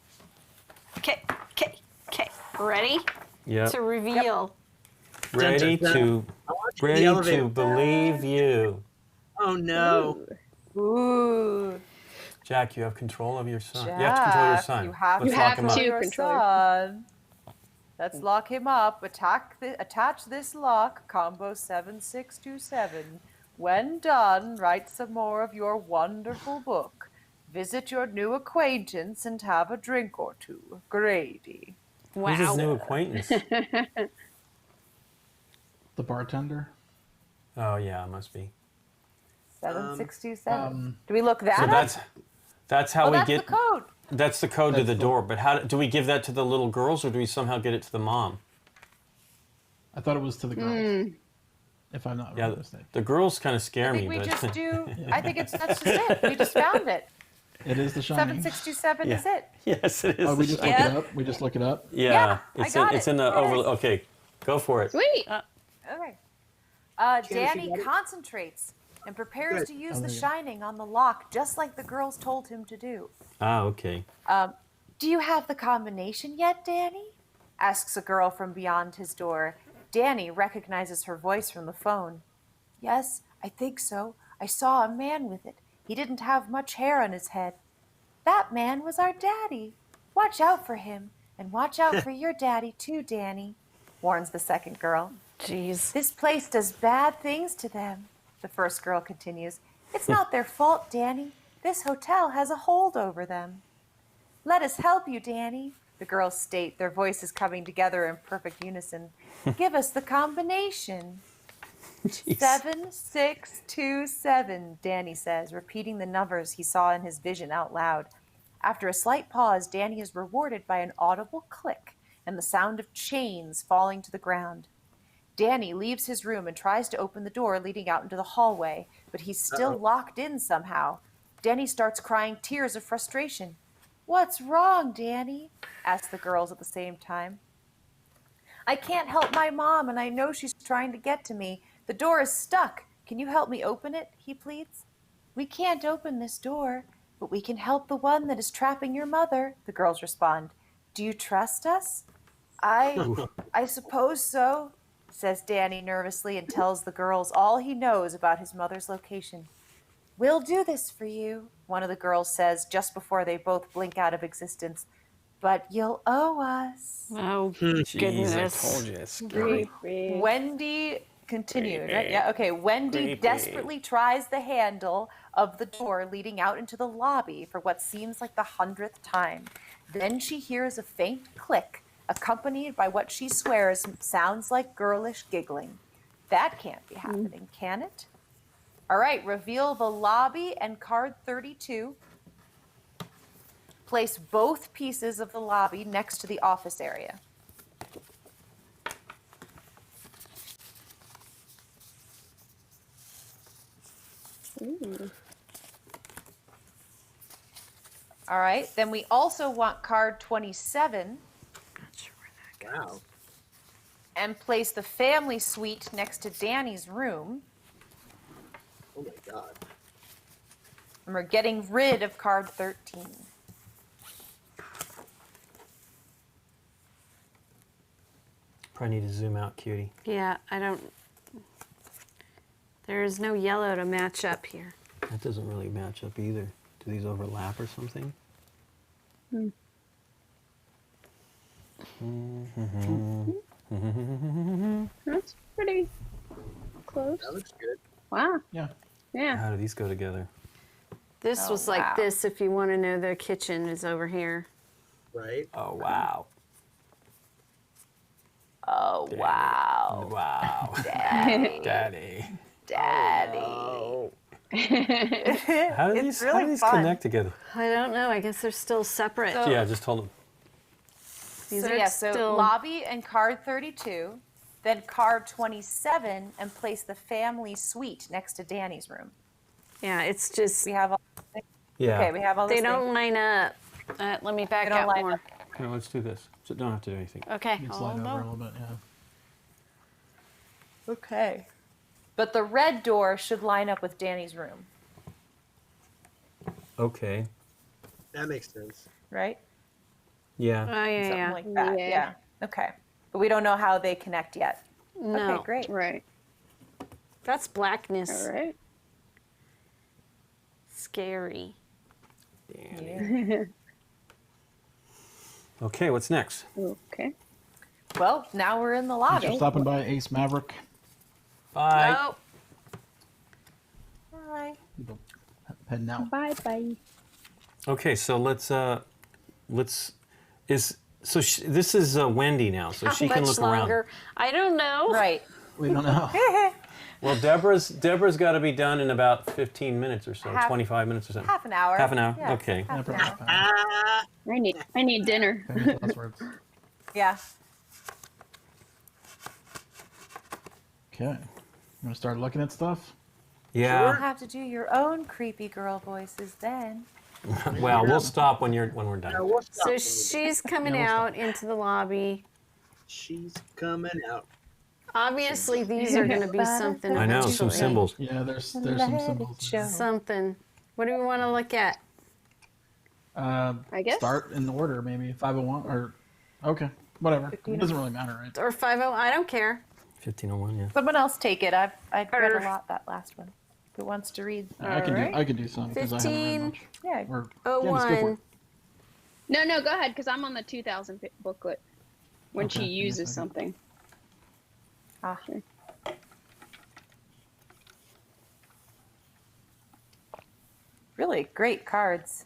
[SPEAKER 4] Okay. Okay. Okay. Ready
[SPEAKER 1] Yep.
[SPEAKER 4] to reveal.
[SPEAKER 1] Ready
[SPEAKER 6] Dun, dun,
[SPEAKER 1] to
[SPEAKER 6] I want you in
[SPEAKER 1] ready
[SPEAKER 6] the elevator.
[SPEAKER 1] to believe you.
[SPEAKER 6] Oh no.
[SPEAKER 3] Ooh.
[SPEAKER 1] Jack, you have control of your son. You have to control your
[SPEAKER 3] Jack,
[SPEAKER 1] son.
[SPEAKER 3] you have
[SPEAKER 1] Let's
[SPEAKER 3] to
[SPEAKER 1] lock
[SPEAKER 5] have
[SPEAKER 1] him up.
[SPEAKER 5] to.
[SPEAKER 3] your
[SPEAKER 5] control your-
[SPEAKER 3] son. Let's lock him up. Attach this lock, combo 7627. When done, write some more of your wonderful book. Visit your new acquaintance and have a drink or two. Grady.
[SPEAKER 4] Wow.
[SPEAKER 1] Who's his new acquaintance?
[SPEAKER 2] The bartender.
[SPEAKER 1] Oh yeah, it must be.
[SPEAKER 3] 7627. Do we look that
[SPEAKER 1] So
[SPEAKER 3] up?
[SPEAKER 1] that's how
[SPEAKER 3] Oh,
[SPEAKER 1] we
[SPEAKER 3] that's
[SPEAKER 1] get.
[SPEAKER 3] the code.
[SPEAKER 1] That's the code to
[SPEAKER 2] That's
[SPEAKER 1] the
[SPEAKER 2] the-
[SPEAKER 1] door. But how do we give that to the little girls, or do we somehow get it to the mom?
[SPEAKER 2] I thought it was to the girls. If I'm not
[SPEAKER 1] Yeah,
[SPEAKER 2] mistaken.
[SPEAKER 1] the girls kind of scare
[SPEAKER 3] I
[SPEAKER 1] me.
[SPEAKER 3] think we
[SPEAKER 1] but
[SPEAKER 3] just do. I think that's just it. We just found it.
[SPEAKER 2] It is the shining.
[SPEAKER 3] 7627 is
[SPEAKER 1] Yeah.
[SPEAKER 3] it.
[SPEAKER 1] yes, it is.
[SPEAKER 2] Oh, we just look
[SPEAKER 4] Yeah.
[SPEAKER 2] it up. We just look it up.
[SPEAKER 1] yeah,
[SPEAKER 3] Yeah, I
[SPEAKER 1] it's
[SPEAKER 3] got
[SPEAKER 1] in, it's
[SPEAKER 3] it.
[SPEAKER 1] in the
[SPEAKER 3] Yes.
[SPEAKER 1] Overlook. Okay, go for it.
[SPEAKER 5] Sweet.
[SPEAKER 3] Okay.
[SPEAKER 6] Candace,
[SPEAKER 3] Danny
[SPEAKER 6] you got it?
[SPEAKER 3] concentrates and prepares
[SPEAKER 6] Good.
[SPEAKER 3] to use
[SPEAKER 2] Oh,
[SPEAKER 3] the
[SPEAKER 2] there you go.
[SPEAKER 3] shining on the lock, just like the girls told him to do.
[SPEAKER 1] Ah, okay.
[SPEAKER 3] Do you have the combination yet, Danny? Asks a girl from beyond his door. Danny recognizes her voice from the phone. Yes, I think so. I saw a man with it. He didn't have much hair on his head. That man was our daddy. Watch out for him, and watch out for your daddy too, Danny, warns the second girl.
[SPEAKER 4] Jeez.
[SPEAKER 3] This place does bad things to them, the first girl continues. It's not their fault, Danny. This hotel has a hold over them. Let us help you, Danny, the girls state, their voices coming together in perfect unison. Give us the combination. 7627, Danny says, repeating the numbers he saw in his vision out loud. After a slight pause, Danny is rewarded by an audible click and the sound of chains falling to the ground. Danny leaves his room and tries to open the door leading out into the hallway, but he's still locked in somehow. Danny starts crying tears of frustration. What's wrong, Danny? Ask the girls at the same time. I can't help my mom, and I know she's trying to get to me. The door is stuck. Can you help me open it? He pleads. We can't open this door, but we can help the one that is trapping your mother, the girls respond. Do you trust us? I suppose so, says Danny nervously and tells the girls all he knows about his mother's location. We'll do this for you, one of the girls says just before they both blink out of existence. But you'll owe us.
[SPEAKER 4] Oh,
[SPEAKER 1] Jeez,
[SPEAKER 4] goodness.
[SPEAKER 1] I told you. It's scary.
[SPEAKER 3] Wendy continued, right? Yeah, okay. Wendy
[SPEAKER 1] Creepy.
[SPEAKER 3] desperately tries the handle of the door leading out into the lobby for what seems like the 100th time. Then she hears a faint click, accompanied by what she swears sounds like girlish giggling. That can't be happening, can it? All right, reveal the lobby and card 32. Place both pieces of the lobby next to the office area.
[SPEAKER 5] Ooh.
[SPEAKER 3] All right. Then we also want card 27
[SPEAKER 6] Wow.
[SPEAKER 3] and place the family suite next to Danny's room.
[SPEAKER 6] Oh my God.
[SPEAKER 3] And we're getting rid of card 13.
[SPEAKER 1] Probably need to zoom out, cutie.
[SPEAKER 4] Yeah, I don't. There is no yellow to match up here.
[SPEAKER 1] That doesn't really match up either. Do these overlap or something?
[SPEAKER 5] That's pretty close.
[SPEAKER 6] That looks good.
[SPEAKER 5] Wow.
[SPEAKER 2] Yeah.
[SPEAKER 5] Yeah.
[SPEAKER 1] How do these go together?
[SPEAKER 4] This
[SPEAKER 3] Oh,
[SPEAKER 4] was
[SPEAKER 3] wow.
[SPEAKER 4] like this if you want to know the kitchen is over here.
[SPEAKER 6] Right?
[SPEAKER 1] Oh, wow.
[SPEAKER 3] Oh, wow.
[SPEAKER 1] Wow.
[SPEAKER 3] Daddy.
[SPEAKER 1] Daddy.
[SPEAKER 3] Daddy.
[SPEAKER 1] How do
[SPEAKER 3] It's
[SPEAKER 1] these,
[SPEAKER 3] really
[SPEAKER 1] how do these
[SPEAKER 3] fun.
[SPEAKER 1] connect together?
[SPEAKER 4] I don't know. I guess they're still separate.
[SPEAKER 3] So-
[SPEAKER 1] Yeah, just hold them.
[SPEAKER 4] These
[SPEAKER 3] So
[SPEAKER 4] are
[SPEAKER 3] yeah, so
[SPEAKER 4] still.
[SPEAKER 3] lobby and card 32, then card 27, and place the family suite next to Danny's room.
[SPEAKER 4] Yeah, it's just
[SPEAKER 3] We have all.
[SPEAKER 1] Yeah.
[SPEAKER 3] Okay, we have all.
[SPEAKER 4] they
[SPEAKER 3] this thing.
[SPEAKER 4] don't line up. Let me back
[SPEAKER 3] They don't
[SPEAKER 4] out
[SPEAKER 3] line
[SPEAKER 4] more.
[SPEAKER 3] up.
[SPEAKER 1] Okay, let's do this. So don't have to do anything.
[SPEAKER 4] Okay.
[SPEAKER 2] You
[SPEAKER 4] Oh,
[SPEAKER 2] slide over a
[SPEAKER 4] no.
[SPEAKER 2] little bit, yeah.
[SPEAKER 3] Okay. But the red door should line up with Danny's room,
[SPEAKER 1] Okay.
[SPEAKER 6] That makes sense.
[SPEAKER 3] right?
[SPEAKER 1] Yeah.
[SPEAKER 4] Oh yeah,
[SPEAKER 3] Something
[SPEAKER 4] yeah.
[SPEAKER 3] like that.
[SPEAKER 5] Yeah.
[SPEAKER 3] Yeah. Okay. But we don't know how they connect yet.
[SPEAKER 4] No,
[SPEAKER 3] Okay, great.
[SPEAKER 5] Right.
[SPEAKER 4] that's blackness.
[SPEAKER 5] All right.
[SPEAKER 4] Scary.
[SPEAKER 3] Yeah.
[SPEAKER 1] Okay, what's next?
[SPEAKER 5] Okay.
[SPEAKER 3] Well, now we're in the
[SPEAKER 2] Thanks for
[SPEAKER 3] lobby.
[SPEAKER 2] stopping by, Ace Maverick.
[SPEAKER 1] Bye.
[SPEAKER 4] Oh,
[SPEAKER 3] Hi.
[SPEAKER 2] Heading out.
[SPEAKER 5] Bye bye.
[SPEAKER 1] Okay, so this is Wendy now, so
[SPEAKER 4] how
[SPEAKER 1] she can
[SPEAKER 4] much
[SPEAKER 1] look
[SPEAKER 4] longer?
[SPEAKER 1] around.
[SPEAKER 4] I don't know.
[SPEAKER 3] Right.
[SPEAKER 2] We don't know.
[SPEAKER 1] Well, Deborah's got to be done in about 15 minutes or so,
[SPEAKER 3] Half-
[SPEAKER 1] 25 minutes or something.
[SPEAKER 3] Half an hour.
[SPEAKER 1] Half an hour,
[SPEAKER 3] Yeah,
[SPEAKER 1] okay.
[SPEAKER 3] half an
[SPEAKER 2] Yeah,
[SPEAKER 3] hour.
[SPEAKER 6] Ah,
[SPEAKER 5] I need dinner.
[SPEAKER 2] Famous last words.
[SPEAKER 3] Yeah.
[SPEAKER 2] Okay. You want to start looking at stuff?
[SPEAKER 3] You'll
[SPEAKER 1] Yeah.
[SPEAKER 3] have to do your own creepy girl voices then.
[SPEAKER 1] Well, we'll stop when we're done.
[SPEAKER 6] now we'll stop
[SPEAKER 4] So
[SPEAKER 6] when we're done.
[SPEAKER 4] she's coming
[SPEAKER 2] Yeah, we'll
[SPEAKER 4] out into the lobby.
[SPEAKER 6] She's coming out.
[SPEAKER 4] Obviously, these are going to be something.
[SPEAKER 1] I know, some
[SPEAKER 4] eventually.
[SPEAKER 1] symbols.
[SPEAKER 2] Yeah, there's some
[SPEAKER 3] Let it
[SPEAKER 2] symbols.
[SPEAKER 3] show.
[SPEAKER 4] Something. What do we want to look at?
[SPEAKER 5] I guess.
[SPEAKER 2] Start in order, maybe 501 or okay, whatever. It doesn't really matter, right?
[SPEAKER 4] Or 50? I don't care.
[SPEAKER 1] 1501, yeah.
[SPEAKER 3] Someone else take it. I've read a
[SPEAKER 4] Or-
[SPEAKER 3] lot that last one. Who wants to read?
[SPEAKER 2] I can
[SPEAKER 4] Alright.
[SPEAKER 2] do. I can do some because I haven't read
[SPEAKER 4] 15.
[SPEAKER 2] much.
[SPEAKER 3] Yeah.
[SPEAKER 2] Or,
[SPEAKER 4] Oh,
[SPEAKER 2] yeah, let's go for
[SPEAKER 4] one.
[SPEAKER 2] it.
[SPEAKER 5] No, go ahead, because I'm on the 2000 booklet when
[SPEAKER 2] Okay,
[SPEAKER 5] she
[SPEAKER 2] give me a
[SPEAKER 5] uses
[SPEAKER 2] second.
[SPEAKER 5] something.
[SPEAKER 3] Ah.
[SPEAKER 5] Sure.
[SPEAKER 3] Really great cards.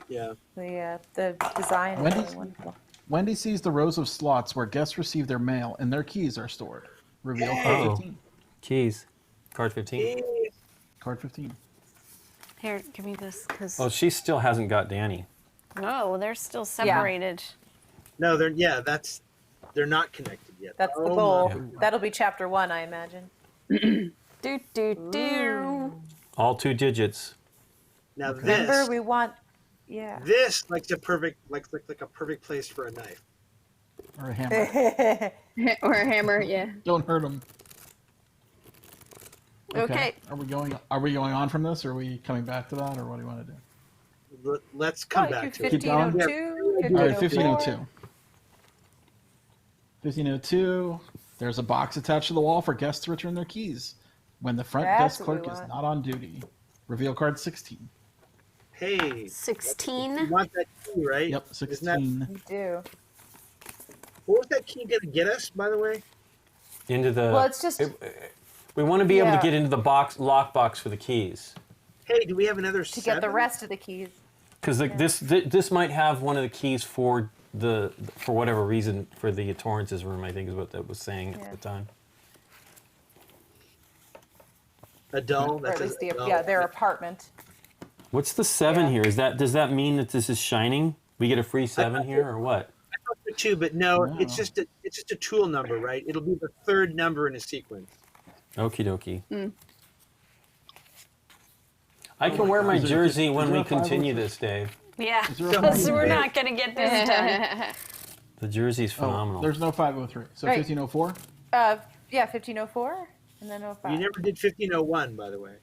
[SPEAKER 6] Yeah.
[SPEAKER 3] The design is
[SPEAKER 2] Wendy's-
[SPEAKER 3] really wonderful.
[SPEAKER 2] Wendy sees the rows of slots where guests receive their mail and their keys are stored. Reveal
[SPEAKER 1] Oh.
[SPEAKER 2] card 15.
[SPEAKER 1] Keys. Card 15.
[SPEAKER 2] Card 15.
[SPEAKER 4] Here, give me this. Cause
[SPEAKER 1] Oh, she still hasn't got Danny.
[SPEAKER 4] no, they're still separated.
[SPEAKER 6] No, they're not connected yet.
[SPEAKER 3] That's the
[SPEAKER 6] Oh
[SPEAKER 3] goal.
[SPEAKER 6] my.
[SPEAKER 1] Yeah.
[SPEAKER 3] That'll be chapter 1, I imagine.
[SPEAKER 4] Do do do.
[SPEAKER 1] All 2 digits.
[SPEAKER 6] Now
[SPEAKER 3] Remember, we want. Yeah.
[SPEAKER 6] this like a perfect place for a knife.
[SPEAKER 2] Or a hammer.
[SPEAKER 5] Or a hammer, yeah.
[SPEAKER 2] Don't hurt them.
[SPEAKER 4] Okay.
[SPEAKER 2] Are we going on from this, or are we coming back to that, or what do you want to do?
[SPEAKER 6] Let's come back to it.
[SPEAKER 2] Keep going.
[SPEAKER 3] 1502,
[SPEAKER 2] All right,
[SPEAKER 3] 1504.
[SPEAKER 2] 1502. 1502. There's a box attached to the wall for guests to return their keys when the front
[SPEAKER 3] That's
[SPEAKER 2] desk
[SPEAKER 3] what we
[SPEAKER 2] clerk is
[SPEAKER 3] want.
[SPEAKER 2] not on duty. Reveal card 16.
[SPEAKER 6] Hey,
[SPEAKER 4] 16.
[SPEAKER 6] you want that key, right?
[SPEAKER 2] Yep,
[SPEAKER 6] Isn't
[SPEAKER 2] 16.
[SPEAKER 3] We do.
[SPEAKER 6] What was that key gonna get us, by the way?
[SPEAKER 1] Into the.
[SPEAKER 3] Well, it's just.
[SPEAKER 1] we want to be able
[SPEAKER 3] Yeah.
[SPEAKER 1] to get into the lockbox for the keys.
[SPEAKER 6] Hey, do we have another
[SPEAKER 3] To get the rest of the keys.
[SPEAKER 1] Because this might have one of the keys for whatever reason for the Torrance's room. I think is what that was saying
[SPEAKER 3] Yeah.
[SPEAKER 1] at the time.
[SPEAKER 6] Adele?
[SPEAKER 3] Or at least their apartment.
[SPEAKER 1] What's the 7
[SPEAKER 3] Yeah.
[SPEAKER 1] here? Does that mean that this is shining? We get a free 7 here, or what?
[SPEAKER 6] Two, but no,
[SPEAKER 2] No.
[SPEAKER 6] it's just a tool number, right? It'll be the third number in a sequence.
[SPEAKER 1] Okie dokie. I can wear my
[SPEAKER 2] Is there-
[SPEAKER 1] jersey
[SPEAKER 2] is
[SPEAKER 1] when
[SPEAKER 2] there
[SPEAKER 1] we
[SPEAKER 2] a 503?
[SPEAKER 1] continue this, Dave.
[SPEAKER 4] Yeah,
[SPEAKER 2] Is there a
[SPEAKER 4] because
[SPEAKER 2] 503?
[SPEAKER 4] we're not going to get this done.
[SPEAKER 1] The jersey's phenomenal.
[SPEAKER 2] There's no 503. So
[SPEAKER 3] Right.
[SPEAKER 2] 1504?
[SPEAKER 3] Yeah, 1504 and then 05.
[SPEAKER 6] You never did 1501, by the way.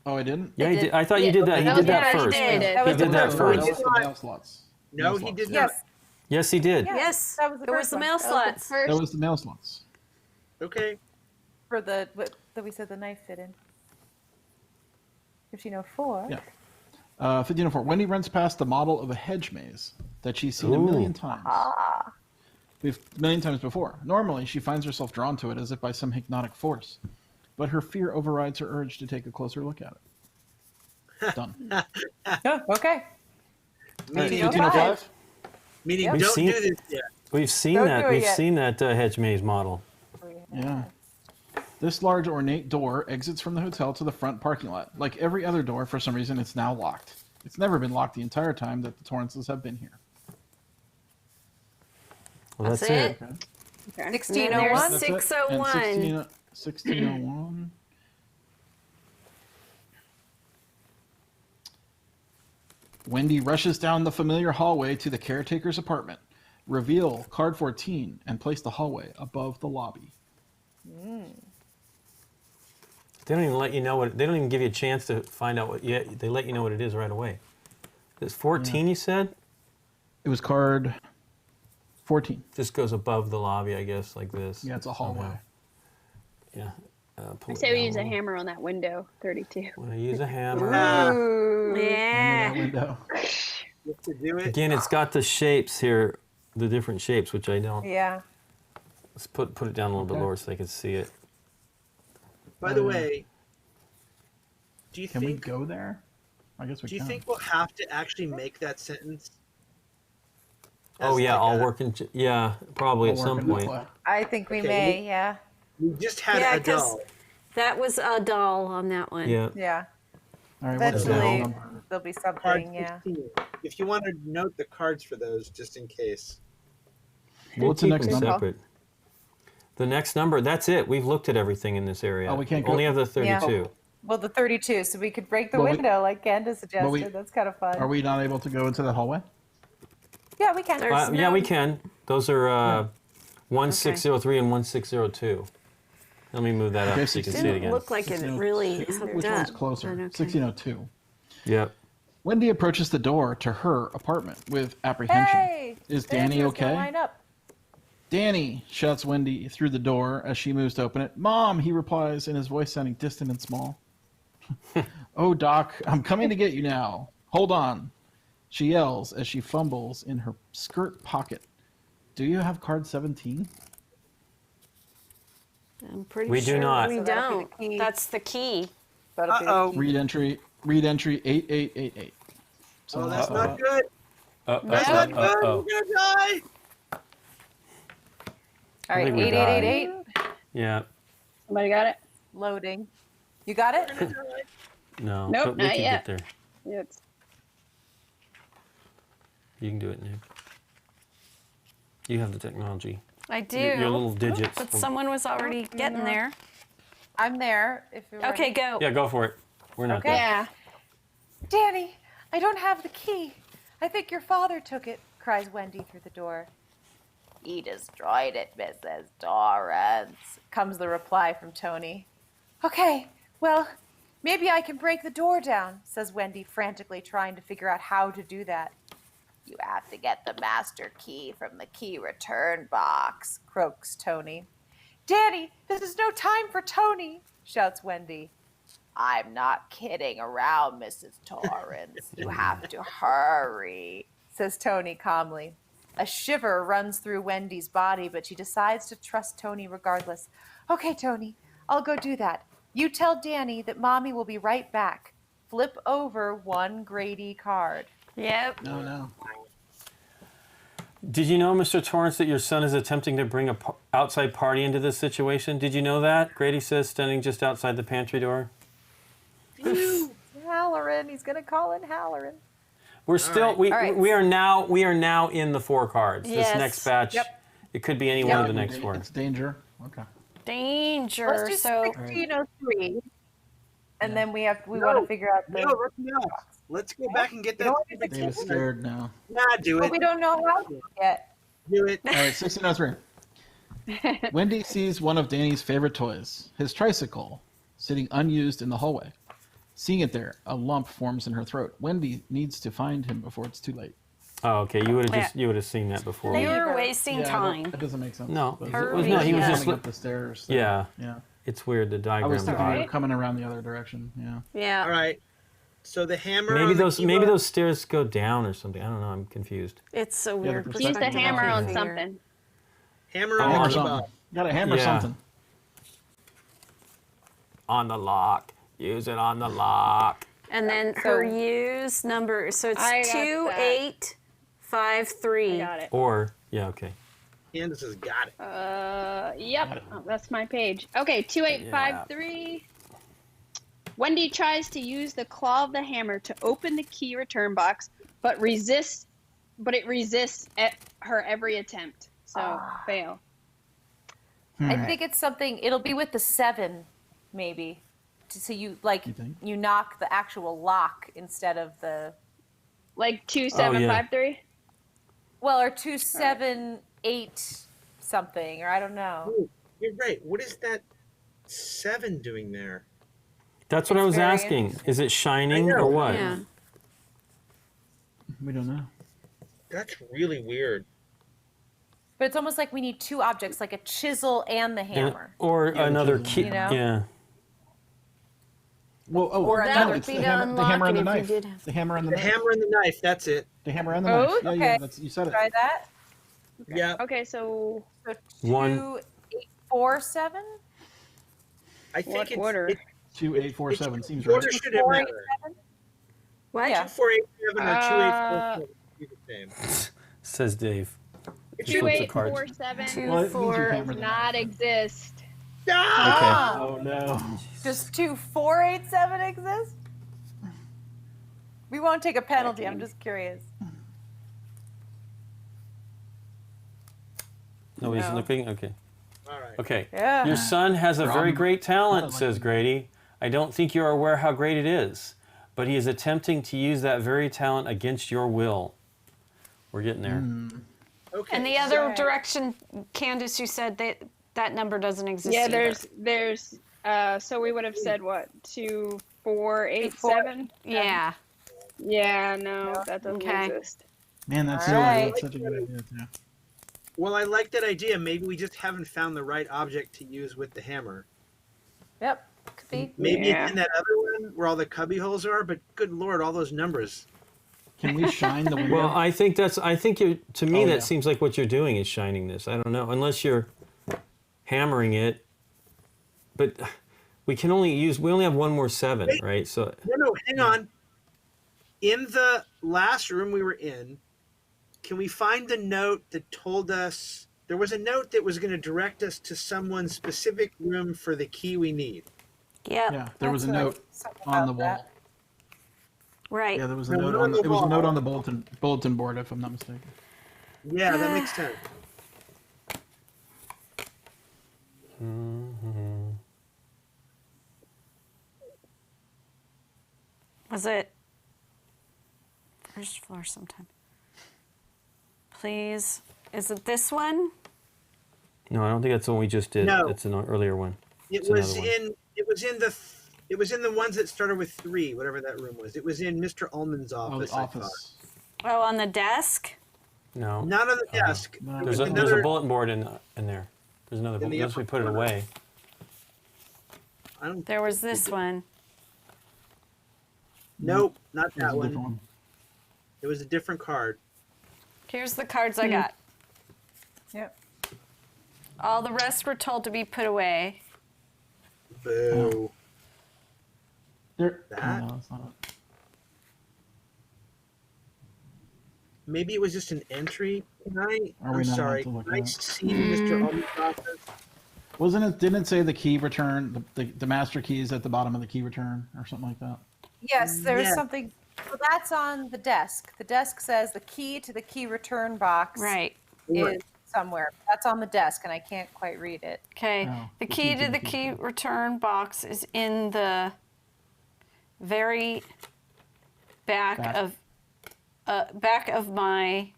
[SPEAKER 2] Oh, I didn't?
[SPEAKER 1] Yeah, he
[SPEAKER 3] did.
[SPEAKER 1] did. I thought you did that. He
[SPEAKER 5] That
[SPEAKER 1] did
[SPEAKER 5] was-
[SPEAKER 1] that
[SPEAKER 5] yeah, he
[SPEAKER 1] first.
[SPEAKER 5] did.
[SPEAKER 3] That was
[SPEAKER 1] He
[SPEAKER 3] the
[SPEAKER 1] did that
[SPEAKER 3] first
[SPEAKER 2] No,
[SPEAKER 3] one.
[SPEAKER 1] first.
[SPEAKER 2] that was the mail slots.
[SPEAKER 6] No,
[SPEAKER 2] Mail
[SPEAKER 6] he
[SPEAKER 2] slots.
[SPEAKER 6] did not.
[SPEAKER 3] Yes.
[SPEAKER 1] Yes, he did.
[SPEAKER 3] Yeah.
[SPEAKER 4] Yes,
[SPEAKER 3] That was the
[SPEAKER 4] it was
[SPEAKER 3] first
[SPEAKER 4] the
[SPEAKER 3] one.
[SPEAKER 4] mail
[SPEAKER 5] That was the
[SPEAKER 4] slots.
[SPEAKER 5] first-
[SPEAKER 2] That was the mail slots.
[SPEAKER 6] Okay.
[SPEAKER 3] For the that we said the knife fit in. 1504.
[SPEAKER 2] Yeah. 1504. Wendy runs past the model of a hedge maze that she's seen a
[SPEAKER 1] Ooh.
[SPEAKER 2] million times. A million times before. Normally, she finds herself drawn to it as if by some hypnotic force, but her fear overrides her urge to take a closer look at it. Done.
[SPEAKER 3] Oh, okay.
[SPEAKER 6] Meaning,
[SPEAKER 2] 1505.
[SPEAKER 6] meaning
[SPEAKER 3] Yep.
[SPEAKER 1] We've
[SPEAKER 6] don't
[SPEAKER 1] seen-
[SPEAKER 6] do this yet.
[SPEAKER 1] We've seen
[SPEAKER 3] Don't
[SPEAKER 1] that.
[SPEAKER 3] do it
[SPEAKER 1] We've
[SPEAKER 3] yet.
[SPEAKER 1] seen that hedge maze model.
[SPEAKER 2] Yeah. This large ornate door exits from the hotel to the front parking lot. Like every other door, for some reason, it's now locked. It's never been locked the entire time that the Torrances have been here.
[SPEAKER 1] Well,
[SPEAKER 4] That's
[SPEAKER 1] that's it.
[SPEAKER 4] it.
[SPEAKER 2] Okay.
[SPEAKER 5] Okay.
[SPEAKER 3] 1601.
[SPEAKER 2] That's it. And
[SPEAKER 4] 601.
[SPEAKER 2] 1601. Wendy rushes down the familiar hallway to the caretaker's apartment. Reveal card 14 and place the hallway above the lobby.
[SPEAKER 1] They don't even let you know what. They don't even give you a chance to find out what. Yeah, they let you know what it is right away. It's 14. You said.
[SPEAKER 2] It was card 14.
[SPEAKER 1] Just goes above the lobby, I guess, like this.
[SPEAKER 2] Yeah, it's a hallway.
[SPEAKER 1] somehow. Yeah. Pull
[SPEAKER 5] I
[SPEAKER 1] it
[SPEAKER 5] say we
[SPEAKER 1] down
[SPEAKER 5] use a
[SPEAKER 1] little.
[SPEAKER 5] hammer on that window. 32.
[SPEAKER 1] When I use a hammer.
[SPEAKER 3] Ooh.
[SPEAKER 2] That
[SPEAKER 4] Yeah.
[SPEAKER 2] window.
[SPEAKER 6] You have to do it.
[SPEAKER 1] Again, it's got the shapes here, the different shapes, which I don't.
[SPEAKER 3] Yeah.
[SPEAKER 1] Let's put it down a little bit
[SPEAKER 2] Okay.
[SPEAKER 1] lower so they can see it.
[SPEAKER 6] By the way, do you
[SPEAKER 2] Can we
[SPEAKER 6] think
[SPEAKER 2] go there? I guess we
[SPEAKER 6] do you
[SPEAKER 2] can.
[SPEAKER 6] think we'll have to actually make that sentence?
[SPEAKER 1] Oh
[SPEAKER 6] as
[SPEAKER 1] yeah,
[SPEAKER 6] like
[SPEAKER 1] I'll
[SPEAKER 6] a-
[SPEAKER 1] work in. Yeah, probably
[SPEAKER 2] I'll
[SPEAKER 1] at
[SPEAKER 2] work
[SPEAKER 1] some
[SPEAKER 2] into
[SPEAKER 1] point.
[SPEAKER 2] play.
[SPEAKER 3] I think we
[SPEAKER 6] Okay,
[SPEAKER 3] may, yeah.
[SPEAKER 6] We just had
[SPEAKER 4] Yeah,
[SPEAKER 6] a
[SPEAKER 4] 'cause-
[SPEAKER 6] doll.
[SPEAKER 4] That was a doll on that one.
[SPEAKER 1] Yeah.
[SPEAKER 3] Yeah.
[SPEAKER 2] All right, what's the
[SPEAKER 3] Eventually
[SPEAKER 2] number?
[SPEAKER 3] there'll be
[SPEAKER 6] Card
[SPEAKER 3] something, yeah.
[SPEAKER 6] 16. If you want to note the cards for those, just in case.
[SPEAKER 1] We'll
[SPEAKER 2] What's the
[SPEAKER 1] keep
[SPEAKER 2] next
[SPEAKER 1] them
[SPEAKER 2] number?
[SPEAKER 1] separate. The next number. That's it. We've looked at everything in this area.
[SPEAKER 2] Oh, we can't go-
[SPEAKER 1] Only have the 32.
[SPEAKER 3] Well, the 32, so we could break the
[SPEAKER 2] Well, we-
[SPEAKER 3] window like Candace suggested.
[SPEAKER 2] we-
[SPEAKER 3] That's kind of fun.
[SPEAKER 2] Are we not able to go into the hallway?
[SPEAKER 3] Yeah, we can.
[SPEAKER 4] There's
[SPEAKER 1] Yeah,
[SPEAKER 4] no-
[SPEAKER 1] we can. Those are 1603 and 1602. Let me move that up
[SPEAKER 2] Okay,
[SPEAKER 1] so you can see it
[SPEAKER 4] Didn't
[SPEAKER 1] again.
[SPEAKER 4] look like it really hooked
[SPEAKER 2] Which
[SPEAKER 4] up.
[SPEAKER 2] one's closer?
[SPEAKER 4] but okay.
[SPEAKER 2] 1602.
[SPEAKER 1] Yep.
[SPEAKER 2] Wendy approaches the door to her apartment with apprehension.
[SPEAKER 3] Hey!
[SPEAKER 2] Is Danny
[SPEAKER 3] Andrew's gonna
[SPEAKER 2] okay?
[SPEAKER 3] Line up.
[SPEAKER 2] Danny, shouts Wendy through the door as she moves to open it. Mom, he replies, in his voice sounding distant and small. Oh, Doc, I'm coming to get you now. Hold on. She yells as she fumbles in her skirt pocket. Do you have card 17?
[SPEAKER 4] I'm pretty
[SPEAKER 1] We do
[SPEAKER 4] sure
[SPEAKER 1] not.
[SPEAKER 4] we
[SPEAKER 3] So that'll be
[SPEAKER 4] don't.
[SPEAKER 3] the key.
[SPEAKER 4] That's the key.
[SPEAKER 3] That'll be the
[SPEAKER 6] Uh-oh.
[SPEAKER 3] key.
[SPEAKER 2] Read entry 8888.
[SPEAKER 6] Oh, that's
[SPEAKER 1] Uh-oh.
[SPEAKER 6] not good. That's not good.
[SPEAKER 1] Uh-oh.
[SPEAKER 6] We're gonna die.
[SPEAKER 3] All right,
[SPEAKER 1] think we
[SPEAKER 3] 8888.
[SPEAKER 1] Yeah.
[SPEAKER 5] Somebody got it?
[SPEAKER 3] Loading. You got it?
[SPEAKER 6] We're gonna die.
[SPEAKER 1] No.
[SPEAKER 5] Nope,
[SPEAKER 1] but we
[SPEAKER 5] not
[SPEAKER 1] can
[SPEAKER 5] yet.
[SPEAKER 1] get there.
[SPEAKER 5] It's
[SPEAKER 1] You can do it, Nick. You have the technology.
[SPEAKER 4] I do.
[SPEAKER 1] Your little digits.
[SPEAKER 4] But someone was already getting there.
[SPEAKER 3] I'm there. If you're
[SPEAKER 4] Okay,
[SPEAKER 3] ready.
[SPEAKER 4] go.
[SPEAKER 1] Yeah, go for it. We're not
[SPEAKER 3] Okay.
[SPEAKER 1] there.
[SPEAKER 5] yeah.
[SPEAKER 3] Danny, I don't have the key. I think your father took it, cries Wendy through the door. He destroyed it, Mrs. Torrance, comes the reply from Tony. Okay, well, maybe I can break the door down, says Wendy, frantically trying to figure out how to do that. You have to get the master key from the key return box, croaks Tony. Danny, this is no time for Tony, shouts Wendy. I'm not kidding around, Mrs. Torrance. You have to hurry, says Tony calmly. A shiver runs through Wendy's body, but she decides to trust Tony regardless. Okay, Tony, I'll go do that. You tell Danny that Mommy will be right back. Flip over one Grady card.
[SPEAKER 4] Yep.
[SPEAKER 2] No.
[SPEAKER 1] Did you know, Mr. Torrance, that your son is attempting to bring a outside party into this situation? Did you know that? Grady says, standing just outside the pantry door.
[SPEAKER 3] Halloran, he's gonna call in Halloran.
[SPEAKER 1] We're still
[SPEAKER 6] right.
[SPEAKER 1] we
[SPEAKER 3] All right.
[SPEAKER 1] we are now in the 4 cards.
[SPEAKER 4] Yes.
[SPEAKER 1] This next batch.
[SPEAKER 3] Yep.
[SPEAKER 1] It could be any one of the next 4.
[SPEAKER 2] It's danger. Okay.
[SPEAKER 4] Danger.
[SPEAKER 3] Let's do
[SPEAKER 4] So
[SPEAKER 3] 1603. And
[SPEAKER 2] Yeah.
[SPEAKER 3] then we want to figure out the.
[SPEAKER 6] No, let's not. Let's go back and get
[SPEAKER 3] You
[SPEAKER 6] that.
[SPEAKER 3] know what?
[SPEAKER 6] stupid
[SPEAKER 2] David's
[SPEAKER 6] key.
[SPEAKER 2] scared now.
[SPEAKER 6] Nah, do
[SPEAKER 3] But
[SPEAKER 6] it.
[SPEAKER 3] we don't know how yet.
[SPEAKER 6] Do it.
[SPEAKER 2] All right, 1603. Wendy sees one of Danny's favorite toys, his tricycle, sitting unused in the hallway. Seeing it there, a lump forms in her throat. Wendy needs to find him before it's too late.
[SPEAKER 1] Oh, okay. You would have seen that before.
[SPEAKER 4] You
[SPEAKER 3] Later.
[SPEAKER 4] were wasting
[SPEAKER 2] Yeah,
[SPEAKER 4] time.
[SPEAKER 2] That doesn't make sense.
[SPEAKER 1] No,
[SPEAKER 2] but-
[SPEAKER 4] Hurry
[SPEAKER 1] no, he was
[SPEAKER 4] up.
[SPEAKER 1] just
[SPEAKER 2] coming up the stairs. So,
[SPEAKER 1] yeah.
[SPEAKER 2] Yeah.
[SPEAKER 1] It's weird the
[SPEAKER 2] I
[SPEAKER 1] diagram.
[SPEAKER 2] was thinking
[SPEAKER 1] off.
[SPEAKER 2] we were coming around the other direction. Yeah.
[SPEAKER 4] Yeah.
[SPEAKER 6] All right. So the hammer.
[SPEAKER 1] Maybe
[SPEAKER 6] on the
[SPEAKER 1] those
[SPEAKER 6] keyboard-
[SPEAKER 1] those stairs go down or something. I don't know. I'm confused.
[SPEAKER 4] It's a
[SPEAKER 2] the
[SPEAKER 4] weird
[SPEAKER 2] perspective
[SPEAKER 5] Use the
[SPEAKER 4] perspective.
[SPEAKER 5] hammer on
[SPEAKER 4] altogether.
[SPEAKER 5] something.
[SPEAKER 6] Hammer
[SPEAKER 1] Oh,
[SPEAKER 6] on
[SPEAKER 2] Hammer
[SPEAKER 6] the
[SPEAKER 2] something.
[SPEAKER 6] keyboard.
[SPEAKER 2] Gotta hammer
[SPEAKER 1] Yeah.
[SPEAKER 2] something.
[SPEAKER 1] On the lock. Use it on the lock.
[SPEAKER 4] And then her use number. So it's
[SPEAKER 5] I got that.
[SPEAKER 4] 2853.
[SPEAKER 5] Got it.
[SPEAKER 1] Or yeah, okay.
[SPEAKER 6] Candace has got it.
[SPEAKER 5] Yep. Oh, that's my page. Okay, 2853. Wendy tries to use the claw of the hammer to open the key return box, but it resists at her every attempt. So fail.
[SPEAKER 3] I think it's something. It'll be with the 7, maybe. So you
[SPEAKER 2] You think?
[SPEAKER 3] you knock the actual lock instead of the
[SPEAKER 5] Like 2753.
[SPEAKER 3] or 278 something, or I don't know.
[SPEAKER 6] Ooh, you're right. What is that 7 doing there?
[SPEAKER 1] That's what I was
[SPEAKER 3] very
[SPEAKER 1] asking. Is it shining
[SPEAKER 6] I know.
[SPEAKER 1] or what?
[SPEAKER 4] Yeah.
[SPEAKER 2] We don't know.
[SPEAKER 6] That's really weird.
[SPEAKER 3] But it's almost like we need 2 objects, like a chisel and the
[SPEAKER 1] And-
[SPEAKER 3] hammer.
[SPEAKER 1] or
[SPEAKER 2] Yeah,
[SPEAKER 1] another
[SPEAKER 2] which is-
[SPEAKER 1] key.
[SPEAKER 3] You know?
[SPEAKER 1] Yeah.
[SPEAKER 2] Well,
[SPEAKER 3] Or
[SPEAKER 2] no,
[SPEAKER 3] another
[SPEAKER 2] it's
[SPEAKER 4] key
[SPEAKER 2] the
[SPEAKER 4] to
[SPEAKER 2] hammer, the hammer and the
[SPEAKER 4] unlock it
[SPEAKER 2] knife.
[SPEAKER 4] if you did.
[SPEAKER 2] The hammer and the
[SPEAKER 6] The
[SPEAKER 2] knife.
[SPEAKER 6] hammer and the knife. That's it.
[SPEAKER 2] The hammer and the
[SPEAKER 3] Oh,
[SPEAKER 2] knife. Yeah,
[SPEAKER 3] okay.
[SPEAKER 2] you said it.
[SPEAKER 3] Try that.
[SPEAKER 6] Yeah.
[SPEAKER 5] Okay, so
[SPEAKER 3] So
[SPEAKER 1] One.
[SPEAKER 3] 2847.
[SPEAKER 6] I think
[SPEAKER 5] what
[SPEAKER 6] it's
[SPEAKER 5] order?
[SPEAKER 2] 2847 seems
[SPEAKER 6] order
[SPEAKER 2] right.
[SPEAKER 6] should it matter.
[SPEAKER 3] 487.
[SPEAKER 4] What?
[SPEAKER 3] Yeah.
[SPEAKER 6] 2487 or 2847 would be the same.
[SPEAKER 1] Says Dave.
[SPEAKER 6] It
[SPEAKER 1] Two
[SPEAKER 6] should
[SPEAKER 1] eight
[SPEAKER 6] be.
[SPEAKER 5] 2847
[SPEAKER 2] Well, it means you
[SPEAKER 4] 24.
[SPEAKER 2] hammered the
[SPEAKER 5] not
[SPEAKER 2] knife.
[SPEAKER 5] exist.
[SPEAKER 6] Ah!
[SPEAKER 2] Oh no.
[SPEAKER 3] Does 2487 exist? We won't take a penalty. I'm just curious.
[SPEAKER 1] Nobody's
[SPEAKER 3] No.
[SPEAKER 1] looking. Okay.
[SPEAKER 6] All right.
[SPEAKER 1] Okay.
[SPEAKER 3] Yeah.
[SPEAKER 1] Your son has a very
[SPEAKER 2] Wrong.
[SPEAKER 1] great talent,
[SPEAKER 2] Not
[SPEAKER 1] says
[SPEAKER 2] like-
[SPEAKER 1] Grady. I don't think you are aware how great it is, but he is attempting to use that very talent against your will. We're getting there.
[SPEAKER 6] Okay.
[SPEAKER 4] And the other direction, Candace, you said that number doesn't exist.
[SPEAKER 5] Yeah,
[SPEAKER 4] either.
[SPEAKER 5] there's so we would have said what, 2487?
[SPEAKER 4] Yeah.
[SPEAKER 5] Yeah, no, that doesn't
[SPEAKER 4] Okay.
[SPEAKER 5] exist.
[SPEAKER 2] Man, that's
[SPEAKER 3] All right.
[SPEAKER 2] such a good idea too.
[SPEAKER 6] Well, I like that idea. Maybe we just haven't found the right object to use with the hammer.
[SPEAKER 3] Yep. Could be.
[SPEAKER 6] Maybe
[SPEAKER 5] Yeah.
[SPEAKER 6] it's in that other one where all the cubby holes are, but good lord, all those numbers.
[SPEAKER 2] Can we shine the window?
[SPEAKER 1] Well, I think you're, to me,
[SPEAKER 2] Oh,
[SPEAKER 1] that
[SPEAKER 2] yeah.
[SPEAKER 1] seems like what you're doing is shining this. I don't know, unless you're hammering it. But we only have one more 7,
[SPEAKER 6] Wait.
[SPEAKER 1] right? So
[SPEAKER 6] No, hang on. In the last room we were in, can we find the note that told us there was a note that was going to direct us to someone's specific room for the key we need?
[SPEAKER 4] Yep.
[SPEAKER 2] yeah, there was a
[SPEAKER 3] That's right.
[SPEAKER 2] note
[SPEAKER 3] Something
[SPEAKER 2] on the
[SPEAKER 3] about
[SPEAKER 2] wall.
[SPEAKER 3] that.
[SPEAKER 4] Right.
[SPEAKER 2] Yeah, there was a
[SPEAKER 6] No,
[SPEAKER 2] note
[SPEAKER 6] not
[SPEAKER 2] on.
[SPEAKER 6] the
[SPEAKER 2] It was a
[SPEAKER 6] wall.
[SPEAKER 2] note on the bulletin board, if I'm not mistaken.
[SPEAKER 6] Yeah, that makes sense.
[SPEAKER 4] Was it first floor sometime? Please. Is it this one?
[SPEAKER 1] no, I don't think that's the one we just did.
[SPEAKER 6] No.
[SPEAKER 1] It's an earlier one.
[SPEAKER 6] It
[SPEAKER 1] It's
[SPEAKER 6] was
[SPEAKER 1] another one.
[SPEAKER 6] in. It was in the ones that started with 3, whatever that room was. It was in Mr. Ullman's
[SPEAKER 2] Oh,
[SPEAKER 6] office.
[SPEAKER 2] the
[SPEAKER 6] I thought.
[SPEAKER 2] office.
[SPEAKER 4] Oh, on the desk?
[SPEAKER 1] No.
[SPEAKER 6] Not on the desk.
[SPEAKER 2] no.
[SPEAKER 6] There
[SPEAKER 1] There's
[SPEAKER 6] was
[SPEAKER 1] a, there's a
[SPEAKER 6] another-
[SPEAKER 1] bulletin board in there. There's another
[SPEAKER 6] In
[SPEAKER 1] bulletin.
[SPEAKER 6] the
[SPEAKER 1] Unless we
[SPEAKER 6] upper
[SPEAKER 1] put it
[SPEAKER 6] corner.
[SPEAKER 1] away.
[SPEAKER 6] I don't.
[SPEAKER 4] There was this one.
[SPEAKER 6] Nope, not
[SPEAKER 2] It was
[SPEAKER 6] that
[SPEAKER 2] a different
[SPEAKER 6] one.
[SPEAKER 2] one.
[SPEAKER 6] It was a different card.
[SPEAKER 4] Here's the cards I got.
[SPEAKER 3] Yep.
[SPEAKER 4] All the rest were told to be put away.
[SPEAKER 6] Boo.
[SPEAKER 2] There.
[SPEAKER 6] That?
[SPEAKER 2] No, that's not it.
[SPEAKER 6] Maybe it was just an entry.
[SPEAKER 2] Are we
[SPEAKER 6] I'm
[SPEAKER 2] not allowed
[SPEAKER 6] sorry.
[SPEAKER 2] to look
[SPEAKER 6] Can I
[SPEAKER 2] at it?
[SPEAKER 6] see Mr. Ullman's office?
[SPEAKER 2] Wasn't it? Didn't it say the key return? The master key is at the bottom of the key return, or something like that.
[SPEAKER 3] Yes, there is
[SPEAKER 6] Yeah.
[SPEAKER 3] something. Well, that's on the desk. The desk says the key to the key return box
[SPEAKER 4] Right.
[SPEAKER 3] is somewhere. That's on the desk, and I can't quite read it.
[SPEAKER 4] Okay.
[SPEAKER 2] Oh,
[SPEAKER 4] The key to the key return box is in the very back of my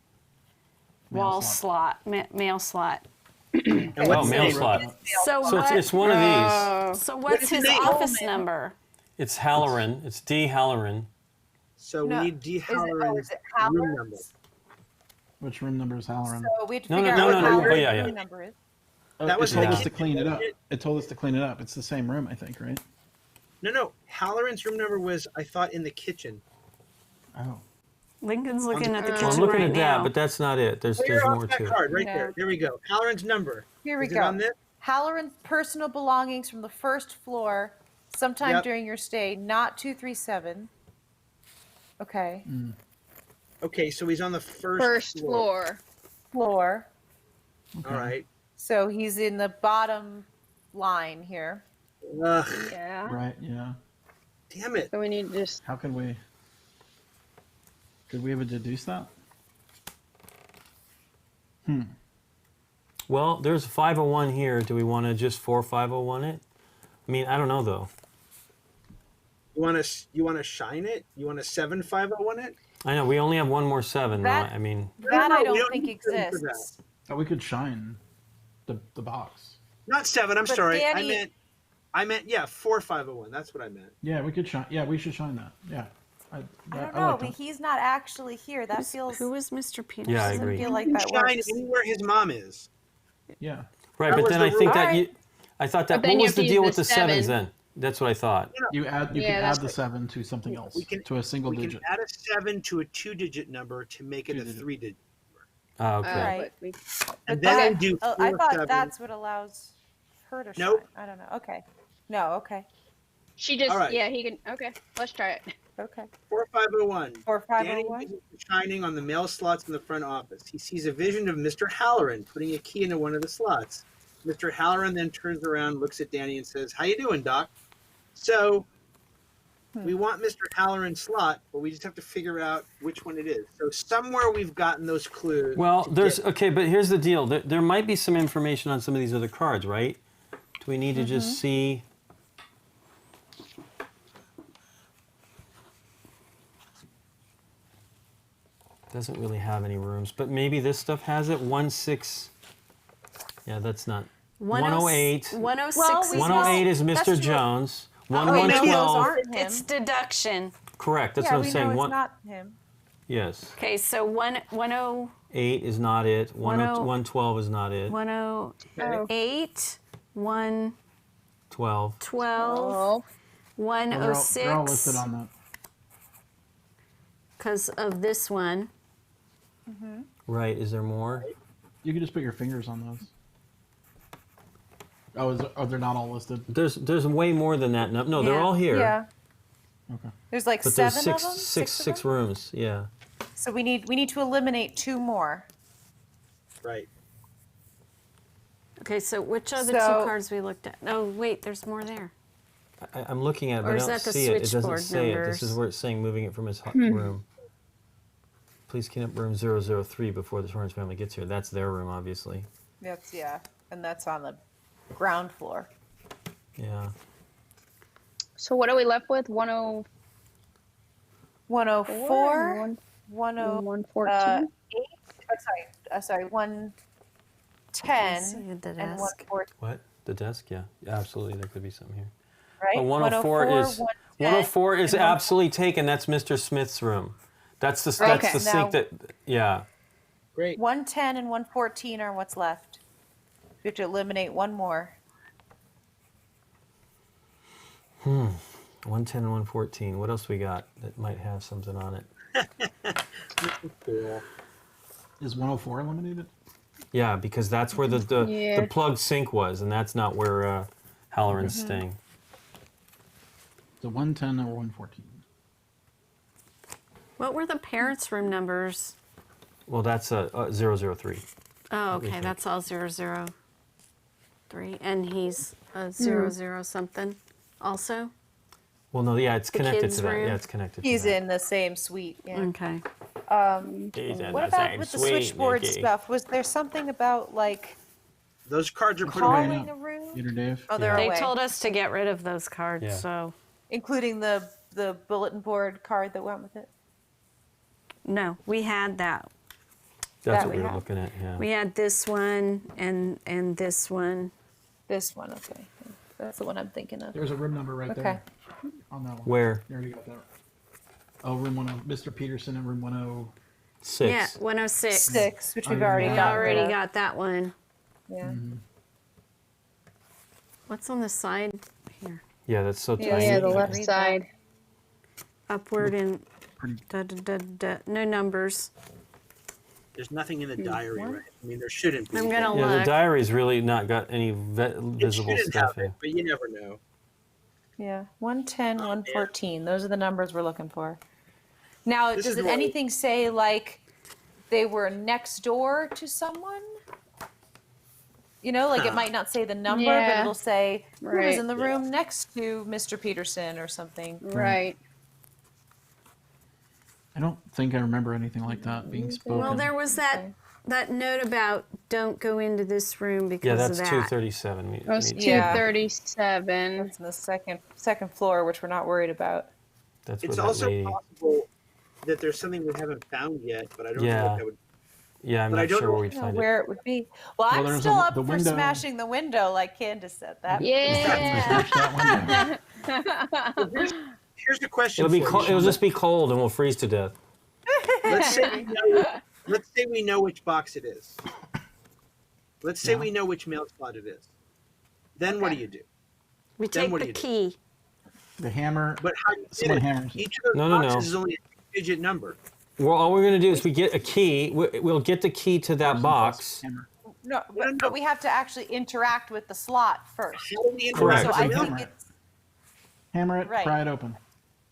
[SPEAKER 4] wall slot, mail slot.
[SPEAKER 6] And
[SPEAKER 1] Oh,
[SPEAKER 6] what's the
[SPEAKER 1] mail
[SPEAKER 6] name?
[SPEAKER 1] slot.
[SPEAKER 4] So
[SPEAKER 1] So
[SPEAKER 4] what?
[SPEAKER 1] it's one of these.
[SPEAKER 4] So what's his
[SPEAKER 6] name?
[SPEAKER 4] office number?
[SPEAKER 1] It's Halloran. It's D. Halloran.
[SPEAKER 6] So
[SPEAKER 3] No,
[SPEAKER 6] we need D.
[SPEAKER 3] is it
[SPEAKER 6] Halloran's room
[SPEAKER 3] Halloran's?
[SPEAKER 6] number.
[SPEAKER 2] Which room number is Halloran?
[SPEAKER 3] So we have to
[SPEAKER 1] No,
[SPEAKER 3] figure
[SPEAKER 1] no,
[SPEAKER 3] out
[SPEAKER 1] no,
[SPEAKER 3] what
[SPEAKER 1] no.
[SPEAKER 3] Halloran's
[SPEAKER 1] Oh, yeah, yeah.
[SPEAKER 3] room number is.
[SPEAKER 6] That was
[SPEAKER 2] it told
[SPEAKER 1] the
[SPEAKER 2] us to
[SPEAKER 6] kitchen.
[SPEAKER 2] clean it up. It told us to clean it up. It's the same room, I think, right?
[SPEAKER 6] No. Halloran's room number was, I thought, in the kitchen.
[SPEAKER 2] Oh.
[SPEAKER 4] Lincoln's looking at the
[SPEAKER 6] Well,
[SPEAKER 4] kitchen
[SPEAKER 1] Well, I'm looking
[SPEAKER 4] right
[SPEAKER 1] at
[SPEAKER 4] now.
[SPEAKER 1] that, but that's not it. There's
[SPEAKER 6] Clear
[SPEAKER 1] more
[SPEAKER 6] off that
[SPEAKER 1] to it.
[SPEAKER 6] card right
[SPEAKER 3] No.
[SPEAKER 6] there. There we go. Halloran's number.
[SPEAKER 3] Here we
[SPEAKER 6] Is
[SPEAKER 3] go.
[SPEAKER 6] it on this?
[SPEAKER 3] Halloran's personal belongings from the first floor, sometime
[SPEAKER 6] Yep.
[SPEAKER 3] during your stay, not 237. Okay.
[SPEAKER 6] Okay, so he's on the
[SPEAKER 5] First floor.
[SPEAKER 3] Floor.
[SPEAKER 6] All right.
[SPEAKER 3] So he's in the bottom line here.
[SPEAKER 6] Ugh,
[SPEAKER 5] Yeah.
[SPEAKER 2] Right, yeah.
[SPEAKER 6] damn it.
[SPEAKER 5] So we need to just.
[SPEAKER 2] How can we... Could we ever deduce that?
[SPEAKER 1] Well, there's 501 here. Do we want to just 4501 it? I mean, I don't know though.
[SPEAKER 6] You want to shine it? You want to 7501 it?
[SPEAKER 1] I know we only have one more 7.
[SPEAKER 3] That-
[SPEAKER 1] I mean,
[SPEAKER 3] That
[SPEAKER 6] no,
[SPEAKER 3] I
[SPEAKER 6] we
[SPEAKER 3] don't
[SPEAKER 6] don't
[SPEAKER 3] think
[SPEAKER 6] need to for
[SPEAKER 3] exists.
[SPEAKER 2] Oh, we could shine the box.
[SPEAKER 6] Not 7. I'm
[SPEAKER 3] But
[SPEAKER 6] sorry.
[SPEAKER 3] Danny-
[SPEAKER 6] I meant 4501. That's what I meant.
[SPEAKER 2] Yeah, we could shine. Yeah, we should shine that. Yeah.
[SPEAKER 3] I don't
[SPEAKER 2] like
[SPEAKER 3] know,
[SPEAKER 2] that.
[SPEAKER 3] but he's not actually here. That feels
[SPEAKER 4] Who was Mr. Peterson?
[SPEAKER 1] Yeah, I
[SPEAKER 3] doesn't
[SPEAKER 1] agree.
[SPEAKER 3] feel like
[SPEAKER 6] You
[SPEAKER 3] that
[SPEAKER 6] can shine
[SPEAKER 3] works.
[SPEAKER 6] anywhere his mom is.
[SPEAKER 2] Yeah.
[SPEAKER 1] right,
[SPEAKER 6] That
[SPEAKER 1] but
[SPEAKER 6] was
[SPEAKER 1] then
[SPEAKER 6] the
[SPEAKER 1] I think
[SPEAKER 6] rule.
[SPEAKER 1] that
[SPEAKER 3] Alright.
[SPEAKER 1] you. I thought that.
[SPEAKER 5] But then
[SPEAKER 1] What
[SPEAKER 5] you
[SPEAKER 1] was
[SPEAKER 5] have to
[SPEAKER 1] the
[SPEAKER 5] use
[SPEAKER 1] deal
[SPEAKER 5] the
[SPEAKER 1] with the 7s
[SPEAKER 5] 7.
[SPEAKER 1] then? That's what I thought.
[SPEAKER 2] You
[SPEAKER 5] Yeah,
[SPEAKER 2] can add
[SPEAKER 5] that's
[SPEAKER 2] the
[SPEAKER 5] what-
[SPEAKER 2] 7 to something else.
[SPEAKER 6] We can-
[SPEAKER 2] to a single
[SPEAKER 6] We can
[SPEAKER 2] digit.
[SPEAKER 6] add a 7 to a 2-digit number to make it a
[SPEAKER 2] Two-digit.
[SPEAKER 6] 3-digit.
[SPEAKER 1] Oh, okay.
[SPEAKER 3] Right.
[SPEAKER 5] But we,
[SPEAKER 6] And
[SPEAKER 3] But
[SPEAKER 6] then
[SPEAKER 3] that-
[SPEAKER 6] do
[SPEAKER 3] I
[SPEAKER 6] 4
[SPEAKER 3] thought
[SPEAKER 6] 7.
[SPEAKER 3] that's what allows her to
[SPEAKER 6] Nope.
[SPEAKER 3] shine. I don't know. Okay. No, okay.
[SPEAKER 5] she just.
[SPEAKER 6] All right.
[SPEAKER 5] Yeah, he can. Okay, let's try it.
[SPEAKER 3] Okay.
[SPEAKER 6] 4501. Danny
[SPEAKER 3] 4501.
[SPEAKER 6] visions the shining on the mail slots in the front office. He sees a vision of Mr. Halloran putting a key into one of the slots. Mr. Halloran then turns around, looks at Danny, and says, "How you doing, Doc?" So we want Mr. Halloran's slot, but we just have to figure out which one it is. So somewhere we've gotten those clues.
[SPEAKER 1] Well,
[SPEAKER 6] to
[SPEAKER 1] there's
[SPEAKER 6] get-
[SPEAKER 1] okay, but here's the deal. There might be some information on some of these other cards, right? Do we need to just see? Doesn't really have any rooms, but maybe this stuff has it. 16. Yeah, that's not. 108.
[SPEAKER 4] 106.
[SPEAKER 3] Well, we
[SPEAKER 1] 108 is
[SPEAKER 3] That's
[SPEAKER 1] Mr.
[SPEAKER 3] true.
[SPEAKER 1] Jones.
[SPEAKER 3] Oh, maybe those
[SPEAKER 1] 1112.
[SPEAKER 3] aren't him.
[SPEAKER 4] It's deduction.
[SPEAKER 1] Correct. That's
[SPEAKER 3] yeah,
[SPEAKER 1] what
[SPEAKER 3] we
[SPEAKER 1] I'm saying.
[SPEAKER 3] know it's
[SPEAKER 1] One.
[SPEAKER 3] not him.
[SPEAKER 1] Yes.
[SPEAKER 4] Okay, so 10
[SPEAKER 1] 8 is not it.
[SPEAKER 4] 10
[SPEAKER 1] 112 is not it.
[SPEAKER 4] 108, 112,
[SPEAKER 1] 12.
[SPEAKER 5] 12.
[SPEAKER 2] Well, they're all
[SPEAKER 4] 106
[SPEAKER 2] listed on that.
[SPEAKER 4] because of this one.
[SPEAKER 1] Right. Is there more?
[SPEAKER 2] You can just put your fingers on those. Oh, they're not all listed.
[SPEAKER 1] There's way more than that. No, they're
[SPEAKER 4] Yeah.
[SPEAKER 1] all here.
[SPEAKER 3] Yeah.
[SPEAKER 2] Okay.
[SPEAKER 3] There's like
[SPEAKER 1] But
[SPEAKER 3] 7
[SPEAKER 1] there's
[SPEAKER 3] of them.
[SPEAKER 1] six
[SPEAKER 3] of them?
[SPEAKER 1] rooms. Yeah.
[SPEAKER 3] So we need to eliminate 2 more.
[SPEAKER 6] Right.
[SPEAKER 4] Okay, so which are the
[SPEAKER 3] So-
[SPEAKER 4] 2 cards we looked at? Oh, wait, there's more there.
[SPEAKER 1] I'm looking at it,
[SPEAKER 4] Or
[SPEAKER 1] but I
[SPEAKER 4] is
[SPEAKER 1] don't
[SPEAKER 4] that the
[SPEAKER 1] see it. It doesn't
[SPEAKER 4] switchboard
[SPEAKER 1] say it. This is
[SPEAKER 4] numbers?
[SPEAKER 1] where it's saying moving it from his room. Please clean up room 003 before the Torrance family gets here. That's their room, obviously.
[SPEAKER 3] That's and that's on the ground floor.
[SPEAKER 1] Yeah.
[SPEAKER 5] So what are we left with? 104.
[SPEAKER 3] 104, 10
[SPEAKER 5] 114.
[SPEAKER 3] 110
[SPEAKER 4] See the
[SPEAKER 3] and
[SPEAKER 4] desk.
[SPEAKER 3] 114,
[SPEAKER 1] What? The desk? Yeah. Absolutely. There could be something here.
[SPEAKER 3] right?
[SPEAKER 1] Oh, 104 is 104 is
[SPEAKER 3] and
[SPEAKER 1] absolutely taken. That's Mr. Smith's room. That's the
[SPEAKER 5] Okay.
[SPEAKER 1] the sink that. Yeah.
[SPEAKER 6] Great.
[SPEAKER 3] 110 and 114 are what's left. We have to eliminate 1 more.
[SPEAKER 1] 110 and 114. What else we got that might have something on it?
[SPEAKER 6] Cool.
[SPEAKER 2] Is 104 eliminated?
[SPEAKER 1] Yeah, because that's where the
[SPEAKER 5] Yeah.
[SPEAKER 1] plug sink was, and that's not where Halloran's staying.
[SPEAKER 2] So 110 or 114?
[SPEAKER 4] What were the parents' room numbers?
[SPEAKER 1] Well, that's 003.
[SPEAKER 4] Oh,
[SPEAKER 1] we
[SPEAKER 4] okay,
[SPEAKER 1] think.
[SPEAKER 4] that's all 003. And he's a 00 something also?
[SPEAKER 1] Well, no, yeah, it's connected
[SPEAKER 4] kids'
[SPEAKER 1] to that.
[SPEAKER 4] room?
[SPEAKER 1] Yeah, it's connected.
[SPEAKER 3] He's
[SPEAKER 1] to that.
[SPEAKER 3] in the same suite. Yeah.
[SPEAKER 4] Okay.
[SPEAKER 1] He's in
[SPEAKER 3] What
[SPEAKER 1] the
[SPEAKER 3] about
[SPEAKER 1] same
[SPEAKER 3] with the
[SPEAKER 1] suite,
[SPEAKER 3] switchboard
[SPEAKER 1] Nikki.
[SPEAKER 3] stuff? Was there something about like
[SPEAKER 6] Those cards are put away
[SPEAKER 3] calling
[SPEAKER 6] now.
[SPEAKER 3] a room?
[SPEAKER 2] Peter Dave?
[SPEAKER 3] Oh, they're
[SPEAKER 4] They
[SPEAKER 3] away,
[SPEAKER 4] told us to get rid of those cards,
[SPEAKER 1] Yeah.
[SPEAKER 4] so
[SPEAKER 3] including the the bulletin board card that went with it?
[SPEAKER 4] No, we had that.
[SPEAKER 1] That's
[SPEAKER 3] That
[SPEAKER 1] what
[SPEAKER 3] we
[SPEAKER 1] we were
[SPEAKER 3] have.
[SPEAKER 1] looking at. Yeah.
[SPEAKER 4] We had this one and this one.
[SPEAKER 3] This one, okay. That's the one I'm thinking of.
[SPEAKER 2] There's a room number right
[SPEAKER 3] Okay.
[SPEAKER 2] there on that one.
[SPEAKER 1] Where?
[SPEAKER 2] You already got that. Oh, room 10. Mr. Peterson in room 10.
[SPEAKER 1] 6.
[SPEAKER 4] Yeah, 106.
[SPEAKER 3] 6, which we've
[SPEAKER 2] Oh,
[SPEAKER 3] already
[SPEAKER 2] yeah.
[SPEAKER 4] We
[SPEAKER 3] got.
[SPEAKER 4] already
[SPEAKER 3] rid of.
[SPEAKER 4] got that one.
[SPEAKER 3] Yeah.
[SPEAKER 2] Mm-hmm.
[SPEAKER 4] What's on the side here?
[SPEAKER 1] Yeah, that's so
[SPEAKER 3] Yeah,
[SPEAKER 1] tiny.
[SPEAKER 5] Yeah, the
[SPEAKER 3] you
[SPEAKER 5] left
[SPEAKER 3] read
[SPEAKER 5] side.
[SPEAKER 4] Upward and
[SPEAKER 2] Pretty.
[SPEAKER 4] no numbers.
[SPEAKER 6] There's nothing in the diary, right? I mean, there shouldn't be.
[SPEAKER 4] I'm gonna
[SPEAKER 1] Yeah, the
[SPEAKER 4] look.
[SPEAKER 1] diary's really not got any
[SPEAKER 6] It
[SPEAKER 1] visible
[SPEAKER 6] shouldn't
[SPEAKER 1] stuff
[SPEAKER 6] have it,
[SPEAKER 1] in.
[SPEAKER 6] but you never know.
[SPEAKER 3] Yeah, 110, 114. Those are the numbers we're looking for. Now,
[SPEAKER 6] This
[SPEAKER 3] does
[SPEAKER 6] is
[SPEAKER 3] it
[SPEAKER 6] what-
[SPEAKER 3] anything say like they were next door to someone? You know, like it
[SPEAKER 6] Huh.
[SPEAKER 3] might not say the number, but
[SPEAKER 5] Yeah.
[SPEAKER 3] it'll say who was
[SPEAKER 5] Right.
[SPEAKER 3] in the room next to Mr. Peterson or something.
[SPEAKER 5] Right.
[SPEAKER 2] I don't think I remember anything like that being spoken.
[SPEAKER 4] Well, there was that note about don't go into this room because
[SPEAKER 1] Yeah,
[SPEAKER 4] of
[SPEAKER 1] that's
[SPEAKER 4] that.
[SPEAKER 1] 237.
[SPEAKER 5] It was
[SPEAKER 3] Yeah.
[SPEAKER 5] 237.
[SPEAKER 3] That's in the second floor, which we're not worried about.
[SPEAKER 1] That's
[SPEAKER 6] It's
[SPEAKER 1] what that
[SPEAKER 6] also
[SPEAKER 1] lady.
[SPEAKER 6] possible that there's something we haven't found yet, but I don't know
[SPEAKER 1] Yeah.
[SPEAKER 6] what that would.
[SPEAKER 1] Yeah, I'm
[SPEAKER 6] But I
[SPEAKER 1] not
[SPEAKER 6] don't
[SPEAKER 1] sure
[SPEAKER 6] know
[SPEAKER 1] where we'd
[SPEAKER 3] I don't
[SPEAKER 1] find
[SPEAKER 3] know
[SPEAKER 1] it.
[SPEAKER 3] where it would be. Well, I'm
[SPEAKER 2] there's
[SPEAKER 3] still up
[SPEAKER 2] the
[SPEAKER 3] for
[SPEAKER 2] window.
[SPEAKER 3] smashing the window, like Candace said. That
[SPEAKER 5] Yeah.
[SPEAKER 2] Smash that window.
[SPEAKER 6] Here's the question.
[SPEAKER 1] It'll be
[SPEAKER 6] for
[SPEAKER 1] cold.
[SPEAKER 6] you.
[SPEAKER 1] It'll just be cold, and we'll freeze to death.
[SPEAKER 6] Let's say we know which box it is. Let's say
[SPEAKER 2] Yeah.
[SPEAKER 6] we know which mail slot it is. Then what do you do?
[SPEAKER 4] We
[SPEAKER 6] Then
[SPEAKER 4] take
[SPEAKER 6] what do
[SPEAKER 4] the
[SPEAKER 6] you do?
[SPEAKER 4] key.
[SPEAKER 2] The hammer.
[SPEAKER 6] But how do you
[SPEAKER 2] Someone
[SPEAKER 6] get it?
[SPEAKER 2] hammers it.
[SPEAKER 6] Each of those
[SPEAKER 1] No, no,
[SPEAKER 6] boxes
[SPEAKER 1] no.
[SPEAKER 6] is only a two-digit number.
[SPEAKER 1] Well, all we're gonna do is we get a key. We'll get the key to that box.
[SPEAKER 2] Hammer.
[SPEAKER 3] No,
[SPEAKER 6] No, no.
[SPEAKER 3] but we have to actually interact with the slot first.
[SPEAKER 6] How do we
[SPEAKER 1] Correct.
[SPEAKER 6] interact
[SPEAKER 3] So I
[SPEAKER 6] with the
[SPEAKER 3] think
[SPEAKER 6] mail?
[SPEAKER 2] Hammer it.
[SPEAKER 3] it's
[SPEAKER 2] Hammer it,
[SPEAKER 3] Right.
[SPEAKER 2] pry it open.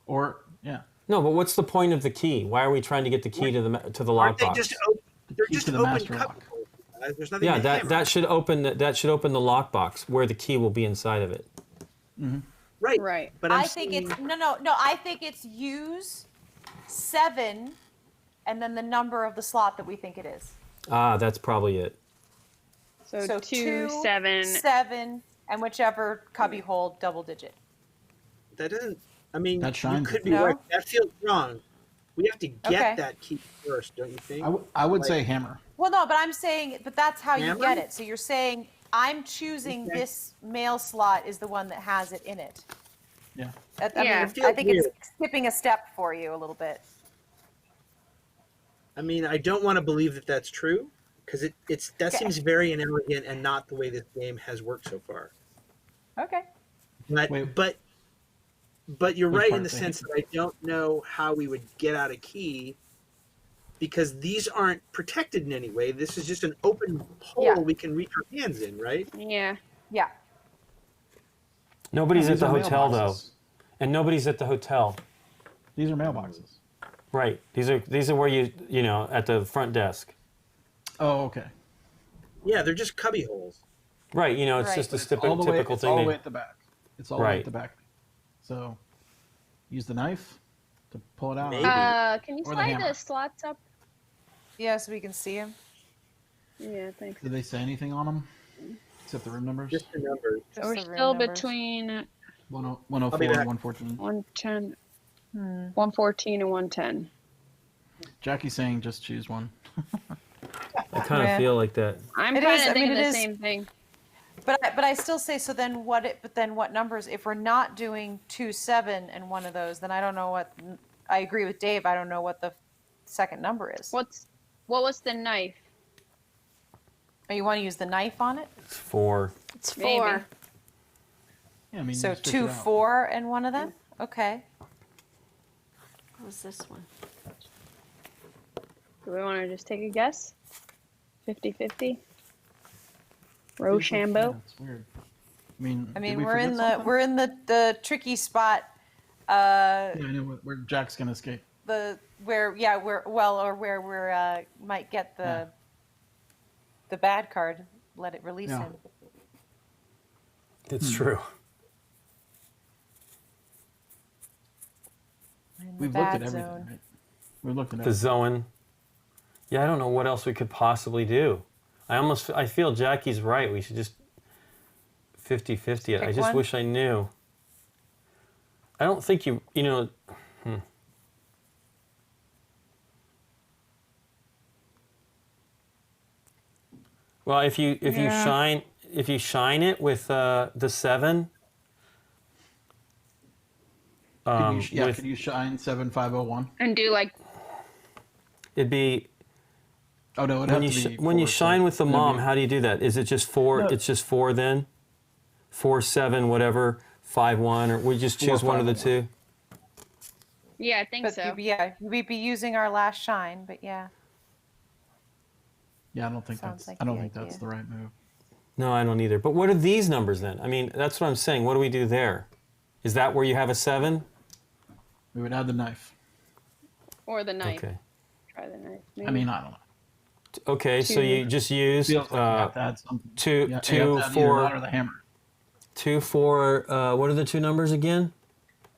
[SPEAKER 2] Or, yeah.
[SPEAKER 1] No, but what's the point of the key? Why are we trying to get the key to the
[SPEAKER 6] Aren't they
[SPEAKER 1] lockbox?
[SPEAKER 6] just open? They're
[SPEAKER 2] Key
[SPEAKER 6] just
[SPEAKER 2] to the
[SPEAKER 6] open
[SPEAKER 2] master
[SPEAKER 6] cup
[SPEAKER 2] lock.
[SPEAKER 6] holes. There's nothing
[SPEAKER 1] Yeah,
[SPEAKER 6] to
[SPEAKER 1] that
[SPEAKER 6] hammer.
[SPEAKER 1] that should open the lockbox where the key will be inside of it.
[SPEAKER 6] Right.
[SPEAKER 5] Right.
[SPEAKER 6] But I'm
[SPEAKER 3] I think
[SPEAKER 6] saying-
[SPEAKER 3] it's no. I think it's use 7, and then the number of the slot that we think it is.
[SPEAKER 1] Ah, that's probably it.
[SPEAKER 5] So,
[SPEAKER 3] So
[SPEAKER 5] 2,
[SPEAKER 3] 2,
[SPEAKER 5] 7.
[SPEAKER 3] 7, and whichever cubby hole double digit.
[SPEAKER 6] that doesn't. I mean,
[SPEAKER 2] That
[SPEAKER 6] you
[SPEAKER 2] shines
[SPEAKER 6] could
[SPEAKER 2] it.
[SPEAKER 6] be
[SPEAKER 3] No?
[SPEAKER 6] right. That feels wrong. We have to get
[SPEAKER 3] Okay.
[SPEAKER 6] that key first, don't you think?
[SPEAKER 2] I would
[SPEAKER 6] Like-
[SPEAKER 2] say hammer.
[SPEAKER 3] Well, no, but I'm saying, but that's how you
[SPEAKER 6] Hammer?
[SPEAKER 3] get it. So you're saying I'm choosing
[SPEAKER 6] Okay.
[SPEAKER 3] this mail slot is the one that has it in it.
[SPEAKER 2] Yeah.
[SPEAKER 3] I
[SPEAKER 5] Yeah.
[SPEAKER 3] mean,
[SPEAKER 6] It feels
[SPEAKER 3] I think it's
[SPEAKER 6] weird.
[SPEAKER 3] skipping a step for you a little bit.
[SPEAKER 6] I mean, I don't want to believe that that's true because that
[SPEAKER 3] Okay.
[SPEAKER 6] seems very inelegant and not the way this game has worked so far.
[SPEAKER 3] Okay.
[SPEAKER 6] But
[SPEAKER 2] Wait.
[SPEAKER 6] but you're
[SPEAKER 2] Which
[SPEAKER 6] right
[SPEAKER 2] part,
[SPEAKER 6] in the
[SPEAKER 2] the
[SPEAKER 6] sense that I don't know how we would get out a key because these aren't protected in any way. This is just an open hole
[SPEAKER 3] Yeah.
[SPEAKER 6] we can reach our hands in, right?
[SPEAKER 5] Yeah.
[SPEAKER 3] Yeah.
[SPEAKER 1] Nobody's
[SPEAKER 2] These
[SPEAKER 1] at the
[SPEAKER 2] are
[SPEAKER 1] hotel though,
[SPEAKER 2] mailboxes.
[SPEAKER 1] and nobody's at the hotel.
[SPEAKER 2] These are mailboxes.
[SPEAKER 1] Right. These are where you know at the front desk.
[SPEAKER 2] Oh, okay.
[SPEAKER 6] Yeah, they're just cubby holes.
[SPEAKER 1] Right. You know, it's
[SPEAKER 3] Right.
[SPEAKER 1] just a
[SPEAKER 2] It's all the way,
[SPEAKER 1] typical
[SPEAKER 2] it's
[SPEAKER 1] thing.
[SPEAKER 2] all the
[SPEAKER 1] they-
[SPEAKER 2] way at the back. It's all the way
[SPEAKER 1] Right.
[SPEAKER 2] at the back. So, use the knife to pull it out.
[SPEAKER 6] Maybe.
[SPEAKER 5] Can you
[SPEAKER 2] Or the
[SPEAKER 5] slide
[SPEAKER 2] hammer.
[SPEAKER 5] the slots up?
[SPEAKER 3] Yeah, so we can see him.
[SPEAKER 5] Yeah, thanks.
[SPEAKER 2] Did they say anything on them? Except the room numbers?
[SPEAKER 6] Just the numbers.
[SPEAKER 3] Just
[SPEAKER 5] We're
[SPEAKER 3] the room
[SPEAKER 5] still
[SPEAKER 3] numbers.
[SPEAKER 5] between
[SPEAKER 2] 104
[SPEAKER 6] I'll be
[SPEAKER 2] and
[SPEAKER 6] back.
[SPEAKER 2] 114.
[SPEAKER 5] 110,
[SPEAKER 3] Hmm.
[SPEAKER 5] 114 and 110.
[SPEAKER 2] Jackie's saying just choose one.
[SPEAKER 1] I kind of
[SPEAKER 3] Yeah.
[SPEAKER 1] feel like that.
[SPEAKER 5] I'm
[SPEAKER 3] It
[SPEAKER 5] kind
[SPEAKER 3] is- I
[SPEAKER 5] of thinking
[SPEAKER 3] mean,
[SPEAKER 5] the
[SPEAKER 3] it is-
[SPEAKER 5] same thing.
[SPEAKER 3] But I still say so. Then what numbers? If we're not doing 2, 7, and one of those, then I don't know what. I agree with Dave. I don't know what the second number is.
[SPEAKER 5] What was the knife?
[SPEAKER 3] Oh, you want to use the knife on it?
[SPEAKER 1] It's 4.
[SPEAKER 4] It's
[SPEAKER 5] Maybe.
[SPEAKER 4] 4.
[SPEAKER 2] Yeah, I mean,
[SPEAKER 3] So
[SPEAKER 2] you switch
[SPEAKER 3] 2,
[SPEAKER 2] it out.
[SPEAKER 3] 4, and one of them. Okay.
[SPEAKER 4] What was this one?
[SPEAKER 5] Do we want to just take a guess? 50-50? Rochambeau?
[SPEAKER 2] Yeah, it's weird. I mean, did we
[SPEAKER 3] we're in
[SPEAKER 2] forget
[SPEAKER 3] the
[SPEAKER 2] something?
[SPEAKER 3] we're in the tricky spot.
[SPEAKER 2] Yeah, I know where Jack's gonna escape.
[SPEAKER 3] Where we're might get
[SPEAKER 2] Yeah.
[SPEAKER 3] the bad card. Let it release
[SPEAKER 2] Yeah.
[SPEAKER 3] him.
[SPEAKER 1] It's true.
[SPEAKER 3] In the
[SPEAKER 2] We've looked
[SPEAKER 3] bad
[SPEAKER 2] at everything,
[SPEAKER 3] zone.
[SPEAKER 2] right? We've looked at
[SPEAKER 1] The
[SPEAKER 2] everything.
[SPEAKER 1] zone. Yeah, I don't know what else we could possibly do. I feel Jackie's right. We should just 50-50 it. I
[SPEAKER 3] Pick
[SPEAKER 1] just
[SPEAKER 3] one?
[SPEAKER 1] wish I knew. I don't think you know. Well, if you shine it with the 7.
[SPEAKER 2] Could you shine 7501?
[SPEAKER 5] And do like
[SPEAKER 1] It'd be
[SPEAKER 2] Oh no, it'd
[SPEAKER 1] when
[SPEAKER 2] have
[SPEAKER 1] you
[SPEAKER 2] to be
[SPEAKER 1] when you
[SPEAKER 2] 4,
[SPEAKER 1] shine with the
[SPEAKER 2] it'd
[SPEAKER 1] mom.
[SPEAKER 2] be-
[SPEAKER 1] How do you do that? Is it just 4?
[SPEAKER 2] No.
[SPEAKER 1] It's just 4 then. 4, 7, whatever, 5, 1, or we just
[SPEAKER 2] 4,
[SPEAKER 1] choose one of the
[SPEAKER 2] 5,
[SPEAKER 1] 2.
[SPEAKER 5] yeah, I think
[SPEAKER 3] But
[SPEAKER 5] so.
[SPEAKER 3] we'd be using our last shine, but yeah.
[SPEAKER 2] Yeah, I don't think
[SPEAKER 3] Sounds like
[SPEAKER 2] I don't
[SPEAKER 3] the
[SPEAKER 2] think that's
[SPEAKER 3] idea.
[SPEAKER 2] the right move.
[SPEAKER 1] No, I don't either. But what are these numbers then? I mean, that's what I'm saying. What do we do there? Is that where you have a 7?
[SPEAKER 2] We would add the knife.
[SPEAKER 5] Or the knife.
[SPEAKER 1] Okay.
[SPEAKER 5] Try the knife.
[SPEAKER 2] I mean, I don't know.
[SPEAKER 1] Okay, so you just use
[SPEAKER 2] Feels like you have to add something.
[SPEAKER 1] two,
[SPEAKER 2] You have to add
[SPEAKER 1] two,
[SPEAKER 2] either
[SPEAKER 1] 4,
[SPEAKER 2] that or the hammer.
[SPEAKER 1] 2, 4. What are the 2 numbers again?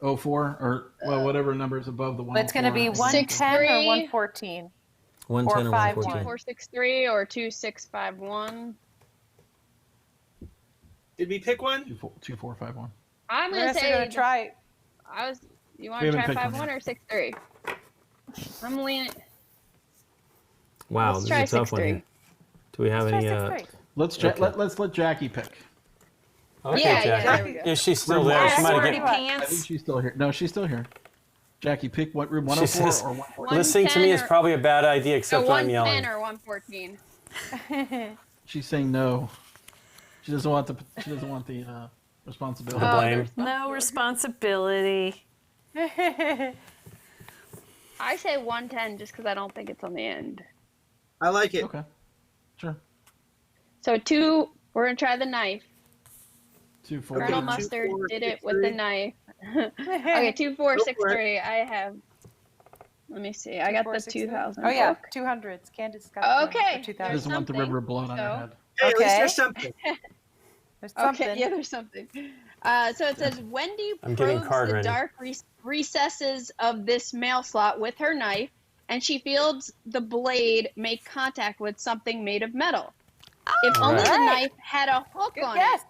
[SPEAKER 2] 04 or whatever number is above the one.
[SPEAKER 3] But it's going to be 110 or
[SPEAKER 5] 6-3.
[SPEAKER 3] 114.
[SPEAKER 1] 110 or
[SPEAKER 3] 5,
[SPEAKER 1] 114.
[SPEAKER 5] 2463 or 2651.
[SPEAKER 6] Did we pick one?
[SPEAKER 2] 2451.
[SPEAKER 5] I'm
[SPEAKER 3] We're
[SPEAKER 5] gonna
[SPEAKER 3] going
[SPEAKER 5] say
[SPEAKER 3] to try.
[SPEAKER 5] you want
[SPEAKER 2] We
[SPEAKER 5] to
[SPEAKER 2] haven't
[SPEAKER 5] try
[SPEAKER 2] picked
[SPEAKER 5] 5-1
[SPEAKER 2] one
[SPEAKER 5] or 6-3? I'm leaning.
[SPEAKER 1] Wow,
[SPEAKER 5] Let's
[SPEAKER 1] this
[SPEAKER 5] try
[SPEAKER 1] is a tough one
[SPEAKER 5] 6-3.
[SPEAKER 1] here. Do we have
[SPEAKER 3] Try
[SPEAKER 1] any?
[SPEAKER 3] 6-3.
[SPEAKER 1] Okay.
[SPEAKER 2] Let's let Jackie pick.
[SPEAKER 1] Okay,
[SPEAKER 5] Yeah,
[SPEAKER 1] Jackie.
[SPEAKER 5] there we go.
[SPEAKER 1] Is she still there?
[SPEAKER 2] Relax.
[SPEAKER 1] She might have
[SPEAKER 4] Smarty
[SPEAKER 1] get,
[SPEAKER 2] I think
[SPEAKER 4] pants.
[SPEAKER 2] she's still here. No, she's still here. Jackie, pick what room,
[SPEAKER 1] She
[SPEAKER 2] 104
[SPEAKER 1] says-
[SPEAKER 2] or 114.
[SPEAKER 1] listening to me is
[SPEAKER 5] 110 or-
[SPEAKER 1] probably a bad idea,
[SPEAKER 5] So
[SPEAKER 1] except I'm
[SPEAKER 5] 110
[SPEAKER 1] yelling.
[SPEAKER 5] or 114.
[SPEAKER 2] She's saying no. She doesn't want the responsibility.
[SPEAKER 1] The
[SPEAKER 5] Oh,
[SPEAKER 1] blame.
[SPEAKER 4] No responsibility.
[SPEAKER 5] I say 110 just because I don't think it's on the end.
[SPEAKER 6] I like it.
[SPEAKER 2] Okay. Sure.
[SPEAKER 5] So 2, we're gonna try the knife.
[SPEAKER 2] 2, 4.
[SPEAKER 5] Colonel
[SPEAKER 6] Okay,
[SPEAKER 5] Mustard
[SPEAKER 6] 2, 4,
[SPEAKER 5] did it
[SPEAKER 6] 6,
[SPEAKER 5] with the
[SPEAKER 6] 3.
[SPEAKER 5] knife. Okay, 2, 4,
[SPEAKER 6] Go
[SPEAKER 5] 6,
[SPEAKER 6] for it.
[SPEAKER 5] 3. I have. Let me see. I got the
[SPEAKER 3] 2463.
[SPEAKER 5] 2000.
[SPEAKER 3] Oh, yeah.
[SPEAKER 5] book.
[SPEAKER 3] 200s. Candace got the
[SPEAKER 5] Okay.
[SPEAKER 3] for
[SPEAKER 2] She
[SPEAKER 3] 2000.
[SPEAKER 2] doesn't want the
[SPEAKER 5] something,
[SPEAKER 2] river of blood on her
[SPEAKER 5] so-
[SPEAKER 2] head.
[SPEAKER 6] Hey, at least
[SPEAKER 3] Okay.
[SPEAKER 6] there's something.
[SPEAKER 3] There's something.
[SPEAKER 5] Okay, yeah, there's something. So it says Wendy
[SPEAKER 1] I'm getting
[SPEAKER 5] probes
[SPEAKER 1] card
[SPEAKER 5] the
[SPEAKER 1] ready.
[SPEAKER 5] dark recesses of this mail slot with her knife, and she feels the blade make contact with something made of metal. If only the
[SPEAKER 3] Alright.
[SPEAKER 5] knife had a hook
[SPEAKER 3] Good
[SPEAKER 5] on
[SPEAKER 3] guess.
[SPEAKER 5] it,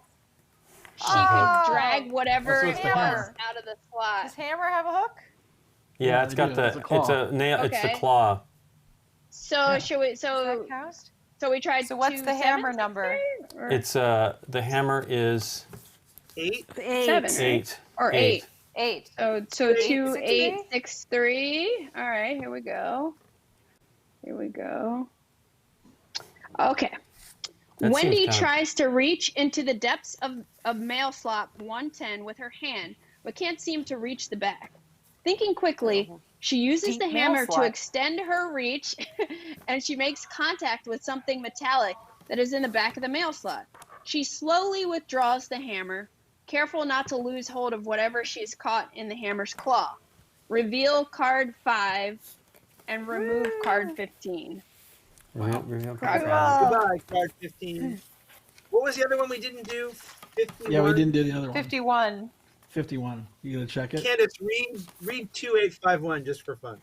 [SPEAKER 5] she could drag
[SPEAKER 2] Oh,
[SPEAKER 5] whatever
[SPEAKER 2] so
[SPEAKER 5] it
[SPEAKER 2] it's
[SPEAKER 5] was
[SPEAKER 2] the hammer.
[SPEAKER 5] out of the slot.
[SPEAKER 3] Does hammer have a hook?
[SPEAKER 1] Yeah,
[SPEAKER 2] Yeah,
[SPEAKER 1] it's
[SPEAKER 2] they
[SPEAKER 1] got
[SPEAKER 2] do.
[SPEAKER 1] the.
[SPEAKER 2] It's a claw.
[SPEAKER 1] It's a nail. It's the
[SPEAKER 5] Okay.
[SPEAKER 1] claw.
[SPEAKER 5] So
[SPEAKER 2] Yeah.
[SPEAKER 5] should we?
[SPEAKER 3] Is that counts?
[SPEAKER 5] So we tried.
[SPEAKER 3] So what's the hammer number?
[SPEAKER 5] Or
[SPEAKER 1] It's the hammer is
[SPEAKER 6] 8.
[SPEAKER 4] 8.
[SPEAKER 5] 7, right?
[SPEAKER 1] 8.
[SPEAKER 5] Or 8.
[SPEAKER 3] 8.
[SPEAKER 5] So 2,
[SPEAKER 3] 2,
[SPEAKER 5] 8, 6, 3. All right, here we go. Here we go. Okay.
[SPEAKER 1] That
[SPEAKER 5] Wendy
[SPEAKER 1] seems kinda-
[SPEAKER 5] tries to reach into the depths of mail slot 110 with her hand, but can't seem to reach the back. Thinking quickly, she uses
[SPEAKER 3] Deep
[SPEAKER 5] the
[SPEAKER 3] mail
[SPEAKER 5] hammer to
[SPEAKER 3] slot.
[SPEAKER 5] extend her reach, and she makes contact with something metallic that is in the back of the mail slot. She slowly withdraws the hammer, careful not to lose hold of whatever she's caught in the hammer's claw. Reveal card 5 and remove card 15.
[SPEAKER 1] Reveal
[SPEAKER 5] Card
[SPEAKER 1] card.
[SPEAKER 6] Goodbye, card 15. What was the other one we didn't do? 51.
[SPEAKER 2] Yeah, we didn't do the other one.
[SPEAKER 3] 51.
[SPEAKER 2] 51. You gonna check it?
[SPEAKER 6] Candace, read 2851 just for fun.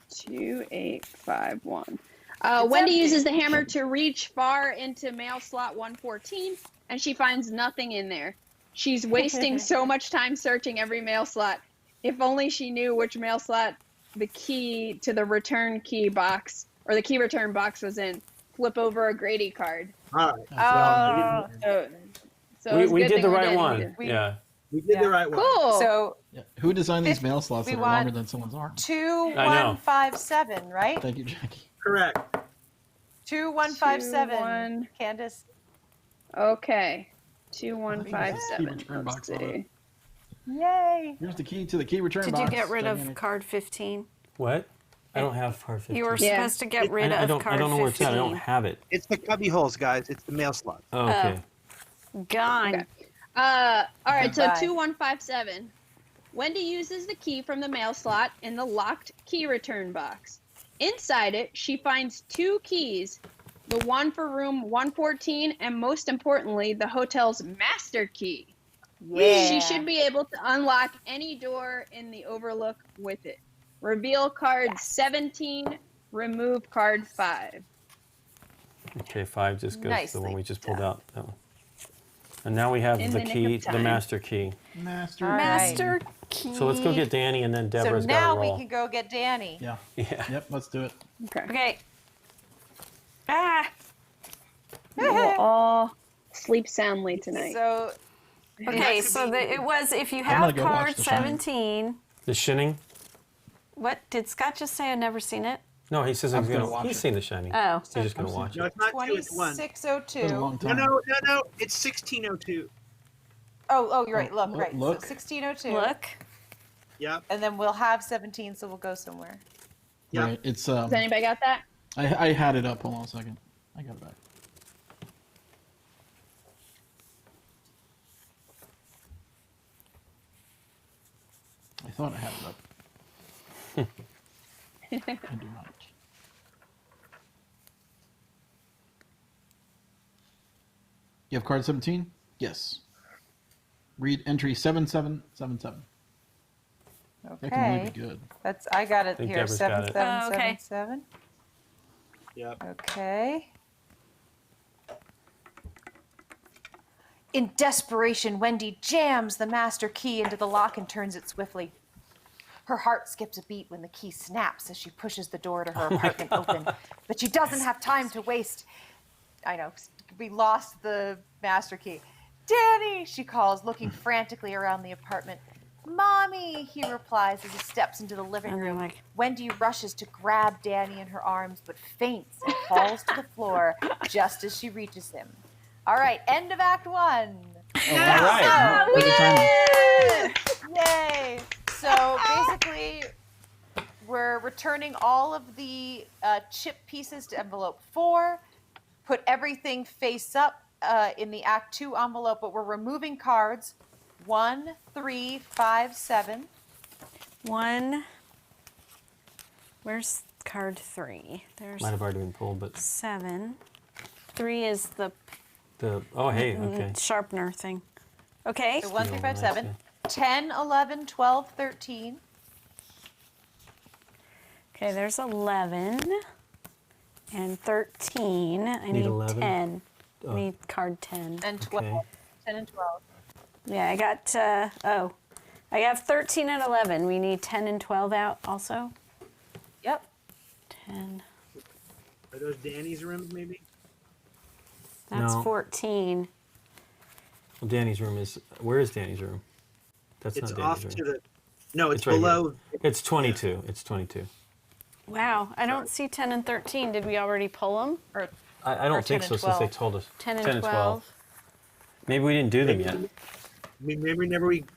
[SPEAKER 5] 2851.
[SPEAKER 3] It's
[SPEAKER 5] Wendy
[SPEAKER 3] empty.
[SPEAKER 5] uses the hammer to reach far into mail slot 114, and she finds nothing in there. She's wasting so much time searching every mail slot. If only she knew which mail slot the key to the return key box or the key return box was in. Flip over a Grady card.
[SPEAKER 6] All right.
[SPEAKER 3] Oh.
[SPEAKER 5] So
[SPEAKER 1] We,
[SPEAKER 5] it's a
[SPEAKER 1] we
[SPEAKER 5] good
[SPEAKER 1] did
[SPEAKER 5] thing
[SPEAKER 1] the
[SPEAKER 5] we
[SPEAKER 1] right
[SPEAKER 5] didn't
[SPEAKER 1] one.
[SPEAKER 5] do-
[SPEAKER 3] We-
[SPEAKER 1] Yeah.
[SPEAKER 6] We did
[SPEAKER 3] Yeah.
[SPEAKER 6] the right one.
[SPEAKER 5] Cool.
[SPEAKER 3] So
[SPEAKER 2] Yeah. Who designed these
[SPEAKER 3] Fif-
[SPEAKER 2] mail slots
[SPEAKER 3] we
[SPEAKER 2] that are longer
[SPEAKER 3] want-
[SPEAKER 2] than someone's arm?
[SPEAKER 3] 2157, right?
[SPEAKER 2] Thank you, Jackie.
[SPEAKER 6] Correct.
[SPEAKER 3] 2157.
[SPEAKER 5] 21.
[SPEAKER 3] Candace.
[SPEAKER 5] Okay.
[SPEAKER 2] Key
[SPEAKER 5] 2157.
[SPEAKER 2] return
[SPEAKER 5] Let's
[SPEAKER 2] box on
[SPEAKER 5] see.
[SPEAKER 2] it.
[SPEAKER 3] Yay.
[SPEAKER 2] Here's the key to the key return
[SPEAKER 4] Did
[SPEAKER 2] box.
[SPEAKER 4] you get rid of
[SPEAKER 2] Gigantic.
[SPEAKER 4] card 15?
[SPEAKER 1] What? I don't have card 15.
[SPEAKER 4] You were
[SPEAKER 5] Yeah.
[SPEAKER 4] supposed to get rid
[SPEAKER 1] I
[SPEAKER 4] of
[SPEAKER 1] don't.
[SPEAKER 4] card
[SPEAKER 1] I don't know where it's at. I don't
[SPEAKER 4] 15.
[SPEAKER 1] have it.
[SPEAKER 6] It's the cubby holes, guys. It's the mail slot.
[SPEAKER 1] Oh, okay.
[SPEAKER 4] Gone.
[SPEAKER 5] Okay. All right, so
[SPEAKER 3] Goodbye.
[SPEAKER 5] 2157. Wendy uses the key from the mail slot in the locked key return box. Inside it, she finds 2 keys, the one for room 114 and most importantly, the hotel's master key.
[SPEAKER 3] Yeah.
[SPEAKER 5] She should be able to unlock any door in the Overlook with it. Reveal card 17, remove card 5.
[SPEAKER 1] Okay, 5 just goes to the one
[SPEAKER 3] Nicely
[SPEAKER 1] we just pulled
[SPEAKER 3] done.
[SPEAKER 1] out. That one. And now we have
[SPEAKER 5] In
[SPEAKER 1] the
[SPEAKER 5] the nick
[SPEAKER 1] key,
[SPEAKER 5] of
[SPEAKER 1] the
[SPEAKER 5] time.
[SPEAKER 1] master key.
[SPEAKER 2] Master.
[SPEAKER 3] All right.
[SPEAKER 4] Master key.
[SPEAKER 1] So let's go get Danny, and then
[SPEAKER 3] So
[SPEAKER 1] Deborah's got
[SPEAKER 3] now
[SPEAKER 1] to
[SPEAKER 3] we
[SPEAKER 1] roll.
[SPEAKER 3] can go get Danny.
[SPEAKER 2] Yeah.
[SPEAKER 1] Yeah.
[SPEAKER 2] Yep. Let's do it.
[SPEAKER 5] Okay.
[SPEAKER 4] Okay. Ah.
[SPEAKER 5] We'll all sleep soundly tonight.
[SPEAKER 3] So
[SPEAKER 4] Okay, so it was if you
[SPEAKER 2] gonna
[SPEAKER 4] have
[SPEAKER 2] go watch
[SPEAKER 4] card
[SPEAKER 2] The Shining.
[SPEAKER 4] 17.
[SPEAKER 1] The Shining?
[SPEAKER 4] What did Scott just say? I've never seen it.
[SPEAKER 1] No, he says
[SPEAKER 2] I'm
[SPEAKER 1] he's
[SPEAKER 2] gonna
[SPEAKER 1] gonna.
[SPEAKER 2] watch
[SPEAKER 1] He's
[SPEAKER 2] it.
[SPEAKER 1] seen The Shining.
[SPEAKER 4] Oh.
[SPEAKER 1] He's just gonna watch
[SPEAKER 6] No,
[SPEAKER 1] it.
[SPEAKER 6] it's not 2, it's 1.
[SPEAKER 2] It's been a
[SPEAKER 3] 2602.
[SPEAKER 2] long
[SPEAKER 6] No,
[SPEAKER 2] time.
[SPEAKER 6] no, it's 1602.
[SPEAKER 3] Oh, you're right. Look,
[SPEAKER 2] Look,
[SPEAKER 3] right.
[SPEAKER 2] look.
[SPEAKER 3] So 1602.
[SPEAKER 4] Look.
[SPEAKER 6] Yep.
[SPEAKER 3] And then we'll have 17, so we'll go somewhere.
[SPEAKER 6] Yep.
[SPEAKER 2] Right. It's
[SPEAKER 5] Has anybody got that?
[SPEAKER 2] I had it up. Hold on a second. I got it back. I thought I had it up. I do not. You have card 17? Yes. Read entry 7777. That can really
[SPEAKER 3] Okay.
[SPEAKER 2] be good.
[SPEAKER 3] I got it
[SPEAKER 1] think
[SPEAKER 3] here.
[SPEAKER 1] Deborah's got it.
[SPEAKER 3] 7777.
[SPEAKER 6] Yep.
[SPEAKER 3] Okay. In desperation, Wendy jams the master key into the lock and turns it swiftly. Her heart skips a beat when the key snaps as she pushes the door to her apartment open. But she doesn't have time to waste. I know, we lost the master key. Danny, she calls, looking frantically around the apartment. Mommy, he replies as he steps into the living
[SPEAKER 4] And they're
[SPEAKER 3] room.
[SPEAKER 4] like,
[SPEAKER 3] Wendy rushes to grab Danny in her arms, but faints and falls to the floor just as she reaches him. All right, end of Act 1.
[SPEAKER 1] All right.
[SPEAKER 2] Perfect timing.
[SPEAKER 3] Yay! So basically, we're returning all of the chip pieces to envelope 4, put everything face up in the Act 2 envelope, but we're removing cards 1, 3, 5, 7.
[SPEAKER 4] 1. Where's card 3? There's
[SPEAKER 1] Might have already been pulled, but
[SPEAKER 4] 7. 3 is the
[SPEAKER 1] the. Oh, hey. Okay.
[SPEAKER 4] sharpener thing. Okay.
[SPEAKER 3] So 1, 3, 5,
[SPEAKER 1] I
[SPEAKER 3] 7.
[SPEAKER 1] see.
[SPEAKER 3] 10, 11, 12, 13.
[SPEAKER 4] Okay, there's 11 and 13. I need
[SPEAKER 1] 11?
[SPEAKER 4] 10.
[SPEAKER 1] Oh.
[SPEAKER 4] I need card 10.
[SPEAKER 3] And 12.
[SPEAKER 1] Okay.
[SPEAKER 3] 10 and 12.
[SPEAKER 4] Yeah, I got, I have 13 and 11. We need 10 and 12 out also.
[SPEAKER 3] Yep.
[SPEAKER 4] 10.
[SPEAKER 6] Are those Danny's rooms, maybe?
[SPEAKER 4] That's
[SPEAKER 1] No.
[SPEAKER 4] 14.
[SPEAKER 1] Well, Danny's room is. Where is Danny's room? That's
[SPEAKER 6] It's
[SPEAKER 1] not
[SPEAKER 6] off
[SPEAKER 1] Danny's
[SPEAKER 6] to
[SPEAKER 1] room.
[SPEAKER 6] the. No, it's
[SPEAKER 1] It's right here.
[SPEAKER 6] below.
[SPEAKER 1] It's 22. It's 22.
[SPEAKER 4] Wow, I don't see 10 and 13. Did we already pull them?
[SPEAKER 3] Or
[SPEAKER 1] I don't think
[SPEAKER 3] 10
[SPEAKER 1] so
[SPEAKER 3] and
[SPEAKER 1] since they
[SPEAKER 3] 12.
[SPEAKER 1] told us.
[SPEAKER 4] 10 and 12.
[SPEAKER 1] Maybe we didn't do them yet.
[SPEAKER 6] Maybe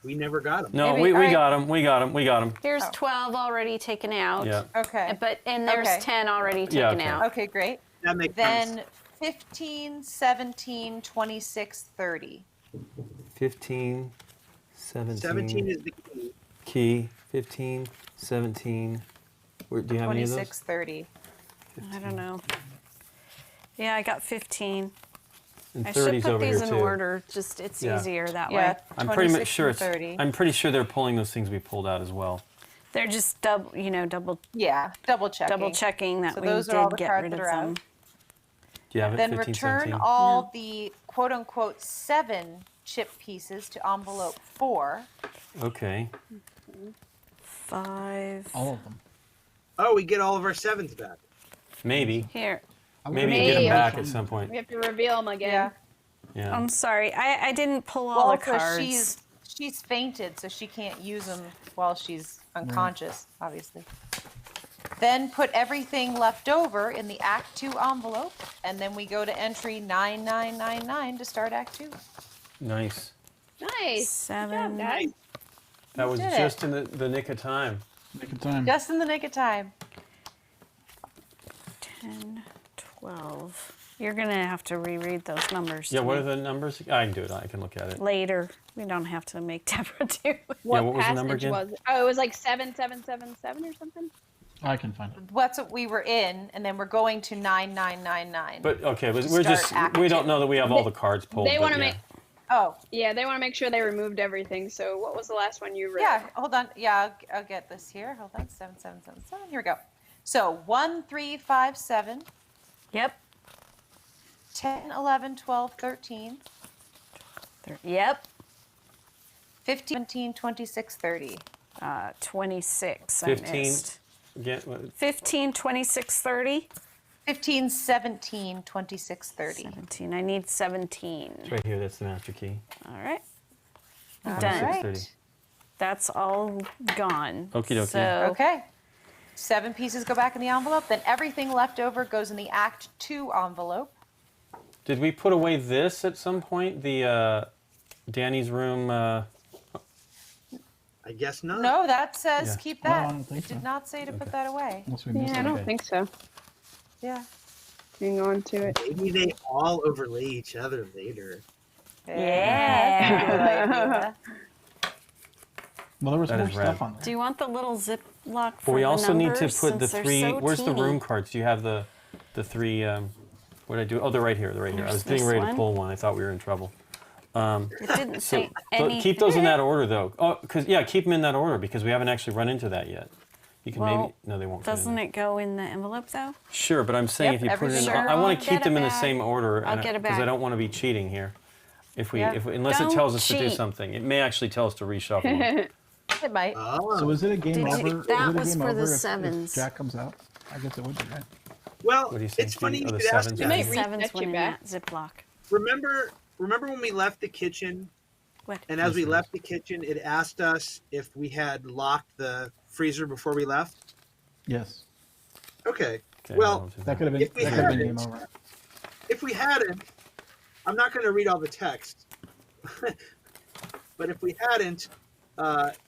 [SPEAKER 6] we never got them.
[SPEAKER 1] No,
[SPEAKER 3] Maybe-
[SPEAKER 1] we
[SPEAKER 3] alright.
[SPEAKER 1] got them. We got them. We got them.
[SPEAKER 4] Here's
[SPEAKER 3] Oh.
[SPEAKER 4] 12 already taken out.
[SPEAKER 3] Oh.
[SPEAKER 1] Yeah.
[SPEAKER 3] okay.
[SPEAKER 4] And there's
[SPEAKER 3] Okay.
[SPEAKER 4] 10 already
[SPEAKER 1] Yeah,
[SPEAKER 4] taken
[SPEAKER 1] okay.
[SPEAKER 4] out.
[SPEAKER 3] Okay, great.
[SPEAKER 6] That makes sense.
[SPEAKER 3] Then 15, 17, 26, 30.
[SPEAKER 1] 15, 17.
[SPEAKER 6] 17 is the key.
[SPEAKER 1] Key. 15, 17. Do you have any of those?
[SPEAKER 3] 26, 30.
[SPEAKER 4] I don't know. Yeah, I got 15.
[SPEAKER 1] And
[SPEAKER 4] I should
[SPEAKER 1] 30's
[SPEAKER 4] put
[SPEAKER 1] over
[SPEAKER 4] these
[SPEAKER 1] here
[SPEAKER 4] in
[SPEAKER 1] too.
[SPEAKER 4] order. Just it's
[SPEAKER 1] Yeah.
[SPEAKER 4] easier that
[SPEAKER 3] Yeah,
[SPEAKER 4] way.
[SPEAKER 1] I'm pretty much
[SPEAKER 3] 26
[SPEAKER 1] sure
[SPEAKER 3] and
[SPEAKER 1] it's.
[SPEAKER 3] 30.
[SPEAKER 1] I'm pretty sure they're pulling those things we pulled out as well.
[SPEAKER 4] They're just double
[SPEAKER 3] Yeah, double checking.
[SPEAKER 4] checking that
[SPEAKER 3] So
[SPEAKER 4] we
[SPEAKER 3] those are all
[SPEAKER 4] did
[SPEAKER 3] the
[SPEAKER 4] get
[SPEAKER 3] cards
[SPEAKER 4] rid
[SPEAKER 3] that
[SPEAKER 4] of
[SPEAKER 3] are
[SPEAKER 4] them.
[SPEAKER 3] out.
[SPEAKER 1] Do you have it?
[SPEAKER 3] Then
[SPEAKER 1] 15,
[SPEAKER 3] return
[SPEAKER 1] 17?
[SPEAKER 3] all the quote unquote 7 chip pieces to envelope 4.
[SPEAKER 1] Okay.
[SPEAKER 4] 5.
[SPEAKER 2] All of them.
[SPEAKER 6] Oh, we get all of our 7s back.
[SPEAKER 1] Maybe.
[SPEAKER 4] Here.
[SPEAKER 1] Maybe you get them
[SPEAKER 5] Maybe.
[SPEAKER 1] back at some point.
[SPEAKER 5] We have to reveal them again.
[SPEAKER 3] Yeah.
[SPEAKER 1] Yeah.
[SPEAKER 4] I'm sorry. I didn't pull all
[SPEAKER 3] Well,
[SPEAKER 4] the
[SPEAKER 3] also
[SPEAKER 4] cards.
[SPEAKER 3] she's fainted, so she can't use them while she's unconscious, obviously. Then put everything left over in the Act 2 envelope, and then we go to entry 9999 to start Act 2.
[SPEAKER 1] Nice.
[SPEAKER 5] Nice.
[SPEAKER 4] 7.
[SPEAKER 5] Good job, guys.
[SPEAKER 1] That was
[SPEAKER 3] did it.
[SPEAKER 1] just in the nick of time.
[SPEAKER 2] Make a time.
[SPEAKER 3] Just in the nick of time.
[SPEAKER 4] 10, 12. You're going to have to reread those numbers.
[SPEAKER 1] Yeah.
[SPEAKER 4] to
[SPEAKER 1] What
[SPEAKER 4] me
[SPEAKER 1] are the numbers? I can do it. I can look at it.
[SPEAKER 4] later. We don't have to make Deborah do it.
[SPEAKER 5] What,
[SPEAKER 1] what was the
[SPEAKER 5] passage
[SPEAKER 1] number again?
[SPEAKER 5] was it? Oh, it was like 7777 or something?
[SPEAKER 2] I can find it.
[SPEAKER 3] What's what we were in, and then we're going to 9999.
[SPEAKER 1] But okay, we're
[SPEAKER 3] Start
[SPEAKER 1] just
[SPEAKER 3] Act
[SPEAKER 1] we don't
[SPEAKER 3] 2.
[SPEAKER 1] know that we have all the cards pulled.
[SPEAKER 5] They
[SPEAKER 1] but
[SPEAKER 5] want to
[SPEAKER 1] yeah.
[SPEAKER 5] make.
[SPEAKER 3] Oh,
[SPEAKER 5] Yeah, they want to make sure they removed everything. So, what was the last one you read?
[SPEAKER 3] yeah, hold on. Yeah, I'll get this here. Hold on. 7777. Here we go. So 1, 3, 5, 7,
[SPEAKER 4] Yep.
[SPEAKER 3] 10, 11, 12, 13,
[SPEAKER 4] Yep.
[SPEAKER 3] 15, 17, 26, 30.
[SPEAKER 4] 26.
[SPEAKER 1] 15.
[SPEAKER 4] I missed.
[SPEAKER 1] Get what?
[SPEAKER 4] 15, 26, 30.
[SPEAKER 3] 15, 17, 26, 30.
[SPEAKER 4] 17. I need 17.
[SPEAKER 1] It's right here. That's the master key.
[SPEAKER 4] All right.
[SPEAKER 3] All
[SPEAKER 4] Done.
[SPEAKER 3] right.
[SPEAKER 1] 6:30.
[SPEAKER 4] That's all gone.
[SPEAKER 1] Okie dokie.
[SPEAKER 4] So,
[SPEAKER 3] Okay. 7 pieces go back in the envelope. Then everything left over goes in the Act 2 envelope.
[SPEAKER 1] Did we put away this at some point? The Danny's room.
[SPEAKER 6] I guess not.
[SPEAKER 3] No, that says
[SPEAKER 1] Yeah.
[SPEAKER 3] keep
[SPEAKER 2] No, I
[SPEAKER 3] that.
[SPEAKER 2] don't think
[SPEAKER 3] It did
[SPEAKER 2] so.
[SPEAKER 3] not say to put that away.
[SPEAKER 2] Unless we missed
[SPEAKER 5] Yeah, I
[SPEAKER 2] it.
[SPEAKER 5] don't
[SPEAKER 1] Okay.
[SPEAKER 5] think so.
[SPEAKER 3] Yeah.
[SPEAKER 5] Hang on to it.
[SPEAKER 6] Maybe they all overlay each other later.
[SPEAKER 3] Yeah. That's a good idea.
[SPEAKER 2] Well, there was
[SPEAKER 1] That
[SPEAKER 2] more
[SPEAKER 1] is
[SPEAKER 2] stuff
[SPEAKER 1] rad.
[SPEAKER 2] on there.
[SPEAKER 4] do you want the little ziplock for
[SPEAKER 1] But we
[SPEAKER 4] the
[SPEAKER 1] also need to
[SPEAKER 4] numbers,
[SPEAKER 1] put the
[SPEAKER 4] since they're
[SPEAKER 1] 3.
[SPEAKER 4] so
[SPEAKER 1] Where's the
[SPEAKER 4] teeny?
[SPEAKER 1] room cards? Do you have the 3? What did I do? Oh, they're right here. They're right here. I was
[SPEAKER 4] There's
[SPEAKER 1] getting
[SPEAKER 4] this
[SPEAKER 1] ready to
[SPEAKER 4] one.
[SPEAKER 1] pull one. I thought we were in trouble.
[SPEAKER 4] It didn't say
[SPEAKER 1] So
[SPEAKER 4] anything.
[SPEAKER 1] keep those in that order, though. Oh, keep them in that order because we haven't actually run into that yet. You can
[SPEAKER 4] Well,
[SPEAKER 1] maybe no, they won't. fit in
[SPEAKER 4] Doesn't
[SPEAKER 1] there.
[SPEAKER 4] it go in the envelope though?
[SPEAKER 1] Sure, but I'm saying
[SPEAKER 3] Yep,
[SPEAKER 1] if you put it in,
[SPEAKER 3] everything-
[SPEAKER 1] I want
[SPEAKER 4] I'll
[SPEAKER 1] to keep
[SPEAKER 4] get
[SPEAKER 1] them
[SPEAKER 4] it
[SPEAKER 1] in the
[SPEAKER 4] back.
[SPEAKER 1] same order.
[SPEAKER 4] I'll get it
[SPEAKER 1] because I
[SPEAKER 4] back.
[SPEAKER 1] don't want to be cheating here. If we,
[SPEAKER 3] Yeah.
[SPEAKER 1] unless it
[SPEAKER 4] Don't
[SPEAKER 1] tells us to do
[SPEAKER 4] cheat.
[SPEAKER 1] something, it may actually tell us to reshuffle them.
[SPEAKER 3] It might.
[SPEAKER 6] Oh.
[SPEAKER 2] So is it a game
[SPEAKER 4] Did you-
[SPEAKER 2] over?
[SPEAKER 4] that
[SPEAKER 2] is it a
[SPEAKER 4] was
[SPEAKER 2] game
[SPEAKER 4] for the
[SPEAKER 2] over if
[SPEAKER 4] sevens.
[SPEAKER 2] Jack comes out? I guess it would be, right?
[SPEAKER 6] Well,
[SPEAKER 1] What do you think,
[SPEAKER 6] it's funny
[SPEAKER 1] Judy?
[SPEAKER 6] you
[SPEAKER 1] Oh, the
[SPEAKER 6] could ask
[SPEAKER 1] sevens?
[SPEAKER 6] that.
[SPEAKER 5] might
[SPEAKER 4] The sevens
[SPEAKER 5] reset
[SPEAKER 4] went
[SPEAKER 5] you
[SPEAKER 4] in
[SPEAKER 5] back.
[SPEAKER 4] that ziplock.
[SPEAKER 6] Remember when we left the kitchen,
[SPEAKER 4] What?
[SPEAKER 6] and as we
[SPEAKER 2] Yes,
[SPEAKER 6] left the kitchen, it asked us if we had locked the freezer before we left?
[SPEAKER 2] Yes.
[SPEAKER 6] Okay.
[SPEAKER 1] Okay,
[SPEAKER 6] Well,
[SPEAKER 1] I'll do
[SPEAKER 2] That could have been.
[SPEAKER 6] If we
[SPEAKER 2] That could have been
[SPEAKER 6] had
[SPEAKER 2] game
[SPEAKER 6] it-
[SPEAKER 2] over.
[SPEAKER 6] If we hadn't, I'm not going to read all the text, but if we hadn't,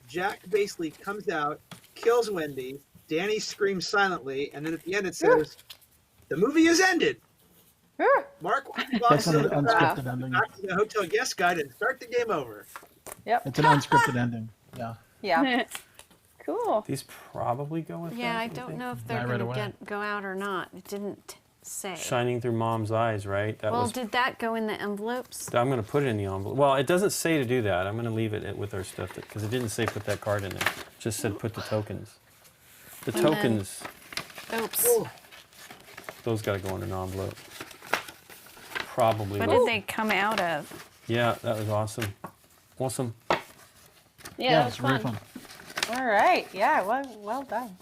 [SPEAKER 6] Jack basically comes out, kills Wendy, Danny screams silently, and then at the end it says, "The movie has ended. Mark
[SPEAKER 2] That's an
[SPEAKER 6] Watson
[SPEAKER 2] unscripted ending.
[SPEAKER 6] back to the hotel guest guide and start the game over."
[SPEAKER 2] It's an unscripted ending. Yeah.
[SPEAKER 3] Yeah.
[SPEAKER 5] Cool.
[SPEAKER 1] These probably go with
[SPEAKER 4] Yeah,
[SPEAKER 1] that,
[SPEAKER 4] I
[SPEAKER 1] you
[SPEAKER 4] don't
[SPEAKER 1] think?
[SPEAKER 4] know if
[SPEAKER 2] Die
[SPEAKER 4] they're
[SPEAKER 2] right
[SPEAKER 4] going
[SPEAKER 2] away.
[SPEAKER 4] to go out or not. It didn't say.
[SPEAKER 1] Shining through mom's eyes, right? That
[SPEAKER 4] Well,
[SPEAKER 1] was.
[SPEAKER 4] did that go in the envelopes?
[SPEAKER 1] I'm going to put it in the envelope. Well, it doesn't say to do that. I'm going to leave it with our stuff because it didn't say put that card in there. It just said put the tokens. The
[SPEAKER 4] And then-
[SPEAKER 1] tokens,
[SPEAKER 4] Oops.
[SPEAKER 1] those got to go in an envelope. Probably.
[SPEAKER 4] What
[SPEAKER 1] those-
[SPEAKER 4] did they come out of?
[SPEAKER 1] Yeah, that was awesome. Awesome.
[SPEAKER 5] Yeah, that was
[SPEAKER 2] it's really
[SPEAKER 5] fun.
[SPEAKER 2] fun.
[SPEAKER 3] All right. Yeah. Well done.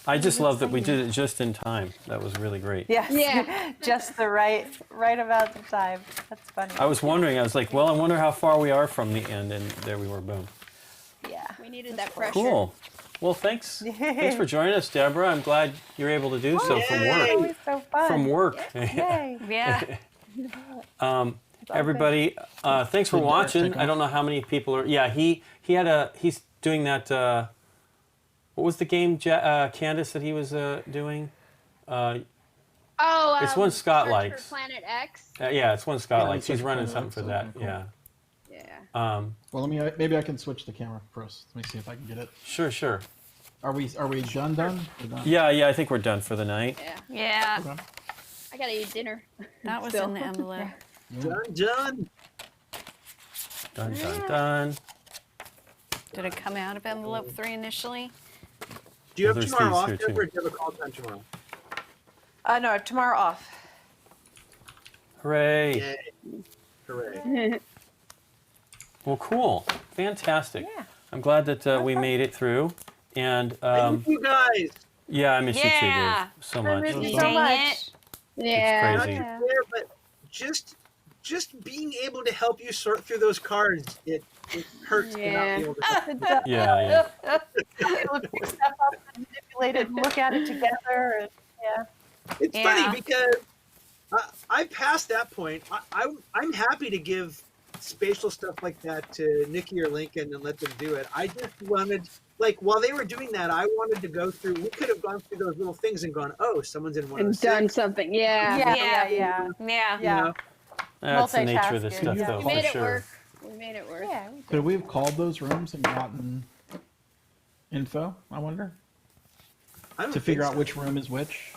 [SPEAKER 1] I just love that we did it just in time. That was really great.
[SPEAKER 3] Yes.
[SPEAKER 5] Yeah.
[SPEAKER 3] Just the right amount of time. That's funny.
[SPEAKER 1] I was wondering, I was like, well, I wonder how far we are from the end, and there we were, boom.
[SPEAKER 3] Yeah.
[SPEAKER 5] We needed that pressure.
[SPEAKER 1] Cool. Well, thanks. Thanks for joining us, Deborah. I'm glad you're able to do so from
[SPEAKER 6] Yay.
[SPEAKER 1] work.
[SPEAKER 3] Always so fun.
[SPEAKER 1] From work.
[SPEAKER 3] Yay.
[SPEAKER 4] Yeah.
[SPEAKER 1] Everybody, thanks for
[SPEAKER 2] Did Derek
[SPEAKER 1] watching.
[SPEAKER 2] take
[SPEAKER 1] I don't know how many people are. Yeah, he's doing that. What was the game, Candace, that he was doing?
[SPEAKER 5] Oh,
[SPEAKER 1] It's one Scott
[SPEAKER 5] Search
[SPEAKER 1] likes.
[SPEAKER 5] For Planet X.
[SPEAKER 1] Yeah, it's one Scott
[SPEAKER 2] Yeah,
[SPEAKER 1] likes. He's
[SPEAKER 2] Search
[SPEAKER 1] running
[SPEAKER 2] for
[SPEAKER 1] something for
[SPEAKER 2] Planet
[SPEAKER 1] that.
[SPEAKER 2] X,
[SPEAKER 1] Yeah.
[SPEAKER 5] Yeah.
[SPEAKER 2] Well, maybe I can switch the camera first. Let me see if I can get it.
[SPEAKER 1] Sure.
[SPEAKER 2] Are we done? Done? We're done?
[SPEAKER 1] Yeah, I think we're done for the night.
[SPEAKER 5] Yeah.
[SPEAKER 4] Yeah.
[SPEAKER 2] Okay.
[SPEAKER 5] I gotta eat dinner.
[SPEAKER 4] That was
[SPEAKER 5] Still.
[SPEAKER 4] in the envelope.
[SPEAKER 6] Done.
[SPEAKER 1] Done.
[SPEAKER 4] Did it come out of envelope 3 initially?
[SPEAKER 6] Do you have
[SPEAKER 1] There's
[SPEAKER 6] tomorrow
[SPEAKER 1] these
[SPEAKER 6] off,
[SPEAKER 1] here,
[SPEAKER 6] Deborah, or
[SPEAKER 1] too.
[SPEAKER 6] do you have a call time tomorrow?
[SPEAKER 3] No, tomorrow off.
[SPEAKER 1] Hooray.
[SPEAKER 6] Yay. Hooray.
[SPEAKER 1] Well, cool. Fantastic.
[SPEAKER 3] Yeah.
[SPEAKER 1] I'm glad that we made it through. And
[SPEAKER 6] Thank you guys.
[SPEAKER 1] yeah, I miss you too,
[SPEAKER 4] Yeah.
[SPEAKER 1] Dave, so
[SPEAKER 3] I
[SPEAKER 1] much.
[SPEAKER 3] miss you
[SPEAKER 4] Dang
[SPEAKER 3] so much.
[SPEAKER 4] it.
[SPEAKER 5] Yeah.
[SPEAKER 6] Not
[SPEAKER 1] crazy.
[SPEAKER 6] just there, but just being able to help you sort through those cards, it hurts to not
[SPEAKER 5] Yeah.
[SPEAKER 6] be able to help.
[SPEAKER 3] It does.
[SPEAKER 1] Yeah.
[SPEAKER 3] Able to pick stuff up and manipulate it and look at it together. And, yeah.
[SPEAKER 6] It's
[SPEAKER 4] Yeah.
[SPEAKER 6] funny because I passed that point. I'm happy to give spatial stuff like that to Nikki or Lincoln and let them do it. I just wanted, like, while they were doing that, I wanted to go through. We could have gone through those little things and gone, oh, someone's in one.
[SPEAKER 5] And done something. Yeah.
[SPEAKER 3] Yeah.
[SPEAKER 4] Yeah.
[SPEAKER 3] Yeah.
[SPEAKER 4] Yeah.
[SPEAKER 3] Yeah.
[SPEAKER 1] That's the nature of this
[SPEAKER 3] Multitasking,
[SPEAKER 1] stuff,
[SPEAKER 3] yeah.
[SPEAKER 1] though,
[SPEAKER 5] We
[SPEAKER 1] for
[SPEAKER 5] made it
[SPEAKER 1] sure.
[SPEAKER 5] work. We made it work.
[SPEAKER 3] Yeah.
[SPEAKER 2] Could we have called those rooms and gotten info? I wonder
[SPEAKER 6] I don't
[SPEAKER 2] to figure
[SPEAKER 6] think
[SPEAKER 2] out
[SPEAKER 6] so.
[SPEAKER 2] which room is which.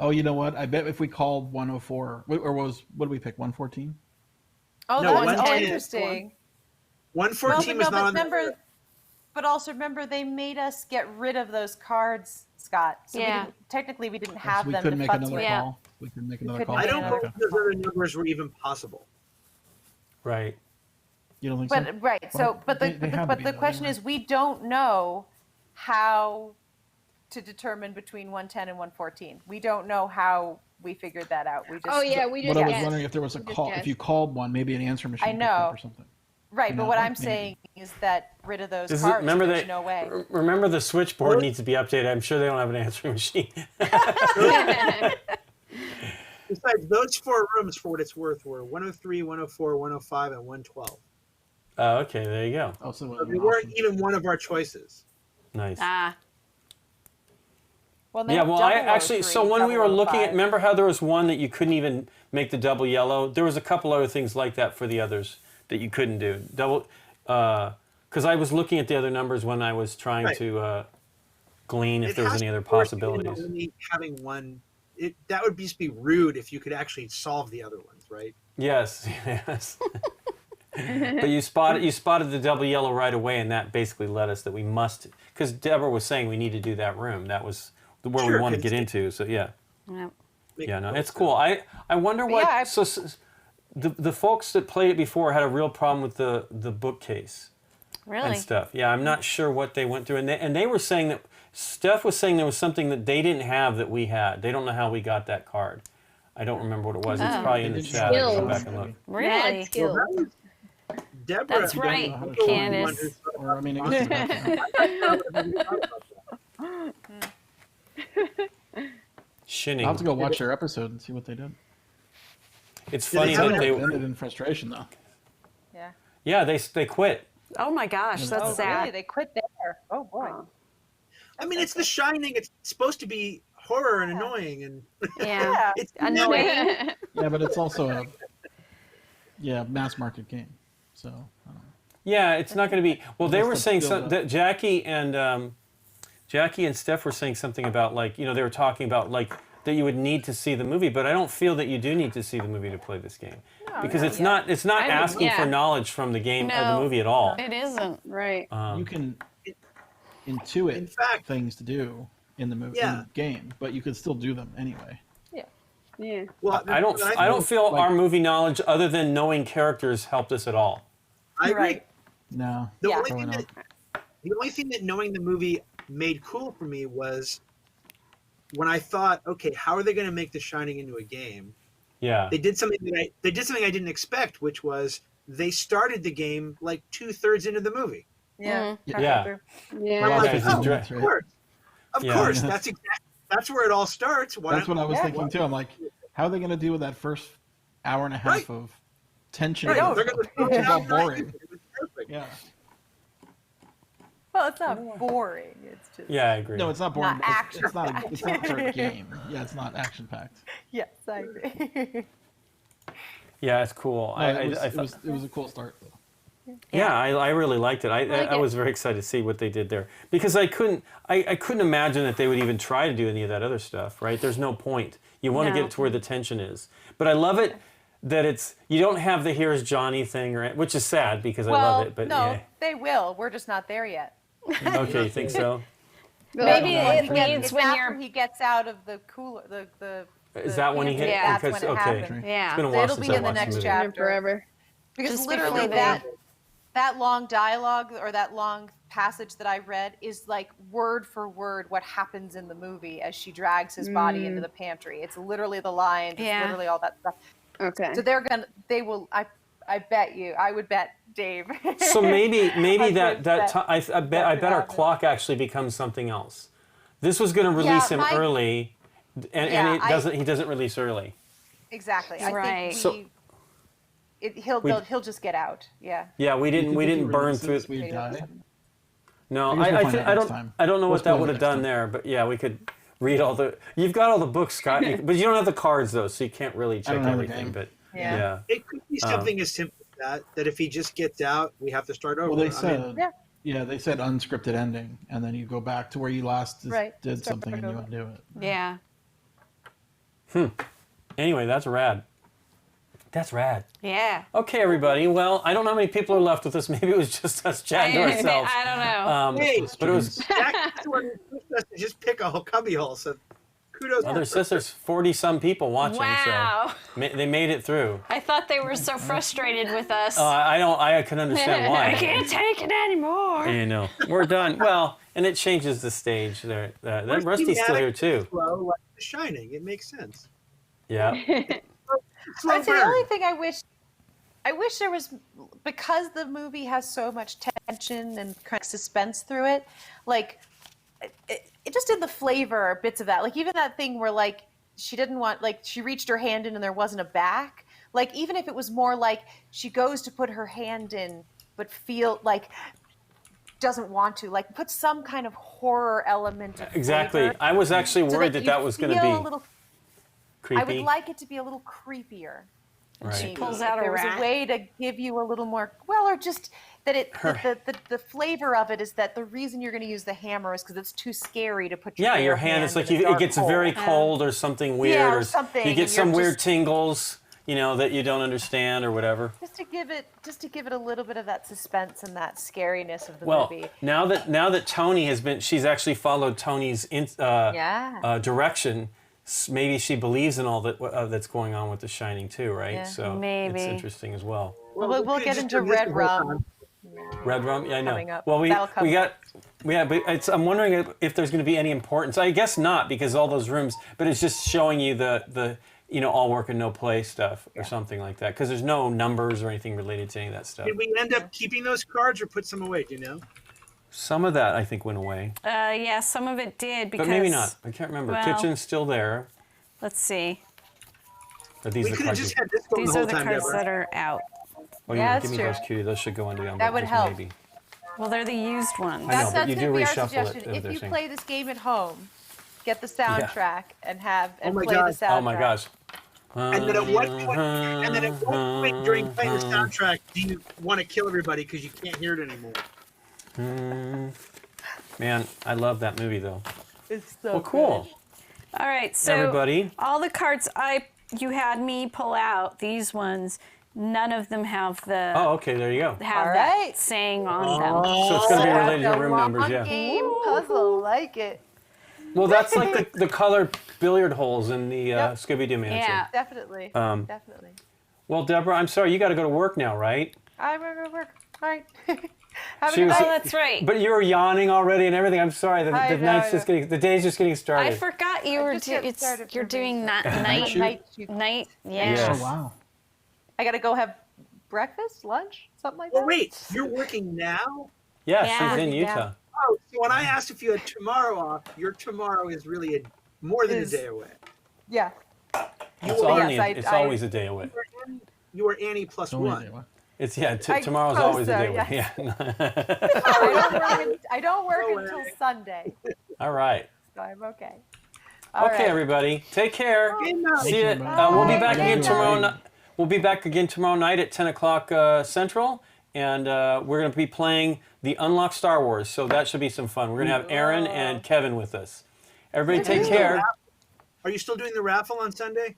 [SPEAKER 2] Oh, you know what? I bet if we called 104, or what did we pick? 114.
[SPEAKER 3] Oh,
[SPEAKER 6] No,
[SPEAKER 3] that's
[SPEAKER 6] 110 is
[SPEAKER 3] interesting.
[SPEAKER 6] 114 was
[SPEAKER 3] but
[SPEAKER 6] not on
[SPEAKER 3] remember,
[SPEAKER 6] the.
[SPEAKER 3] but also remember, they made us get rid of those cards, Scott. So
[SPEAKER 4] Yeah.
[SPEAKER 3] technically, we didn't
[SPEAKER 2] So
[SPEAKER 3] have
[SPEAKER 2] we
[SPEAKER 3] them.
[SPEAKER 2] couldn't
[SPEAKER 3] to
[SPEAKER 2] make
[SPEAKER 3] futz
[SPEAKER 2] another
[SPEAKER 3] with.
[SPEAKER 4] Yeah.
[SPEAKER 2] call. We couldn't make another
[SPEAKER 3] couldn't
[SPEAKER 2] call.
[SPEAKER 6] I
[SPEAKER 3] make
[SPEAKER 6] don't
[SPEAKER 3] another
[SPEAKER 6] believe those other numbers were even possible.
[SPEAKER 1] Right.
[SPEAKER 2] You don't think so?
[SPEAKER 3] But right, so but
[SPEAKER 2] They have to be,
[SPEAKER 3] the
[SPEAKER 2] though,
[SPEAKER 3] question
[SPEAKER 2] anyway.
[SPEAKER 3] is, we don't know how to determine between 110 and 114. We don't know how we figured that out. We just
[SPEAKER 5] Oh yeah, we just
[SPEAKER 2] But I was
[SPEAKER 5] guessed.
[SPEAKER 2] wondering if there was a
[SPEAKER 5] We just
[SPEAKER 2] call. If
[SPEAKER 5] guessed.
[SPEAKER 2] you called one, maybe an answer machine
[SPEAKER 3] I
[SPEAKER 2] picked up
[SPEAKER 3] know.
[SPEAKER 2] or something.
[SPEAKER 3] right.
[SPEAKER 2] you
[SPEAKER 3] But
[SPEAKER 2] know,
[SPEAKER 3] what
[SPEAKER 2] like
[SPEAKER 3] I'm
[SPEAKER 2] maybe.
[SPEAKER 3] saying is that rid of those
[SPEAKER 1] Is it,
[SPEAKER 3] cards.
[SPEAKER 1] remember
[SPEAKER 3] There's
[SPEAKER 1] they,
[SPEAKER 3] no way.
[SPEAKER 1] remember the switchboard needs to be updated. I'm sure they don't have an answering machine.
[SPEAKER 6] Besides, those 4 rooms, for what it's worth, were 103, 104, 105, and 112.
[SPEAKER 1] Oh, okay, there you go.
[SPEAKER 2] Oh, so it was
[SPEAKER 6] So
[SPEAKER 2] an
[SPEAKER 6] they weren't
[SPEAKER 2] option.
[SPEAKER 6] even one of our choices.
[SPEAKER 1] Nice.
[SPEAKER 4] Ah,
[SPEAKER 3] Well, they
[SPEAKER 1] Yeah,
[SPEAKER 3] have
[SPEAKER 1] well, I
[SPEAKER 3] double
[SPEAKER 1] actually,
[SPEAKER 3] 03,
[SPEAKER 1] so when we were looking at,
[SPEAKER 3] 005.
[SPEAKER 1] remember how there was one that you couldn't even make the double yellow? There was a couple other things like that for the others that you couldn't do. Because I was looking at the other numbers when I was trying
[SPEAKER 6] Right.
[SPEAKER 1] to glean if
[SPEAKER 6] It
[SPEAKER 1] there was
[SPEAKER 6] has
[SPEAKER 1] any
[SPEAKER 6] to
[SPEAKER 1] other
[SPEAKER 6] be worth
[SPEAKER 1] possibilities.
[SPEAKER 6] only having one. That would just be rude if you could actually solve the other ones, right?
[SPEAKER 1] Yes, yes. But you spotted the double yellow right away, and that basically led us that we must, because Deborah was saying we need to do that room. That was where we
[SPEAKER 6] Sure,
[SPEAKER 1] want to get
[SPEAKER 6] because-
[SPEAKER 1] into. So yeah,
[SPEAKER 4] yep.
[SPEAKER 1] yeah, no, it's cool. I wonder what.
[SPEAKER 3] yeah,
[SPEAKER 1] so the folks that played it before had a real problem with the bookcase
[SPEAKER 4] Really?
[SPEAKER 1] and stuff. Yeah, I'm not sure what they went through, and they were saying that Steph was saying there was something that they didn't have that we had. They don't know how we got that card. I don't remember what it was. It's
[SPEAKER 4] Oh.
[SPEAKER 1] probably in
[SPEAKER 2] They
[SPEAKER 1] the
[SPEAKER 2] didn't
[SPEAKER 1] chat. I can go
[SPEAKER 5] Skills.
[SPEAKER 1] back and look.
[SPEAKER 4] Really?
[SPEAKER 5] Mad skills.
[SPEAKER 6] Well, that was Deborah.
[SPEAKER 4] That's right,
[SPEAKER 2] know how to
[SPEAKER 4] Candace.
[SPEAKER 2] Or I mean, I guess
[SPEAKER 1] Shinning.
[SPEAKER 2] I'll have to go watch their episode and see what they did.
[SPEAKER 1] It's
[SPEAKER 6] Yeah,
[SPEAKER 1] funny
[SPEAKER 6] they
[SPEAKER 1] that
[SPEAKER 6] haven't
[SPEAKER 1] they.
[SPEAKER 2] Ended in frustration though.
[SPEAKER 3] Yeah.
[SPEAKER 1] Yeah, they quit.
[SPEAKER 4] Oh my gosh, that's
[SPEAKER 3] Oh,
[SPEAKER 4] sad.
[SPEAKER 3] really? They quit there. Oh boy.
[SPEAKER 6] I mean, it's The Shining. It's supposed to be horror and annoying, and
[SPEAKER 4] Yeah.
[SPEAKER 3] Yeah.
[SPEAKER 6] it's
[SPEAKER 4] Annoying.
[SPEAKER 2] Yeah, but it's also a mass market game. So I don't know.
[SPEAKER 1] Yeah, it's not going to be. Well, they
[SPEAKER 2] Unless
[SPEAKER 1] were
[SPEAKER 2] they
[SPEAKER 1] saying
[SPEAKER 2] build up.
[SPEAKER 1] that Jackie and Steph were saying something about, like, they were talking about, like, that you would need to see the movie, but I don't feel that you do need to see the movie to play this game, because it's not
[SPEAKER 5] I would-
[SPEAKER 1] asking for
[SPEAKER 5] yeah.
[SPEAKER 1] knowledge from the game or
[SPEAKER 4] No.
[SPEAKER 1] the movie at all.
[SPEAKER 4] It isn't.
[SPEAKER 5] Right.
[SPEAKER 2] You can intuit
[SPEAKER 6] In fact-
[SPEAKER 2] things to do in the movie,
[SPEAKER 6] Yeah.
[SPEAKER 2] in the game, but you could still do them anyway.
[SPEAKER 5] Yeah.
[SPEAKER 6] well.
[SPEAKER 1] I don't feel
[SPEAKER 2] like-
[SPEAKER 1] our movie knowledge, other than knowing characters, helped us at all.
[SPEAKER 6] I agree.
[SPEAKER 3] Right.
[SPEAKER 2] No,
[SPEAKER 6] The
[SPEAKER 3] Yeah.
[SPEAKER 6] only
[SPEAKER 2] probably
[SPEAKER 6] thing
[SPEAKER 2] not.
[SPEAKER 6] the only thing that knowing the movie made cool for me was when I thought, okay, how are they going to make The Shining into a game?
[SPEAKER 1] Yeah.
[SPEAKER 6] They did something I didn't expect, which was they started the game like 2/3 into the movie.
[SPEAKER 3] Yeah.
[SPEAKER 2] Yeah.
[SPEAKER 1] Yeah.
[SPEAKER 5] Yeah.
[SPEAKER 1] Yeah,
[SPEAKER 6] Like,
[SPEAKER 1] that's
[SPEAKER 6] oh,
[SPEAKER 1] right.
[SPEAKER 6] of course,
[SPEAKER 1] Yeah.
[SPEAKER 6] course, that's where it all starts. Why
[SPEAKER 2] That's
[SPEAKER 6] don't-
[SPEAKER 2] what I was
[SPEAKER 3] Yeah.
[SPEAKER 2] thinking too. I'm like, how are they going to deal with that first hour and a half
[SPEAKER 6] Right.
[SPEAKER 2] of tension?
[SPEAKER 6] Right,
[SPEAKER 3] No,
[SPEAKER 6] they're gonna throw
[SPEAKER 2] Which
[SPEAKER 6] it
[SPEAKER 2] is all
[SPEAKER 6] out
[SPEAKER 2] boring.
[SPEAKER 6] nice. It was perfect.
[SPEAKER 2] Yeah.
[SPEAKER 3] Well, it's not boring. It's just.
[SPEAKER 1] Yeah, I agree.
[SPEAKER 2] No, it's not boring.
[SPEAKER 3] Not
[SPEAKER 2] but it's not.
[SPEAKER 3] action-packed.
[SPEAKER 2] It's not a game. Yeah, it's not action packed.
[SPEAKER 3] Yes, I agree.
[SPEAKER 1] Yeah, it's cool.
[SPEAKER 2] No,
[SPEAKER 1] I
[SPEAKER 2] it, was,
[SPEAKER 1] thought-
[SPEAKER 2] it was a cool start though.
[SPEAKER 1] Yeah, I really liked it. I
[SPEAKER 4] it.
[SPEAKER 1] was very excited to see what they did there, because I couldn't imagine that they would even try to do any of that other stuff. Right? There's no point. You want to
[SPEAKER 4] No.
[SPEAKER 1] get to where the tension is. But I love it that you don't have the "here's Johnny" thing, which is sad because I
[SPEAKER 3] well,
[SPEAKER 1] love it. But
[SPEAKER 3] no, they will. We're just not there yet.
[SPEAKER 1] yeah. Okay, you think so?
[SPEAKER 4] Maybe
[SPEAKER 2] Well,
[SPEAKER 4] it
[SPEAKER 2] it's
[SPEAKER 4] leads when
[SPEAKER 3] after
[SPEAKER 4] you're.
[SPEAKER 3] he gets out of the cooler. The
[SPEAKER 1] Is that when he hit?
[SPEAKER 4] Yeah.
[SPEAKER 3] That's when it
[SPEAKER 1] okay.
[SPEAKER 3] happens.
[SPEAKER 1] It's
[SPEAKER 4] Yeah.
[SPEAKER 1] been a while
[SPEAKER 3] It'll
[SPEAKER 1] since
[SPEAKER 3] be
[SPEAKER 1] I
[SPEAKER 3] in the
[SPEAKER 1] watched
[SPEAKER 3] next
[SPEAKER 1] movie.
[SPEAKER 3] chapter.
[SPEAKER 5] Forever.
[SPEAKER 3] Because
[SPEAKER 4] Just
[SPEAKER 3] literally
[SPEAKER 4] before
[SPEAKER 3] that long dialogue or that long passage that I read is like word for word what happens in the movie as she drags his body into the pantry. It's literally the lines.
[SPEAKER 4] Yeah.
[SPEAKER 3] It's literally all that stuff.
[SPEAKER 5] Okay.
[SPEAKER 3] So they will. I bet you. I would bet Dave.
[SPEAKER 1] So maybe
[SPEAKER 3] I
[SPEAKER 1] that
[SPEAKER 3] think
[SPEAKER 1] that
[SPEAKER 3] that-
[SPEAKER 1] ti- I bet
[SPEAKER 3] could
[SPEAKER 1] our
[SPEAKER 3] happen.
[SPEAKER 1] clock actually becomes something else. This was going to release him
[SPEAKER 3] my-
[SPEAKER 1] early, and
[SPEAKER 3] Yeah,
[SPEAKER 1] it doesn't. He doesn't release early.
[SPEAKER 3] Exactly. I
[SPEAKER 4] Right.
[SPEAKER 3] think
[SPEAKER 1] So-
[SPEAKER 3] he'll just get out. Yeah.
[SPEAKER 1] Yeah, we didn't burn through.
[SPEAKER 2] We die.
[SPEAKER 1] No,
[SPEAKER 2] I guess we'll find out
[SPEAKER 1] I
[SPEAKER 2] next
[SPEAKER 1] don't.
[SPEAKER 2] time.
[SPEAKER 1] I don't know
[SPEAKER 2] We'll
[SPEAKER 1] what that
[SPEAKER 2] spoil it
[SPEAKER 1] would have
[SPEAKER 2] next
[SPEAKER 1] done
[SPEAKER 2] time.
[SPEAKER 1] there, but yeah, we could read all the. You've got all the books, Scott, but you don't have the cards though, so you can't really check
[SPEAKER 2] don't have the
[SPEAKER 1] everything.
[SPEAKER 2] game.
[SPEAKER 1] But
[SPEAKER 3] Yeah.
[SPEAKER 1] yeah,
[SPEAKER 6] It could be something as simple as that if he just gets out, we have to start over.
[SPEAKER 2] Well, they
[SPEAKER 6] I
[SPEAKER 2] said.
[SPEAKER 6] mean,
[SPEAKER 3] Yeah.
[SPEAKER 2] They said unscripted ending, and then you go back to where you last
[SPEAKER 3] Right.
[SPEAKER 2] did
[SPEAKER 3] Start
[SPEAKER 2] something and
[SPEAKER 3] over.
[SPEAKER 2] you undo it.
[SPEAKER 4] Yeah.
[SPEAKER 1] Anyway, that's rad. That's rad.
[SPEAKER 4] Yeah.
[SPEAKER 1] Okay, everybody. Well, I don't know how many people are left with us. Maybe it was just us chatting to ourselves.
[SPEAKER 4] I don't know.
[SPEAKER 6] hey,
[SPEAKER 1] But it was.
[SPEAKER 6] Jack, that's what pushed us to just pick a whole cubbyhole. So kudos.
[SPEAKER 1] Well, their sister's 40-some people watching,
[SPEAKER 4] Wow.
[SPEAKER 1] so they made it through.
[SPEAKER 4] I thought they were so frustrated with us.
[SPEAKER 1] I can understand why.
[SPEAKER 4] I can't take it anymore.
[SPEAKER 1] You know, we're done. Well, and it changes the stage there. Rusty's still here too.
[SPEAKER 6] Slow, like The Shining. It makes sense.
[SPEAKER 1] Yeah.
[SPEAKER 6] Slow
[SPEAKER 3] I'd say the
[SPEAKER 6] burn.
[SPEAKER 3] only thing I wish there was, because the movie has so much tension and kind of suspense through it, like it just in the flavor bits of that, like even that thing where like she didn't want, like she reached her hand in and there wasn't a back, like even if it was more like she goes to put her hand in but feel like doesn't want to, like put some kind of horror element of
[SPEAKER 1] Exactly.
[SPEAKER 3] flavor
[SPEAKER 1] I was actually
[SPEAKER 3] so
[SPEAKER 1] worried
[SPEAKER 3] you
[SPEAKER 1] that was going to
[SPEAKER 3] feel
[SPEAKER 1] be
[SPEAKER 3] a little,
[SPEAKER 1] creepy.
[SPEAKER 3] I would like it to be a little creepier.
[SPEAKER 1] Right.
[SPEAKER 3] Maybe.
[SPEAKER 4] Pulls
[SPEAKER 3] If
[SPEAKER 4] out a
[SPEAKER 3] there was
[SPEAKER 4] rat.
[SPEAKER 3] a way to give you a little more, well, or just that the flavor of it is that the reason you're going to use the hammer is because it's too scary to put your
[SPEAKER 1] Yeah,
[SPEAKER 3] bare
[SPEAKER 1] your hand is like
[SPEAKER 3] in a
[SPEAKER 1] it
[SPEAKER 3] dark
[SPEAKER 1] gets
[SPEAKER 3] hole.
[SPEAKER 1] very cold or something weird,
[SPEAKER 3] Yeah, or
[SPEAKER 1] or
[SPEAKER 3] something,
[SPEAKER 1] you get
[SPEAKER 3] and
[SPEAKER 1] some
[SPEAKER 3] you're
[SPEAKER 1] weird
[SPEAKER 3] just-
[SPEAKER 1] tingles, you know, that you don't understand or whatever.
[SPEAKER 3] Just to give it a little bit of that suspense and that scariness of the
[SPEAKER 1] Well,
[SPEAKER 3] movie.
[SPEAKER 1] now that Tony she's actually followed Tony's
[SPEAKER 3] Yeah.
[SPEAKER 1] direction. Maybe she believes in all that's going on with The Shining too, right?
[SPEAKER 3] Yeah.
[SPEAKER 1] So
[SPEAKER 4] Maybe.
[SPEAKER 1] it's interesting as well.
[SPEAKER 3] We'll
[SPEAKER 6] we
[SPEAKER 3] get
[SPEAKER 6] just
[SPEAKER 3] into
[SPEAKER 6] done this
[SPEAKER 3] Red
[SPEAKER 6] the whole
[SPEAKER 3] Rum.
[SPEAKER 6] time.
[SPEAKER 1] Red Rum, yeah, I know.
[SPEAKER 3] Coming up.
[SPEAKER 1] Well,
[SPEAKER 3] That'll come
[SPEAKER 1] but I'm wondering if there's going to be any importance. I guess not, because all those rooms. But it's just showing you the all work and no play stuff or something like that. Because there's no numbers or anything related to any of that stuff.
[SPEAKER 6] Did we end up keeping those cards or put some away? Do you know?
[SPEAKER 1] Some of that I think went away,
[SPEAKER 4] Yeah, some of it did because.
[SPEAKER 1] but maybe not. I can't remember.
[SPEAKER 4] well,
[SPEAKER 1] Kitchen's still there.
[SPEAKER 4] Let's see.
[SPEAKER 1] But these
[SPEAKER 6] We
[SPEAKER 1] are the
[SPEAKER 6] could have
[SPEAKER 1] cards.
[SPEAKER 6] just had this going the
[SPEAKER 4] These are
[SPEAKER 6] whole
[SPEAKER 4] the
[SPEAKER 6] time,
[SPEAKER 4] cards
[SPEAKER 6] Deborah.
[SPEAKER 4] that are out.
[SPEAKER 1] Oh,
[SPEAKER 3] Yeah,
[SPEAKER 1] give
[SPEAKER 3] that's
[SPEAKER 1] me those,
[SPEAKER 3] true.
[SPEAKER 1] Cutie. Those should go into the envelope.
[SPEAKER 3] That would
[SPEAKER 1] just
[SPEAKER 3] help.
[SPEAKER 1] Maybe.
[SPEAKER 4] Well, they're the used ones.
[SPEAKER 1] I know, but
[SPEAKER 3] That's
[SPEAKER 1] you do
[SPEAKER 3] gonna be our
[SPEAKER 1] reshuffle it,
[SPEAKER 3] suggestion.
[SPEAKER 1] what
[SPEAKER 3] If
[SPEAKER 1] they're
[SPEAKER 3] you
[SPEAKER 1] saying.
[SPEAKER 3] play this game at home, get the soundtrack and
[SPEAKER 6] my
[SPEAKER 3] play
[SPEAKER 6] God.
[SPEAKER 3] the soundtrack.
[SPEAKER 1] Oh my gosh.
[SPEAKER 6] And then at what point during playing the soundtrack do you want to kill everybody because you can't hear it anymore?
[SPEAKER 1] Man, I love that movie though.
[SPEAKER 3] It's so
[SPEAKER 1] Well, cool.
[SPEAKER 4] All right, so
[SPEAKER 1] Everybody.
[SPEAKER 4] all the cards you had me pull out, these ones, none of them have the
[SPEAKER 1] Oh, okay. There you go.
[SPEAKER 4] have
[SPEAKER 3] All
[SPEAKER 4] that
[SPEAKER 3] right.
[SPEAKER 4] saying on them.
[SPEAKER 1] So it's going to be
[SPEAKER 3] That's
[SPEAKER 1] related to
[SPEAKER 3] a
[SPEAKER 1] room
[SPEAKER 3] long
[SPEAKER 1] numbers, yeah.
[SPEAKER 3] game puzzle, like it.
[SPEAKER 1] Well, that's like the colored billiard holes in the
[SPEAKER 3] Yep.
[SPEAKER 1] Scooby-Doo mansion.
[SPEAKER 4] Yeah.
[SPEAKER 3] Definitely.
[SPEAKER 1] Um,
[SPEAKER 3] Definitely.
[SPEAKER 1] Well, Deborah, I'm sorry, you got to go to work now, right?
[SPEAKER 3] I'm gonna work. All right. Have a
[SPEAKER 1] She
[SPEAKER 3] good
[SPEAKER 1] was-
[SPEAKER 4] Oh,
[SPEAKER 3] night.
[SPEAKER 4] that's right.
[SPEAKER 1] But you were yawning already and everything. I'm sorry. The
[SPEAKER 3] I know,
[SPEAKER 1] night's
[SPEAKER 3] I
[SPEAKER 1] just
[SPEAKER 3] know.
[SPEAKER 1] getting, the day's just getting started.
[SPEAKER 4] I forgot you were
[SPEAKER 3] just get started
[SPEAKER 4] you're
[SPEAKER 3] for me.
[SPEAKER 4] doing night
[SPEAKER 2] shoot?
[SPEAKER 4] night. Yeah.
[SPEAKER 1] Yes.
[SPEAKER 2] Oh, wow.
[SPEAKER 3] I gotta go have breakfast, lunch, something like that.
[SPEAKER 6] Well, wait, you're working now?
[SPEAKER 1] Yeah,
[SPEAKER 4] Yeah.
[SPEAKER 1] she's in
[SPEAKER 3] Yeah.
[SPEAKER 1] Utah.
[SPEAKER 6] Oh, so when I asked if you had tomorrow off, your tomorrow is really more than a
[SPEAKER 3] Is-
[SPEAKER 6] day away.
[SPEAKER 3] Yeah.
[SPEAKER 1] It's,
[SPEAKER 3] will-
[SPEAKER 1] only,
[SPEAKER 3] yes,
[SPEAKER 1] it's
[SPEAKER 3] I-
[SPEAKER 1] always a day away.
[SPEAKER 6] You are Annie plus
[SPEAKER 2] It's only
[SPEAKER 6] one.
[SPEAKER 2] a day away.
[SPEAKER 1] It's yeah.
[SPEAKER 3] I
[SPEAKER 1] Tomorrow's
[SPEAKER 3] suppose
[SPEAKER 1] always a
[SPEAKER 3] so,
[SPEAKER 1] day away.
[SPEAKER 3] yes.
[SPEAKER 1] Yeah.
[SPEAKER 3] I don't work
[SPEAKER 6] No
[SPEAKER 3] until
[SPEAKER 6] way.
[SPEAKER 3] Sunday,
[SPEAKER 1] All right.
[SPEAKER 3] so I'm okay. All
[SPEAKER 1] Okay,
[SPEAKER 3] right.
[SPEAKER 1] everybody. Take care.
[SPEAKER 6] Good night.
[SPEAKER 1] See you.
[SPEAKER 2] Bye.
[SPEAKER 1] We'll be
[SPEAKER 3] Bye.
[SPEAKER 1] back again
[SPEAKER 3] Good
[SPEAKER 1] tomorrow.
[SPEAKER 2] night.
[SPEAKER 1] We'll be back again tomorrow night at 10 o'clock Central, and we're going to be playing the Unlocked Star Wars. So that should be some fun. We're going to have Aaron and Kevin with us. Everybody, take care.
[SPEAKER 6] Are you still doing the raffle on Sunday?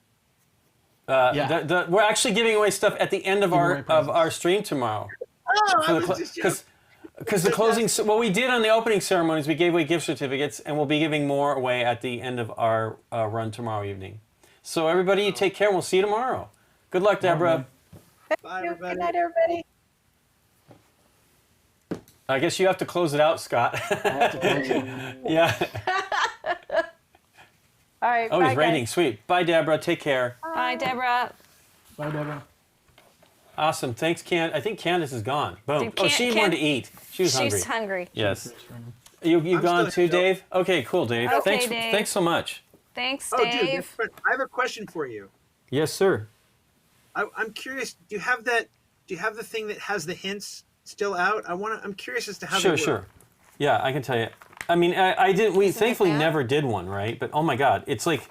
[SPEAKER 2] Yeah.
[SPEAKER 1] We're actually giving away stuff at the end of
[SPEAKER 2] Giving away
[SPEAKER 1] our stream tomorrow.
[SPEAKER 6] Oh,
[SPEAKER 1] Because the closing, what we did on the opening ceremonies, we gave away gift certificates, and we'll be giving more away at the end of our run tomorrow evening. So everybody, you take care, and we'll see you tomorrow. Good luck, Deborah.
[SPEAKER 6] Bye,
[SPEAKER 3] Good
[SPEAKER 6] everybody.
[SPEAKER 3] night, everybody.
[SPEAKER 1] I guess you have to close it out, Scott. Yeah.
[SPEAKER 3] All right.
[SPEAKER 1] Oh,
[SPEAKER 3] bye,
[SPEAKER 1] it's
[SPEAKER 3] guys.
[SPEAKER 1] raining. Sweet. Bye, Deborah. Take care.
[SPEAKER 4] Bye, Deborah.
[SPEAKER 2] Bye, Deborah.
[SPEAKER 1] Awesome. Thanks, I think Candace is gone. Boom.
[SPEAKER 4] Did
[SPEAKER 1] Oh, she wanted to eat. She was hungry.
[SPEAKER 4] She's hungry.
[SPEAKER 1] Yes. You
[SPEAKER 6] I'm
[SPEAKER 1] gone
[SPEAKER 6] still
[SPEAKER 1] too,
[SPEAKER 6] here,
[SPEAKER 1] Dave? Okay, cool, Dave.
[SPEAKER 4] Okay,
[SPEAKER 1] Thanks.
[SPEAKER 4] Dave.
[SPEAKER 1] Thanks so much.
[SPEAKER 4] Thanks,
[SPEAKER 6] Oh, dude,
[SPEAKER 4] Dave.
[SPEAKER 6] I have a question for you.
[SPEAKER 1] Yes, sir.
[SPEAKER 6] I'm curious. Do you have that? Do you have the thing that has the hints still out? I'm curious as to how they work.
[SPEAKER 1] Sure. Yeah, I can tell you. I mean, I didn't. We
[SPEAKER 3] Something like
[SPEAKER 1] thankfully
[SPEAKER 3] that?
[SPEAKER 1] never did one, right? But oh my God, it's like